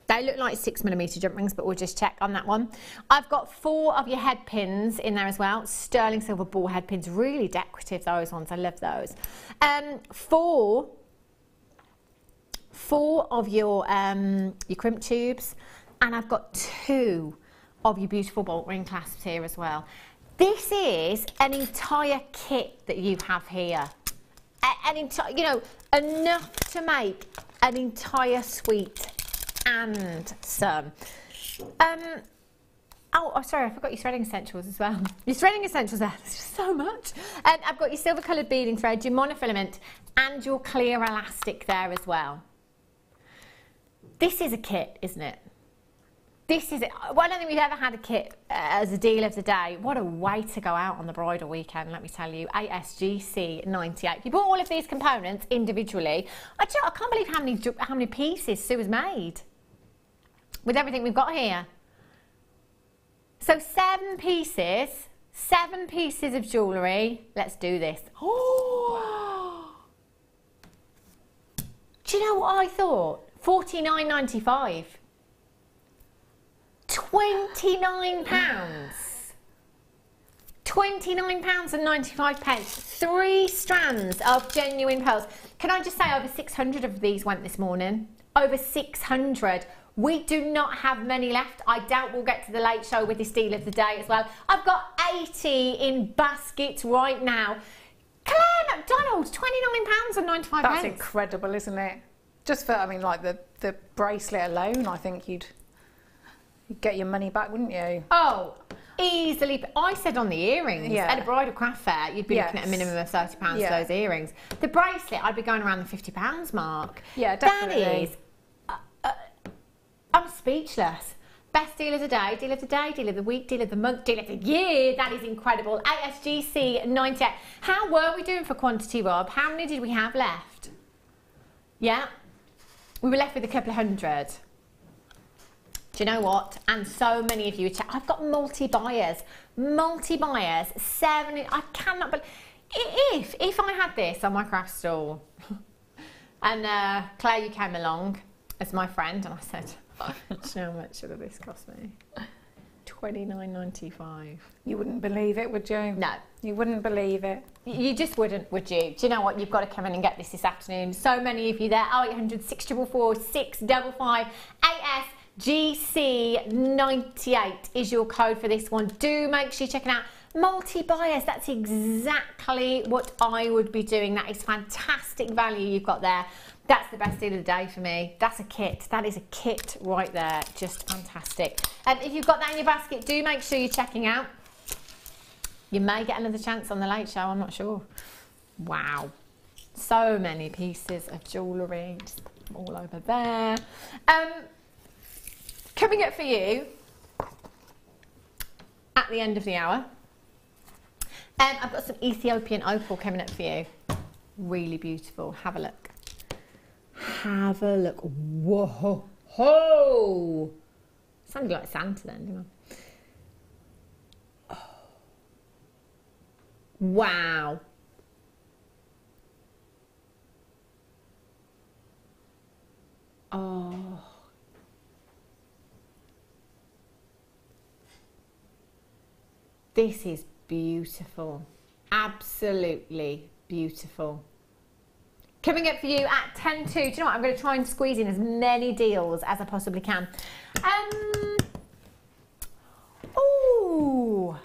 They look like 6mm jump rings, but we'll just check on that one. I've got 4 of your head pins in there as well. Sterling silver ball head pins, really decorative, those ones. I love those. 4 of your crimp tubes, and I've got 2 of your beautiful bolt ring clasps here as well. This is an entire kit that you have here. You know, enough to make an entire suite and some. Oh, sorry, I forgot your threading essentials as well. Your threading essentials there, there's just so much. I've got your silver coloured beading thread, your monofilament, and your clear elastic there as well. This is a kit, isn't it? This is it. Well, I don't think we've ever had a kit as a deal of the day. What a way to go out on the bridal weekend, let me tell you. ASGC 98. If you bought all of these components individually, I can't believe how many pieces Sue has made with everything we've got here. So 7 pieces of jewellery. Let's do this. Oh! Do you know what I thought? £49.95. £29. £29. £29.95. 3 strands of genuine pearls. Can I just say over 600 of these went this morning? Over 600. We do not have many left. I doubt we'll get to the late show with this deal of the day as well. I've got 80 in baskets right now. Claire MacDonald, £29.95. That's incredible, isn't it? Just for, I mean, like the bracelet alone, I think you'd get your money back, wouldn't you? Oh, easily. I said on the earrings, at a bridal craft fair, you'd be looking at a minimum of £30 for those earrings. The bracelet, I'd be going around the £50 mark. Yeah, definitely. That is, I'm speechless. Best deal of the day, deal of the day, deal of the week, deal of the month, deal of the year. That is incredible. ASGC 98. How were we doing for quantity, Rob? How many did we have left? Yeah, we were left with a couple of hundred. Do you know what? And so many of you, I've got multi-buyers, 7, I cannot believe, if I had this on my craft stall, and Claire, you came along as my friend, and I said, how much should this cost me? £29.95. You wouldn't believe it, would you? No. You wouldn't believe it. You just wouldn't, would you? Do you know what? You've got to come in and get this afternoon. So many of you there. 0800 644 655 ASGC 98 is your code for this one. Do make sure you check it out. Multi-buyers, that's exactly what I would be doing. That is fantastic value you've got there. That's the best deal of the day for me. That's a kit. That is a kit right there. Just fantastic. If you've got that in your basket, do make sure you're checking out. You may get another chance on the late show, I'm not sure. Wow. So many pieces of jewellery just all over there. Coming up for you at the end of the hour, I've got some Ethiopian opal coming up for you. Really beautiful. Have a look. Have a look. Whoa! Ho! Sounded like Santa then, didn't I? Oh. Wow. Oh. This is beautiful. Absolutely beautiful. Coming up for you at 10 to. Do you know what? I'm going to try and squeeze in as many deals as I possibly can. Oh,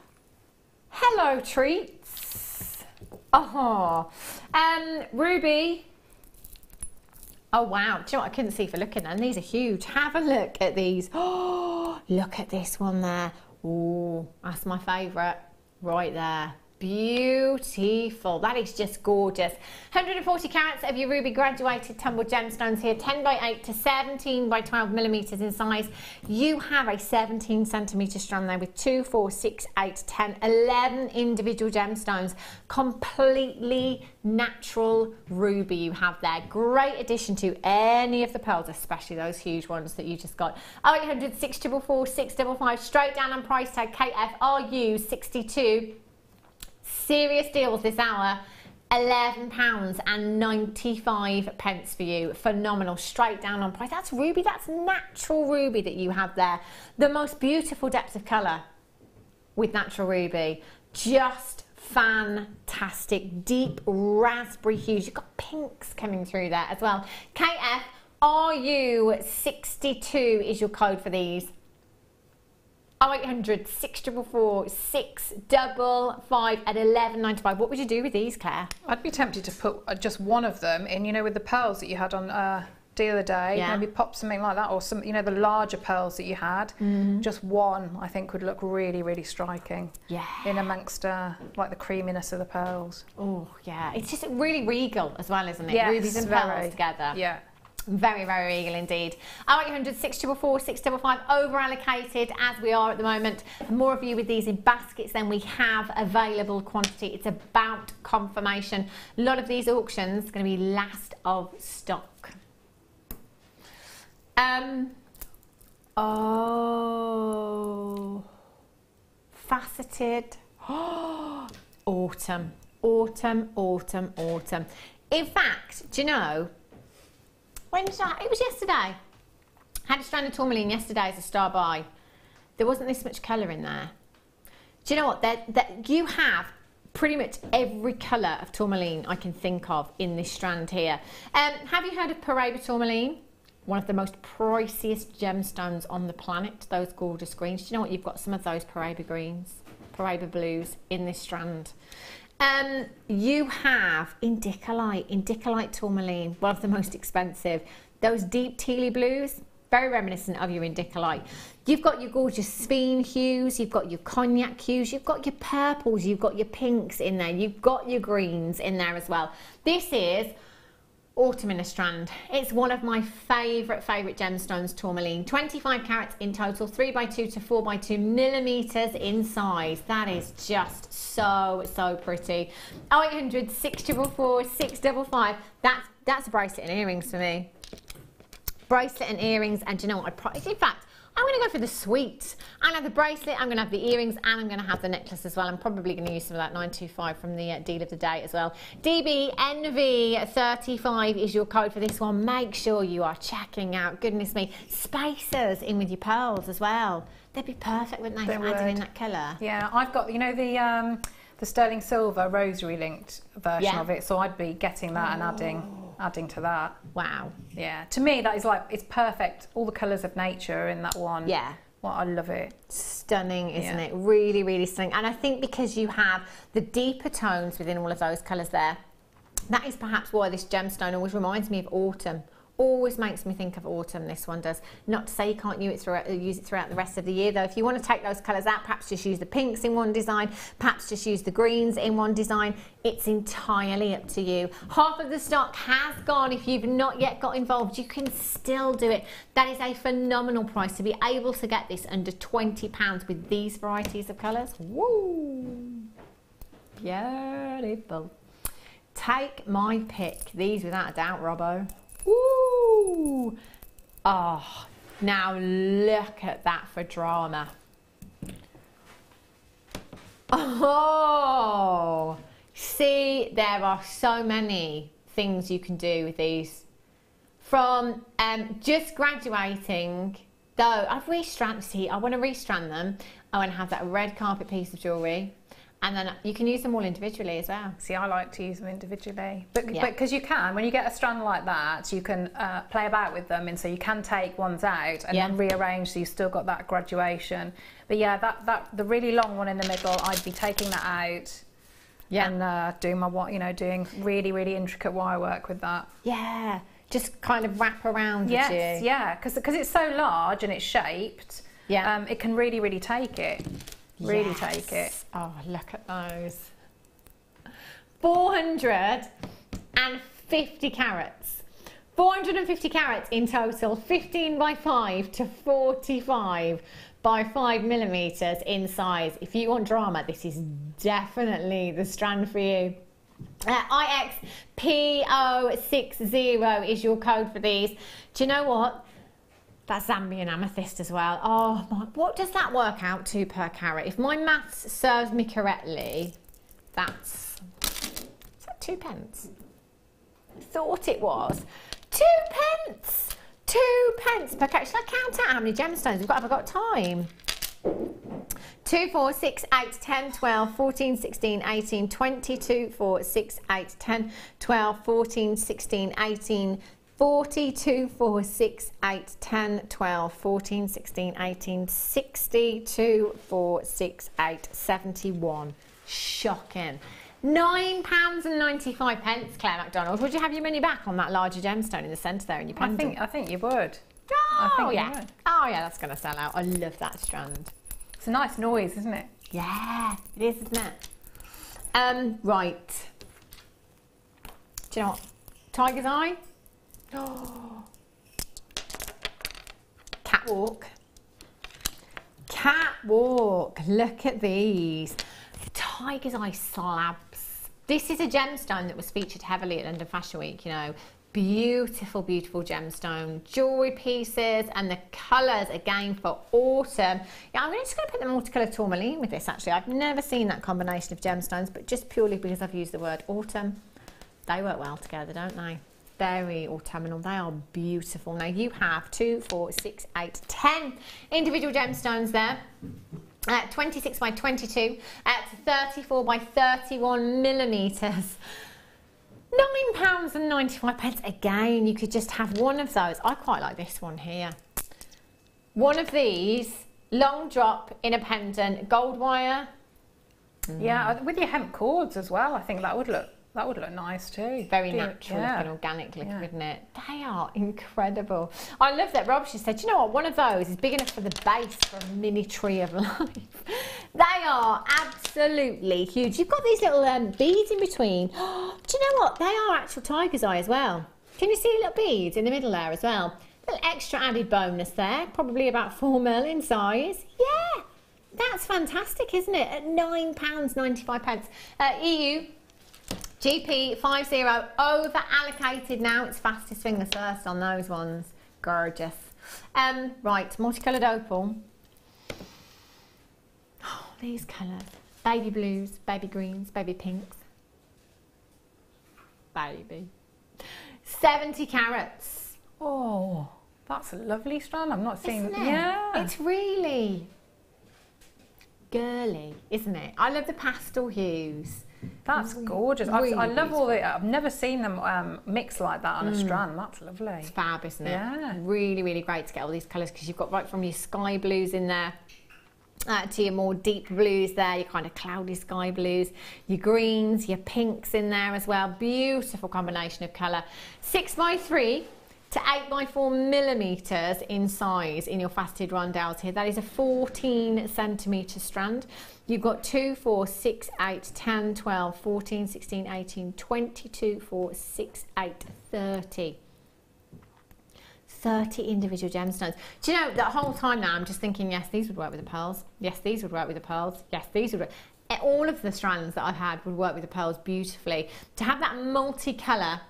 hello treats. Oh, Ruby. Oh wow. Do you know what? I couldn't see for looking then. These are huge. Have a look at these. Oh, look at this one there. Oh, that's my favourite right there. Beautiful. That is just gorgeous. 140 carats of your ruby graduated tumbled gemstones here, 10 by 8 to 17 by 12 millimetres in size. You have a 17 centimetre strand there with 2, 4, 6, 8, 10, 11 individual gemstones. Completely natural ruby you have there. Great addition to any of the pearls, especially those huge ones that you just got. 0800 644 655, straight down on price tag KFRU 62. Serious deals this hour, £11.95 for you. Phenomenal, straight down on price. That's ruby, that's natural ruby that you have there. The most beautiful depth of colour with natural ruby. Just fantastic. Deep raspberry hues. You've got pinks coming through there as well. KFRU 62 is your code for these. 0800 644 655 at £11.95. What would you do with these, Claire? I'd be tempted to put just one of them in, you know, with the pearls that you had on the other day. Yeah. Maybe pop something like that, or some, you know, the larger pearls that you had. Just one, I think, would look really, really striking. Yeah. In amongst like the creaminess of the pearls. Oh yeah, it's just really regal as well, isn't it? Yes, rubies and pearls together. Yeah. Very, very regal indeed. 0800 644 655, over allocated as we are at the moment. More of you with these in baskets than we have available quantity. It's about confirmation. A lot of these auctions are going to be last of stock. Oh, faceted. Autumn, autumn, autumn, autumn. In fact, do you know? When did I? It was yesterday. I had a strand of tourmaline yesterday as a star buy. There wasn't this much colour in there. Do you know what? That you have pretty much every colour of tourmaline I can think of in this strand here. Have you heard of Paraiba tourmaline? One of the most priciest gemstones on the planet, those gorgeous greens. Do you know what? You've got some of those Paraiba greens, Paraiba blues in this strand. You have indicolite tourmaline, one of the most expensive. Those deep tealy blues, very reminiscent of your indicolite. You've got your gorgeous Sphene hues, you've got your cognac hues, you've got your purples, you've got your pinks in there, you've got your greens in there as well. This is autumn in a strand. It's one of my favourite gemstones, tourmaline. 25 carats in total, 3x2 to 4x2 millimetres in size. That is just so pretty. 0800 644 655. That's a bracelet and earrings for me. Bracelet and earrings, and do you know what? In fact, I'm going to go for the suite. I'm going to have the bracelet, I'm going to have the earrings, and I'm going to have the necklace as well. I'm probably going to use some of that 925 from the deal of the day as well. DBNV35 is your code for this one. Make sure you are checking out, goodness me, spacers in with your pearls as well. They'd be perfect, wouldn't they, for adding in that colour? Yeah, I've got, you know, the sterling silver rosary linked version of it, so I'd be getting that and adding to that. Wow. Yeah, to me that is like, it's perfect. All the colours of nature in that one. Yeah. Well, I love it. Stunning, isn't it? Really stunning. And I think because you have the deeper tones within all of those colours there, that is perhaps why this gemstone always reminds me of autumn. Always makes me think of autumn, this one does. Not to say you can't use it throughout the rest of the year, though. If you want to take those colours out, perhaps just use the pinks in one design, perhaps just use the greens in one design. It's entirely up to you. Half of the stock has gone. If you've not yet got involved, you can still do it. That is a phenomenal price to be able to get this under £20 with these varieties of colours. Woo! Beautiful. Take my pick. These without a doubt, Robbo. Woo! Oh, now look at that for drama. Oh, see, there are so many things you can do with these. From just graduating, though, I've restrand, see, I want to restrand them. I want to have that red carpet piece of jewellery. And then you can use them all individually as well. See, I like to use them individually. But because you can, when you get a strand like that, you can play about with them. And so you can take ones out and then rearrange so you've still got that graduation. But yeah, the really long one in the middle, I'd be taking that out and doing my, doing really intricate wire work with that. Yeah, just kind of wrap around yes, with you. Yeah, because it's so large and it's shaped, it can really take it. Really take it. Oh, look at those. 450 carats. 450 carats in total, 15 by 5 to 45 by 5 millimetres in size. If you want drama, this is definitely the strand for you. IXPO60 is your code for these. Do you know what? That Zambian amethyst as well. Oh my, what does that work out to per carat? If my maths serves me correctly, is that 2 pence? I thought it was. 2 pence! 2 pence per carat. Shall I count out how many gemstones we've got? Have I got time? 2, 4, 6, 8, 10, 12, 14, 16, 18, 22, 4, 6, 8, 10, 12, 14, 16, 18, 42, 4, 6, 8, 10, 12, 14, 16, 18, 62, 4, 6, 8, 71. Shocking. £9.95, Claire MacDonald. Would you have your money back on that larger gemstone in the centre there in your pendant? I think you would. Oh, yeah. Oh, yeah, that's going to sell out. I love that strand. It's a nice noise, isn't it? Yeah, it is, isn't it? Right. Do you know what? Tiger's eye? Oh. Catwalk. Catwalk. Look at these. Tiger's eye slabs. This is a gemstone that was featured heavily at London Fashion Week, you know. Beautiful gemstone jewellery pieces, and the colours again for autumn. Yeah, I'm just going to put the multicolour tourmaline with this actually. I've never seen that combination of gemstones, but just purely because I've used the word autumn. They work well together, don't they? Very autumnal. They are beautiful. Now you have 2, 4, 6, 8, 10 individual gemstones there. 26 by 22 to 34 by 31 millimetres. £9.95. Again, you could just have one of those. I quite like this one here. One of these, long drop in a pendant, gold wire. Yeah, with your hemp cords as well. I think that would look nice too. Very natural looking, organic looking, isn't it? They are incredible. I love that Rob, she said, you know what, one of those is big enough for the base for a mini tree of life. They are absolutely huge. You've got these little beads in between. Do you know what? They are actual tiger's eye as well. Can you see little beads in the middle there as well? Little extra added bonus there, probably about 4mm in size. Yeah, that's fantastic, isn't it? At £9.95. EU GP 50 over allocated now. It's fastest fingers first on those ones. Gorgeous. Right, multicoloured opal. Oh, these colours. Baby blues, baby greens, baby pinks. Baby. 70 carats. Oh, that's a lovely strand. I'm not seeing. Isn't it? Yeah. It's really girly, isn't it? I love the pastel hues. That's gorgeous. Really I love all the. I've never seen them mixed like that on a strand. That's lovely. It's fab, isn't it? Yeah. Really, really great to get all these colours because you've got right from your sky blues in there to your more deep blues there, your kind of cloudy sky blues, your greens, your pinks in there as well. Beautiful combination of colour. 6x3 to 8x4 millimetres in size in your faceted rondelles here. That is a 14cm strand. You've got 2, 4, 6, 8, 10, 12, 14, 16, 18, 22, 4, 6, 8, 30. 30 individual gemstones. Do you know, that whole time now I'm just thinking, yes, these would work with the pearls. Yes, these would work with the pearls. Yes, these would work. All of the strands that I've had would work with the pearls beautifully. To have that multicoloured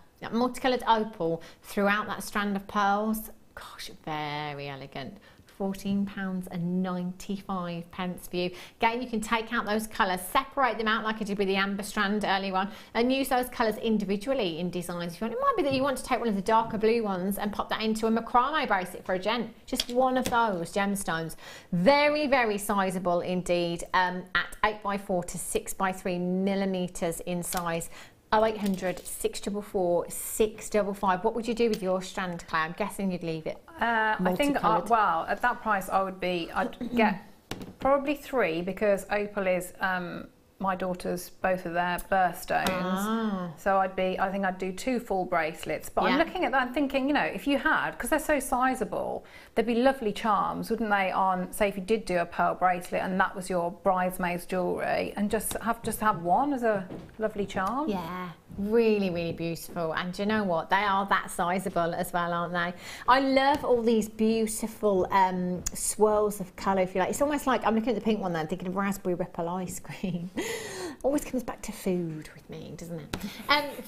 opal throughout that strand of pearls, gosh, very elegant. £14.95 for you. Again, you can take out those colours, separate them out like I did with the amber strand earlier on, and use those colours individually in designs if you want. It might be that you want to take one of the darker blue ones and pop that into a macrame bracelet for a gent. Just one of those gemstones. Very, very sizable indeed, at 8x4 to 6x3 millimetres in size. 0800 644 655. What would you do with your strand, Claire? I'm guessing you'd leave it. I think, well, at that price, I'd get probably 3 because opal is my daughter's, both of their birthstones. So I think I'd do 2 full bracelets. But I'm looking at that and thinking, you know, if you had, because they're so sizable, they'd be lovely charms, wouldn't they? On, say, if you did do a pearl bracelet and that was your bridesmaid's jewellery, and just have one as a lovely charm. Yeah, really, really beautiful. And do you know what? They are that sizable as well, aren't they? I love all these beautiful swirls of colour, if you like. It's almost like, I'm looking at the pink one there, I'm thinking of raspberry ripple ice cream. Always comes back to food with me, doesn't it?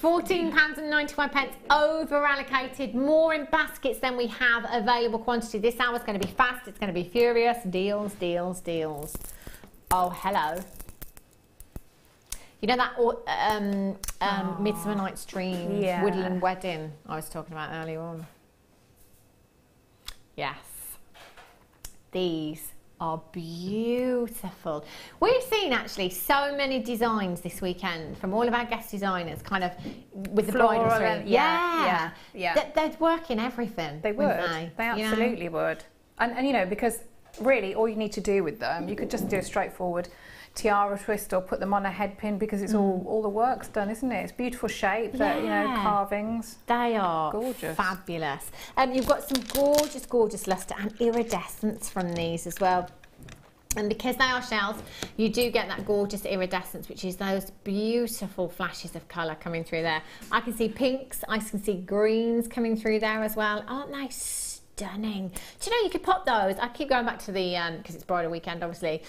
£14.95 over allocated. More in baskets than we have available quantity. This hour's going to be fast. It's going to be furious. Deals, deals, deals. Oh, hello. You know that Midsummer Night's Dream Woodland Wedding I was talking about earlier on? Yes. These are beautiful. We've seen actually so many designs this weekend from all of our guest designers, kind of with the bridal theme. Yeah. They'd work in everything. They would. They absolutely would. And you know, because really all you need to do with them, you could just do a straightforward tiara twist or put them on a head pin because it's all the work's done, isn't it? It's beautiful shape, that, you know, carvings. They are gorgeous, fabulous. You've got some gorgeous, gorgeous lustre and iridescence from these as well. And because they are shells, you do get that gorgeous iridescence, which is those beautiful flashes of colour coming through there. I can see pinks, I can see greens coming through there as well. Aren't they stunning? Do you know, you could pop those, I keep going back to the, because it's bridal weekend obviously,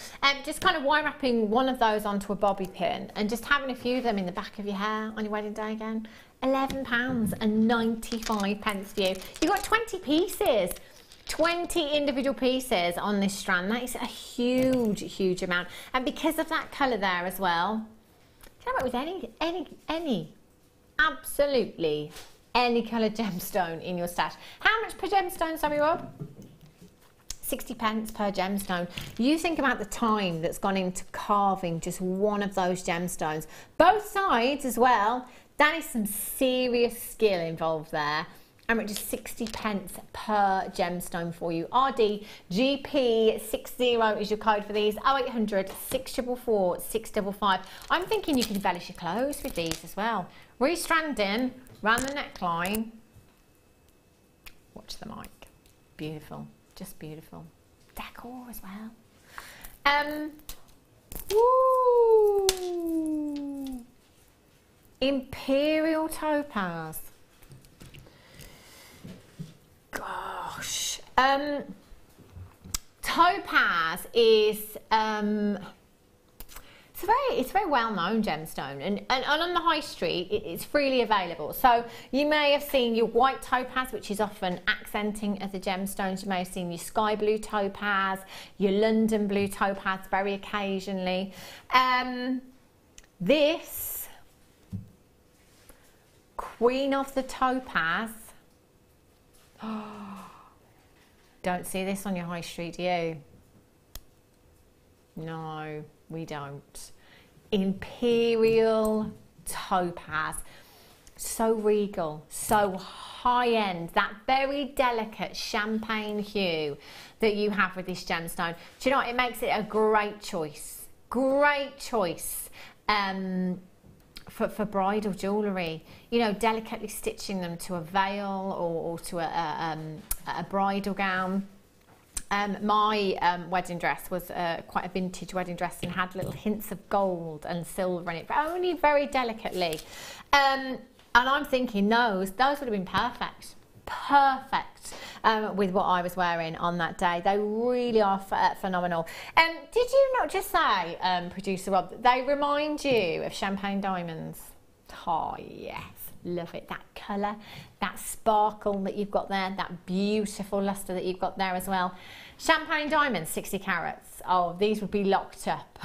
just kind of wire wrapping one of those onto a bobby pin and just having a few of them in the back of your hair on your wedding day again. £11.95 for you. You've got 20 pieces. 20 individual pieces on this strand. That is a huge, huge amount. And because of that colour there as well, come up with any, absolutely any coloured gemstone in your stash. How much per gemstone, sorry, Rob? 60 pence per gemstone. You think about the time that's gone into carving just one of those gemstones. Both sides as well. That is some serious skill involved there. And it's just 60 pence per gemstone for you. RDGP60 is your code for these. 0800 644 655. I'm thinking you can embellish your clothes with these as well. Restranding around the neckline. Watch the mic. Beautiful, just beautiful. Decor as well. Woo! Imperial topaz. Gosh. Topaz is it's a very well-known gemstone, and on the high street it's freely available. So you may have seen your white topaz, which is often accenting of the gemstones. You may have seen your sky blue topaz, your London blue topaz very occasionally. This Queen of the Topaz. Don't see this on your high street, do you? No, we don't. Imperial topaz. So regal, so high end, that very delicate champagne hue that you have with this gemstone. Do you know what? It makes it a great choice. Great choice. For bridal jewellery, you know, delicately stitching them to a veil or to a bridal gown. My wedding dress was quite a vintage wedding dress and had little hints of gold and silver in it, but only very delicately. And I'm thinking those would have been perfect. Perfect with what I was wearing on that day. They really are phenomenal. Did you not just say, producer Rob, that they remind you of champagne diamonds? Oh yes, love it. That colour, that sparkle that you've got there, that beautiful lustre that you've got there as well. Champagne diamonds, 60 carats. Oh, these would be locked up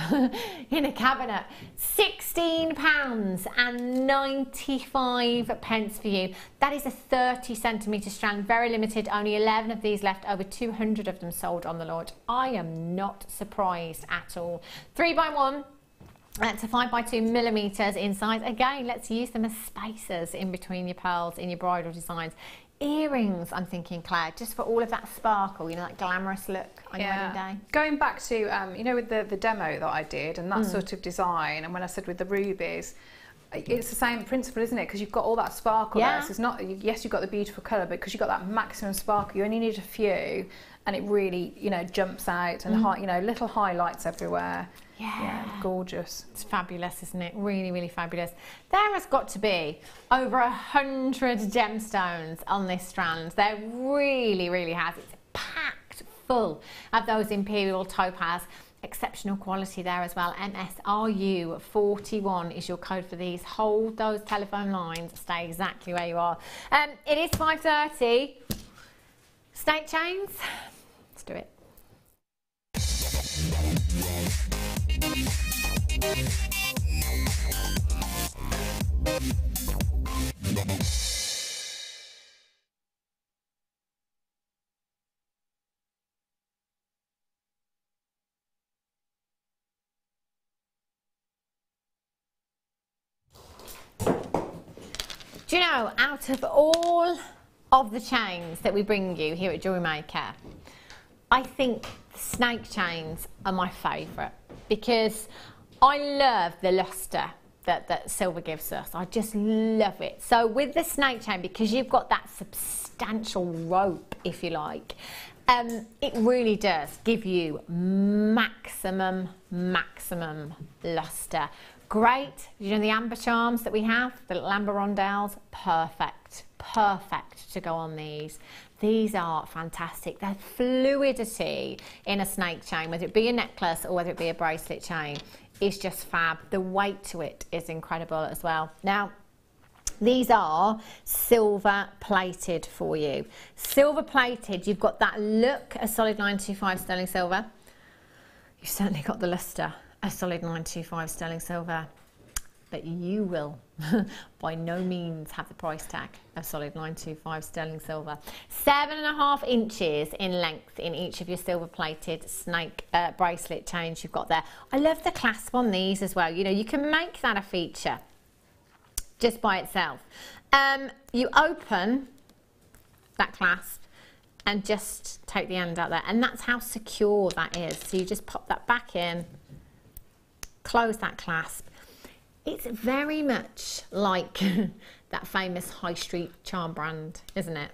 in a cabinet. £16.95 for you. That is a 30cm strand, very limited. Only 11 of these left, over 200 of them sold on the launch. I am not surprised at all. 3x1. To 5x2 millimeters in size. Again, let's use them as spacers in between your pearls in your bridal designs. Earrings, I'm thinking, Claire, just for all of that sparkle, you know, that glamorous look on your wedding day. Going back to, you know, with the demo that I did and that sort of design, and when I said with the rubies, it's the same principle, isn't it? Because you've got all that sparkle there. So it's not, yes, you've got the beautiful colour, but because you've got that maximum sparkle, you only need a few, and it really, you know, jumps out and, you know, little highlights everywhere. Yeah, gorgeous. It's fabulous, isn't it? Really, really fabulous. There has got to be over 100 gemstones on this strand. There really, really has. It's packed full of those imperial topaz. Exceptional quality there as well. MSRU41 is your code for these. Hold those telephone lines. Stay exactly where you are. It is 5:30. Snake chains. Let's do it. Do you know, out of all of the chains that we bring you here at Jewellery Maker, I think the snake chains are my favourite because I love the lustre that silver gives us. I just love it. So with the snake chain, because you've got that substantial rope, if you like, it really does give you maximum lustre. Great, you know the amber charms that we have, the little amber rondelles, perfect to go on these. These are fantastic. The fluidity in a snake chain, whether it be a necklace or whether it be a bracelet chain, is just fab. The weight to it is incredible as well. Now, these are silver plated for you. Silver plated, you've got that look, a solid 925 sterling silver. You've certainly got the lustre, a solid 925 sterling silver. but you will by no means have the price tag of solid 925 sterling silver. 7.5 inches in length in each of your silver plated snake bracelet chains you've got there. I love the clasp on these as well. You know, you can make that a feature just by itself. You open that clasp and just take the end out there, and that's how secure that is. So you just pop that back in, close that clasp. It's very much like that famous high street charm brand, isn't it?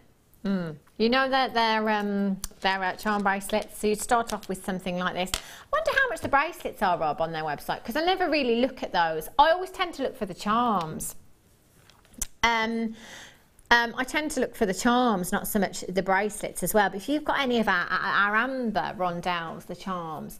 You know that their charm bracelets. So you start off with something like this. I wonder how much the bracelets are, Rob, on their website, because I never really look at those. I always tend to look for the charms. I tend to look for the charms, not so much the bracelets as well. But if you've got any of our amber rondelles, the charms,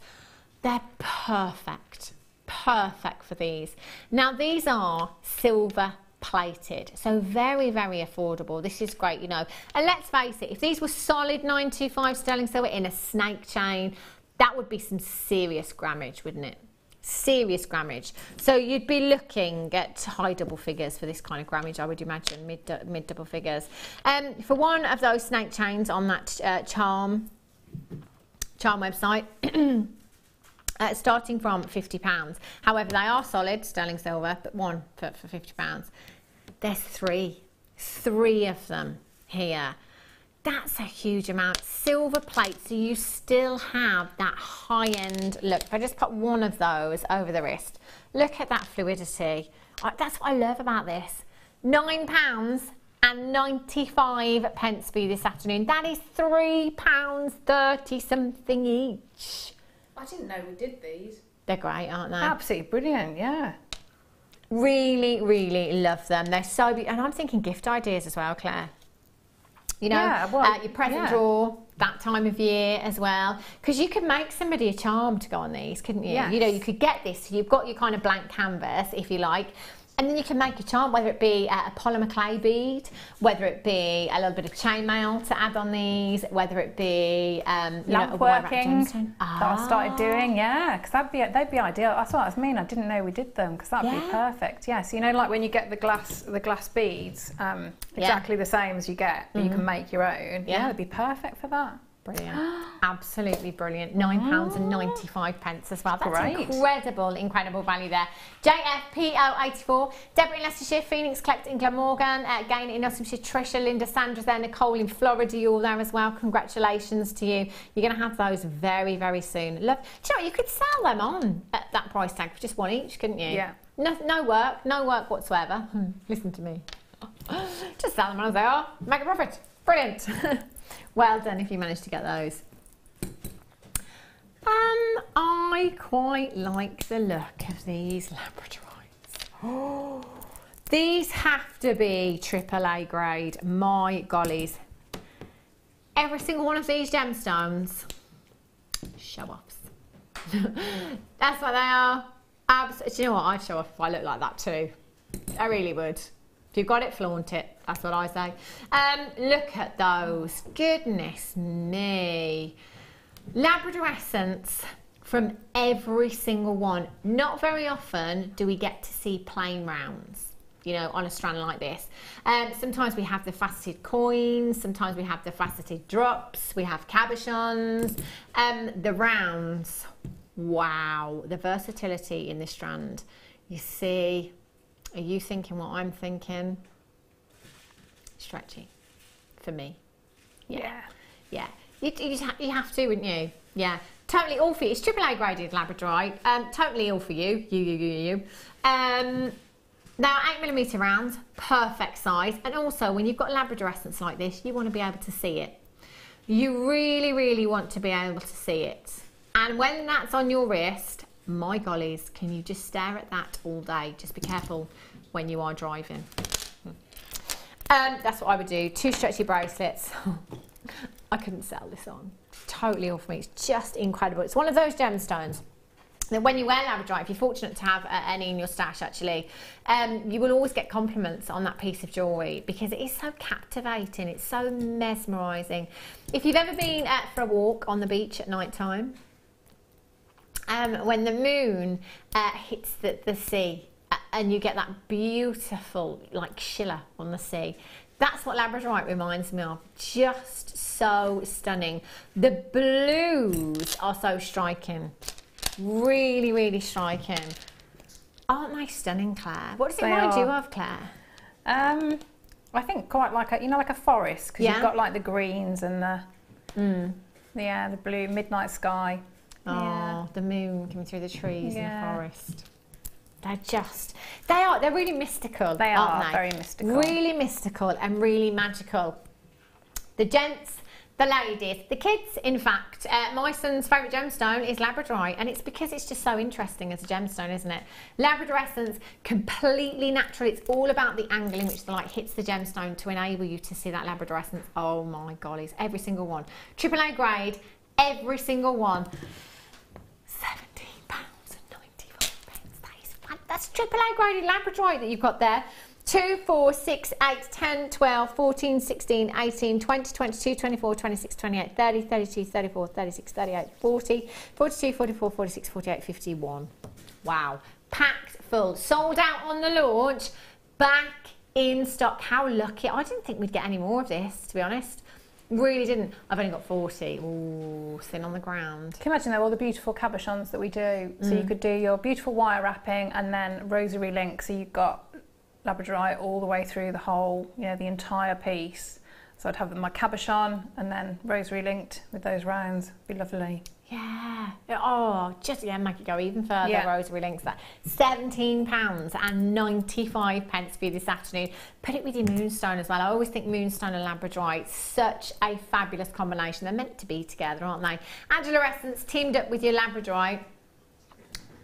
they're perfect. Perfect for these. Now these are silver plated, so very, very affordable. This is great, you know. And let's face it, if these were solid 925 sterling silver in a snake chain, that would be some serious grammage, wouldn't it? Serious grammage. So you'd be looking at high double figures for this kind of grammage, I would imagine, mid double figures. For one of those snake chains on that charm website, starting from £50. However, they are solid sterling silver, but one for £50. There's three of them here. That's a huge amount. Silver plate, so you still have that high-end look. If I just put one of those over the wrist, look at that fluidity. That's what I love about this. £9.95 for you this afternoon. That is £3.30 something each. I didn't know we did these. They're great, aren't they? Absolutely brilliant, yeah. Really, really love them. They're so beautiful. And I'm thinking gift ideas as well, Claire. You know, yeah, well, your present drawer, that time of year as well. Because you could make somebody a charm to go on these, couldn't you? Yes. You know, you could get this. So you've got your kind of blank canvas, if you like. And then you can make a charm, whether it be a polymer clay bead, whether it be a little bit of chainmail to add on these, whether it be lamp working that I started doing, yeah, because they'd be ideal. That's what I mean. I didn't know we did them, because that'd be perfect. Yeah, so you know, like when you get the glass beads, exactly the same as you get, but you can make your own. Yeah, it'd be perfect for that. Brilliant. Absolutely brilliant. £9.95 as well. That's great. Incredible value there. JFPO84, Deborah in Leicestershire, Phoenix, Clept in Glamorgan, Gain in Nottinghamshire, Tricia, Linda, Sandra's there, Nicole in Florida, you're all there as well. Congratulations to you. You're going to have those very, very soon. Love. Do you know what? You could sell them on at that price tag for just one each, couldn't you? Yeah. No work whatsoever. Listen to me. Just sell them on as they are. Make a profit. Brilliant. Well done if you managed to get those. I quite like the look of these labradorites. Oh, these have to be AAA grade. My gollies. Every single one of these gemstones, show-offs. That's what they are. Do you know what? I'd show off if I looked like that too. I really would. If you've got it, flaunt it. That's what I say. Look at those. Goodness me. Labrador essence from every single one. Not very often do we get to see plain rounds, you know, on a strand like this. Sometimes we have the faceted coins. Sometimes we have the faceted drops. We have cabochons. The rounds. Wow. The versatility in this strand. You see... Are you thinking what I'm thinking? Stretchy, for me. Yeah. You have to, wouldn't you? Yeah. Totally all for you. It's AAA graded labradorite. Totally all for you. You. Now 8mm rounds, perfect size. And also, when you've got Labrador essence like this, you want to be able to see it. You really, really want to be able to see it. And when that's on your wrist, my gollies, can you just stare at that all day? Just be careful when you are driving. That's what I would do. 2 stretchy bracelets. I couldn't sell this on. Totally all for me. It's just incredible. It's one of those gemstones that when you wear labradorite, if you're fortunate to have any in your stash actually, you will always get compliments on that piece of jewellery because it is so captivating. It's so mesmerising. If you've ever been for a walk on the beach at night time, when the moon hits the sea and you get that beautiful like shiller on the sea. That's what labradorite reminds me of. Just so stunning. The blues are so striking. Really, really striking. Aren't they stunning, Claire? What does it remind you of, Claire? I think quite like a, you know, like a forest, because you've got like the greens and the the blue midnight sky. Oh, the moon coming through the trees in the forest. They're really mystical, aren't they? Very mystical. Really mystical and really magical. The gents, the ladies, the kids, in fact. My son's favourite gemstone is labradorite, and it's because it's just so interesting as a gemstone, isn't it? Labrador essence, completely natural. It's all about the angle in which the light hits the gemstone to enable you to see that labrador essence. Oh my gollies, every single one. AAA grade, every single one. That's AAA graded labradorite that you've got there. 2, 4, 6, 8, 10, 12, 14, 16, 18, 20, 22, 24, 26, 28, 30, 32, 34, 36, 38, 40, 42, 44, 46, 48, 51. Wow. Packed full. Sold out on the launch. Back in stock. How lucky. I didn't think we'd get any more of this, to be honest. Really didn't. I've only got 40. Ooh, thin on the ground. Can you imagine though all the beautiful cabochons that we do? So you could do your beautiful wire wrapping and then rosary link. So you've got labradorite all the way through the whole, you know, the entire piece. So I'd have my cabochon and then rosary linked with those rounds. Be lovely. Yeah. Oh, just make it go even further. Yeah. Rosary links that. £17.95 for you this afternoon. Put it with your moonstone as well. I always think moonstone and labradorite, such a fabulous combination. They're meant to be together, aren't they? Angela Essence teamed up with your labradorite.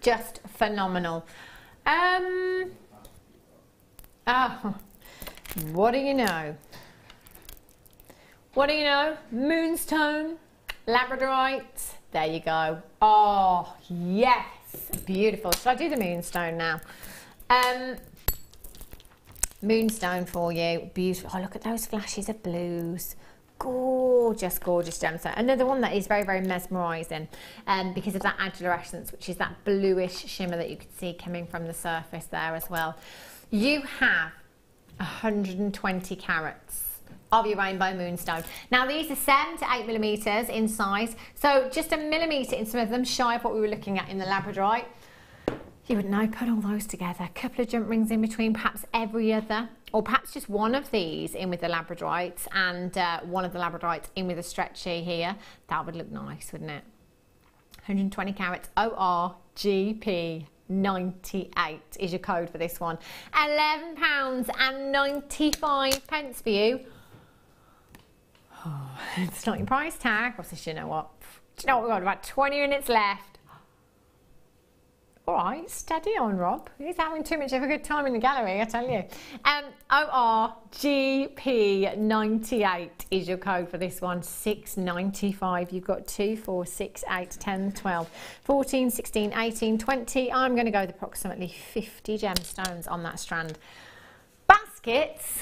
Just phenomenal. Oh, what do you know? What do you know? Moonstone, labradorite. There you go. Oh, yes. Beautiful. Should I do the moonstone now? Moonstone for you. Beautiful. Oh, look at those flashes of blues. Gorgeous, gorgeous gemstone. Another one that is very, very mesmerising because of that Angela Essence, which is that bluish shimmer that you can see coming from the surface there as well. You have 120 carats of your rainbow moonstone. Now these are 7 to 8 millimetres in size, so just a millimetre in some of them, shy of what we were looking at in the labradorite. You wouldn't know, put all those together, a couple of jump rings in between, perhaps every other, or perhaps just one of these in with the labradorite and one of the labradorites in with a stretchy here. That would look nice, wouldn't it? 120 carats, ORGP 98 is your code for this one. £11.95 for you. Oh, it's not your price tag. What's this? You know what? Do you know what? We've got about 20 minutes left. All right, steady on, Rob. He's having too much of a good time in the gallery, I tell you. ORGP 98 is your code for this one. $6.95. You've got 2, 4, 6, 8, 10, 12, 14, 16, 18, 20. I'm going to go with approximately 50 gemstones on that strand. Baskets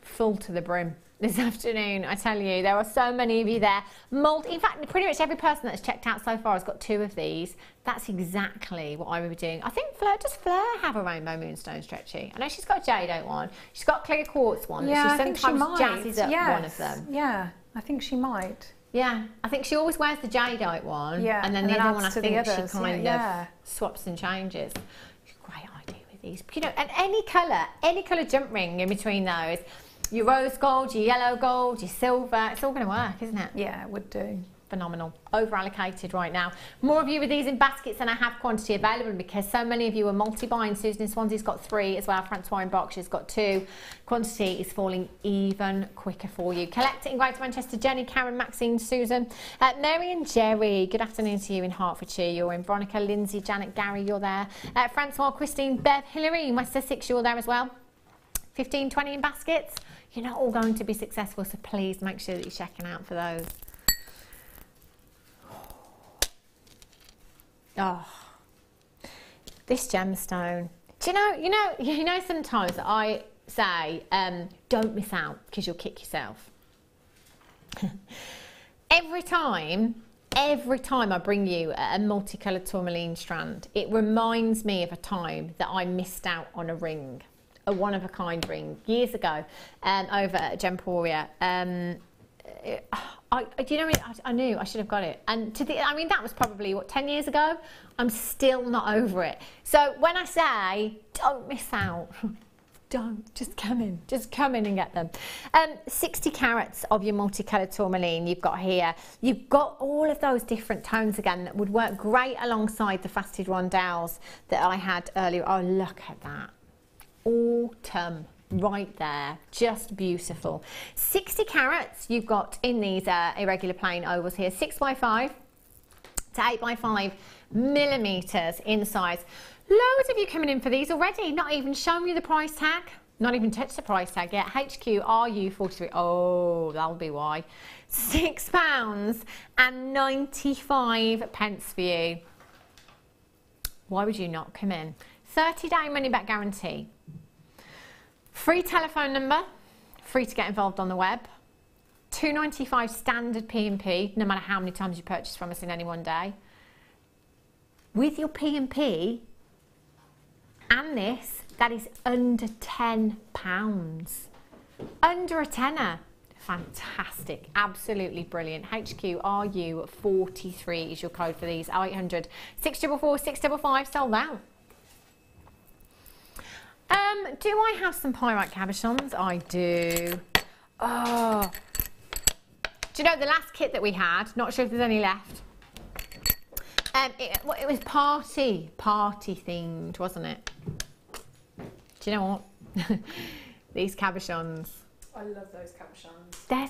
full to the brim this afternoon. I tell you, there are so many of you there. In fact, pretty much every person that's checked out so far has got 2 of these. That's exactly what I would be doing. I think does Fleur have a rainbow moonstone stretchy? I know she's got a jadeite one. She's got a clear quartz one. Yeah, she sometimes jazzes up one of them. Yeah, I think she might. Yeah, I think she always wears the jadeite one. Yeah, and then the other one I think she kind of swaps and changes. Great idea with these. You know, and any colour jump ring in between those. Your rose gold, your yellow gold, your silver, it's all going to work, isn't it? Yeah, it would do. Phenomenal. Over allocated right now. More of you with these in baskets than I have quantity available because so many of you are multi-buying. Susan in Swansea's got 3 as well. Francois in Berkshire's got 2. Quantity is falling even quicker for you. Collect in Greater Manchester. Jenny, Karen, Maxine, Susan. Mary and Jerry, good afternoon to you in Hertfordshire. You're in Veronica, Lindsay, Janet, Gary, you're there. Francois, Christine, Bev, Hilary in West Sussex, you're there as well. 15, 20 in baskets. You're not all going to be successful, so please make sure that you're checking out for those. Oh, this gemstone. Do you know sometimes I say, don't miss out because you'll kick yourself. Every time every time I bring you a multicoloured tourmaline strand, it reminds me of a time that I missed out on a ring, a one-of-a-kind ring, years ago, over at Gemporia. Do you know, I knew I should have got it, and I mean, that was probably, what, 10 years ago? I'm still not over it. So when I say, don't miss out, don't, just come in and get them. 60 carats of your multicoloured tourmaline you've got here. You've got all of those different tones again that would work great alongside the faceted rondelles that I had earlier. Oh, look at that. Autumn. Right there, just beautiful. 60 carats you've got in these irregular plain ovals here, 6x5 to 8x5 millimeters in size. Loads of you coming in for these already, not even showing you the price tag, not even touched the price tag yet. HQRU43, oh, that'll be why. £6.95 for you. Why would you not come in? 30-day money back guarantee. Free telephone number, free to get involved on the web. £2.95 standard P&P, no matter how many times you purchase from us in any one day. With your P&P and this, that is under £10. Under a tenner. Fantastic, absolutely brilliant. HQRU43 is your code for these. 0800 644 655, sold out. Do I have some pyrite cabochons? I do. Oh, do you know the last kit that we had? Not sure if there's any left. It was party themed, wasn't it? Do you know what? These cabochons. I love those cabochons. They're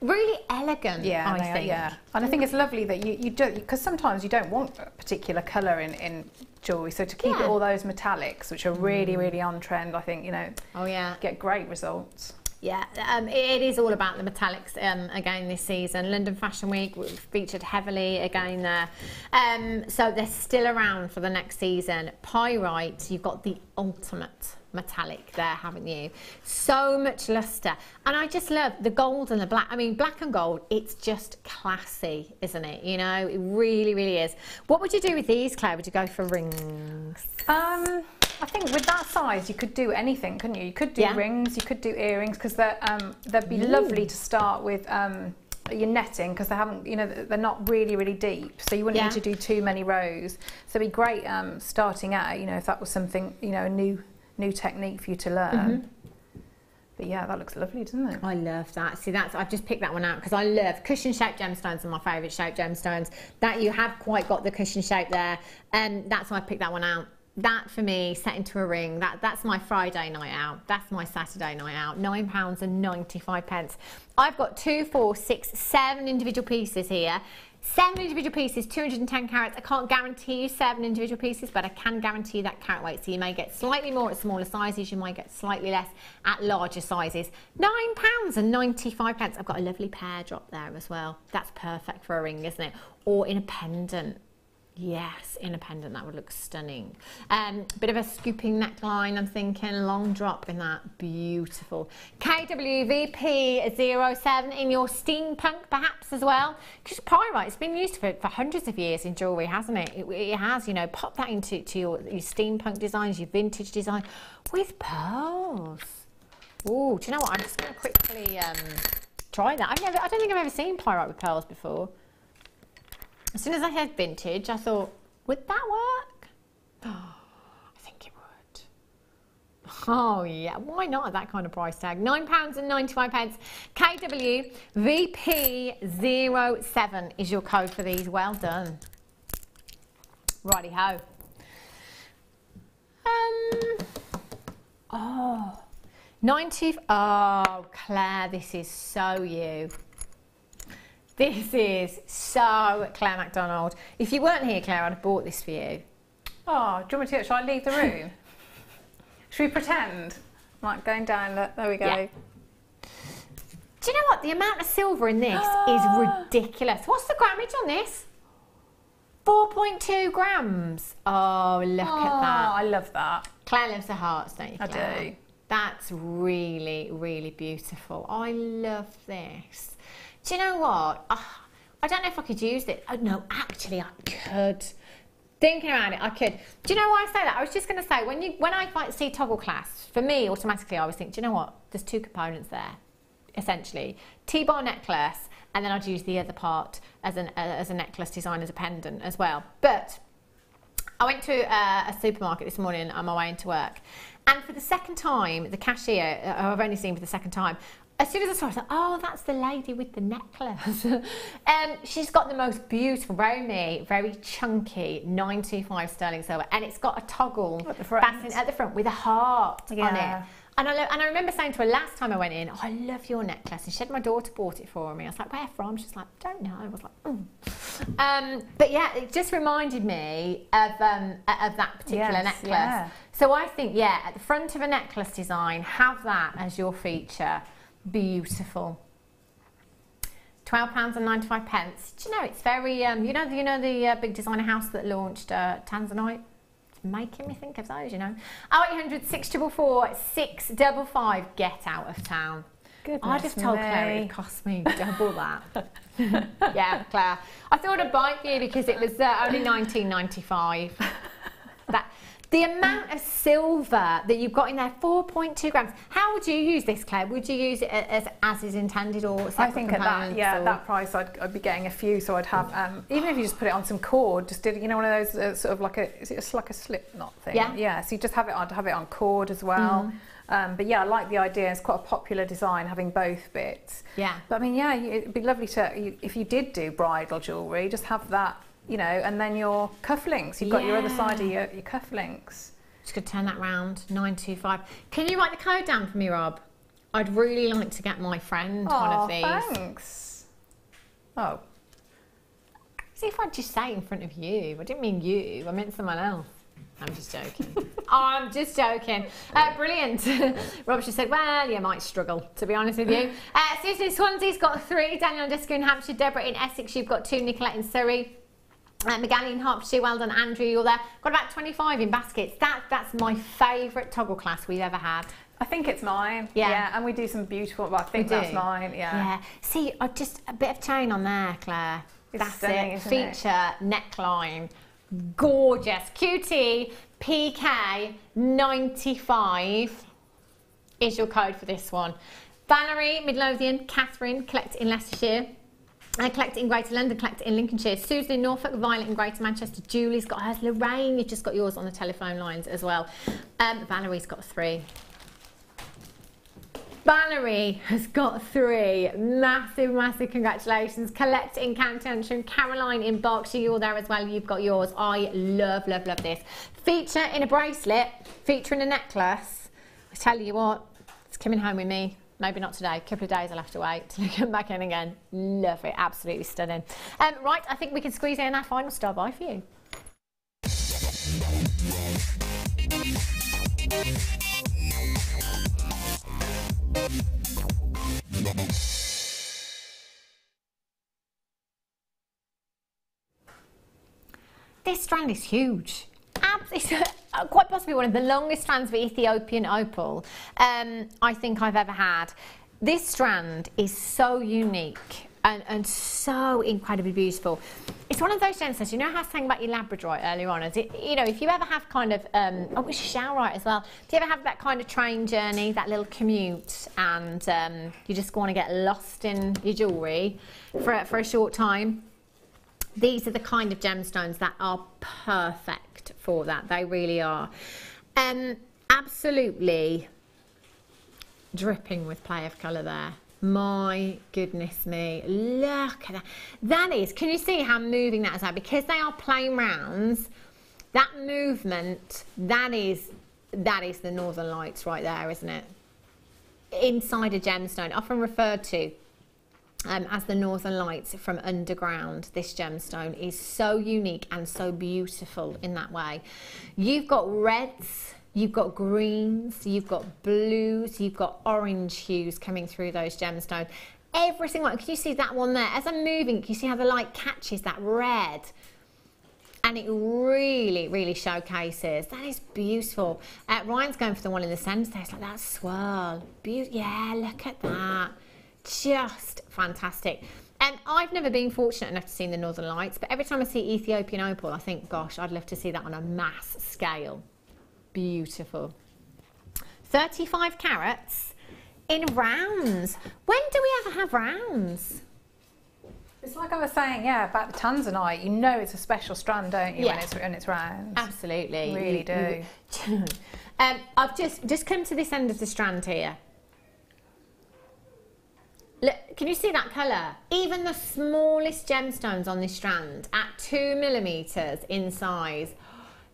really elegant. Yeah, I think. Yeah, and I think it's lovely that you do, because sometimes you don't want a particular colour in jewellery, so to keep it all those metallics, which are really, really on trend, I think, you know, get great results. Yeah, it is all about the metallics again this season. London Fashion Week featured heavily again there. So they're still around for the next season. Pyrite, you've got the ultimate metallic there, haven't you? So much lustre. And I just love the gold and the black. I mean, black and gold, it's just classy, isn't it? You know, it really, really is. What would you do with these, Claire? Would you go for rings? I think with that size, you could do anything, couldn't you? You could do rings, you could do earrings, because they'd be lovely to start with your netting, because they haven't, you know, they're not really, really deep, so you wouldn't need to do too many rows. So it'd be great starting out, you know, if that was something, you know, a new technique for you to learn. But yeah, that looks lovely, doesn't it? I love that. See, I've just picked that one out because I love cushion shaped gemstones, are my favourite shaped gemstones. That you have quite got the cushion shape there, and that's why I picked that one out. That for me, set into a ring, that's my Friday night out. That's my Saturday night out. £9.95. I've got 2, 4, 6, 7 individual pieces here. 7 individual pieces, 210 carats. I can't guarantee you 7 individual pieces, but I can guarantee you that carat weight. So you may get slightly more at smaller sizes, you might get slightly less at larger sizes. £9.95. I've got a lovely pear drop there as well. That's perfect for a ring, isn't it? Or in a pendant. Yes, in a pendant, that would look stunning. Bit of a scooping neckline, I'm thinking, long drop in that, beautiful. KWVP07 in your steampunk perhaps as well, because pyrite's been used for hundreds of years in jewellery, hasn't it? It has, you know, pop that into your steampunk designs, your vintage design, with pearls. Ooh, do you know what, I'm just going to quickly try that. I don't think I've ever seen pyrite with pearls before. As soon as I heard vintage, I thought, would that work? Oh, I think it would. Oh yeah, why not at that kind of price tag? £9.95. KWVP07 is your code for these. Well done. Righty ho. Oh, 90. Oh, Claire, this is so you. This is so Claire MacDonald. If you weren't here, Claire, I'd have bought this for you. Oh, do you want me to? Shall I leave the room? Should we pretend? Like going down, look, there we go. Yeah. Do you know what? The amount of silver in this is ridiculous. What's the grammage on this? 4.2 grams. Oh, look at that. I love that. Claire loves her hearts, don't you, Claire? I do. That's really, really beautiful. I love this. Do you know what? I don't know if I could use it. Oh, no, actually I could. Thinking about it, I could. Do you know why I say that? I was just going to say, when I see toggle clasp, for me, automatically, I always think, do you know what? There's two components there, essentially. T-bar necklace, and then I'd use the other part as a necklace design, as a pendant as well. But I went to a supermarket this morning on my way into work, and for the second time, the cashier, I've only seen for the second time, as soon as I saw her, I was like, oh, that's the lady with the necklace. She's got the most beautiful, very chunky 925 sterling silver, and it's got a toggle at the front with a heart on it. And I remember saying to her last time I went in, oh, I love your necklace. And she said my daughter bought it for me. I was like, where from? She's like, don't know. I was like, But yeah, it just reminded me of that particular necklace. Yeah. So I think, yeah, at the front of a necklace design, have that as your feature. Beautiful. £12.95. Do you know, it's very, you know the big designer house that launched Tanzanite? It's making me think of those, you know. 0800 644 655. Get out of town. Goodness, I just told Claire it cost me double that. Yeah, Claire. I thought I'd buy it for you because it was only £19.95. The amount of silver that you've got in there, 4.2 grams. How would you use this, Claire? Would you use it as is intended, or separate I think at that, at that price, I'd be getting a few. So I'd have, even if you just put it on some cord, just did, you know, one of those sort of like it's like a slip knot thing. Yeah. Yeah. So you just have it on cord as well. But yeah, I like the idea. It's quite a popular design, having both bits. Yeah. But I mean, yeah, it'd be lovely to, if you did do bridal jewellery, just have that. You know, and then your cufflinks. You've got your other side of your cufflinks. Just could turn that round, 925. Can you write the code down for me, Rob? I'd really like to get my friend one of these. Thanks. Oh. See if I'd just say it in front of you. I didn't mean you, I meant someone else. I'm just joking. I'm just joking. Brilliant. Rob just said, well, you might struggle, to be honest with you. Susan in Swansea's got 3. Daniel and Jessica in Hampshire. Deborah in Essex. You've got 2. Nicolette in Surrey. McGalley in Hertfordshire, well done, Andrew, you're there. Got about 25 in baskets. That's my favourite toggle clasp we've ever had. I think it's mine. Yeah, and we do some beautiful, but I think that's mine. Yeah. See, just a bit of chain on there, Claire. That's stunning, it. Feature neckline, gorgeous. QT PK 95 is your code for this one. Valerie, Midlothian, Catherine, collect in Leicestershire. Collect in Greater London, collect in Lincolnshire. Susan in Norfolk, Violet in Greater Manchester. Julie's got hers. Lorraine, you've just got yours on the telephone lines as well. Valerie's got 3. Valerie has got 3. Massive, massive congratulations. Collect in County Antrim. Caroline in Berkshire, you're there as well. You've got yours. I love, love, love this. Feature in a bracelet, feature in a necklace. I tell you what, it's coming home with me. Maybe not today, a couple of days I'll have to wait till I come back in again. Love it, absolutely stunning. Right, I think we can squeeze in our final star buy for you. This strand is huge. It's quite possibly one of the longest strands of Ethiopian opal I think I've ever had. This strand is so unique and so incredibly beautiful. It's one of those gemstones, you know how I was saying about your labradorite earlier on, is it, you know, if you ever have kind of, oh, it's showerite as well, if you ever have that kind of train journey, that little commute, and you just want to get lost in your jewellery for a short time, these are the kind of gemstones that are perfect for that. They really are. Absolutely dripping with play of colour there. My goodness me, look at that. That is, can you see how moving that is out? Because they are plain rounds, that movement, that is the Northern Lights right there, isn't it? Inside a gemstone, often referred to as the Northern Lights from underground. This gemstone is so unique and so beautiful in that way. You've got reds, you've got greens, you've got blues, you've got orange hues coming through those gemstones. Every single one. Can you see that one there? As I'm moving, can you see how the light catches that red? And it really, really showcases. That is beautiful. Ryan's going for the one in the centre there. It's like that swirl. Yeah, look at that. just fantastic. And I've never been fortunate enough to see the Northern Lights, but every time I see Ethiopian opal, I think, gosh, I'd love to see that on a mass scale. Beautiful. 35 carats in rounds. When do we ever have rounds? It's like I was saying, yeah, about the Tanzanite. You know it's a special strand, don't you, when it's round? Absolutely. You really do. I've just come to this end of the strand here. Look, can you see that colour? Even the smallest gemstones on this strand at 2mm in size.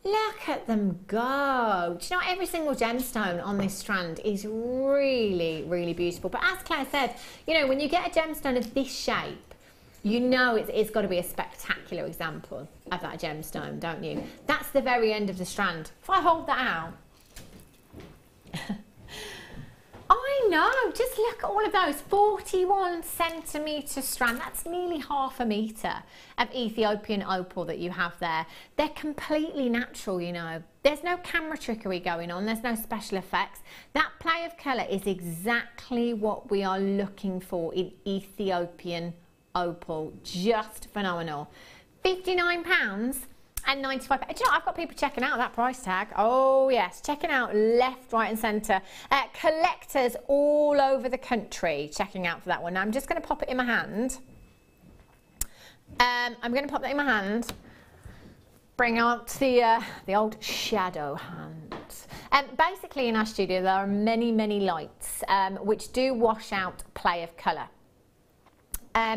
Look at them go. Do you know, every single gemstone on this strand is really, really beautiful. But as Claire said, you know, when you get a gemstone of this shape, you know it's got to be a spectacular example of that gemstone, don't you? That's the very end of the strand. If I hold that out, I know, just look at all of those, 41cm strand, that's nearly ½ a metre of Ethiopian opal that you have there. They're completely natural, you know. There's no camera trickery going on, there's no special effects. That play of colour is exactly what we are looking for in Ethiopian opal, just phenomenal. £59 and 95. Do you know, I've got people checking out that price tag. Oh yes, checking out left, right and centre. Collectors all over the country checking out for that one. Now I'm just going to pop it in my hand. I'm going to pop that in my hand. Bring out the old shadow hand. Basically in our studio there are many, many lights which do wash out play of colour.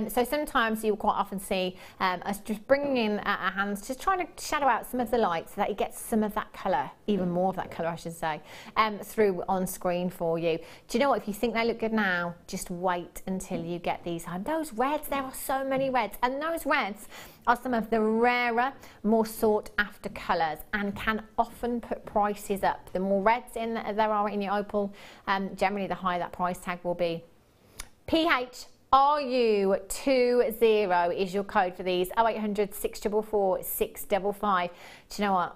So sometimes you'll quite often see us just bringing in our hands, just trying to shadow out some of the light so that it gets some of that colour, even more of that colour I should say, through on screen for you. Do you know what, if you think they look good now, just wait until you get these home. Those reds, there are so many reds, and those reds are some of the rarer, more sought after colours and can often put prices up. The more reds there are in your opal, generally the higher that price tag will be. RU20 is your code for these. 0800 644 655. Do you know what?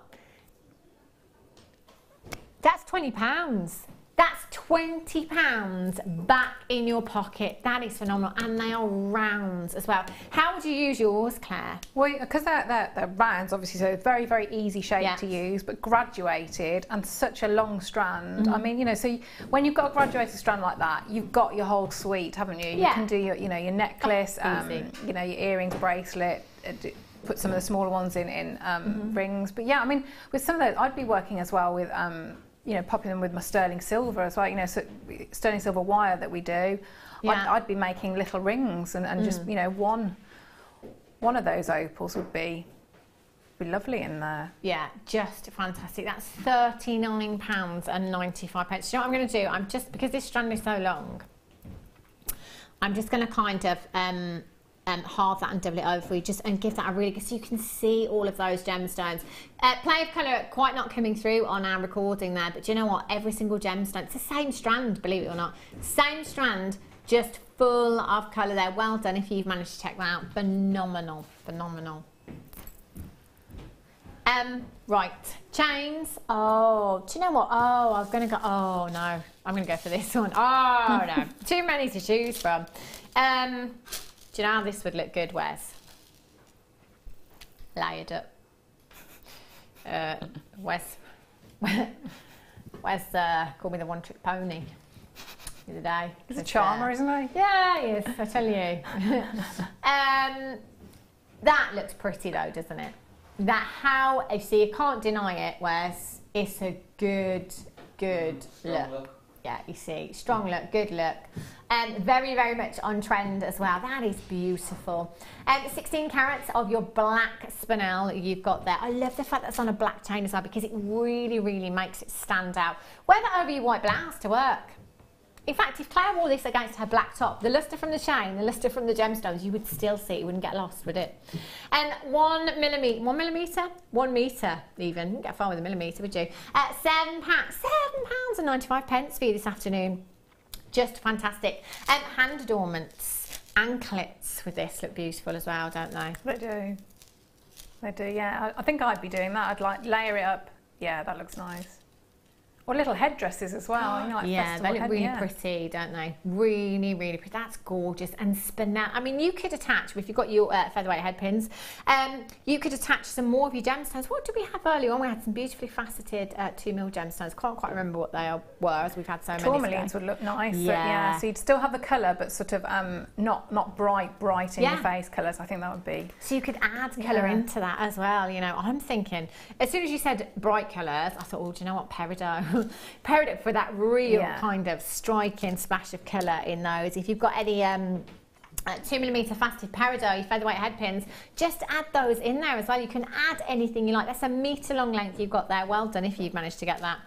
That's £20. That's £20 back in your pocket. That is phenomenal, and they are rounds as well. How would you use yours, Claire? Well, because they're rounds, obviously, so very, very easy shape to use, but graduated and such a long strand. I mean, you know, so when you've got a graduated strand like that, you've got your whole suite, haven't you? You can do your, you know, your necklace, you know, your earrings, bracelet. Put some of the smaller ones in rings. But yeah, I mean, with some of those, I'd be working as well with. You know, popping them with my sterling silver as well, you know, so sterling silver wire that we do. I'd be making little rings and just, you know, one of those opals would be lovely in there. Yeah, just fantastic. That's £39 and 95 pence. Do you know what I'm going to do? I'm just, because this strand is so long, I'm just going to kind of halve that and double it over for you, just and give that a really good, so you can see all of those gemstones. Play of colour quite not coming through on our recording there, but do you know what, every single gemstone, it's the same strand, believe it or not, same strand, just full of colour there. Well done if you've managed to check that out. Phenomenal, phenomenal. Right, chains. Oh, do you know what? Oh, I was going to go, oh no, I'm going to go for this one. Oh no, too many to choose from. Do you know how this would look good, Wes? Layered up. Wes called me the one-trick pony the other day. He's a charmer, isn't he? Yeah, he is, I tell you. That looks pretty though, doesn't it? That how, you see, you can't deny it, Wes. It's a good look. Yeah, you see, strong look, good look. Very, very much on trend as well. That is beautiful. 16 carats of your black spinel you've got there. I love the fact that's on a black chain as well, because it really, really makes it stand out. Wear that over your white blouse to work. In fact, if Claire wore this against her black top, the lustre from the chain, the lustre from the gemstones, you would still see it. You wouldn't get lost, would it? And 1 millimetre even. You wouldn't get far with a millimetre, would you? £7 and 95 pence for you this afternoon. Just fantastic. Hand adornments, anklets with this look beautiful as well, don't they? They do. They do, yeah. I think I'd be doing that. I'd like layer it up. Yeah, that looks nice. Or little headdresses as well. You know, like yeah, they look really pretty, don't they? Really, really pretty. That's gorgeous. And spinel. I mean, you could attach, if you've got your featherweight head pins, you could attach some more of your gemstones. What did we have earlier on? We had some beautifully faceted 2mm gemstones. Can't quite remember what they were, as we've had so many. Tourmalines would look nice. Yeah. So you'd still have the colour, but sort of not bright in your face colours. I think that would be. So you could add colour into that as well. You know, I'm thinking, as soon as you said bright colours, I thought, oh, do you know what, peridot? Peridot for that real kind of striking splash of colour in those. If you've got any 2mm faceted peridot, your featherweight head pins, just add those in there as well. You can add anything you like. That's a metre long length you've got there. Well done if you've managed to get that.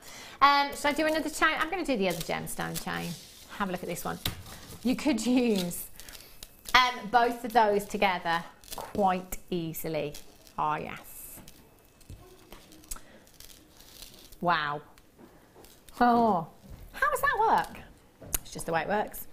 Should I do another chain? I'm going to do the other gemstone chain. Have a look at this one. You could use both of those together quite easily. Oh yes. Wow. Oh, how does that work? It's just the way it works.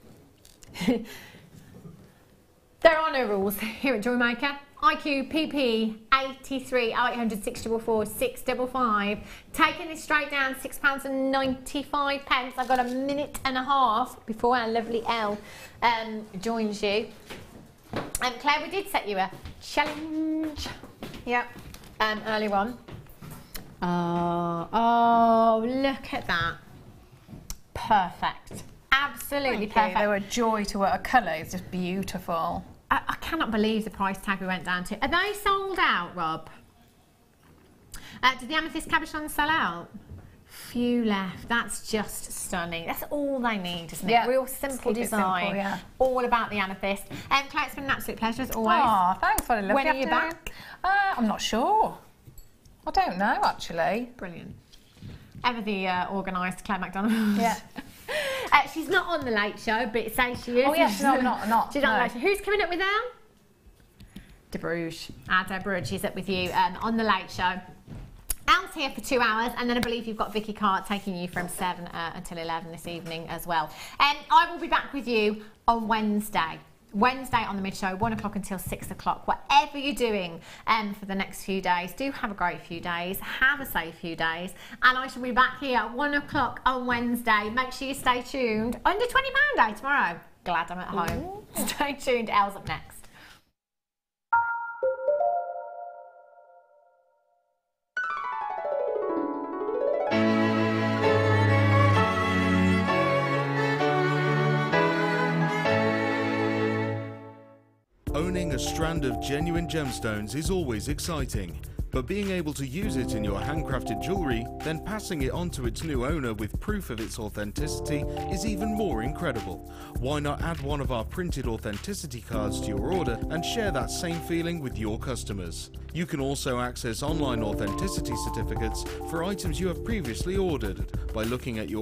There are no rules here at Jewellery Maker. IQ PP 83 0800 644 655. Taking this straight down, £6.95. I've got a minute and a half before our lovely Elle joins you. Claire, we did set you a challenge. Yep. Earlier on. Oh, look at that. Perfect. Absolutely perfect. They were a joy to work. A colour is just beautiful. I cannot believe the price tag we went down to. Are they sold out, Rob? Did the amethyst cabochon sell out? Few left. That's just stunning. That's all they need, isn't it? Yeah. Real simple design. Simple, yeah. All about the amethyst. Claire, it's been an absolute pleasure as always. Oh, thanks. What a lovely When are you back? I'm not sure. I don't know, actually. Brilliant. Ever the organised Claire MacDonald. Yeah. She's not on the Late Show, but it says she is. Oh, yes, no, not. She's on the Late Show. Who's coming up with Elle? De Bruges. De Bruges, she's up with you on the Late Show. Elle's here for 2 hours, and then I believe you've got Vicky Cart taking you from 7 until 11 this evening as well. I will be back with you on Wednesday. Wednesday on the mid show, 1 o'clock until 6 o'clock. Whatever you're doing for the next few days, do have a great few days, have a safe few days, and I shall be back here at 1 o'clock on Wednesday. Make sure you stay tuned. Under £20 day tomorrow. Glad I'm at home. Stay tuned. Elle's up next. Owning a strand of genuine gemstones is always exciting, but being able to use it in your handcrafted jewellery, then passing it on to its new owner with proof of its authenticity is even more incredible. Why not add one of our printed authenticity cards to your order and share that same feeling with your customers? You can also access online authenticity certificates for items you have previously ordered by looking at your